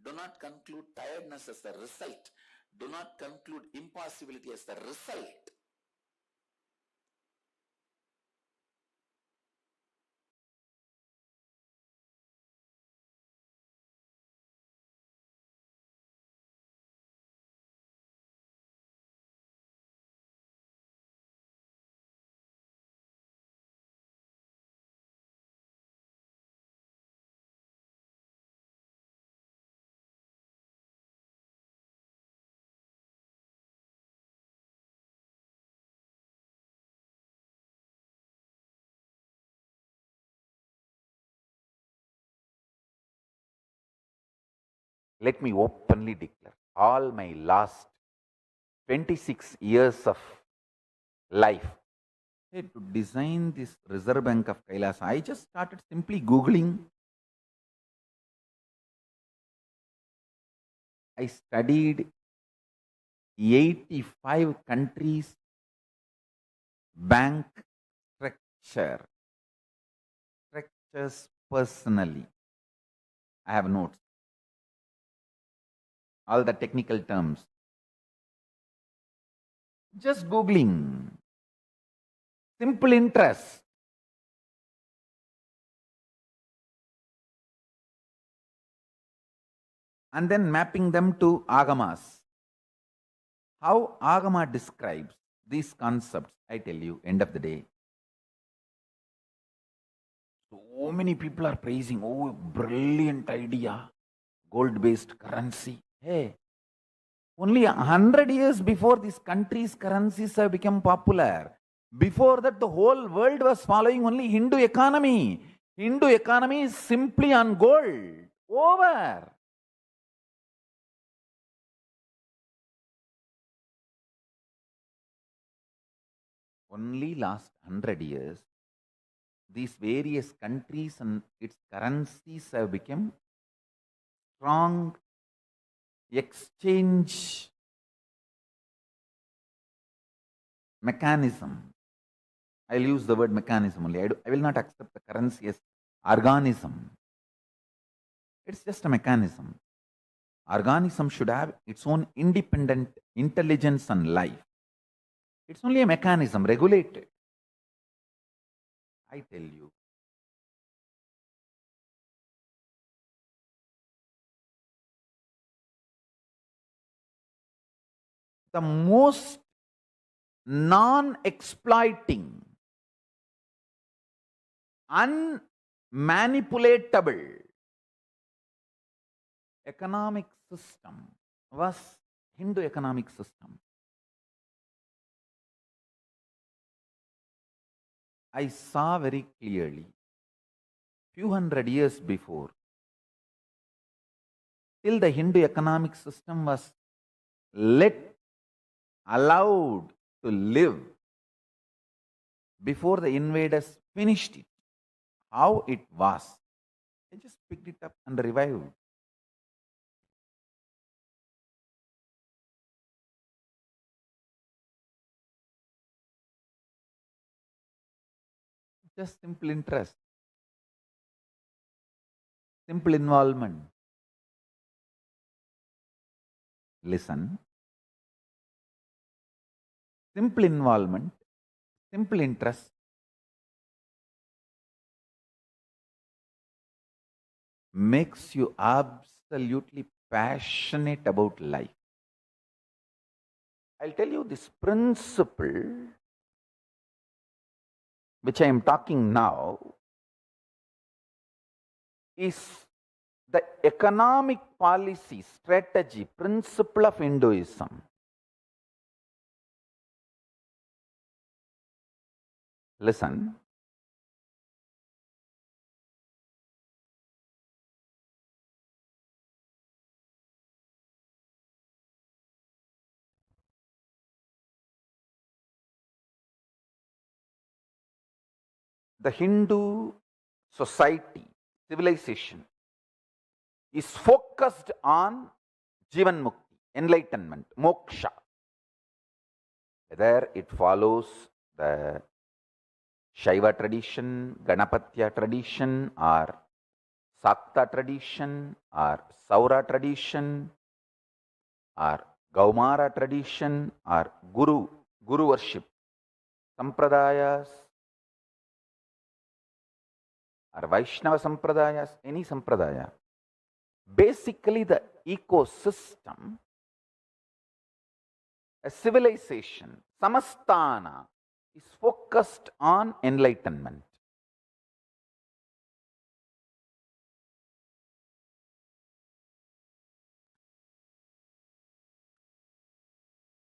Do not conclude tiredness as the result. Do not conclude impossibility as the result. Let me openly declare, all my last 26 years of life, Hey, to design this Reserve Bank of Kailasa, I just started simply Googling. I studied 85 countries' bank structures personally. I have notes, all the technical terms. Just Googling. Simple interest. And then mapping them to Agamas. How Agama describes these concepts, I tell you, end of the day. So many people are praising, oh, brilliant idea, gold-based currency. Hey, only 100 years before these countries' currencies have become popular. Before that, the whole world was following only Hindu economy. Hindu economy is simply on gold. Over. Only last 100 years, these various countries and its currencies have become strong exchange mechanism. I'll use the word mechanism only. I will not accept the currency as organism. It's just a mechanism. Organism should have its own independent intelligence and life. It's only a mechanism, regulated. I tell you. The most non-exploiting, unmanipulatable economic system was Hindu economic system. I saw very clearly, few hundred years before, till the Hindu economic system was allowed to live, before the invaders finished it, how it was. I just picked it up and revived. Just simple interest, simple involvement. Listen. Simple involvement, simple interest, makes you absolutely passionate about life. I'll tell you this principle, which I am talking now, is the economic policy, strategy, principle of Hinduism. Listen. The Hindu society, civilization, is focused on Jivan Mukti, enlightenment, moksha. Whether it follows the Shaiva tradition, Ganapatya tradition, or Sakta tradition, or Saura tradition, or Gaumara tradition, or Guru worship, Sampradayas, or Vaishnava Sampradayas, any Sampradaya. Basically, the ecosystem, a civilization, Samastana, is focused on enlightenment.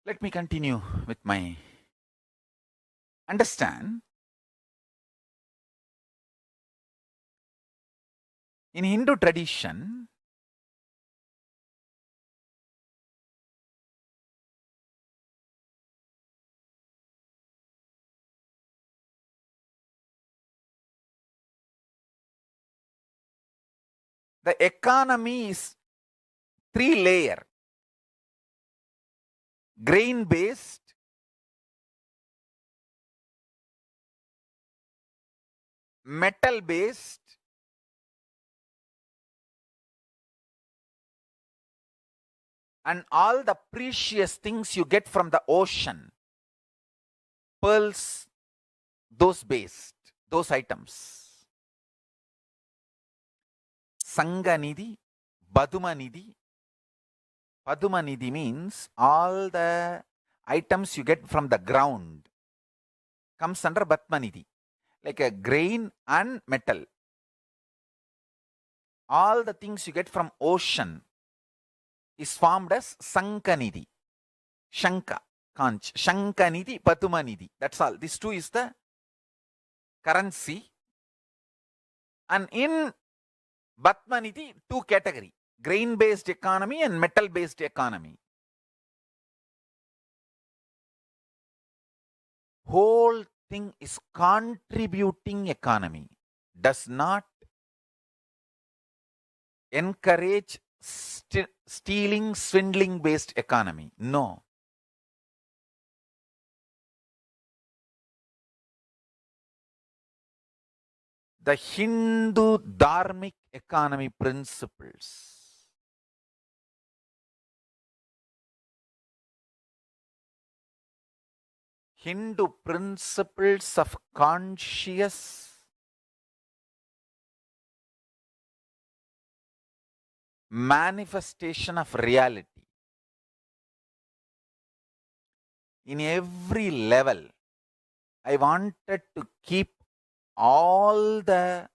Let me continue with my understand. In Hindu tradition, The economy is 3-layer: grain based, metal based, and all the precious things you get from the ocean. Pearls, those items. Sanganidhi, Badumanidhi. Padumanidhi means all the items you get from the ground comes under Batmanidhi, like a grain and metal. All the things you get from ocean is formed as Sankanidhi. Shanka, Kanch. Shankanidhi, Padumanidhi. That's all. This two is the currency. And in Batmanidhi, two category: grain-based economy and metal-based economy. Whole thing is contributing economy. Does not encourage stealing, swindling-based economy. No. The Hindu dharmic economy principles. Hindu principles of conscious manifestation of reality. In every level, I wanted to keep all the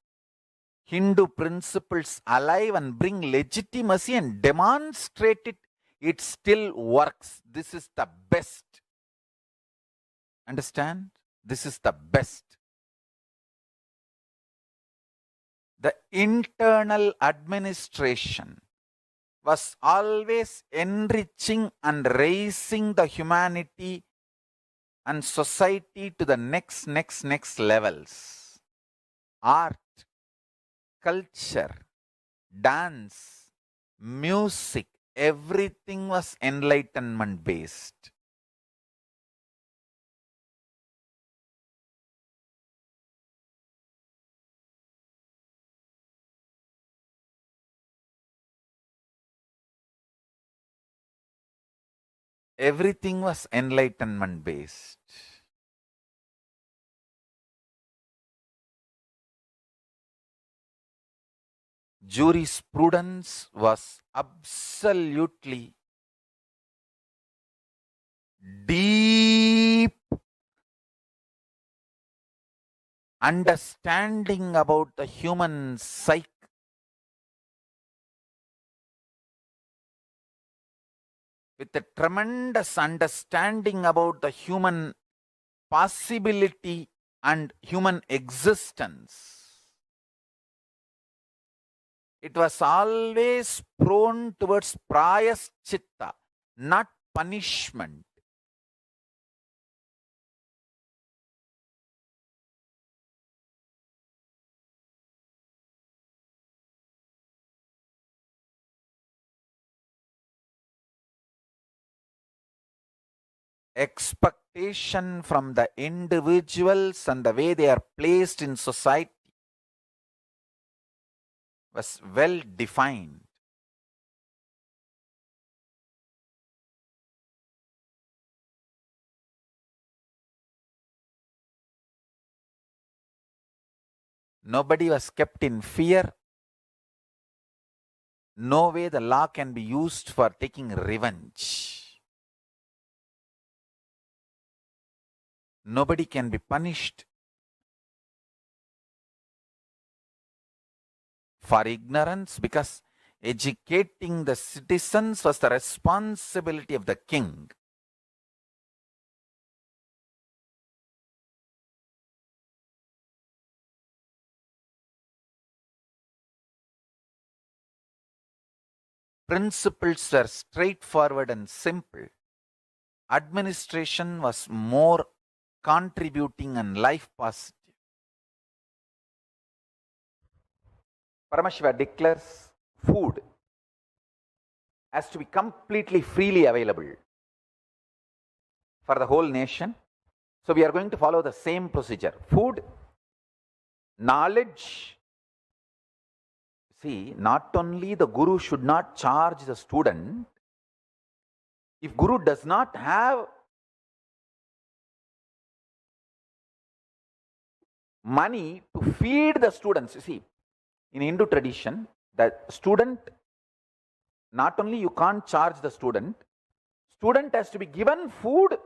Hindu principles alive and bring legitimacy and demonstrate it. It still works. This is the best. Understand? This is the best. The internal administration was always enriching and raising the humanity and society to the next levels. Art, culture, dance, music, everything was enlightenment based. Everything was enlightenment based. Jurisprudence was absolutely deep understanding about the human psyche. With a tremendous understanding about the human possibility and human existence. It was always prone towards prayaschitta, not punishment. Expectation from the individuals and the way they are placed in society was well defined. Nobody was kept in fear. No way the law can be used for taking revenge. Nobody can be punished for ignorance, because educating the citizens was the responsibility of the king. Principles were straightforward and simple. Administration was more contributing and life positive. Paramashiva declares, food has to be completely freely available for the whole nation. So we are going to follow the same procedure. Food, knowledge. See, not only the guru should not charge the student, if guru does not have money to feed the students, you see, in Hindu tradition, the student, not only you can't charge the student has to be given food,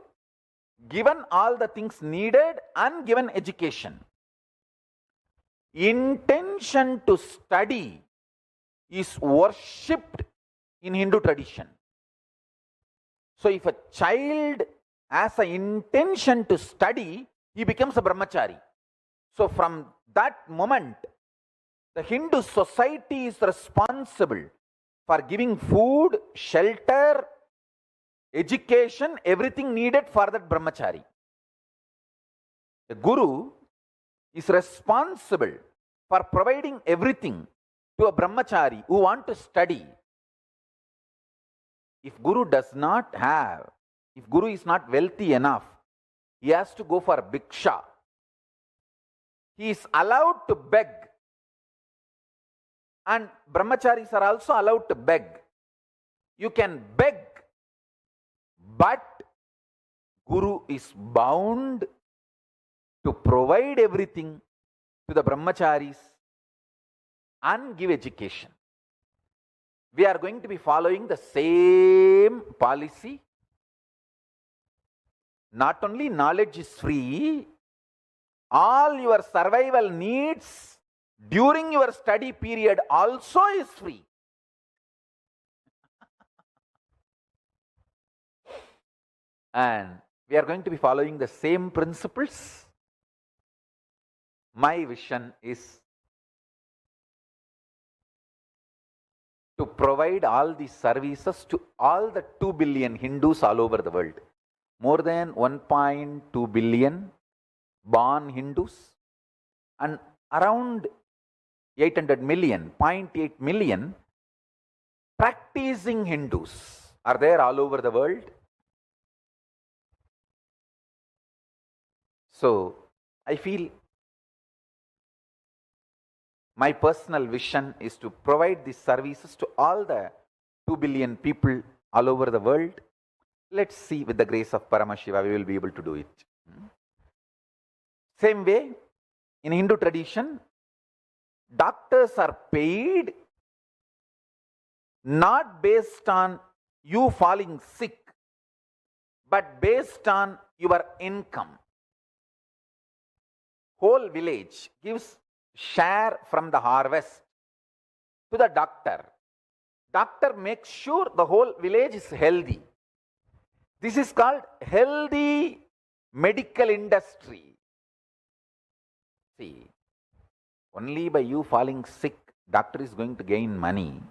given all the things needed, and given education. Intention to study is worshipped in Hindu tradition. So if a child has an intention to study, he becomes a brahmachari. So from that moment, the Hindu society is responsible for giving food, shelter, education, everything needed for that brahmachari. The guru is responsible for providing everything to a brahmachari who want to study. If guru does not have, if guru is not wealthy enough, he has to go for bhiksha. He is allowed to beg. And brahmacharis are also allowed to beg. You can beg, but guru is bound to provide everything to the brahmacharis and give education. We are going to be following the same policy. Not only knowledge is free, all your survival needs during your study period also is free. And we are going to be following the same principles. My vision is to provide all these services to all the 2 billion Hindus all over the world. More than 1.2 billion born Hindus and around 800 million, 0.8 million practicing Hindus are there all over the world. So I feel my personal vision is to provide these services to all the 2 billion people all over the world. Let's see, with the grace of Paramashiva, we will be able to do it. Same way, in Hindu tradition, doctors are paid not based on you falling sick, but based on your income. Whole village gives share from the harvest to the doctor. Doctor makes sure the whole village is healthy. This is called healthy medical industry. See, only by you falling sick, doctor is going to gain money.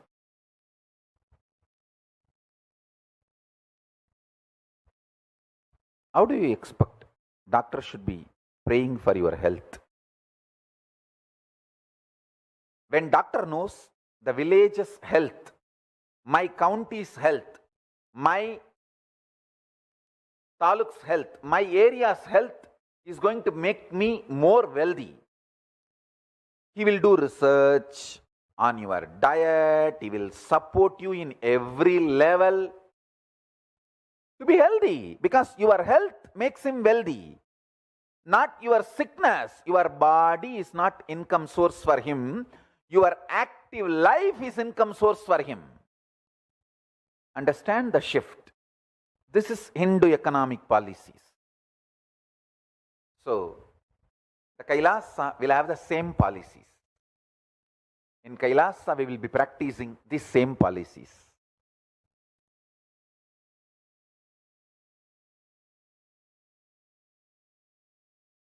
How do you expect doctor should be praying for your health? When doctor knows the village's health, my county's health, my taluk's health, my area's health is going to make me more wealthy. He will do research on your diet. He will support you in every level to be healthy, because your health makes him wealthy. Not your sickness. Your body is not income source for him. Your active life is income source for him. Understand the shift. This is Hindu economic policies. So, the Kailasa will have the same policies. In Kailasa, we will be practicing these same policies.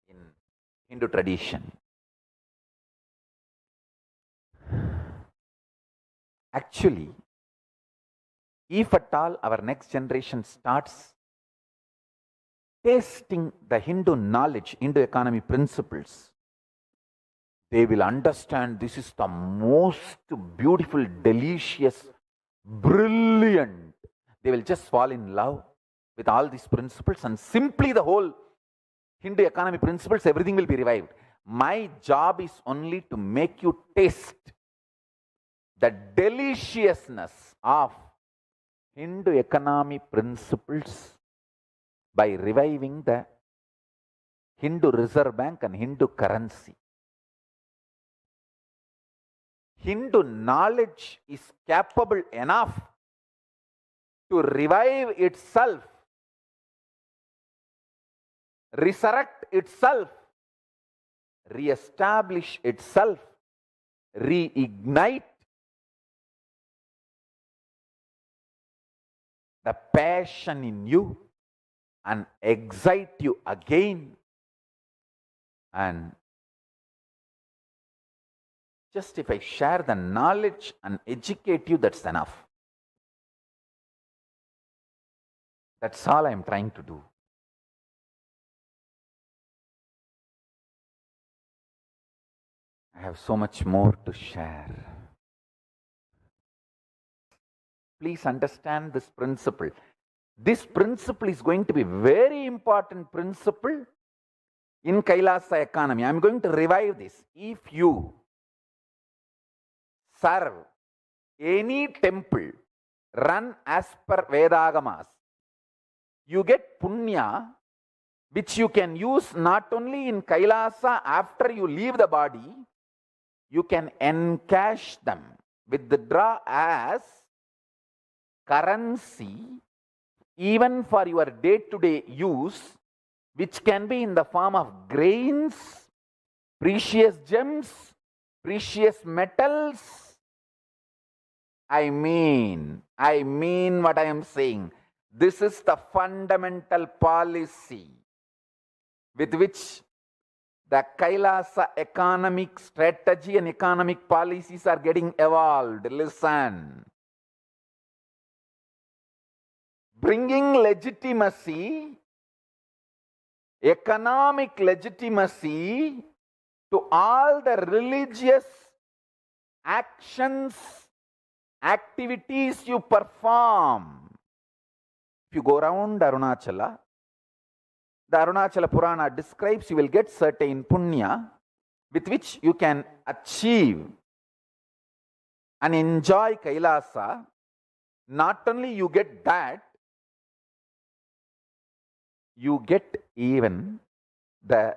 In Hindu tradition, actually, if at all our next generation starts tasting the Hindu knowledge, Hindu economy principles, they will understand this is the most beautiful, delicious, brilliant. They will just fall in love with all these principles, and simply the whole Hindu economy principles, everything will be revived. My job is only to make you taste the deliciousness of Hindu economy principles by reviving the Hindu Reserve Bank and Hindu currency. Hindu knowledge is capable enough to revive itself, resurrect itself, re-establish itself, reignite the passion in you and excite you again. And just if I share the knowledge and educate you, that's enough. That's all I am trying to do. I have so much more to share. Please understand this principle. This principle is going to be very important principle in Kailasa economy. I am going to revive this. If you serve any temple run as per Vedagamas, you get punya, which you can use not only in Kailasa after you leave the body, you can encash them, withdraw as currency even for your day-to-day use, which can be in the form of grains, precious gems, precious metals. I mean what I am saying. This is the fundamental policy with which the Kailasa economic strategy and economic policies are getting evolved. Listen. Bringing legitimacy, economic legitimacy to all the religious actions, activities you perform. If you go around Arunachala, the Arunachala Purana describes you will get certain punya with which you can achieve and enjoy Kailasa. Not only you get that, you get even the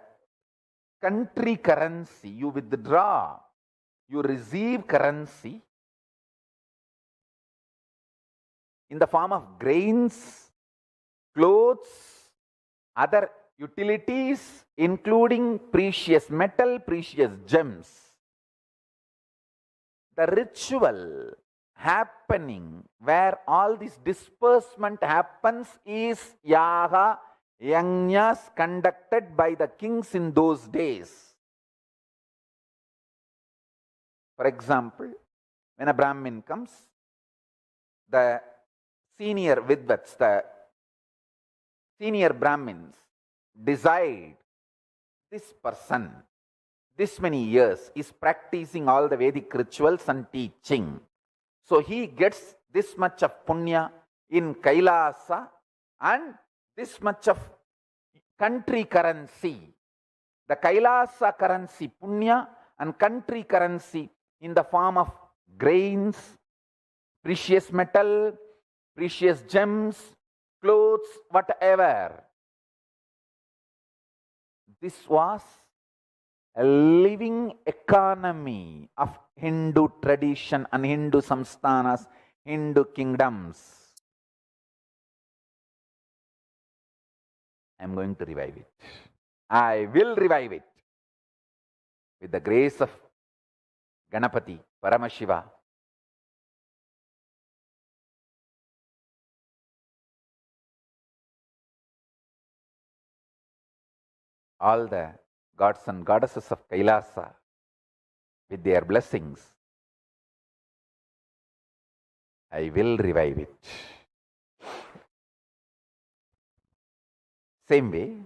country currency. You withdraw, you receive currency in the form of grains, clothes, other utilities, including precious metal, precious gems. The ritual happening where all this disbursement happens is yaga, yajnas conducted by the kings in those days. For example, when a Brahmin comes, the senior Vidvats, the senior Brahmins decide this person, this many years, is practicing all the Vedic rituals and teaching. So he gets this much of punya in Kailasa and this much of country currency. The Kailasa currency punya and country currency in the form of grains, precious metal, precious gems, clothes, whatever. This was a living economy of Hindu tradition and Hindu samsthanas, Hindu kingdoms. I am going to revive it. I will revive it with the grace of Ganapati, Paramashiva. All the gods and goddesses of Kailasa with their blessings. I will revive it. Same way,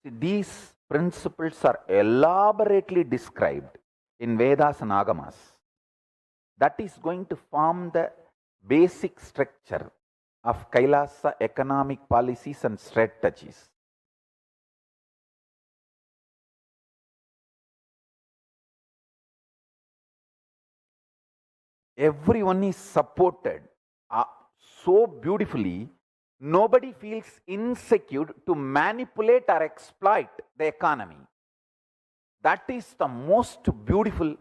these principles are elaborately described in Vedas and Agamas. That is going to form the basic structure of KAILASA economic policies and strategies. Everyone is supported so beautifully, nobody feels insecure to manipulate or exploit the economy. That is the most beautiful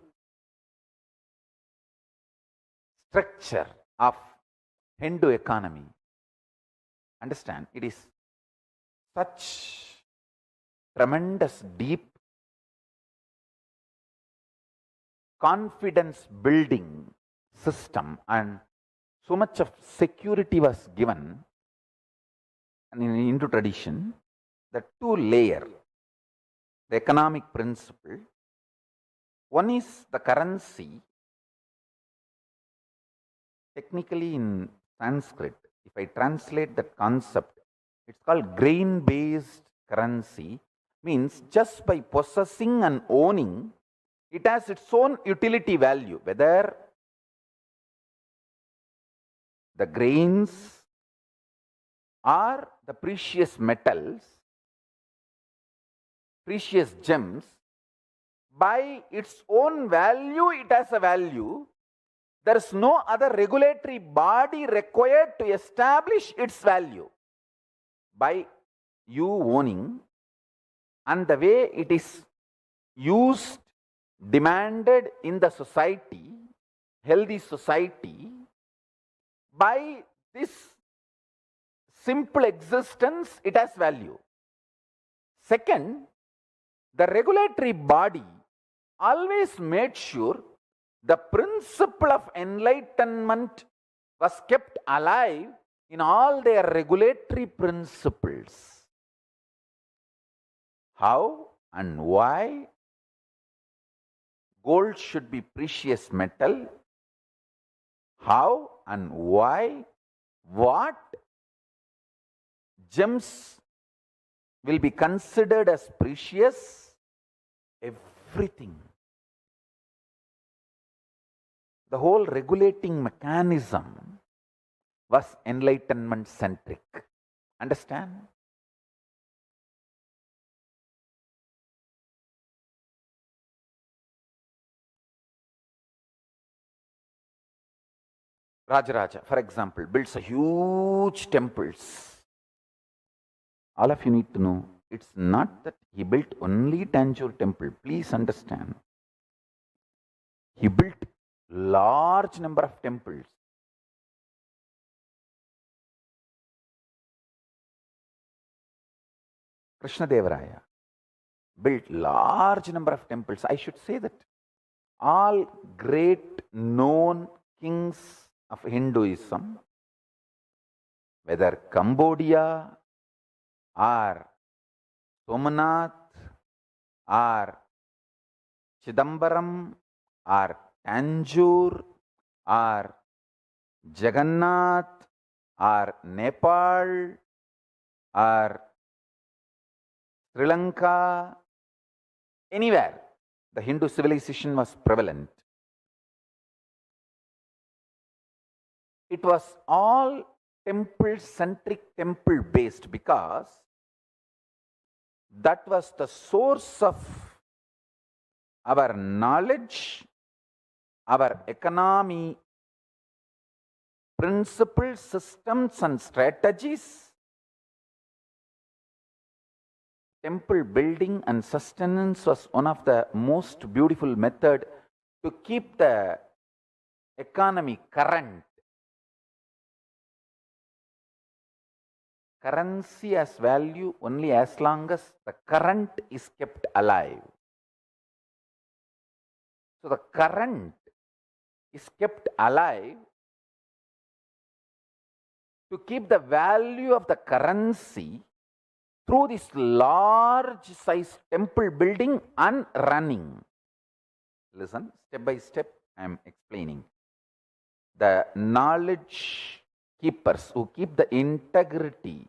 structure of Hindu economy. Understand, it is such tremendous, deep confidence building system, and so much of security was given. And in Hindu tradition, the two layer, the economic principle, one is the currency. Technically in Sanskrit, if I translate that concept, it's called grain-based currency, means just by possessing and owning, it has its own utility value, whether the grains or the precious metals, precious gems, by its own value, it has a value. There is no other regulatory body required to establish its value. By you owning and the way it is used, demanded in the society, healthy society, by this simple existence, it has value. Second, the regulatory body always made sure the principle of enlightenment was kept alive in all their regulatory principles. How and why gold should be precious metal? How and why? What gems will be considered as precious? Everything. The whole regulating mechanism was enlightenment centric. Understand? Rajaraja, for example, builds a huge temples. All of you need to know, it's not that he built only Tanjore temple. Please understand. He built large number of temples. Krishna Devaraya built large number of temples. I should say that all great known kings of Hinduism, whether Cambodia or Somanath or Chidambaram or Tanjore or Jagannath or Nepal or Sri Lanka, anywhere the Hindu civilization was prevalent. It was all temple-centric, temple-based, because that was the source of our knowledge, our economy, principles, systems and strategies. Temple building and sustenance was one of the most beautiful method to keep the economy current. Currency has value only as long as the current is kept alive. So the current is kept alive to keep the value of the currency through this large size temple building and running. Listen, step by step I am explaining. The knowledge keepers who keep the integrity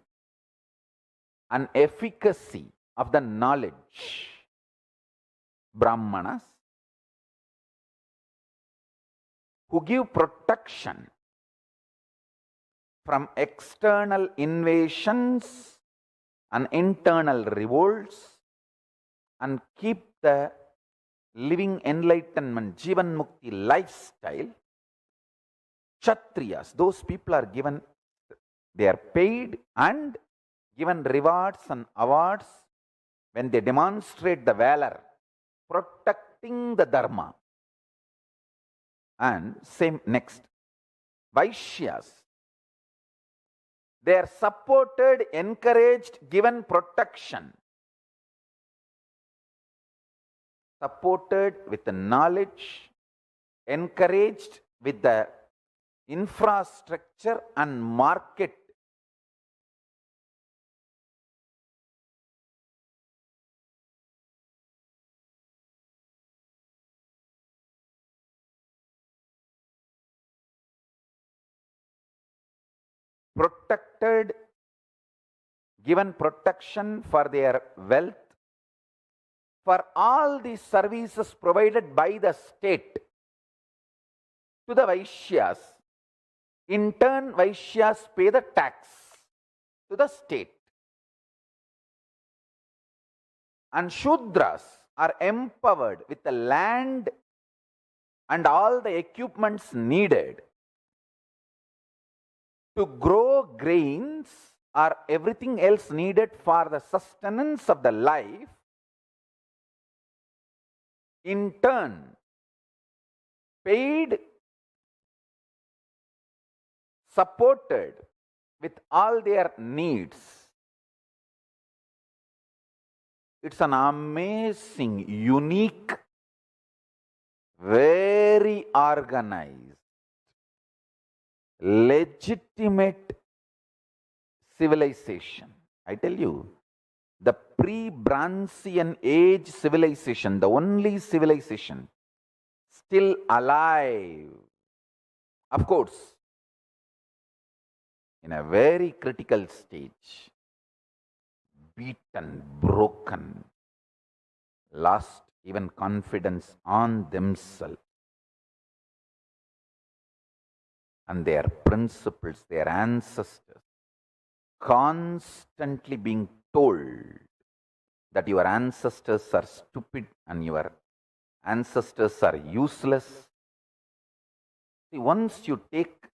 and efficacy of the knowledge, Brahmanas, who give protection from external invasions and internal revolts and keep the living enlightenment, Jivan Mukti lifestyle. Kshatriyas, those people are given, they are paid and given rewards and awards when they demonstrate the valor, protecting the dharma. And same next, Vaishyas, they are supported, encouraged, given protection, supported with the knowledge, encouraged with the infrastructure and market. Protected, given protection for their wealth, for all these services provided by the state to the Vaishyas. In turn, Vaishyas pay the tax to the state. And Shudras are empowered with the land and all the equipments needed to grow grains or everything else needed for the sustenance of the life. In turn, paid, supported with all their needs. It's an amazing, unique, very organized, legitimate civilization. I tell you, the pre-Brancian age civilization, the only civilization still alive, of course, in a very critical stage, beaten, broken, lost even confidence on themselves and their principles, their ancestors, constantly being told that your ancestors are stupid and your ancestors are useless. See, once you take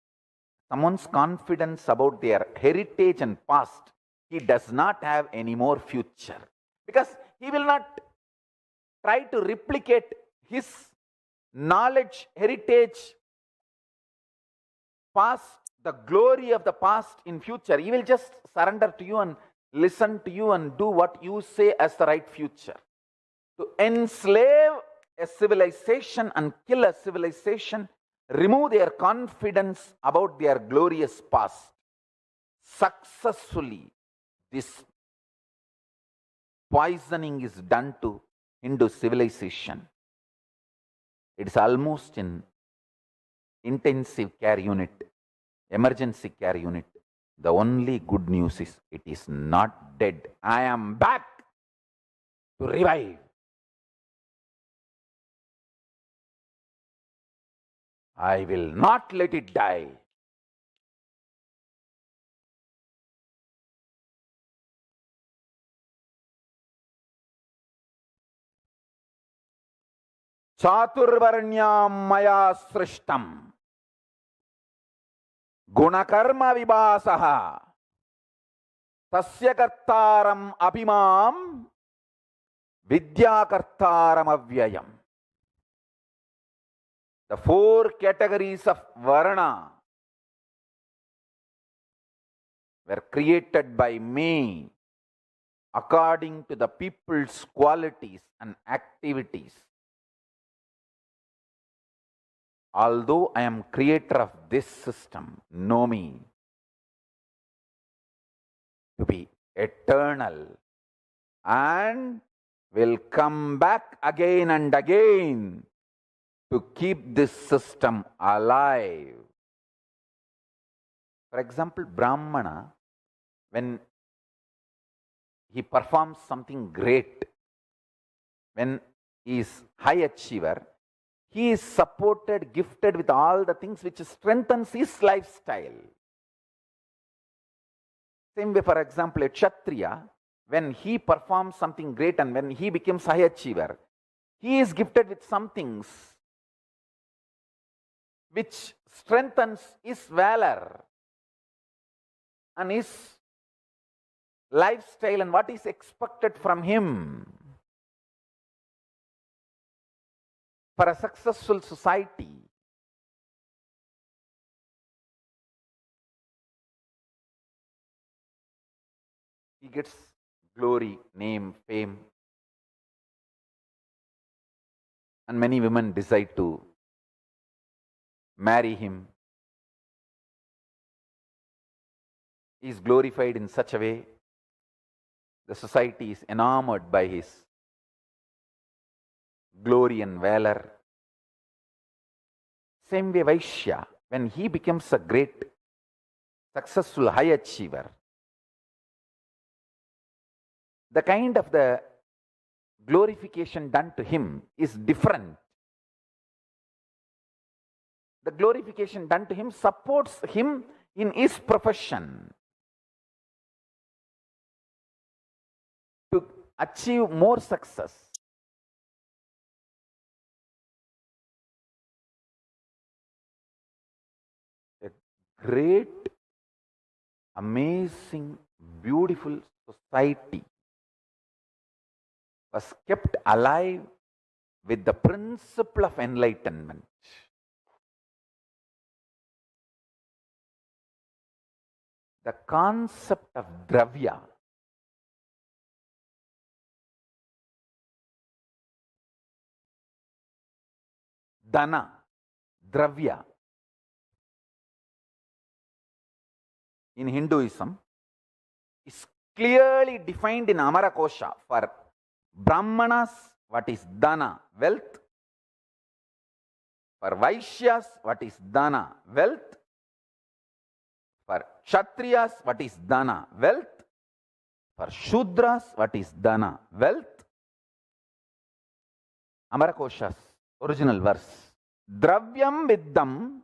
someone's confidence about their heritage and past, he does not have any more future, because he will not try to replicate his knowledge, heritage, past, the glory of the past in future. He will just surrender to you and listen to you and do what you say as the right future. To enslave a civilization and kill a civilization, remove their confidence about their glorious past. Successfully, this poisoning is done to Hindu civilization. It is almost in intensive care unit, emergency care unit. The only good news is it is not dead. I am back to revive. I will not let it die. Chaturvarnyam maya srishtam gunakarma vibasaha tasya kartaram abhimam vidyakartaram avyayam. The four categories of Varna were created by me according to the people's qualities and activities. Although I am creator of this system, know me to be eternal and will come back again and again to keep this system alive. For example, Brahmana, when he performs something great, when he is high achiever, he is supported, gifted with all the things which strengthens his lifestyle. Same way, for example, a Kshatriya, when he performs something great and when he becomes high achiever, he is gifted with some things which strengthens his valor and his lifestyle and what is expected from him. For a successful society, he gets glory, name, fame, and many women decide to marry him. He is glorified in such a way, the society is enamored by his glory and valor. Same way, Vaishya, when he becomes a great, successful, high achiever, the kind of the glorification done to him is different. The glorification done to him supports him in his profession to achieve more success. A great, amazing, beautiful society was kept alive with the principle of enlightenment. The concept of dravya, dana, dravya, in Hinduism is clearly defined in Amarakosha. For Brahmanas, what is dana? Wealth. For Vaishyas, what is dana? Wealth. For Kshatriyas, what is dana? Wealth. For Shudras, what is dana? Wealth. Amarakosha's original verse. Dravyam viddam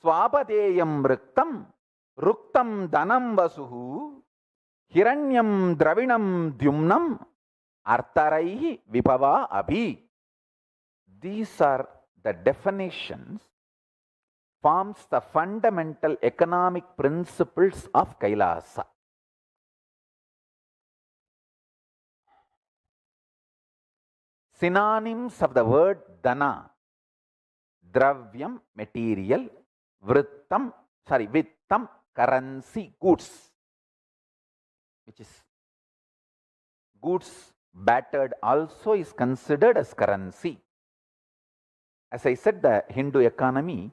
swapateyam riktam ruktam danam vasuhu hiranyam dravinam dyumnam artaraihi vipava abhi. These are the definitions, forms the fundamental economic principles of Kailasa. Synonyms of the word dana: dravyam, material; vittam, currency, goods, which is goods battered also is considered as currency. As I said, the Hindu economy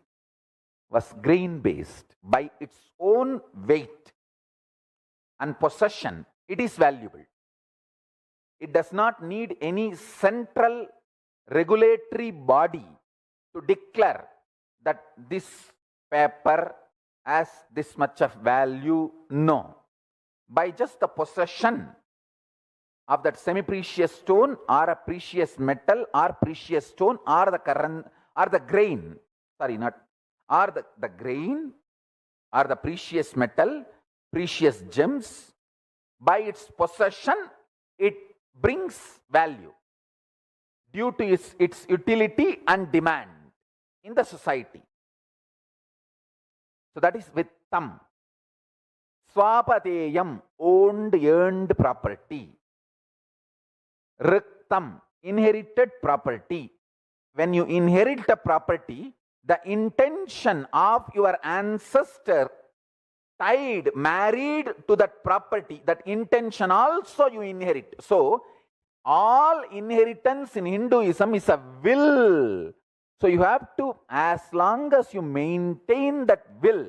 was grain-based. By its own weight and possession, it is valuable. It does not need any central regulatory body to declare that this paper has this much of value. No. By just the possession of that semi-precious stone or a precious metal or precious stone or the current or the grain, or the grain or the precious metal, precious gems, by its possession, it brings value due to its utility and demand in the society. So that is vittam. Swapateyam, owned, earned property. Riktam, inherited property. When you inherit a property, the intention of your ancestor tied, married to that property, that intention also you inherit. So, all inheritance in Hinduism is a will. So, you have to, as long as you maintain that will,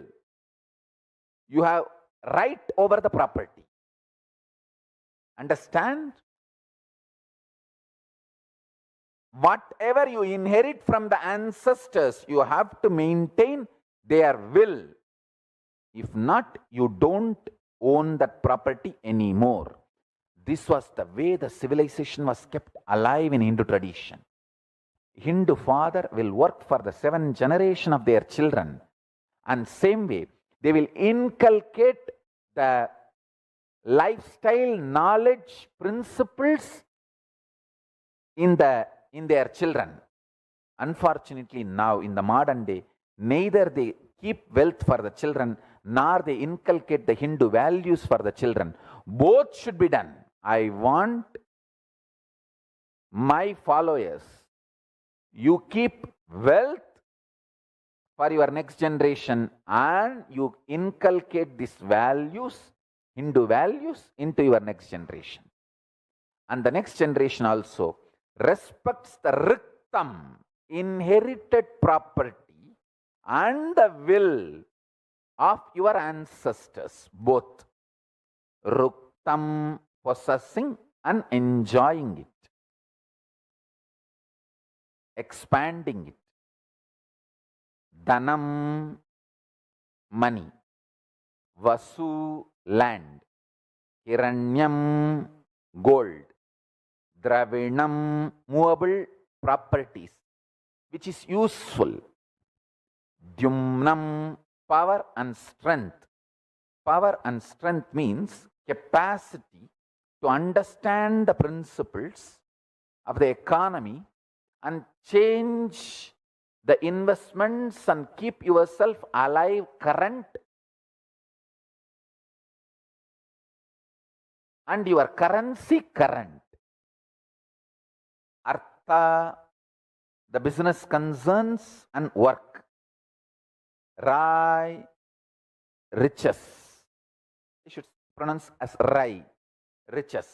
you have right over the property. Understand? Whatever you inherit from the ancestors, you have to maintain their will. If not, you don't own that property anymore. This was the way the civilization was kept alive in Hindu tradition. Hindu father will work for the 7th generation of their children, and same way they will inculcate the lifestyle, knowledge, principles in their children. Unfortunately, now in the modern day, neither they keep wealth for the children nor they inculcate the Hindu values for the children. Both should be done. I want my followers, you keep wealth for your next generation and you inculcate these values, Hindu values, into your next generation. And the next generation also respects the riktam, inherited property, and the will of your ancestors, both. Ruktam, possessing and enjoying it, expanding it. Dhanam, money. Vasu, land. Hiranyam, gold. Dravinam, movable properties, which is useful. Dyumnam, power and strength. Power and strength means capacity to understand the principles of the economy and change the investments and keep yourself alive, current, and your currency current. Artha, the business concerns and work. Rai, riches. You should pronounce as Rai, riches.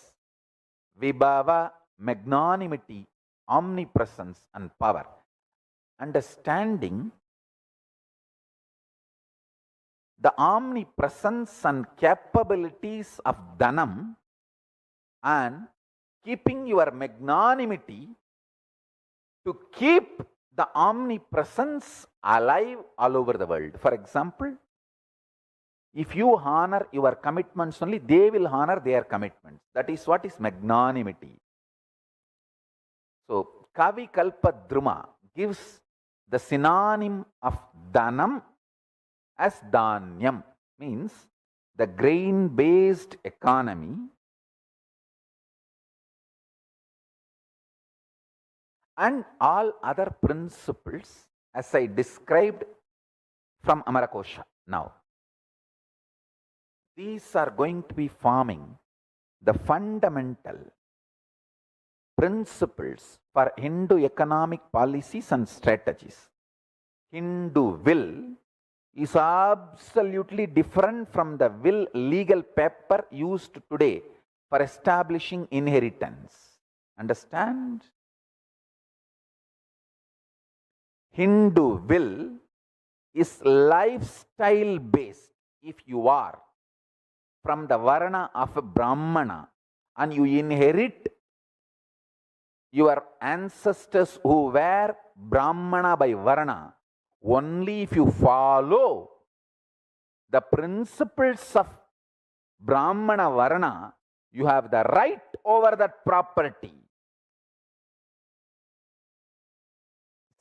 Vibhava, magnanimity, omnipresence and power. Understanding the omnipresence and capabilities of Dhanam and keeping your magnanimity to keep the omnipresence alive all over the world. For example, if you honor your commitments only, they will honor their commitments. That is what is magnanimity. So, Kavi Kalpa Druma gives the synonym of Dhanam as Dhanyam, means the grain-based economy and all other principles as I described from Amarakosha now. These are going to be forming the fundamental principles for Hindu economic policies and strategies. Hindu will is absolutely different from the will legal paper used today for establishing inheritance. Understand? Hindu will is lifestyle based. If you are from the Varna of a Brahmana and you inherit your ancestors who were Brahmana by Varna, only if you follow the principles of Brahmana Varna, you have the right over that property.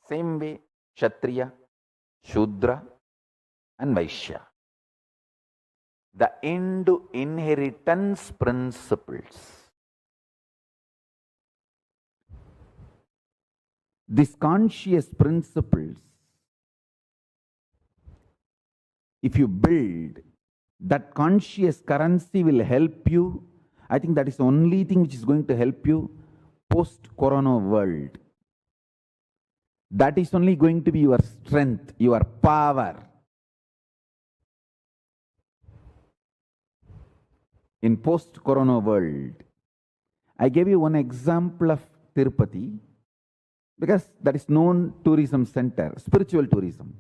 Same way, Kshatriya, Shudra, and Vaishya. The Hindu inheritance principles. These conscious principles, if you build, that conscious currency will help you. I think that is the only thing which is going to help you post-corona world. That is only going to be your strength, your power. In post-corona world, I gave you one example of Tirupati, because that is known tourism center, spiritual tourism.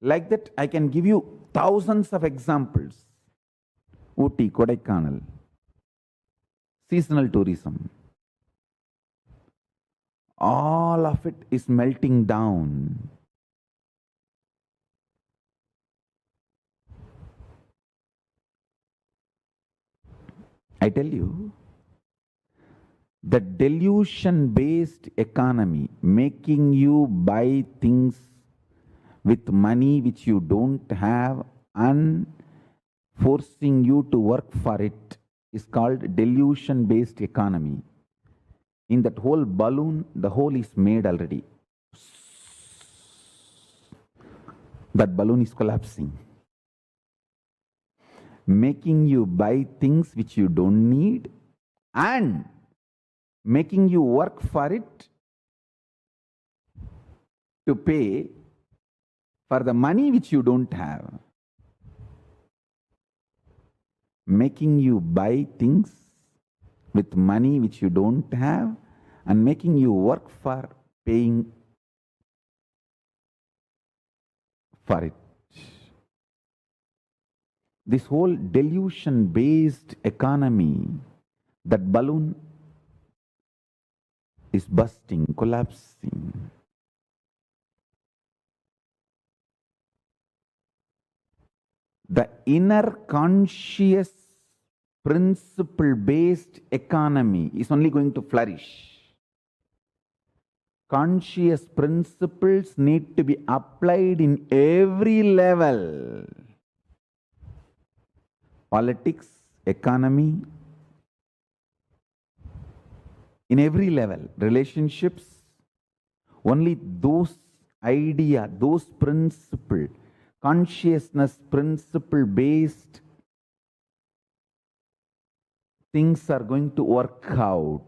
Like that, I can give you thousands of examples. Ooty, Kodaikanal, seasonal tourism. All of it is melting down. I tell you, The delusion-based economy, making you buy things with money which you don't have and forcing you to work for it, is called delusion-based economy. In that whole balloon, the hole is made already. That balloon is collapsing. Making you buy things which you don't need and making you work for it to pay for the money which you don't have. Making you buy things with money which you don't have and making you work for paying for it. This whole delusion-based economy, that balloon is busting, collapsing. The inner conscious principle-based economy is only going to flourish. Conscious principles need to be applied in every level. Politics, economy, in every level, relationships, only those idea, those principle, consciousness principle based things are going to work out.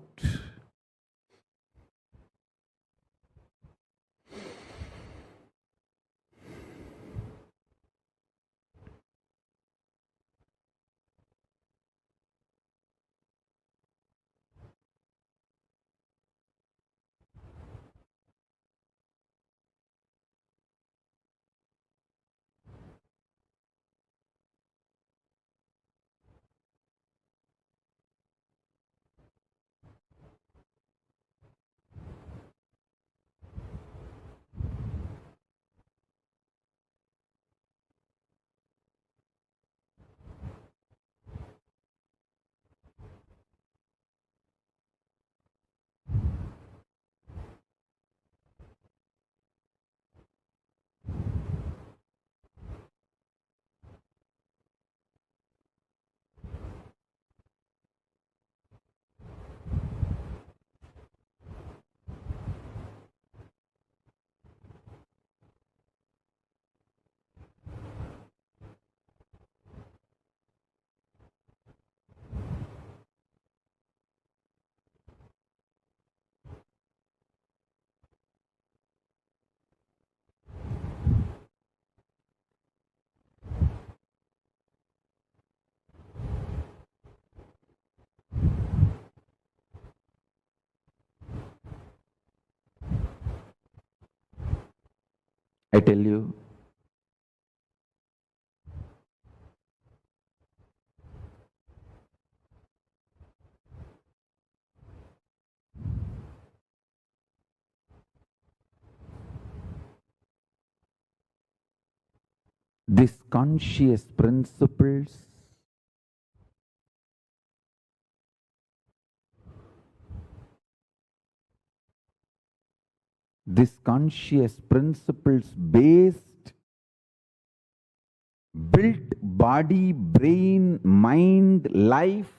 I tell you, these conscious principles based, built body, brain, mind, life,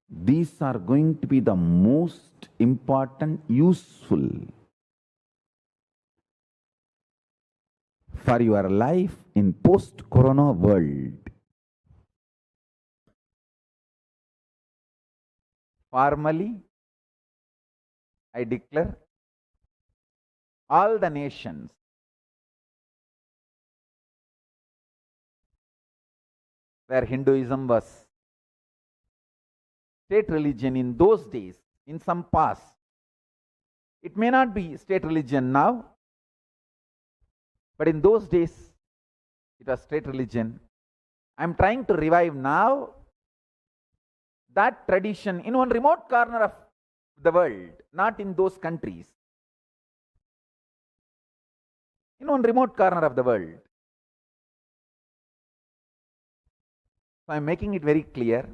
these are going to be the most important, useful for your life in post-corona world. Formally, I declare all the nations where Hinduism was state religion in those days, in some past. It may not be state religion now, but in those days, it was state religion. I'm trying to revive now that tradition in one remote corner of the world, not in those countries. In one remote corner of the world. So I'm making it very clear.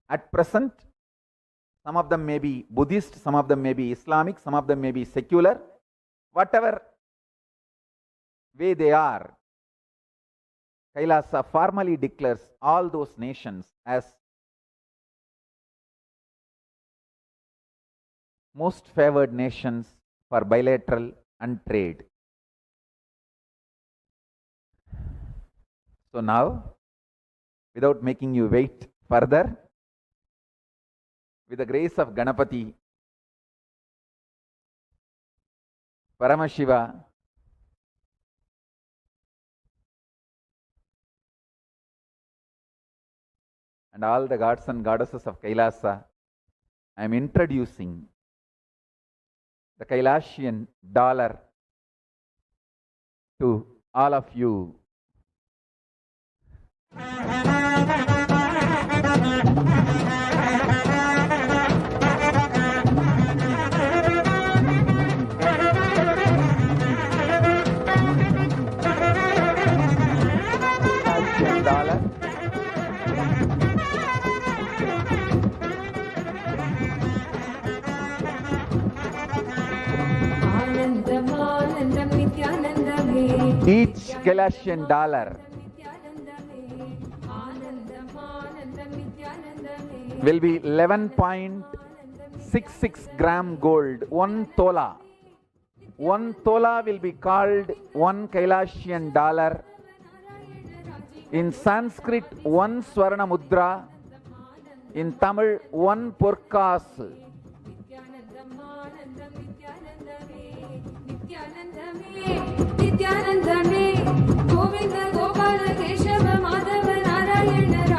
At present, some of them may be Buddhist, some of them may be Islamic, some of them may be secular. Whatever way they are, Kailasa formally declares all those nations as most favored nations for bilateral and trade. So now, without making you wait further, with the grace of Ganapati, Paramashiva, and all the gods and goddesses of Kailasa, I am introducing the Kailasian dollar to all of you. Dollar. Each Kailasian dollar will be 11.66 gram gold, 1 tola. 1 tola will be called 1 Kailasian dollar. In Sanskrit, 1 Swarna Mudra. In Tamil, 1 Porkas.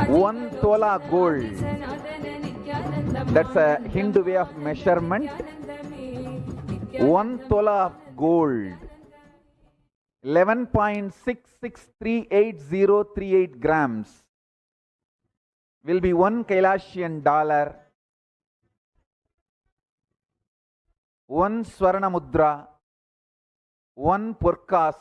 One tola gold. That's a Hindu way of measurement. 1 tola of gold. 11.663838 grams will be 1 Kailasian dollar. 1 Swarna Mudra. 1 Porkas.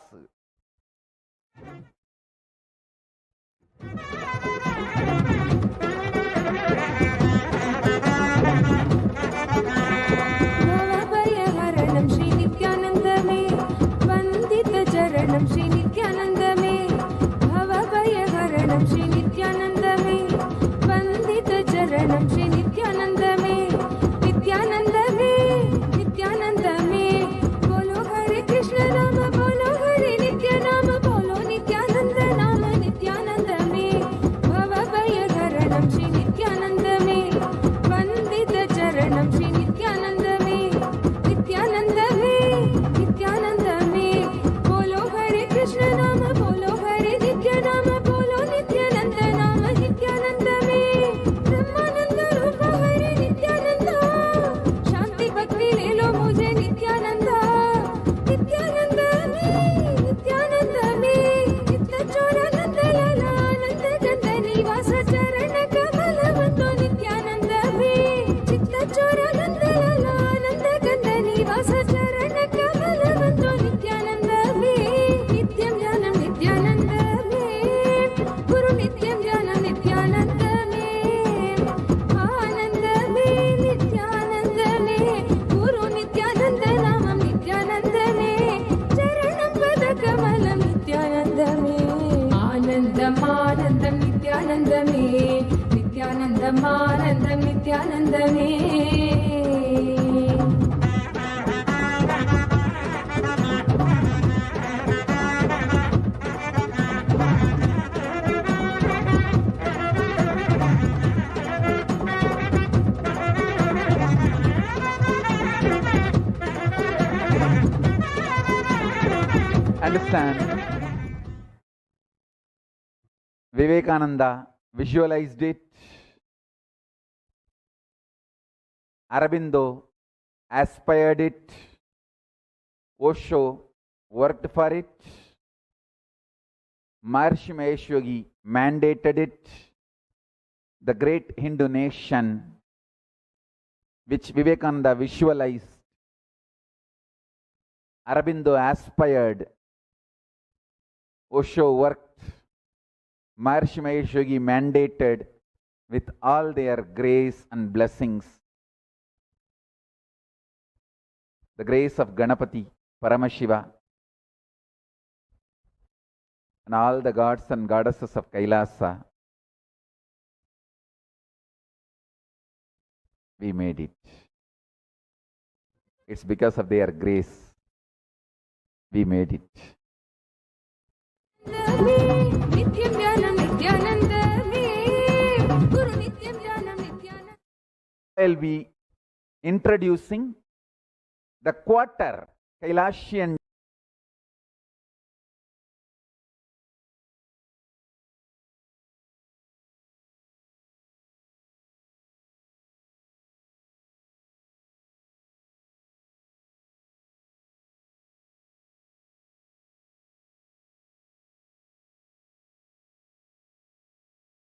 Understand? Vivekananda visualized it. Aurobindo aspired it. Osho worked for it. Maharishi Mahesh Yogi mandated it. The great Hindu nation which Vivekananda visualized, Aurobindo aspired, Osho worked, Maharishi Mahesh Yogi mandated, with all their grace and blessings. The grace of Ganapati, Paramashiva, and all the gods and goddesses of Kailasa, we made it. It's because of their grace we made it. I'll be introducing the quarter Kailasian.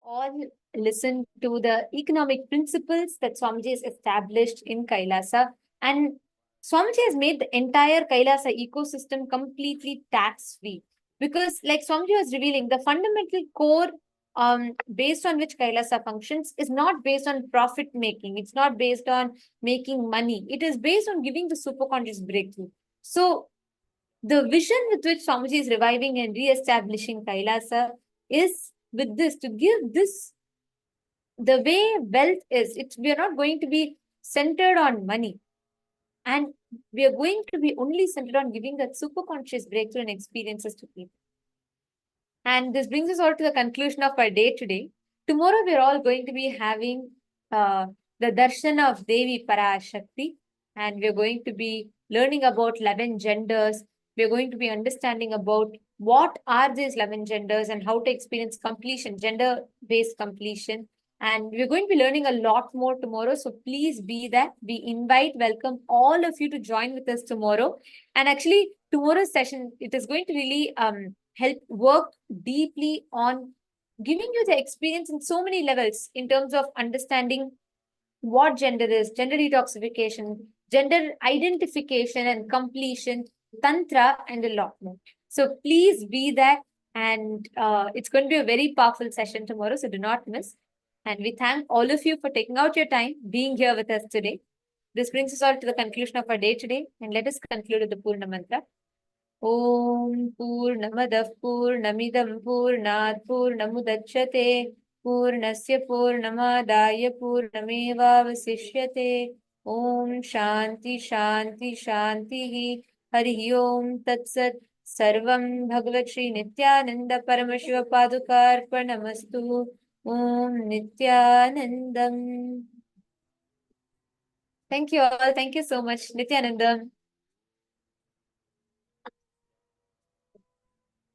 All listen to the economic principles that Swamiji has established in Kailasa. And Swamiji has made the entire Kailasa ecosystem completely tax-free. Because like Swamiji was revealing, the fundamental core based on which Kailasa functions is not based on profit making. It's not based on making money. It is based on giving the superconscious breakthrough. So the vision with which Swamiji is reviving and re-establishing Kailasa is with this, to give this the way wealth is. We are not going to be centered on money, and we are going to be only centered on giving that super conscious breakthrough and experiences to people. And this brings us all to the conclusion of our day today. Tomorrow we're all going to be having the darshan of Devi Parashakti, and we're going to be learning about 11 genders. We're going to be understanding about what are these 11 genders and how to experience completion, gender-based completion. And we're going to be learning a lot more tomorrow. So please be there. We welcome all of you to join with us tomorrow. And actually, tomorrow's session, it is going to really help work deeply on giving you the experience in so many levels in terms of understanding what gender is, gender detoxification, gender identification and completion, tantra, and a lot more. So please be there, and it's going to be a very powerful session tomorrow, so do not miss. And we thank all of you for taking out your time, being here with us today. This brings us all to the conclusion of our day today, and let us conclude with the Purna Mantra. Om Purnamadah Purnamidam Purnat Purnamudachyate Purnasya Purnamadaya Purnamevavasishyate Om Shanti Shanti Shanti Hari Om Tat Sat Sarvam Bhagavat Shri Nityananda Paramashiva Padukarpanamastu Om Nityanandam. Thank you all. Thank you so much. Nityanandam.